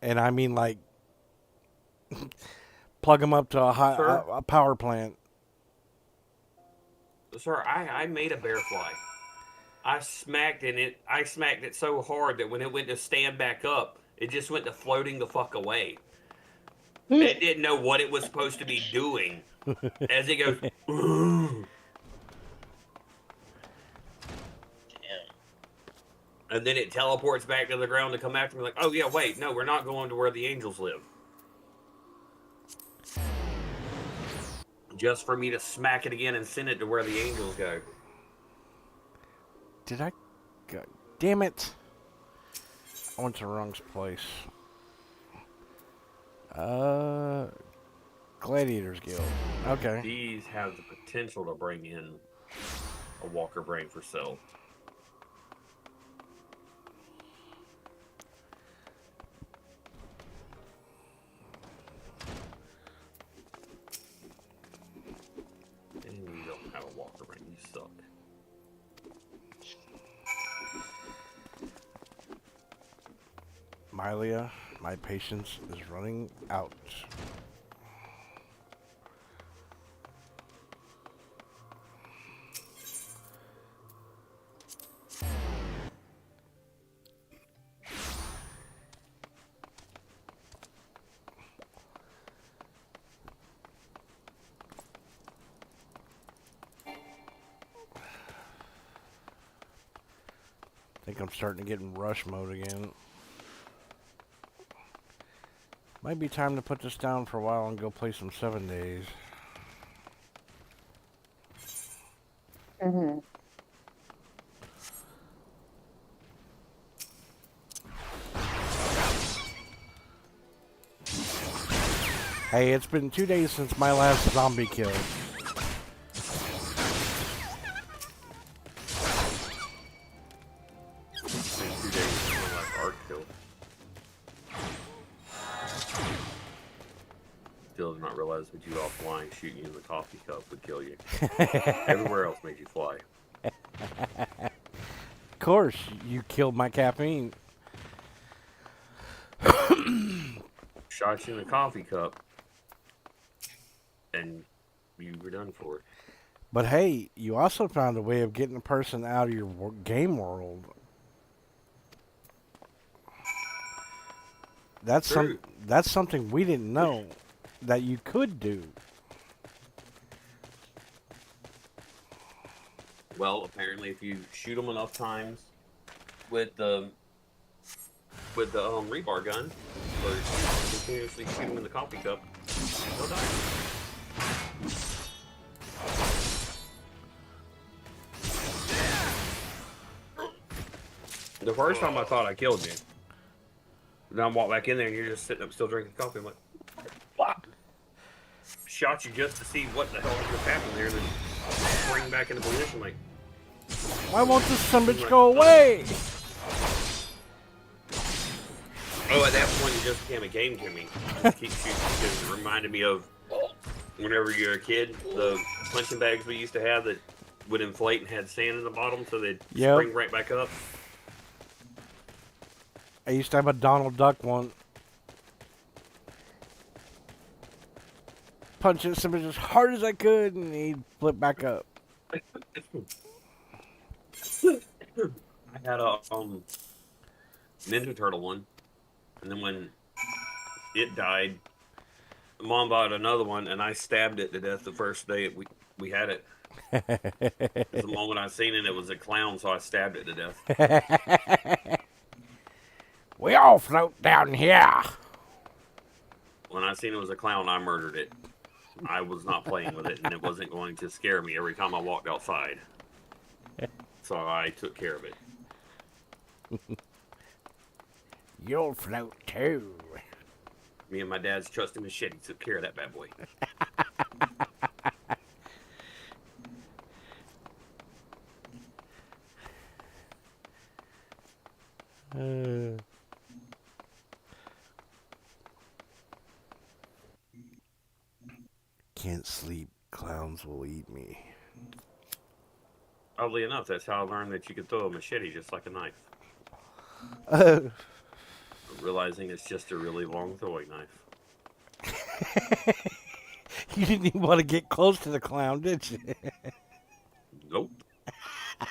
And I mean like plug them up to a power plant. Sir, I made a bear fly. I smacked it so hard that when it went to stand back up, it just went to floating the fuck away. It didn't know what it was supposed to be doing. As it goes, And then it teleports back to the ground to come after me like, oh yeah, wait, no, we're not going to where the angels live. Just for me to smack it again and send it to where the angels go. Did I? God damn it! I went to the wrong place. Gladiators Guild. Okay. These have the potential to bring in a walker brain for sale. And you don't have a walker brain, you suck. Mylia, my patience is running out. I think I'm starting to get in rush mode again. Might be time to put this down for a while and go play some 7 Days. Mm-hmm. Hey, it's been 2 days since my last zombie kill. Still did not realize that you offline shooting you in the coffee cup would kill you. Everywhere else made you fly. Of course, you killed my caffeine. Shot you in the coffee cup, and you were done for it. But hey, you also found a way of getting a person out of your game world. That's something we didn't know that you could do. Well, apparently, if you shoot them enough times with the rebar gun, or continuously shoot them in the coffee cup, they'll die. The first time I thought I killed you. Then I walk back in there and you're just sitting up still drinking coffee. I'm like, what? Shot you just to see what the hell just happened there, and then spring back into position like, why won't this son bitch go away? Oh, at that point it just became a game to me. I just keep shooting because it reminded me of whenever you're a kid, the punching bags we used to have that would inflate and had sand in the bottom so they'd spring right back up. I used to have a Donald Duck one. Punch it somebody as hard as I could and he'd flip back up. I had a Ninja Turtle one, and then when it died, Mom bought another one, and I stabbed it to death the first day we had it. The moment I seen it, it was a clown, so I stabbed it to death. We all float down here. When I seen it was a clown, I murdered it. I was not playing with it, and it wasn't going to scare me every time I walked outside. So I took care of it. You'll float too. Me and my dad's trusty machete took care of that bad boy. Can't sleep. Clowns will eat me. Oddly enough, that's how I learned that you could throw a machete just like a knife. Realizing it's just a really long throwing knife. You didn't even want to get close to the clown, did you? Nope.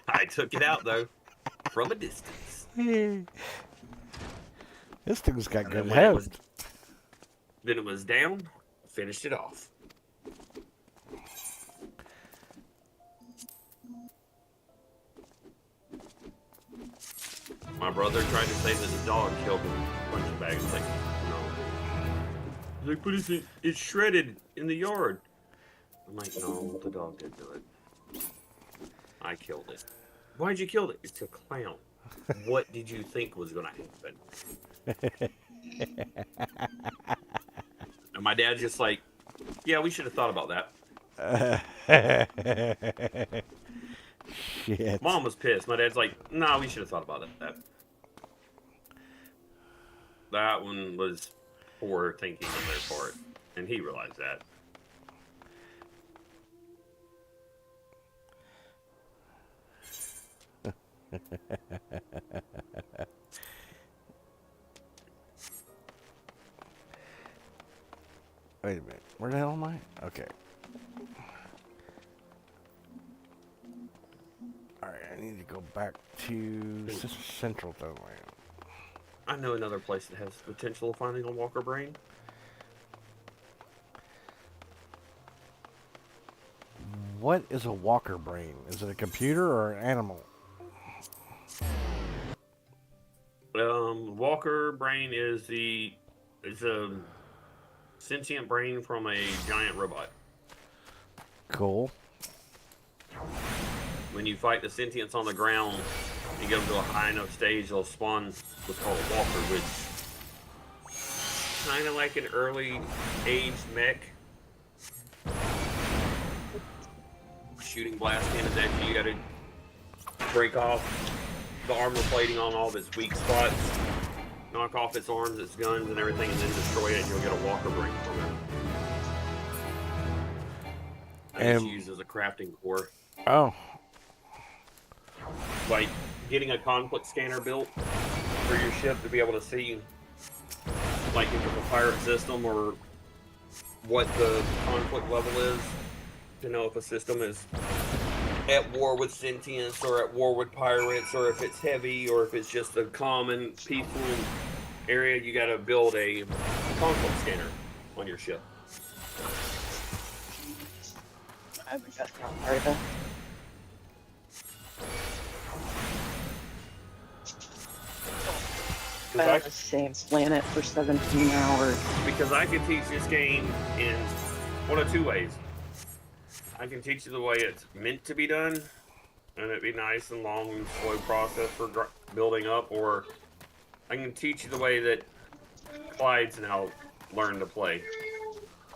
I took it out, though, from a distance. This thing's got And good then health. Then it was down, finished it off. My brother tried to say that the dog killed the punching bag. It's like, no. He's like, but it's shredded in the yard. I'm like, no, the dog didn't do it. I killed it. Why'd you kill it? It's a clown. What did you think was going to happen? And my dad's just like, yeah, we should have thought about that. Shit. Mom was pissed. My dad's like, nah, we should have thought about that. That one was poor thinking on their part. And he realized that. Wait a minute. Where the hell am I? Okay. Alright, I need to go back to Central Townland. I know another place that has the potential of finding a walker brain. What is a walker brain? Is it a computer or an animal? Walker brain is a sentient brain from a giant robot. Cool. When you fight the sentients on the ground, you get them to a high enough stage, they'll spawn what's called a walker, which kind of like an early aged mech. Shooting blast cannons at you, you gotta break off the armor plating on all of its weak spots, knock off its arms, its guns, and everything, and then destroy it, and you'll get a walker brain from it. And it's used as a crafting core. Oh. Like getting a conflict scanner built for your ship to be able to see, like if it's a pirate system or what the conflict level is, to know if a system is at war with sentients or at war with pirates, or if it's heavy, or if it's just a common peaceful area. You got to build a conflict scanner on your ship. I think that's not part of it. Been on the same planet for 17 hours. Because I can teach this game in one of two ways. I can teach you the way it's meant to be done, and it'd be nice and long and slow process for building up, or I can teach you the way that Clyde's now learned to play.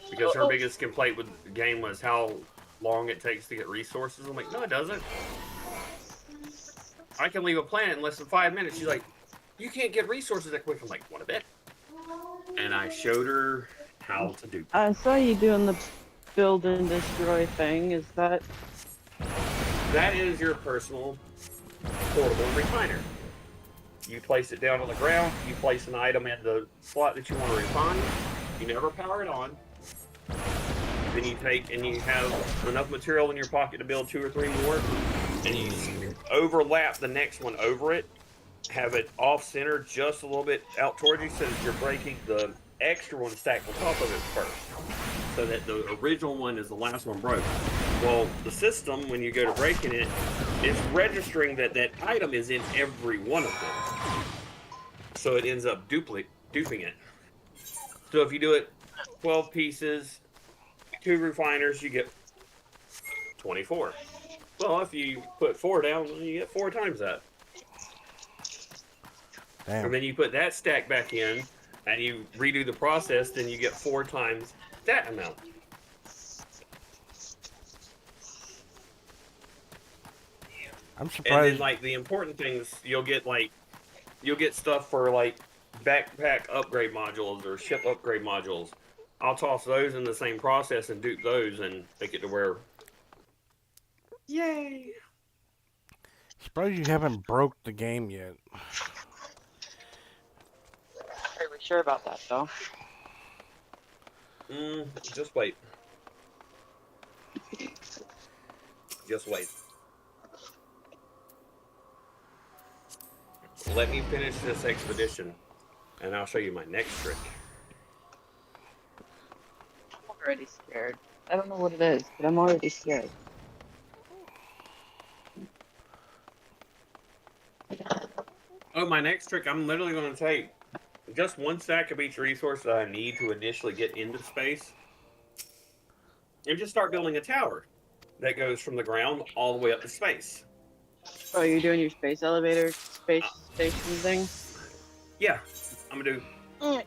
Because her biggest complaint with the game was how long it takes to get resources. I'm like, no, it doesn't. I can leave a planet in less than 5 minutes. She's like, you can't get resources that quick. I'm like, what a bit. And I showed her how to do. I saw you doing the build and destroy thing. Is that? That is your personal portable refiner. You place it down on the ground. You place an item in the slot that you want to refine. You never power it on. Then you take and you have enough material in your pocket to build 2 or 3 more, and you overlap the next one over it. Have it off-center just a little bit out towards you, so that you're breaking the extra one stacked on top of it first, so that the original one is the last one broke. Well, the system, when you go to breaking it, is registering that that item is in every one of them, so it ends up duping it. So if you do it 12 pieces, 2 refiners, you get 24. Well, if you put 4 down, you get 4 times that. Damn. And then you put that stack back in, and you redo the process, then you get 4 times that amount. I'm surprised. And then, like, the important things, you'll get stuff for, like, backpack upgrade modules or ship upgrade modules. I'll toss those in the same process and dupe those and make it to where... Yay! Surprised you haven't broke the game yet. Are we sure about that, though? Just wait. Just wait. Let me finish this expedition, and I'll show you my next trick. I'm already scared. I don't know what it is, but I'm already scared. So my next trick, I'm literally going to take just one stack of each resource that I need to initially get into space, and just start building a tower that goes from the ground all the way up to space. Oh, you're doing your space elevator, space station thing? Yeah, I'm gonna do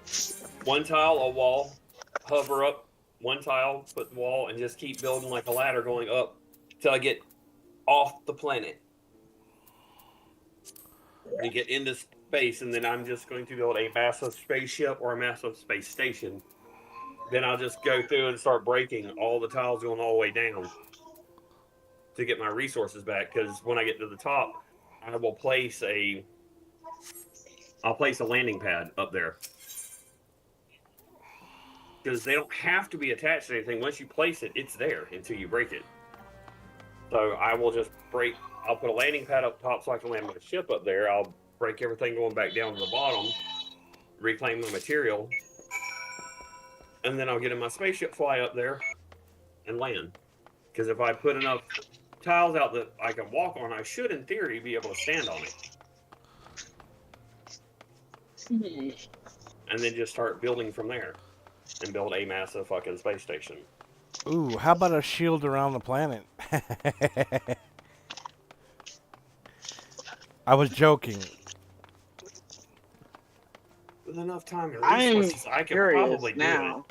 one tile, a wall, hover up one tile, put the wall, and just keep building like a ladder going up till I get off the planet and get into space, and then I'm just going to build a massive spaceship or a massive space station. Then I'll just go through and start breaking all the tiles going all the way down to get my resources back, because when I get to the top, I will place I'll place a landing pad up there. Because they don't have to be attached to anything. Once you place it, it's there until you break it. So I will just I'll put a landing pad up top so I can land my ship up there. I'll break everything going back down to the bottom, reclaim the material, and then I'll get in my spaceship, fly up there, and land. Because if I put enough tiles out that I can walk on, I should, in theory, be able to stand on it. And then just start building from there. And build a massive fucking space station. Ooh, how about a shield around the planet? I was joking. With enough time and resources, I could probably do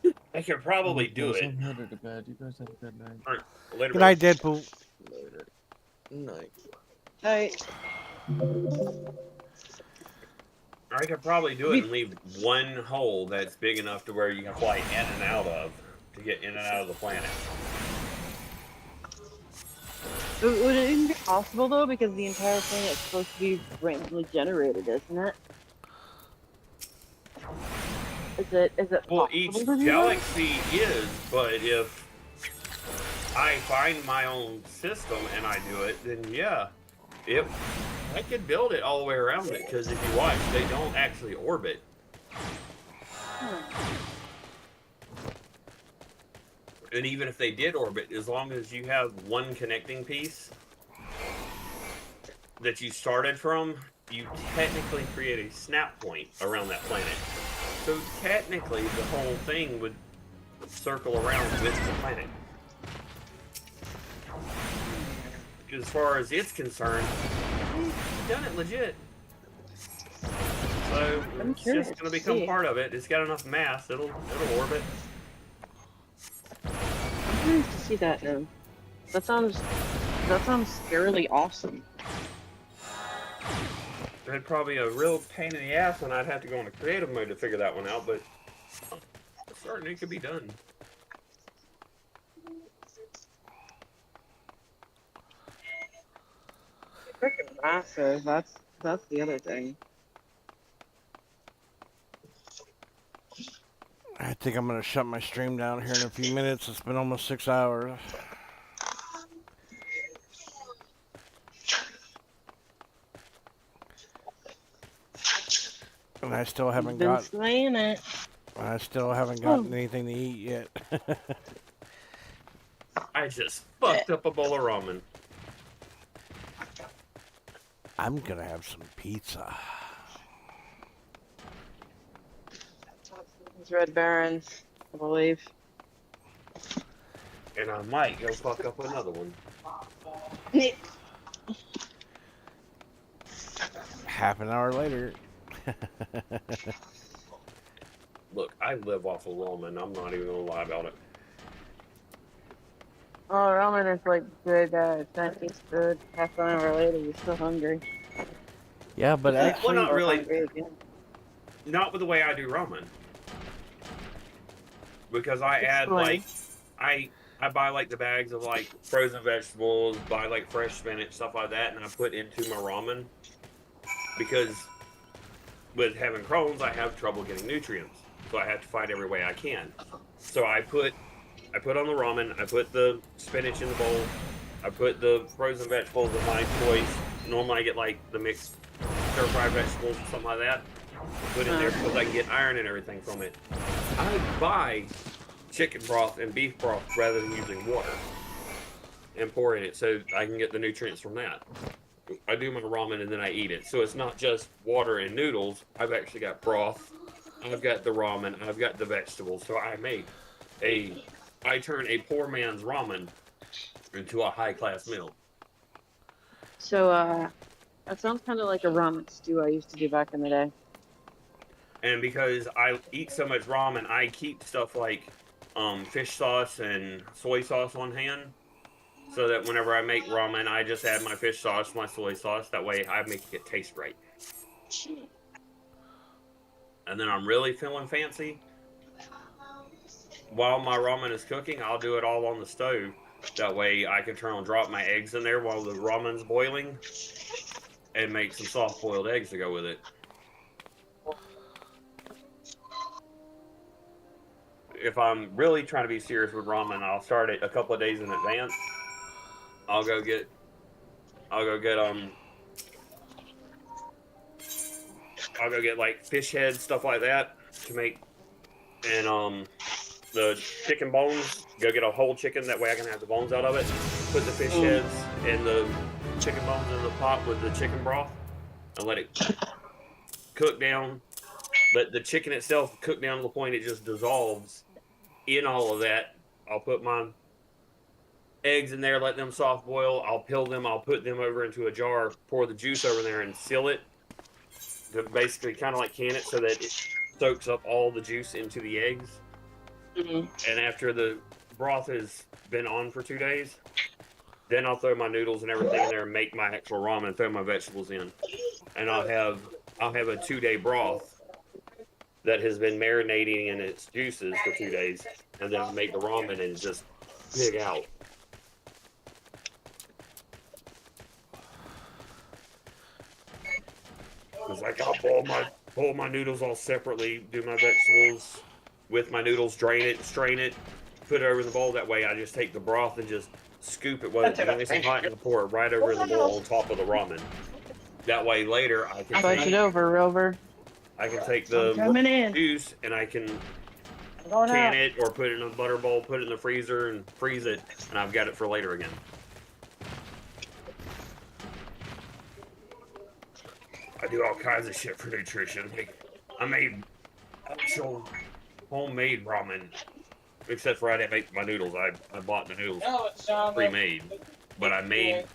it. I could probably do it. I'm headed to bed. You guys have a good night. All right, later. Good night, Deadpool. Later. Night. Night. I could probably do it and leave one hole that's big enough to where you can fly in and out of to get in and out of the planet. Would it even be possible though? Because the entire thing is supposed to be randomly generated, isn't it? Is it Well, possible each to do galaxy is, but if I find my own system and I do it, then yeah, I could build it all the way around it. Because if you watch, they don't actually orbit. And even if they did orbit, as long as you have one connecting piece that you started from, you technically create a snap point around that planet. So technically, the whole thing would circle around with the planet. As far as it's concerned, you've done it legit. So it's just going to become part of it. It's got enough mass, it'll orbit. I'm curious to see that now. That sounds scarily awesome. It'd probably be a real pain in the ass when I'd have to go into creative mode to figure that one out, but starting it could be done. Freaking massive. That's the other thing. I think I'm gonna shut my stream down here in a few minutes. It's been almost 6 hours. And I still haven't got. Slaying it. I still haven't gotten anything to eat yet. I just fucked up a bowl of ramen. I'm gonna have some pizza. It's Red Barons, I believe. And I might go fuck up another one. Half an hour later. Look, I live off of ramen. I'm not even gonna lie about it. Oh, ramen is like good, Chinese food. Half an hour later, you're still hungry. Yeah, but actually, well, not really. Hungry again. Not with the way I do ramen. Because I add like, I buy like the bags of like frozen vegetables, buy like fresh spinach, stuff like that, and I put into my ramen. Because with having Crohn's, I have trouble getting nutrients, so I have to fight every way I can. So I put on the ramen, I put the spinach in the bowl, I put the frozen vegetables of my choice. Normally I get like the mixed stir-fried vegetables or something like that. Put in there because I can get iron and everything from it. I buy chicken broth and beef broth rather than using water and pour in it so I can get the nutrients from that. I do my ramen and then I eat it. So it's not just water and noodles. I've actually got broth. I've got the ramen. I've got the vegetables. So I turn a poor man's ramen into a high class meal. So, that sounds kind of like a ramen stew I used to do back in the day. And because I eat so much ramen, I keep stuff like fish sauce and soy sauce on hand, so that whenever I make ramen, I just add my fish sauce, my soy sauce. That way, I make it taste right. And then I'm really feeling fancy. While my ramen is cooking, I'll do it all on the stove. That way, I can turn on, drop my eggs in there while the ramen's boiling, and make some soft boiled eggs to go with it. If I'm really trying to be serious with ramen, I'll start it a couple of days in advance. I'll go get like fish heads, stuff like that to make, and the chicken bones. Go get a whole chicken, that way I can have the bones out of it. Put the fish heads and the chicken bones in the pot with the chicken broth, and let it cook down. Let the chicken itself cook down to the point it just dissolves in all of that. I'll put my eggs in there, let them soft boil. I'll peel them. I'll put them over into a jar, pour the juice over there, and seal it to basically kind of like can it so that it soaks up all the juice into the eggs. And after the broth has been on for 2 days, then I'll throw my noodles and everything in there and make my actual ramen and throw my vegetables in. And I'll have a 2-day broth that has been marinating in its juices for 2 days, and then I'll make the ramen and just pig out. It's like I'll boil my noodles all separately, do my vegetables with my noodles, drain it, strain it, put it over in the bowl. That way I just take the broth and just scoop it while it's nice and hot and pour it right over in the bowl on top of the ramen. That way later I can Push it over, Rover. I can take the juice and I can can it or put it in a butter bowl, put it in the freezer and freeze it, and I've got it for later again. I do all kinds of shit for nutrition. Like, I made actual homemade ramen, except for I didn't make my noodles. I bought the noodles pre-made, but I made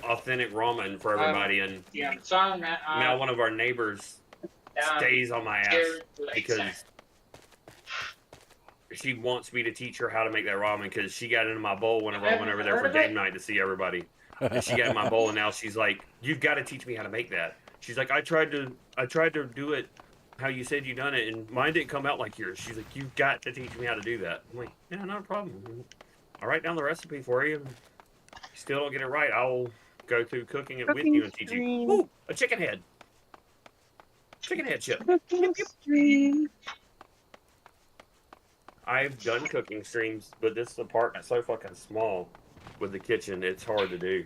authentic ramen for everybody. And now one of our neighbors stays on my ass because she wants me to teach her how to make that ramen, because she got into my bowl whenever I went over there for game night to see everybody. And she got in my bowl, and now she's like, "You've got to teach me how to make that." She's like, I tried to do it how you said you done it, and mine didn't come out like yours. She's like, "You've got to teach me how to do that." I'm like, "Yeah, not a problem. I'll write down the recipe for you. If you still don't get it right, I'll go through cooking it with you and teach you." Ooh, a chicken head. Chicken head chip. Yep, yep. I've done cooking streams, but this apartment's so fucking small with the kitchen, it's hard to do.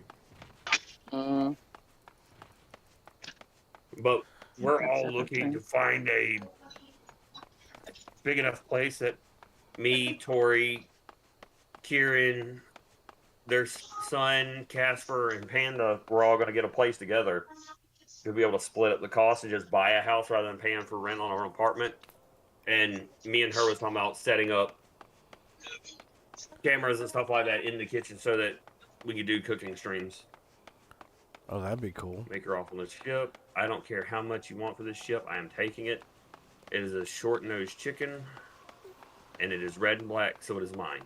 But we're all looking to find a big enough place that me, Tori, Kieran, their son, Casper, and Panda, we're all going to get a place together to be able to split up the cost and just buy a house rather than paying for rent on our apartment. And me and her was talking about setting up cameras and stuff like that in the kitchen so that we could do cooking streams. Oh, that'd be cool. Make her off on the ship. I don't care how much you want for this ship. I am taking it. It is a short-nosed chicken, and it is red and black, so it is mine.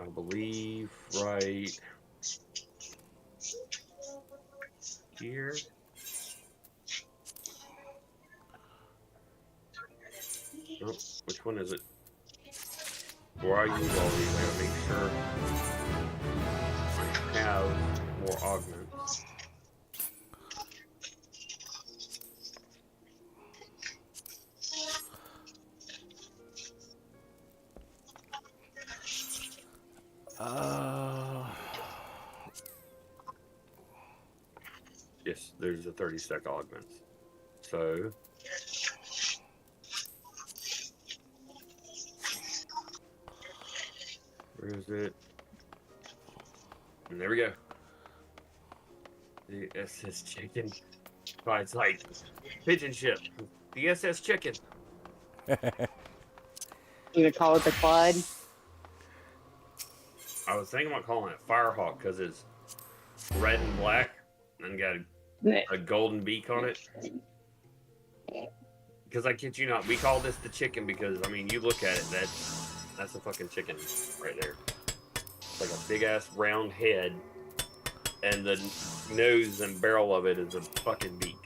I believe right here. Oh, which one is it? Where I use all these, I gotta make sure I have more augments. Yes, there's a 30-sec augments. So where is it? And there we go. The SS Chicken. Oh, it's like pigeon ship. The SS Chicken. You gonna call it the Clyde? I was thinking about calling it Firehawk because it's red and black and got a golden beak on it. Because I kid you not, we call this the chicken because, I mean, you look at it, that's a fucking chicken right there. It's like a big-ass round head, and the nose and barrel of it is a fucking beak.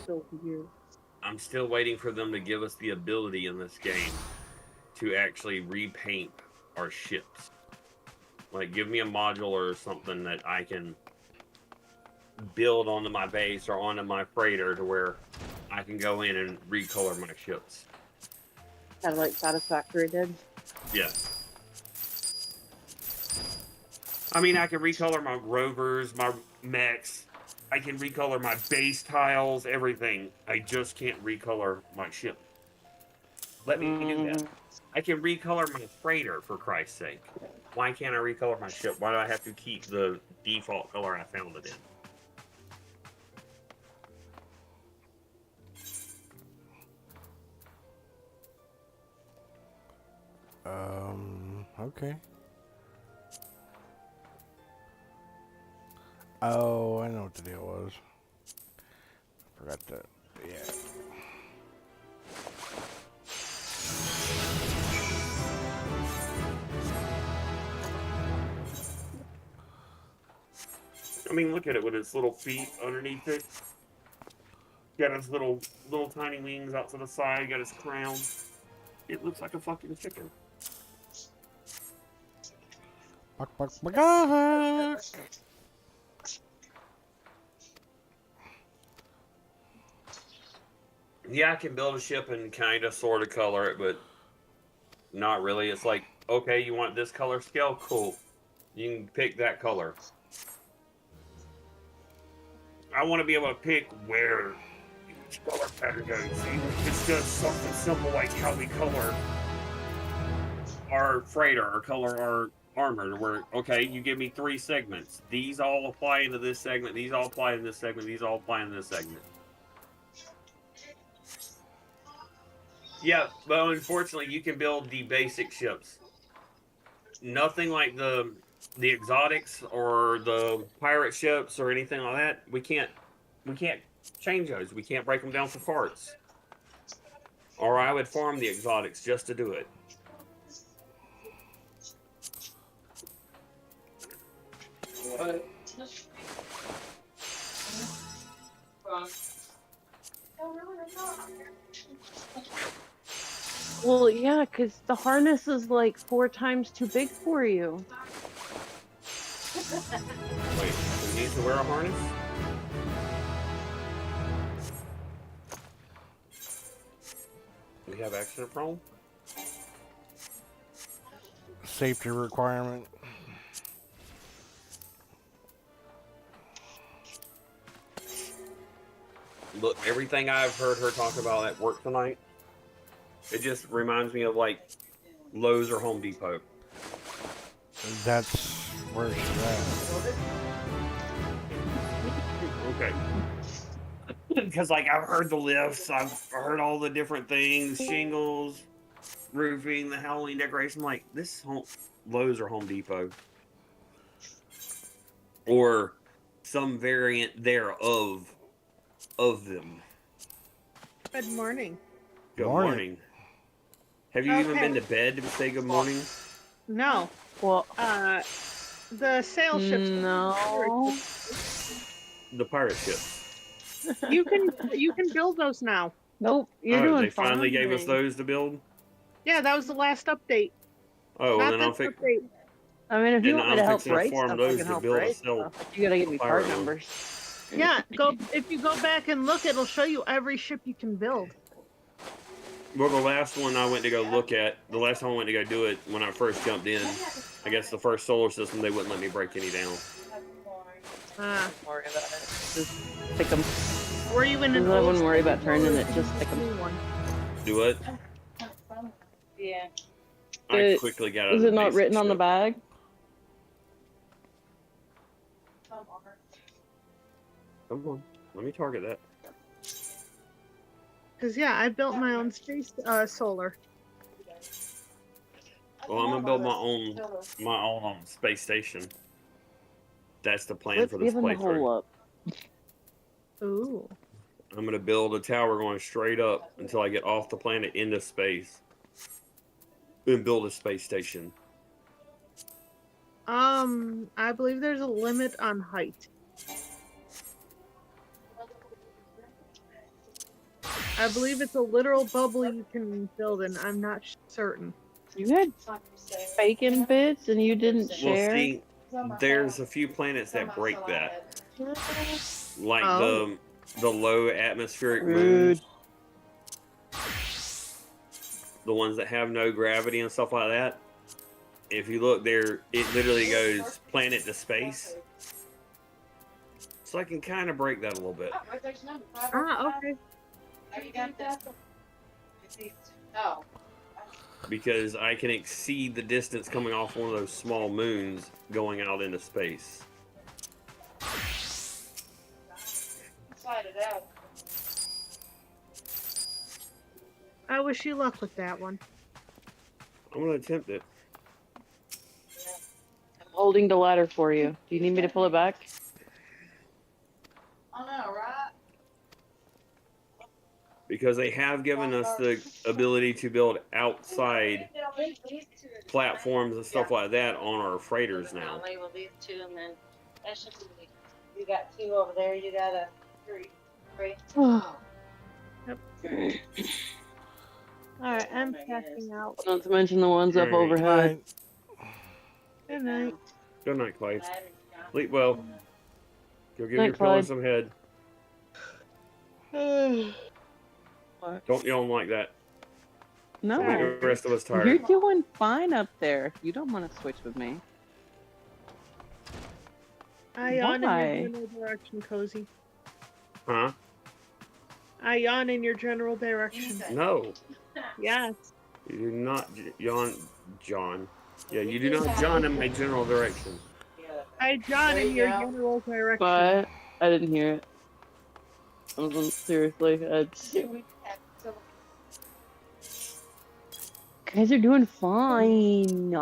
So weird. I'm still waiting for them to give us the ability in this game to actually repaint our ships. Like, give me a module or something that I can build onto my base or onto my freighter to where I can go in and recolor my ships. Kind of like Satisfactory did. Yeah. I mean, I can recolor my rovers, my mechs. I can recolor my base tiles, everything. I just can't recolor my ship. Let me do that. I can recolor my freighter, for Christ's sake. Why can't I recolor my ship? Why do I have to keep the default color I found it in? Okay. Oh, I know what the deal was. I forgot that. Yeah. I mean, look at it with its little feet underneath it. Got its little tiny wings out to the side. Got its crown. It looks like a fucking chicken. Yeah, I can build a ship and kind of sort of color it, but not really. It's like, okay, you want this color scale? Cool. You can pick that color. I want to be able to pick where each color pattern goes. See, it's just something simple like how we color our freighter or color our armor. Where, okay, you give me 3 segments. These all apply into this segment. These all apply in this segment. These all apply in this segment. Yeah, but unfortunately, you can build the basic ships. Nothing like the exotics or the pirate ships or anything like that. We can't change those. We can't break them down for parts. Or I would farm the exotics just to do it. Well, yeah, because the harness is like 4 times too big for you. Wait, we need to wear a harness? We have accident prone? Safety requirement. Look, everything I've heard her talk about at work tonight, it just reminds me of like Lowe's or Home Depot. That's where she's at. Okay. Because like I've heard the lifts, I've heard all the different things, shingles, roofing, the Halloween decoration. I'm like, this is Lowe's or Home Depot. Or some variant thereof of them. Good morning. Good morning. Have you even been to bed to say good morning? No. Well, the sail ships. No. The pirate ships. You can build those now. Nope. You're doing they finally gave us those to build? Yeah, that was the last update. Oh, Not then I'll this fix. update. I mean, if you Then want me I'm to help fixing to write farm stuff, I those can to help build a write cell. stuff. But you gotta get me part Pirate one. numbers. Yeah, if you go back and look, it'll show you every ship you can build. Well, the last one I went to go look at, the last time I went to go do it when I first jumped in, I guess the first solar system, they wouldn't let me break any down. Ah. Don't worry about it. Just stick them. Were you in an I old wouldn't worry about stage turning or it. Just stick a new them. one? Do what? Yeah. I quickly got out Is of it the not basic written on the ship. bag? Come on, let me target that. Because yeah, I built my own space solar. Well, I'm gonna build my own space station. That's the plan Let's for this give him the playthrough. hole up. Ooh. I'm gonna build a tower going straight up until I get off the planet into space. Then build a space station. I believe there's a limit on height. I believe it's a literal bubble you can build in. I'm not certain. You had bacon bits and you didn't Well, share? see, there's a few planets that break that, like Oh. the low atmospheric Rude. moons, the ones that have no gravity and stuff like that. If you look there, it literally goes planet to space. So I can kind of break that a little bit. Ah, okay. Oh. Because I can exceed the distance coming off one of those small moons going out into space. Slide it out. I wish you luck with that one. I'm gonna attempt it. I'm holding the ladder for you. Do you need me to pull it back? I know, right? Because they have given us the ability to build outside platforms and stuff like that on our freighters now. I'll label these two, and then that should be. You got two over there. You got a three. Yep. Alright, I'm passing out. Not to mention the ones up overhead. Good night. Good night, Clyde. Sleep well. Go give Night, your pillow Clyde. some head. Don't yawn like that. No. Make the rest of us tired. You're doing fine up there. You don't want to switch with me. I yawn Why? in your general direction, Cozy. Huh? I yawn in your general direction. No. Yes. You do not yawn, John. Yeah, you do not yawn in my general direction. I yawn in your general direction. But I didn't hear it. I wasn't seriously. It's... Guys are doing fine.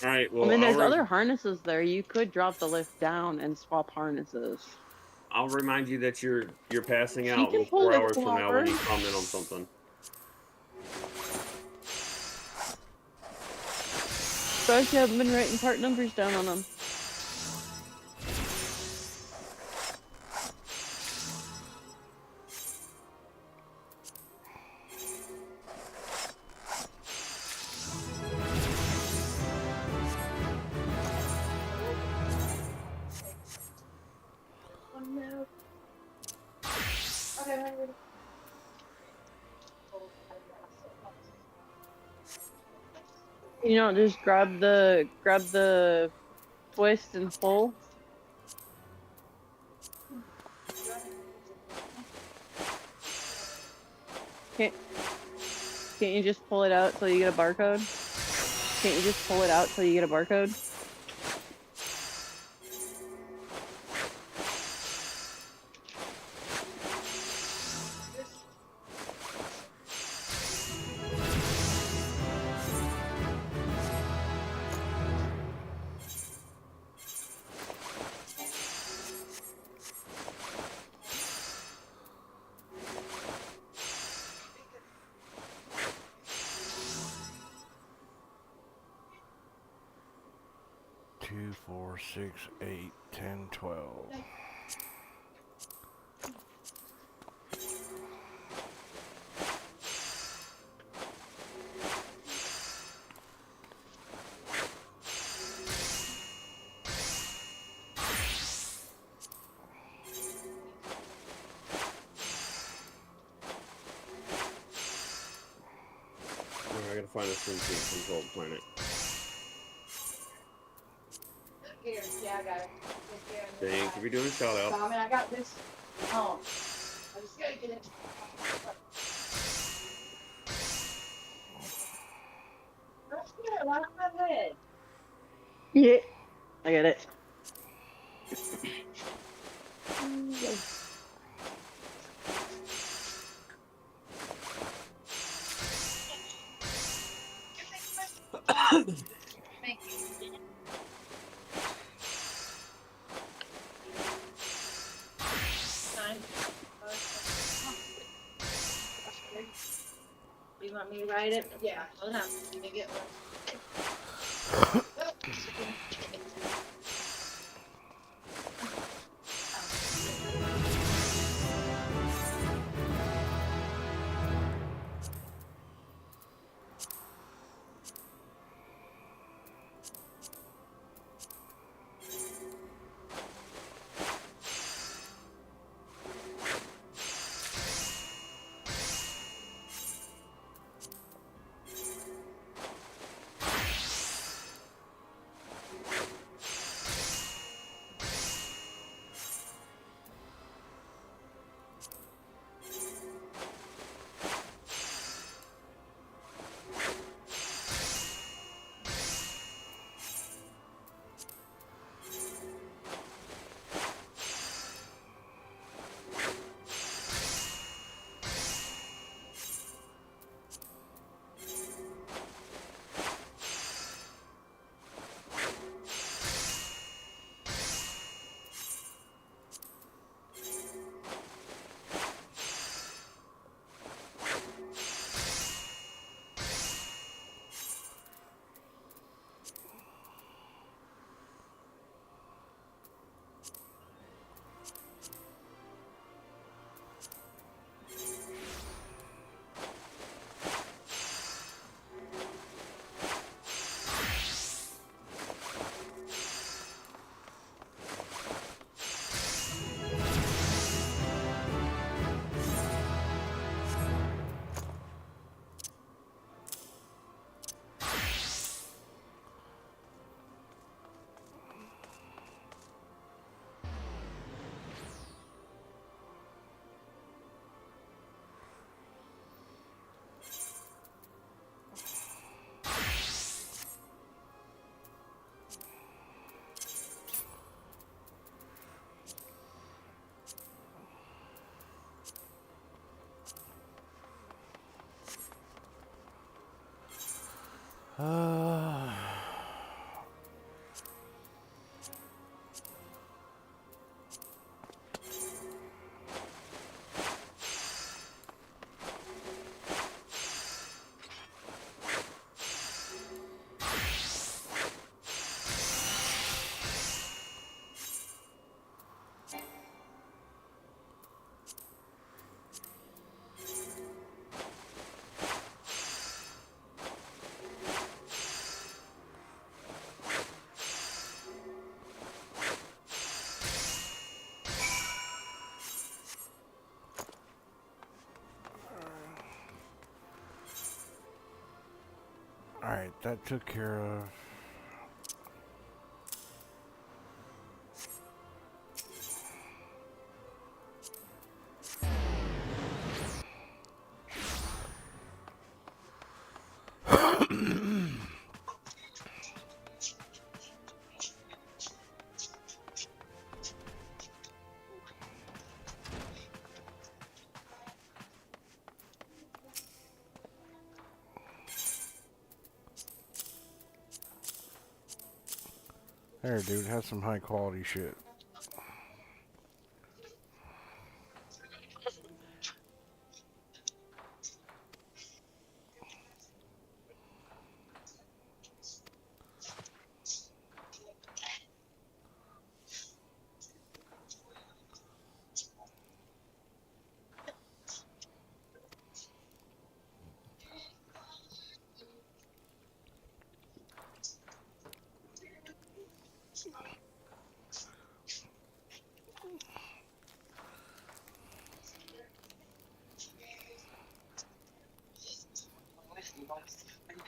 Alright, well, I mean, there's other harnesses there. You could drop the lift down and swap harnesses. I'll remind you that you're passing She out can in pull 4 it hours from now when you forward. comment on something. Surprised you haven't been writing part numbers down on them. You know, just grab the twist and pull. Can't you just pull it out till you get a barcode? Can't you just pull it out till you get a barcode? Two, 4, 6, 8, 10, 12. find a sentient controlled planet. Here, yeah, I got it. Thank you for doing shout So, out. I mean, I got this. Oh, I just gotta get it. That's good. Why not my head? Yeah, I get it. Thank you. Fine. You want me to write it? Yeah. Hold on. Let me get one. Alright, that took care of. There, dude, have some high quality shit.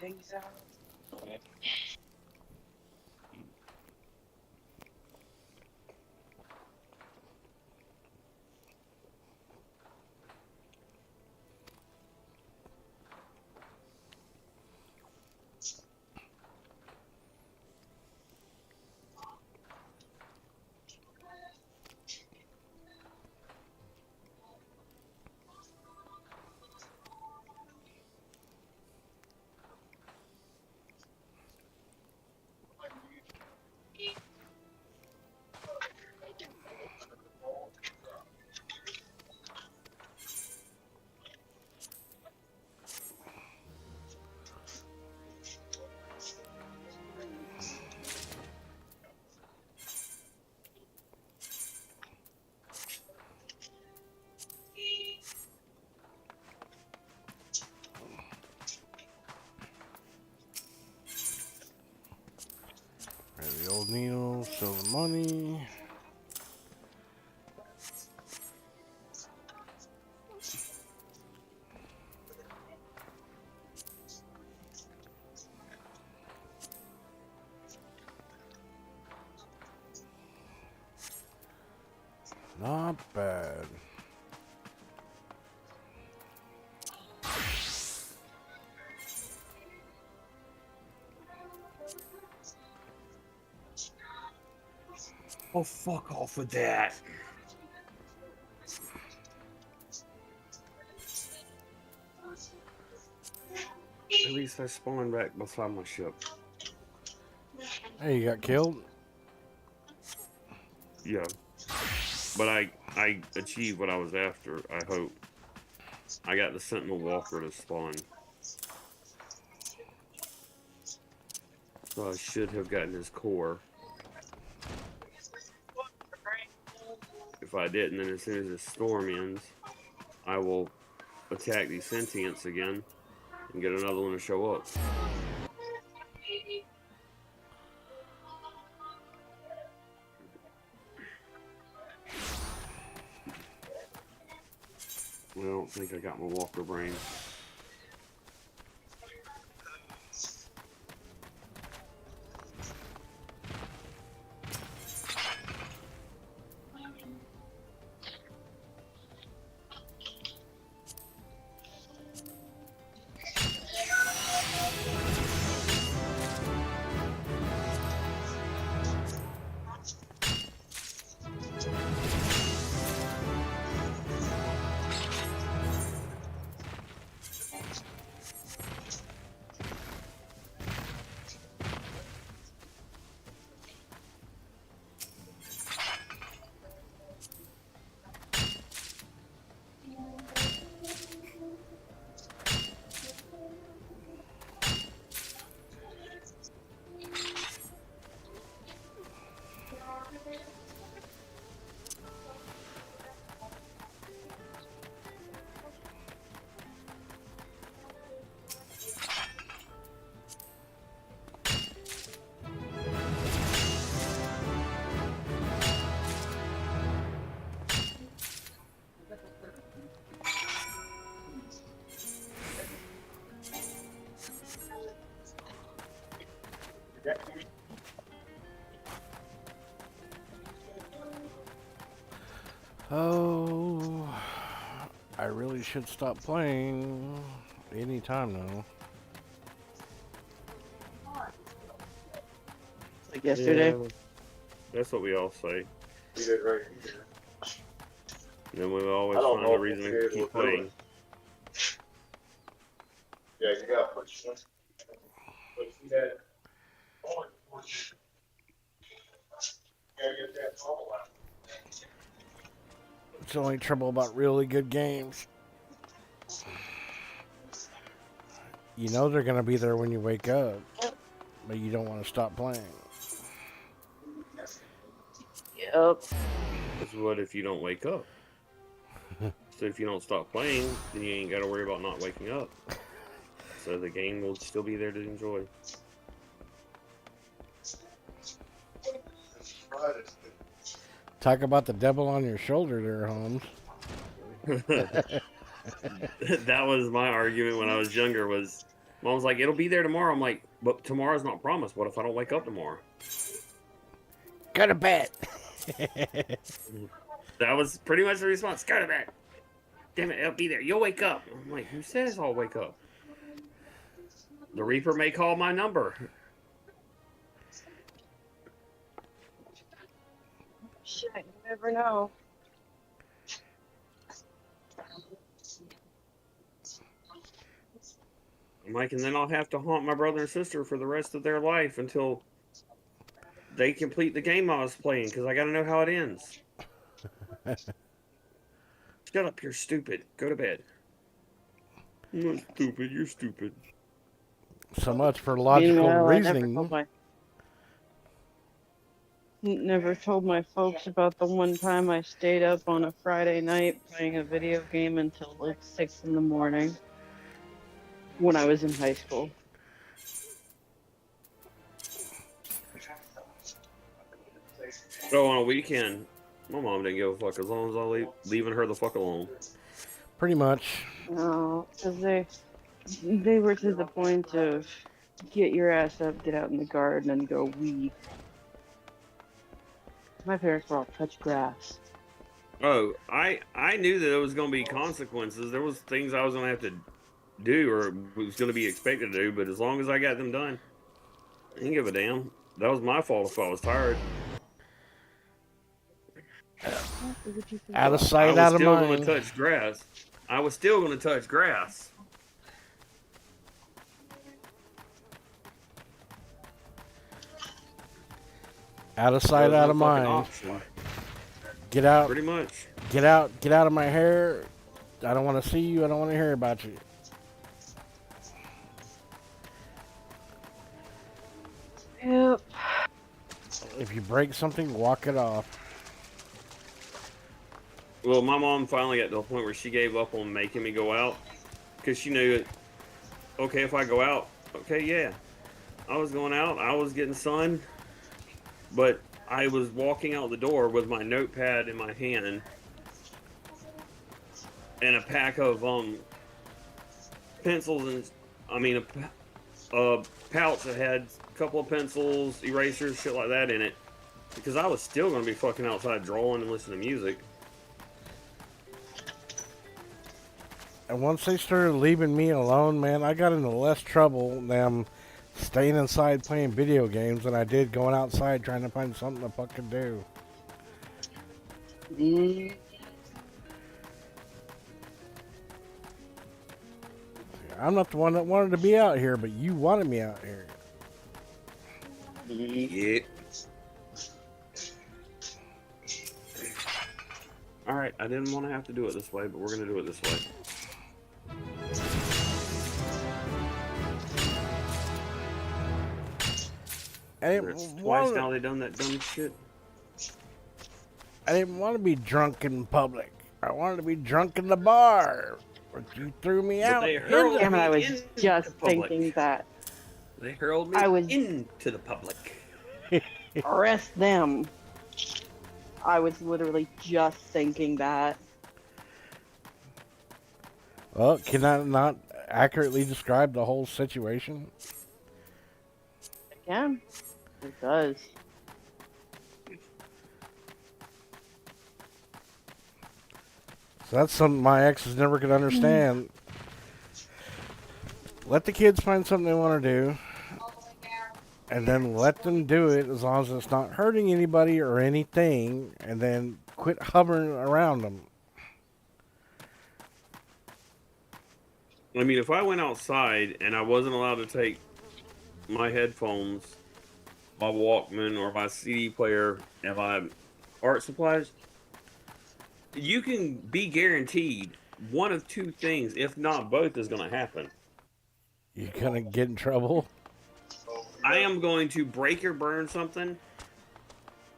things out. The old needle, sell the money. Not bad. Oh, fuck off with that. At least I spawned back beside my ship. Hey, you got killed? Yeah. But I achieved what I was after, I hope. I got the Sentinel Walker to spawn. So I should have gotten his core. If I didn't, then as soon as this storm ends, I will attack these sentients again and get another one to show up. I don't think I got my Walker brain. Oh, I really should stop playing anytime now. Like yesterday. Yeah, that's what we all say. You did right here. Then we always I don't find know a if reason we'll to be able keep to do it. playing. Yeah, you got to put your. But if you had. Oh, you gotta get that bubble out. It's the only trouble about really good games. You know they're going to be there when you wake up, but you don't want to stop playing. Yep. Because what if you don't wake up? So if you don't stop playing, then you ain't got to worry about not waking up. So the game will still be there to enjoy. Talk about the devil on your shoulder there, Holmes. That was my argument when I was younger, was Mom's like, it'll be there tomorrow. I'm like, but tomorrow's not promised. What if I don't wake up tomorrow? Go to bed. That was pretty much the response. Go to bed. Damn it, it'll be there. You'll wake up. I'm like, who says I'll wake up? The Reaper may call my number. Shit, you never know. I'm like, and then I'll have to haunt my brother and sister for the rest of their life until they complete the game I was playing, because I got to know how it ends. Shut up, you're stupid. Go to bed. I'm not stupid, you're stupid. So much for logical Meanwhile, reasoning. Never told my folks about the one time I stayed up on a Friday night playing a video game until like 6 in the morning when I was in high school. So on a weekend, my mom didn't give a fuck as long as I was leaving her the fuck alone. Pretty much. No, because they were to the point of get your ass up, get out in the garden, and go weed. My parents were all touch grass. Oh, I knew that there was going to be consequences. There was things I was going to have to do or was going to be expected to do, but as long as I got them done, I didn't give a damn. That was my fault if I was tired. Out of sight, out of mind. I was still going to touch grass. I was still going to touch grass. Out of sight, out of mind. Option. Get out. Pretty much. Get out of my hair. I don't want to see you. I don't want to hear about you. Yep. If you break something, walk it off. Well, my mom finally got to the point where she gave up on making me go out because she knew that, okay, if I go out, okay, yeah. I was going out, I was getting sun, but I was walking out the door with my notepad in my hand and a pack of pencils and, a pouch that had a couple of pencils, erasers, shit like that in it, because I was still going to be fucking outside drawing and listening to music. And once they started leaving me alone, man, I got into less trouble than staying inside playing video games than I did going outside trying to find something to fucking do. I'm not the one that wanted to be out here, but you wanted me out here. Yeah. Alright, I didn't want to have to do it this way, but we're going to do it this way. It's twice now they done that dumb shit. I didn't want to be drunk in public. I wanted to be drunk in the bar. But you threw me out. Damn it, I was just thinking that. They hurled me into the public. Arrest them. I was literally just thinking that. Well, can I not accurately describe the whole situation? Yeah, it does. So that's something my ex is never going to understand. Let the kids find something they want to do, and then let them do it as long as it's not hurting anybody or anything, and then quit hovering around them. I mean, if I went outside and I wasn't allowed to take my headphones, my Walkman, or my CD player, and my art supplies, you can be guaranteed one of two things, if not both, is going to happen. You're going to get in trouble? I am going to break or burn something,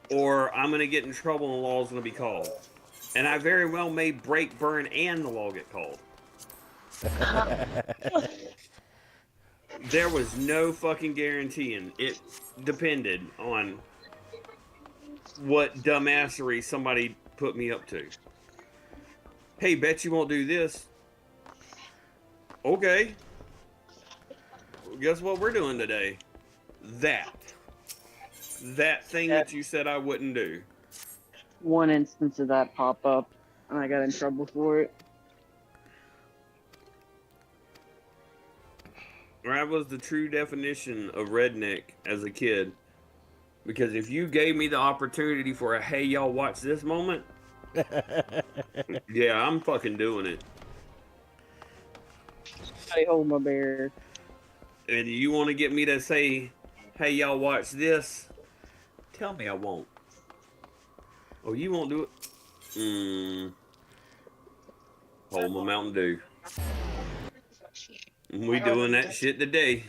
or I'm going to get in trouble and the law's going to be called. And I very well may break, burn, and the law get called. There was no fucking guaranteeing. It depended on what dumbassery somebody put me up to. Hey, bet you won't do this. Okay. guess what we're doing today? That thing that you said I wouldn't do. One instance of that pop up, and I got in trouble for it. That was the true definition of redneck as a kid. Because if you gave me the opportunity for a hey y'all watch this moment, yeah, I'm fucking doing it. I hold my beer. And you want to get me to say, hey y'all watch this? Tell me I won't. Oh, you won't do it? Hold my Mountain Dew. We doing that shit today.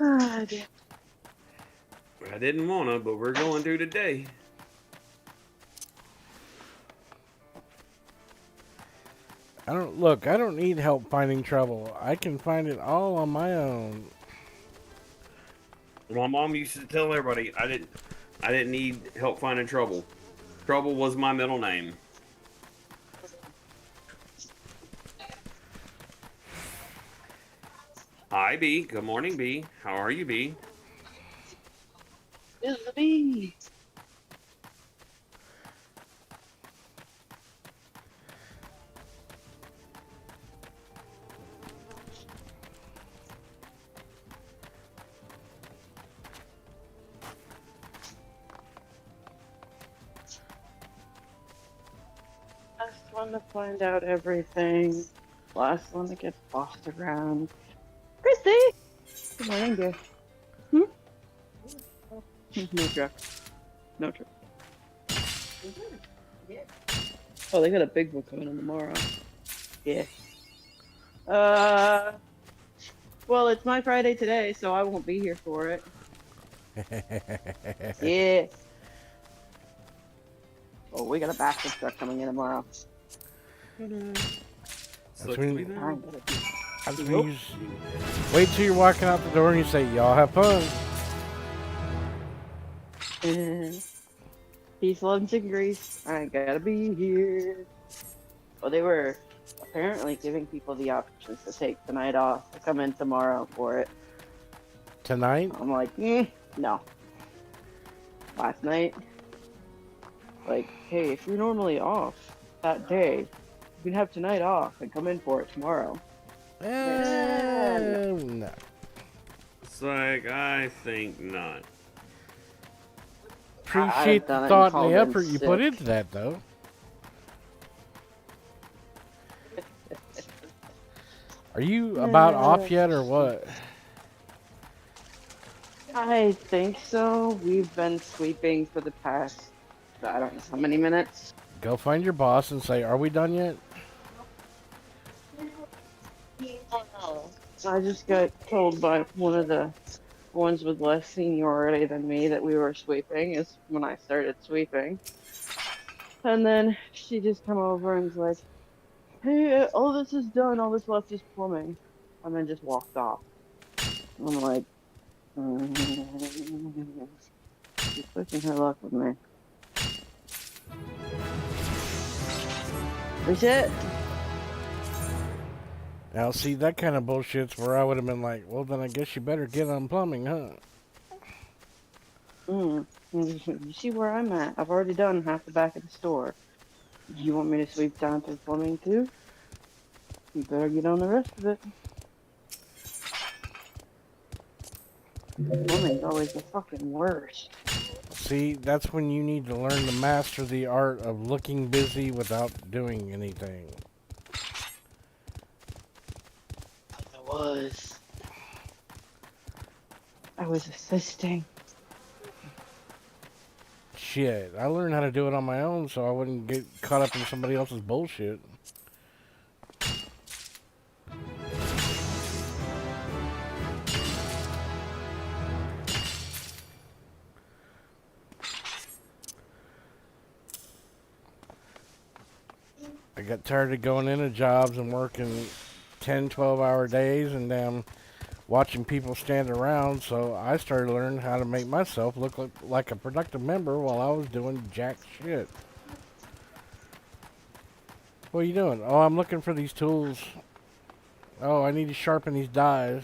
Ah, damn. I didn't wanna, but we're going to today. I don't need help finding trouble. I can find it all on my own. My mom used to tell everybody I didn't need help finding trouble. Trouble was my middle name. Hi, B. Good morning, B. How are you, B? It's the bee. Last one to find out everything. Last one to get bossed around. Christy! Good morning, dear. No truck. No truck. Oh, they got a big one coming in tomorrow. Yeah. Well, it's my Friday today, so I won't be here for it. Yeah. Oh, we got a basket truck coming in tomorrow. That's when you wait till you're walking out the door and you say, y'all have fun. Peace, love, and grease. I gotta be here. Well, they were apparently giving people the options to take the night off to come in tomorrow for it. Tonight? I'm like, no. Last night, like, hey, if you're normally off that day, you can have tonight off and come in for it tomorrow. No. It's like, I think not. Appreciate the thought and the effort you put into that, though. Are you about off yet, or what? I think so. We've been sweeping for the past, I don't know how many minutes. Go find your boss and say, are we done yet? I just got told by one of the ones with less seniority than me that we were sweeping is when I started sweeping. And then she just come over and was like, hey, all this is done, all this left is plumbing. And then just walked off. And I'm like, she's pushing her luck with me. Reset. Now, see, that kind of bullshit's where I would have been like, well, then I guess you better get on plumbing, huh? You see where I'm at? I've already done half the back of the store. You want me to sweep down to the plumbing too? You better get on the rest of it. Plumbing's always the fucking worst. See, that's when you need to learn to master the art of looking busy without doing anything. I was assisting. Shit, I learned how to do it on my own so I wouldn't get caught up in somebody else's bullshit. I got tired of going into jobs and working 10, 12-hour days and watching people stand around, so I started learning how to make myself look like a productive member while I was doing jack shit. What are you doing? Oh, I'm looking for these tools. Oh, I need to sharpen these dies.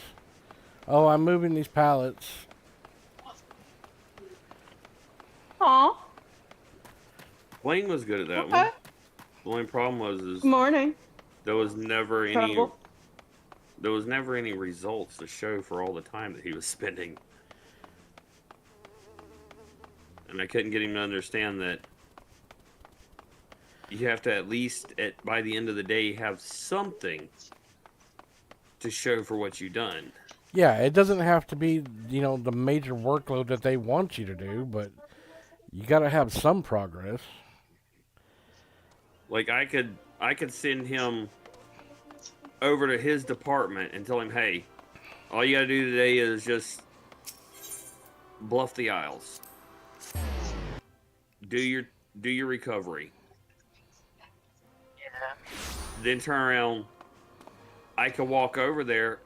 Oh, I'm moving these pallets. Aw. Blaine was good at that Okay. one. The only problem was Good is morning. there was never any Trouble. results to show for all the time that he was spending. And I couldn't get him to understand that you have to at least by the end of the day have something to show for what you've done. Yeah, it doesn't have to be, the major workload that they want you to do, but you got to have some progress. Like I could send him over to his department and tell him, hey, all you gotta do today is just bluff the aisles. Do your recovery. Yeah. Then turn around. I could walk over there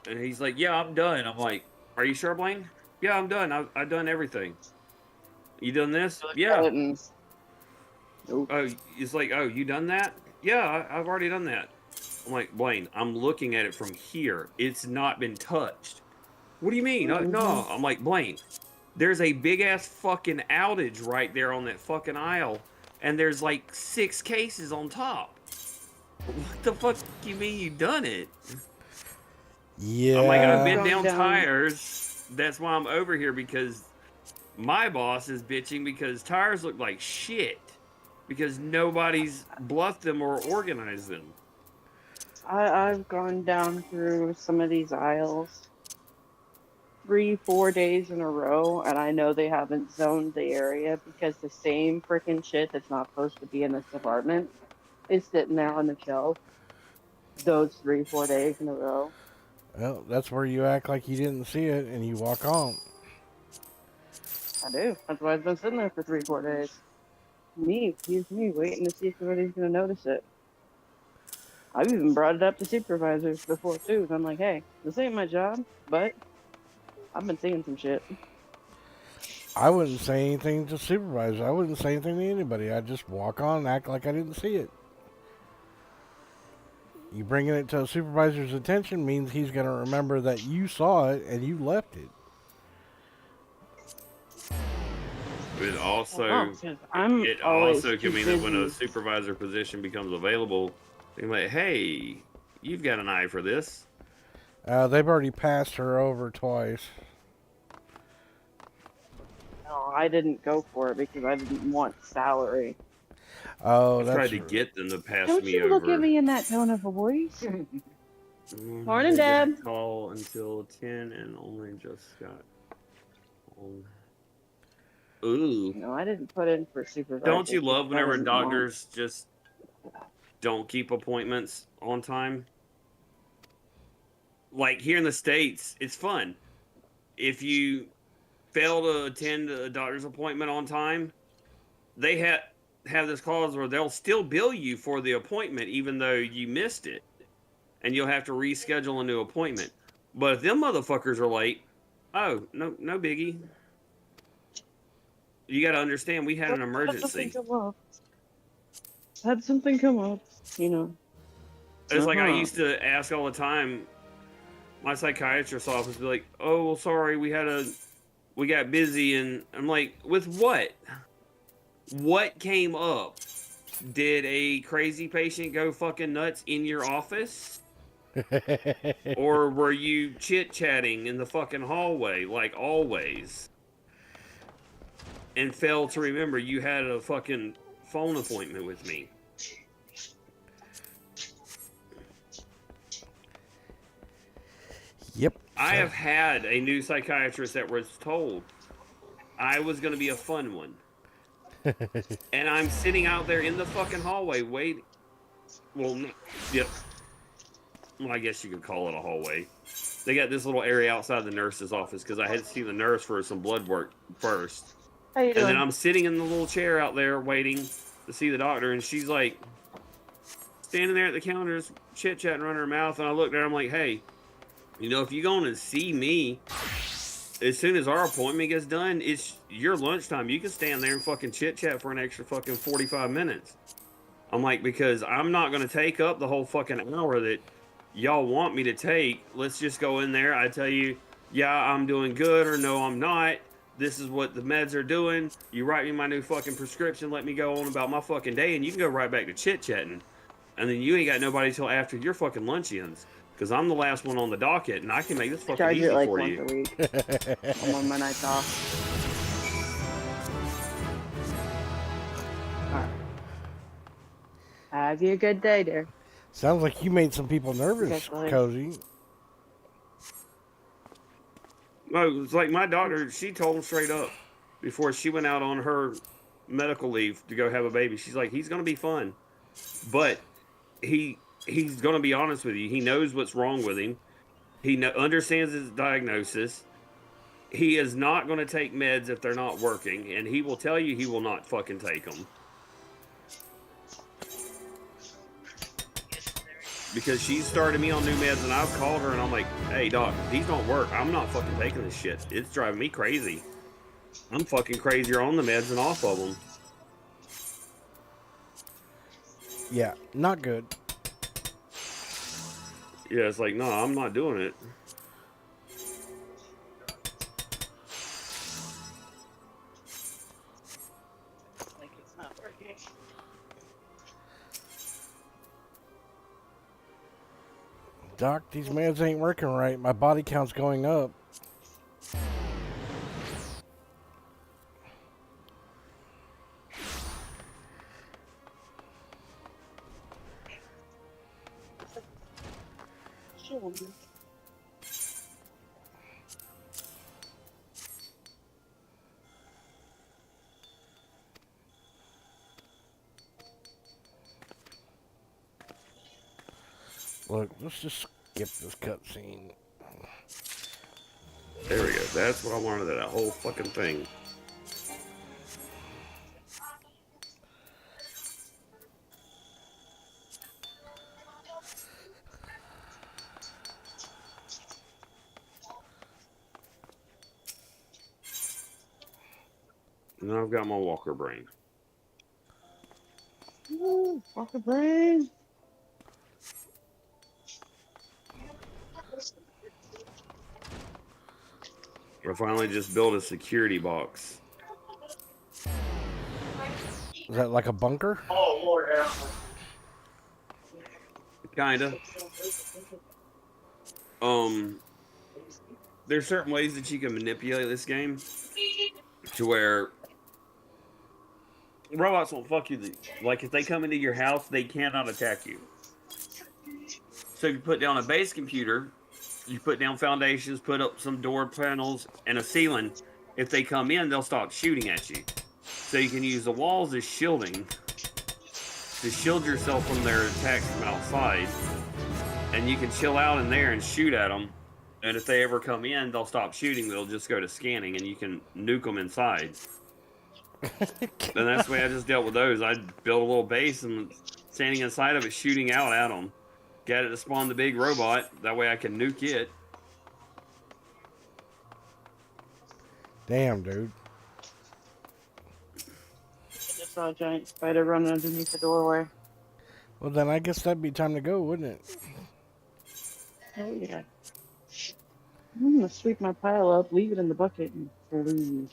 and he's like, yeah, I'm done. I'm like, are you sure, Blaine? Yeah, I'm done. I've done everything. You done this? Yeah. Nope. Oh, it's like, oh, you done that? Yeah, I've already done that. I'm like, Blaine, I'm looking at it from here. It's not been touched. What do you mean? No. I'm like, Blaine, there's a big ass fucking outage right there on that fucking aisle, and there's like 6 cases on top. What the fuck do you mean you done it? Yeah. I'm like, I've been down tires. That's why I'm over here, because my boss is bitching because tires look like shit because nobody's bluffed them or organized them. I've gone down through some of these aisles 3-4 days in a row, and I know they haven't zoned the area because the same freaking shit that's not supposed to be in this department is sitting there on the shelf those 3-4 days in a row. Well, that's where you act like you didn't see it and you walk on. I do. That's why it's been sitting there for 3-4 days. Excuse me, waiting to see if somebody's going to notice it. I've even brought it up to supervisors before, too. I'm like, hey, this ain't my job, but I've been seeing some shit. I wouldn't say anything to supervisors. I wouldn't say anything to anybody. I'd just walk on and act like I didn't see it. You bringing it to a supervisor's attention means he's going to remember that you saw it and you left it. It also, can mean that when a supervisor position becomes available, they're like, hey, you've got an eye for this. They've already passed her over twice. No, I didn't go for it because I didn't want salary. Oh, I tried to get them to pass Don't me you over. look at me in that tone of a voice. Morning, Dad. Call until 10 and only just got home. Ooh. No, I didn't put in for supervisor. Don't you love I whenever didn't doctors just don't keep appointments on time? Like here in the States, it's fun. If you fail to attend a doctor's appointment on time, they have this clause where they'll still bill you for the appointment even though you missed it. And you'll have to reschedule a new appointment. But if them motherfuckers are late, oh, no biggie. You got to understand, we had an emergency. Had something come up, you know. It's like I used to ask all the time. My psychiatrist's office would be like, "Oh, well, sorry, we got busy," and I'm like, "With what? What came up? Did a crazy patient go fucking nuts in your office?" Or were you chit-chatting in the fucking hallway like always and failed to remember you had a fucking phone appointment with me? Yep. I have had a new psychiatrist that was told I was going to be a fun one. And I'm sitting out there in the fucking hallway waiting. Well, yep. Well, I guess you could call it a hallway. They got this little area outside the nurse's office because I had to see the nurse for some blood work first. How you doing? And then I'm sitting in the little chair out there waiting to see the doctor, and she's like standing there at the counter, just chit-chatting, running her mouth, and I look there, I'm like, hey, you know, if you're going to see me, as soon as our appointment gets done, it's your lunchtime. You can stand there and fucking chit-chat for an extra fucking 45 minutes. I'm like, because I'm not going to take up the whole fucking hour that y'all want me to take. Let's just go in there. I tell you, yeah, I'm doing good, or no, I'm not. This is what the meds are doing. You write me my new fucking prescription. Let me go on about my fucking day, and you can go right back to chit-chatting. And then you ain't got nobody till after your fucking lunch ends. Because I'm the last one on the docket, and I can make this fucking Charge easy it like for once you. a week. I'm on my nights off. Alright. Have you a good day, dear. Sounds like you made some people nervous, Okay, Cozy. No, it's like my doctor, she told him straight up before she went out on her medical leave to go have a baby. She's like, he's going to be fun. But he's going to be honest with you. He knows what's wrong with him. He understands his diagnosis. He is not going to take meds if they're not working, and he will tell you he will not fucking take them. Because she started me on new meds, and I've called her, and I'm like, hey, doc, these don't work. I'm not fucking taking this shit. It's driving me crazy. I'm fucking crazier on the meds than off of them. Yeah, not good. Yeah, it's like, no, I'm not doing it. Like it's not working. Doc, these meds ain't working right. My body count's going up. Look, let's just skip this cutscene. There we go. That's what I wanted, that whole fucking thing. Now I've got my walker brain. Ooh, walker brain. I finally just built a security box. Is that like a bunker? Oh, Lord. Kinda. There's certain ways that you can manipulate this game to where robots won't fuck you. Like, if they come into your house, they cannot attack you. So you put down a base computer, you put down foundations, put up some door panels and a ceiling. If they come in, they'll stop shooting at you. So you can use the walls as shielding to shield yourself from their attacks from outside. And you can chill out in there and shoot at them. And if they ever come in, they'll stop shooting. They'll just go to scanning, and you can nuke them inside. And that's the way I just dealt with those. I built a little base and standing inside of it, shooting out at them. Got it to spawn the big robot. That way I can nuke it. Damn, dude. I just saw a giant spider running underneath the doorway. Well, then I guess that'd be time to go, wouldn't it? Oh, yeah. I'm gonna sweep my pile up, leave it in the bucket, and leave.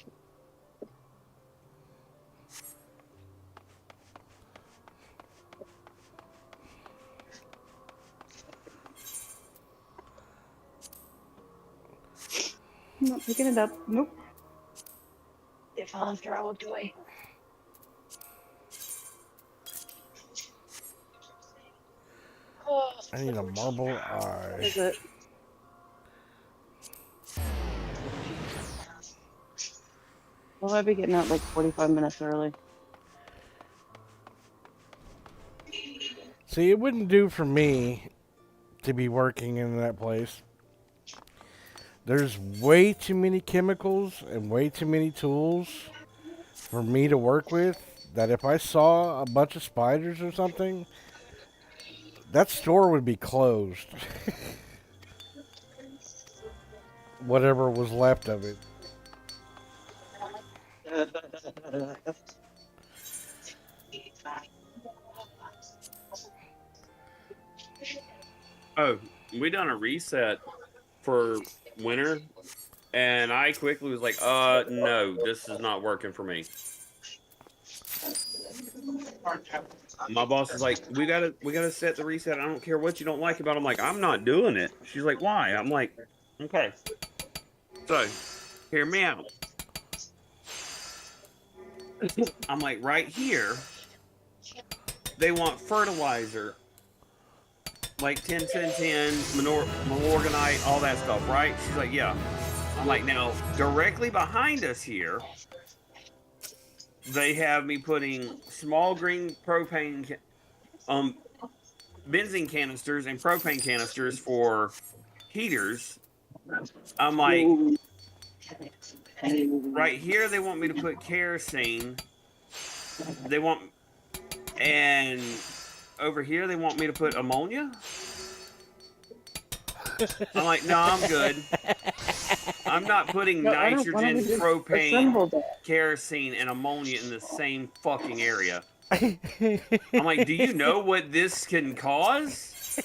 I'm not picking it up. Nope. It fell after I walked away. I need a marble eye. What is it? Well, I'll be getting out like 45 minutes early. See, it wouldn't do for me to be working in that place. There's way too many chemicals and way too many tools for me to work with that if I saw a bunch of spiders or something, that store would be closed. Whatever was left of it. Oh, we done a reset for winter, and I quickly was like, no, this is not working for me. My boss is like, we gotta set the reset. I don't care what you don't like about it. I'm like, I'm not doing it. She's like, why? I'm like, okay. So, hear me out. I'm like, right here, they want fertilizer, like 10, 10, 10, Malorganite, all that stuff, right? She's like, yeah. I'm like, now, directly behind us here, they have me putting small green propane, benzene canisters and propane canisters for heaters. I'm like, right here, they want me to put kerosene. They want, and over here, they want me to put ammonia. I'm like, no, I'm good. I'm not putting nitrogen, propane, kerosene, and ammonia in the same fucking area. I'm like, do you know what this can cause?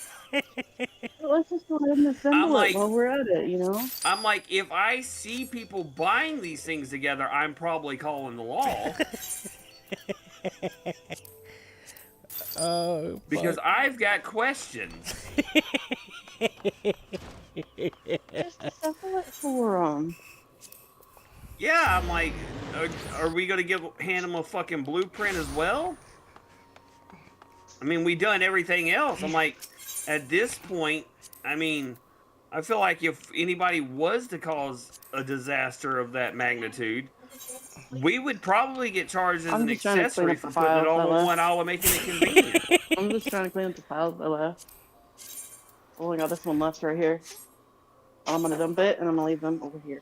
Well, let's just go ahead and assemble it while we're at it, you know? I'm like, if I see people buying these things together, I'm probably calling the law. Oh, because I've got questions. Just assemble it for them. Yeah, I'm like, are we gonna hand them a fucking blueprint as well? I mean, we done everything else. I'm like, at this point, I mean, I feel like if anybody was to cause a disaster of that magnitude, we would probably get charged as an accessory for putting it all on one aisle and making it convenient. I'm just trying to clean up the piles I left. Only got this one left right here. I'm gonna dump it and I'm gonna leave them over here.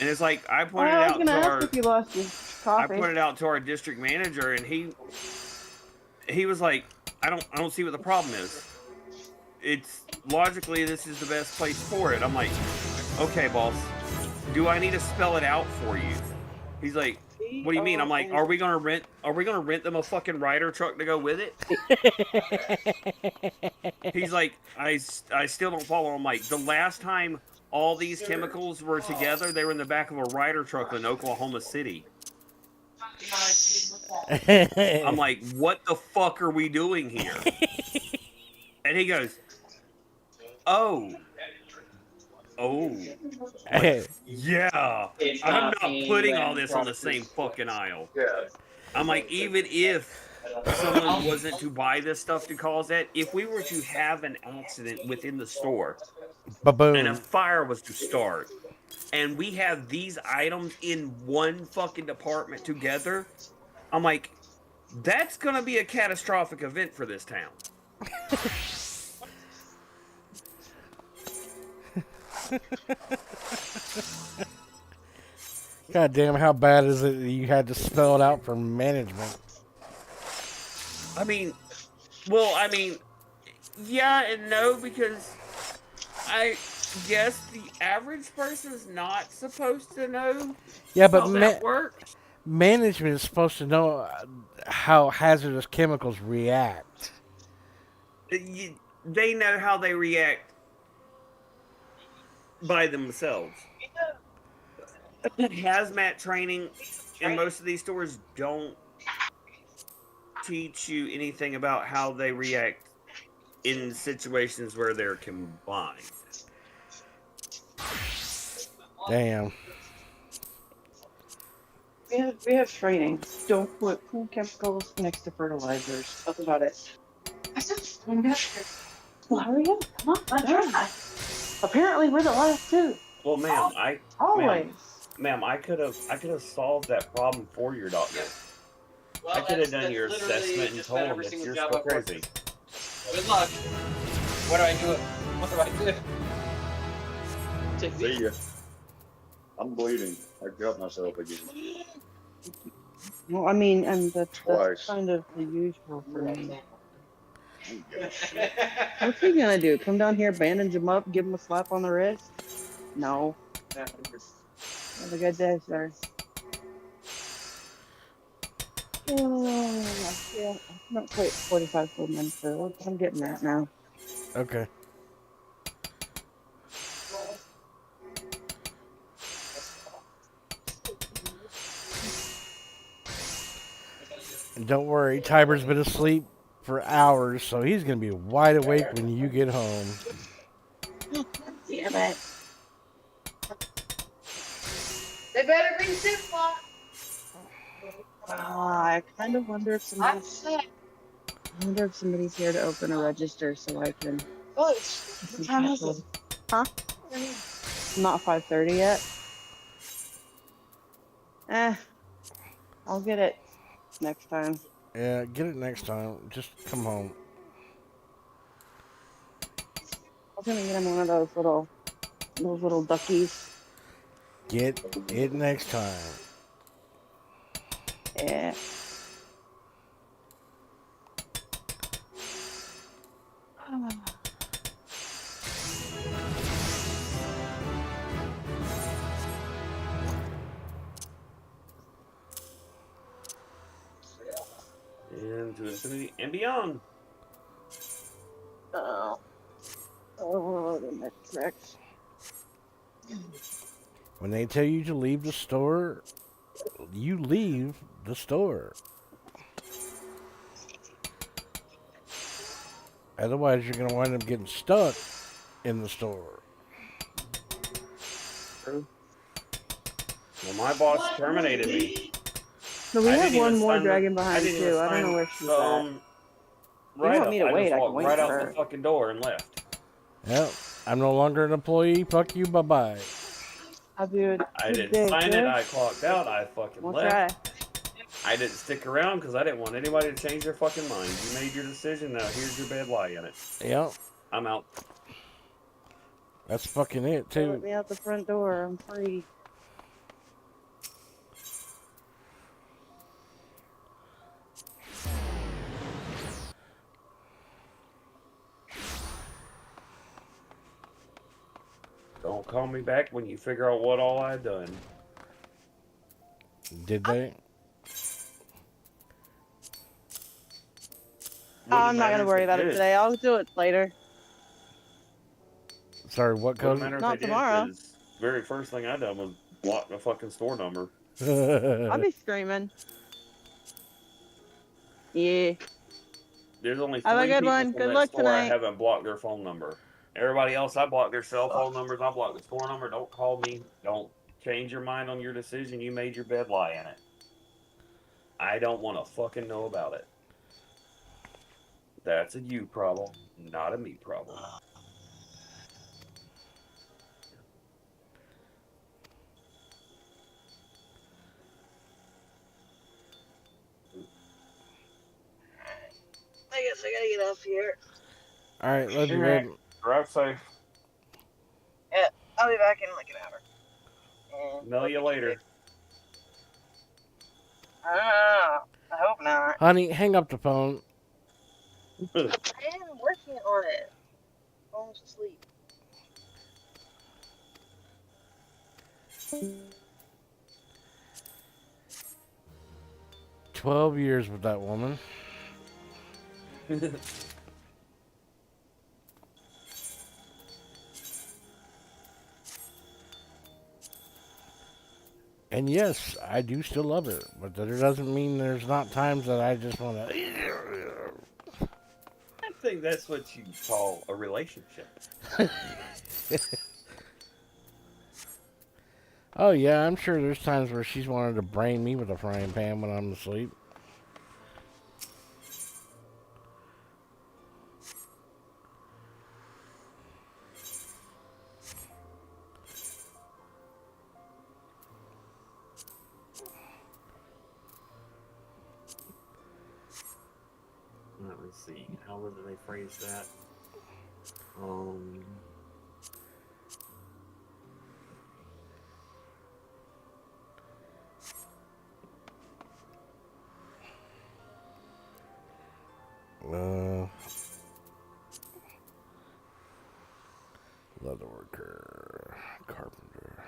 And it's like I pointed out to our if you lost your coffee. I pointed out to our district manager, and he was like, I don't see what the problem is. It's logically this is the best place for it. I'm like, okay, boss. Do I need to spell it out for you? He's like, what do you mean? I'm like, are we gonna rent them a fucking Ryder truck to go with it? He's like, I still don't follow. I'm like, the last time all these chemicals were together, they were in the back of a Ryder truck in Oklahoma City. I'm like, what the fuck are we doing here? And he goes, oh, like, yeah, I'm not putting all this on the same fucking aisle. I'm like, even if someone wasn't to buy this stuff to cause that, if we were to have an accident within the store, and a fire was to start, and we have these items in one fucking department together, I'm like, that's gonna be a catastrophic event for this town. God damn, how bad is it that you had to spell it out for management? I mean, yeah and no, because I guess the average person's not supposed to know Yeah, but how that works. Management is supposed to know how hazardous chemicals react. They know how they react by themselves. Hazmat training in most of these stores don't teach you anything about how they react in situations where they're combined. Damn. We have training. Don't put pool chemicals next to fertilizers. That's about it. Well, hurry up. Come on. Apparently, we're the last two. Well, ma'am, Always. Ma'am, I could have solved that problem for your doctor. I could have done your assessment and told him that you're still crazy. Good luck. What do I do? What do I do? See ya. I'm bleeding. I cut myself again. Well, I mean, and that's Twice. kind of the usual for me. What's he gonna do? Come down here, bandage him up, give him a slap on the wrist? No. Have a good day, sir. Yeah, not quite 45 full minutes though. I'm getting that now. Okay. And don't worry, Tiber's been asleep for hours, so he's gonna be wide awake when you get home. Damn it. They better bring Ziploc. I kind of wonder if somebody's. I wonder if somebody's here to open a register so I can. What Some time is capital. it? Huh? Not 5:30 yet. I'll get it next time. Yeah, get it next time. Just come home. I was gonna get him one of those little duckies. Get it next time. Yeah. Into infinity and beyond. Oh, the next. When they tell you to leave the store, you leave the store. Otherwise, you're gonna wind up getting stuck in the store. True. Well, my boss terminated me. No, we I have didn't one even more sign dragon the, I behind didn't even too. I don't sign know where she's the at. You write want up. me to I wait? just I can walked wait right for out her. the fucking door and left. Yep. I'm no longer an employee. Fuck you. Bye bye. Have you I didn't sign it. I clocked out. I fucking We'll left. try. I didn't stick around because I didn't want anybody to change their fucking mind. You made your decision. Now here's your bed. Lie in it. Yep. I'm out. That's fucking it They too. let me out the front door. I'm free. Don't call me back when you figure out what all I've done. Did they? I'm not gonna worry about it today. I'll do it later. Sorry, what Wouldn't code? matter if Not they tomorrow. did, 'cause very first thing I done was block the fucking store number. I'll be screaming. Yeah. There's only Have a 3 good people one. from Good that luck store I tonight. haven't blocked their phone number. Everybody else, I block their cell phone numbers. I block the store number. Don't call me. Don't change your mind on your decision. You made your bed. Lie in it. I don't want to fucking know about it. That's a you problem, not a me problem. I guess I gotta get off here. Alright, love you, Alright. Red. Drive safe. Yeah, I'll be back in like an hour. Mail you later. I hope not. Honey, hang up the phone. I am working on it. Almost asleep. 12 years with that woman. And yes, I do still love her, but that doesn't mean there's not times that I just want to. I think that's what you call a relationship. Oh yeah, I'm sure there's times where she's wanted to brain me with a frying pan when I'm asleep. Let me see. How did they phrase that? Leatherworker, carpenter.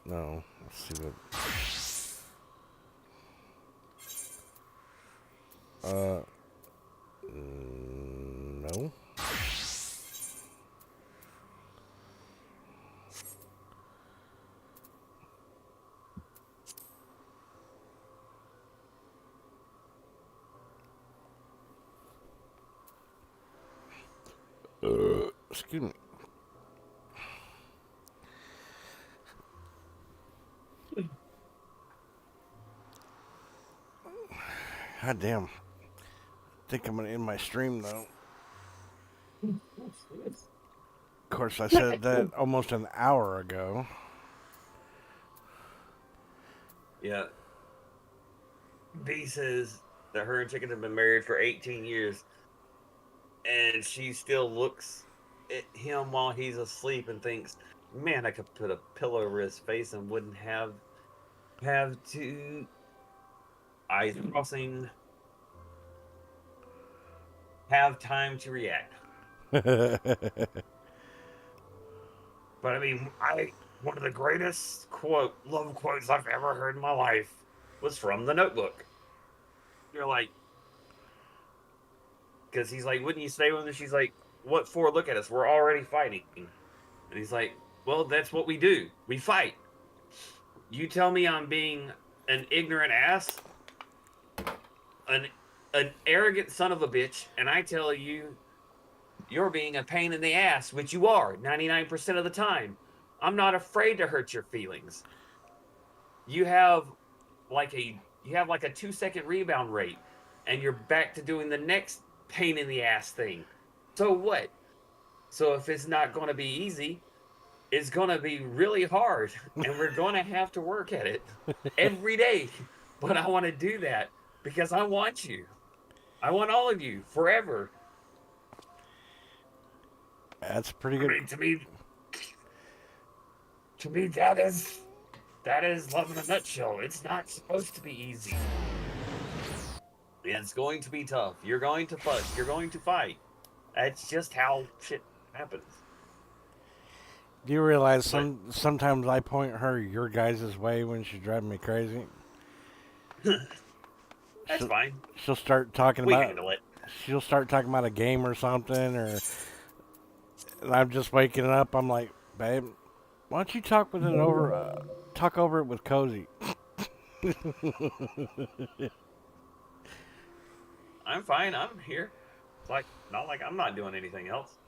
No. Let's see what. No. Excuse me. God damn. Think I'm gonna end my stream though. Of course, I said that almost an hour ago. Yeah. B says that her and Chicken have been married for 18 years, and she still looks at him while he's asleep and thinks, "Man, I could put a pillow over his face and wouldn't have to eyes crossing have time to react." But I mean, one of the greatest love quotes I've ever heard in my life was from The Notebook. You're like, because he's like, "Wouldn't you stay with her?" She's like, "What for? Look at us. We're already fighting." And he's like, "Well, that's what we do. We fight. You tell me I'm being an ignorant ass, an arrogant son of a bitch, and I tell you you're being a pain in the ass, which you are 99% of the time. I'm not afraid to hurt your feelings. You have like a 2-second rebound rate, and you're back to doing the next pain in the ass thing. So what? So if it's not going to be easy, it's going to be really hard, and we're going to have to work at it every day. But I want to do that because I want you. I want all of you forever." That's pretty good. I mean, to me, that is love in a nutshell. It's not supposed to be easy. It's going to be tough. You're going to fuss. You're going to fight. That's just how shit happens. Do you realize sometimes I point her your guys' way when she's driving me crazy? That's fine. She'll start talking We about. handle it. She'll start talking about a game or something, and I'm just waking up. I'm like, "Babe, why don't you talk with it over? Talk over it with Cozy." I'm fine. I'm here. It's like not like I'm not doing anything else.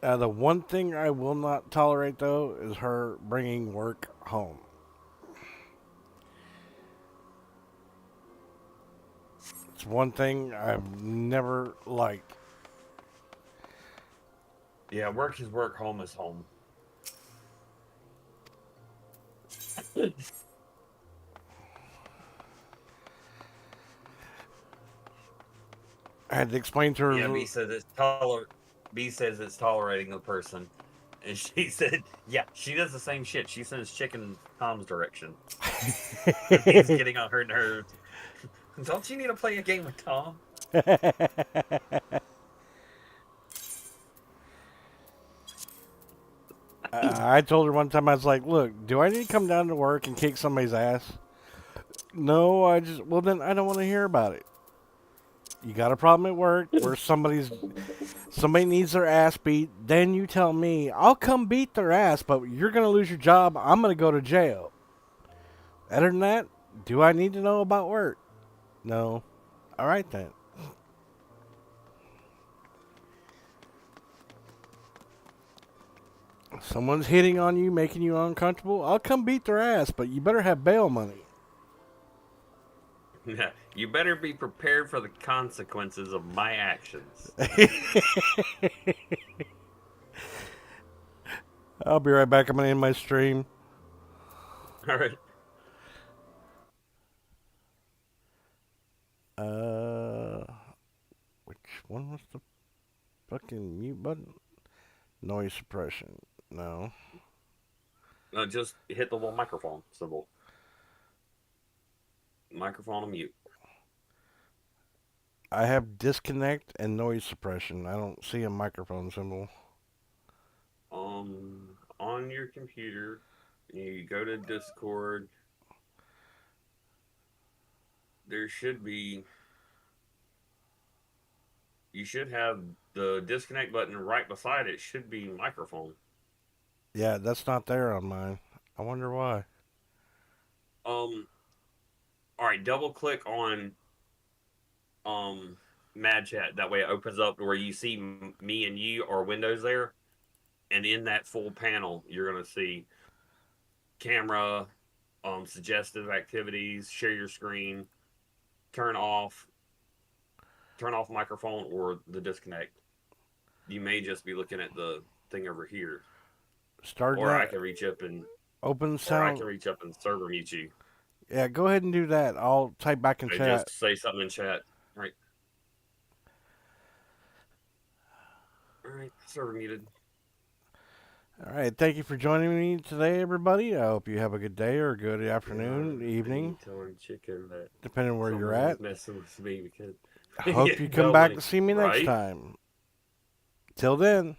The one thing I will not tolerate, though, is her bringing work home. It's one thing I've never liked. Yeah, work is work, home is home. I had to explain to her. Yeah, B says it's tolerating the person, and she said, "Yeah, she does the same shit. She sends Chicken Tom's direction. He's getting on her nerves. Don't you need to play a game with Tom?" I told her one time, I was like, "Look, do I need to come down to work and kick somebody's ass?" "No, well, then I don't want to hear about it. You got a problem at work where somebody needs their ass beat, then you tell me, I'll come beat their ass, but you're going to lose your job. I'm going to go to jail. Other than that, do I need to know about work? No. All right, then." Someone's hitting on you, making you uncomfortable, I'll come beat their ass, but you better have bail money. You better be prepared for the consequences of my actions. I'll be right back. I'm going to end my stream. All right. Which one was the fucking mute button? Noise suppression. No. No, just hit the little microphone symbol. Microphone and mute. I have disconnect and noise suppression. I don't see a microphone symbol. on your computer, you go to Discord. There should be. You should have the disconnect button right beside it. Should be microphone. Yeah, that's not there on mine. I wonder why. All right, double click on Mad Chat. That way it opens up to where you see me and you or windows there. And in that full panel, you're going to see camera, suggestive activities, share your screen, turn off microphone or the disconnect. You may just be looking at the thing over here. Starting or I that can reach up and open or I sound. can reach up and server mute you. Yeah, go ahead and do that. I'll type back in And chat. just say something in chat. Right. All right, server muted. All right, thank you for joining me today, everybody. I hope you have a good day or a good afternoon, evening, Telling chicken that depending on where you're someone at. was messing with me because I hope you come back to see me next time. Till then.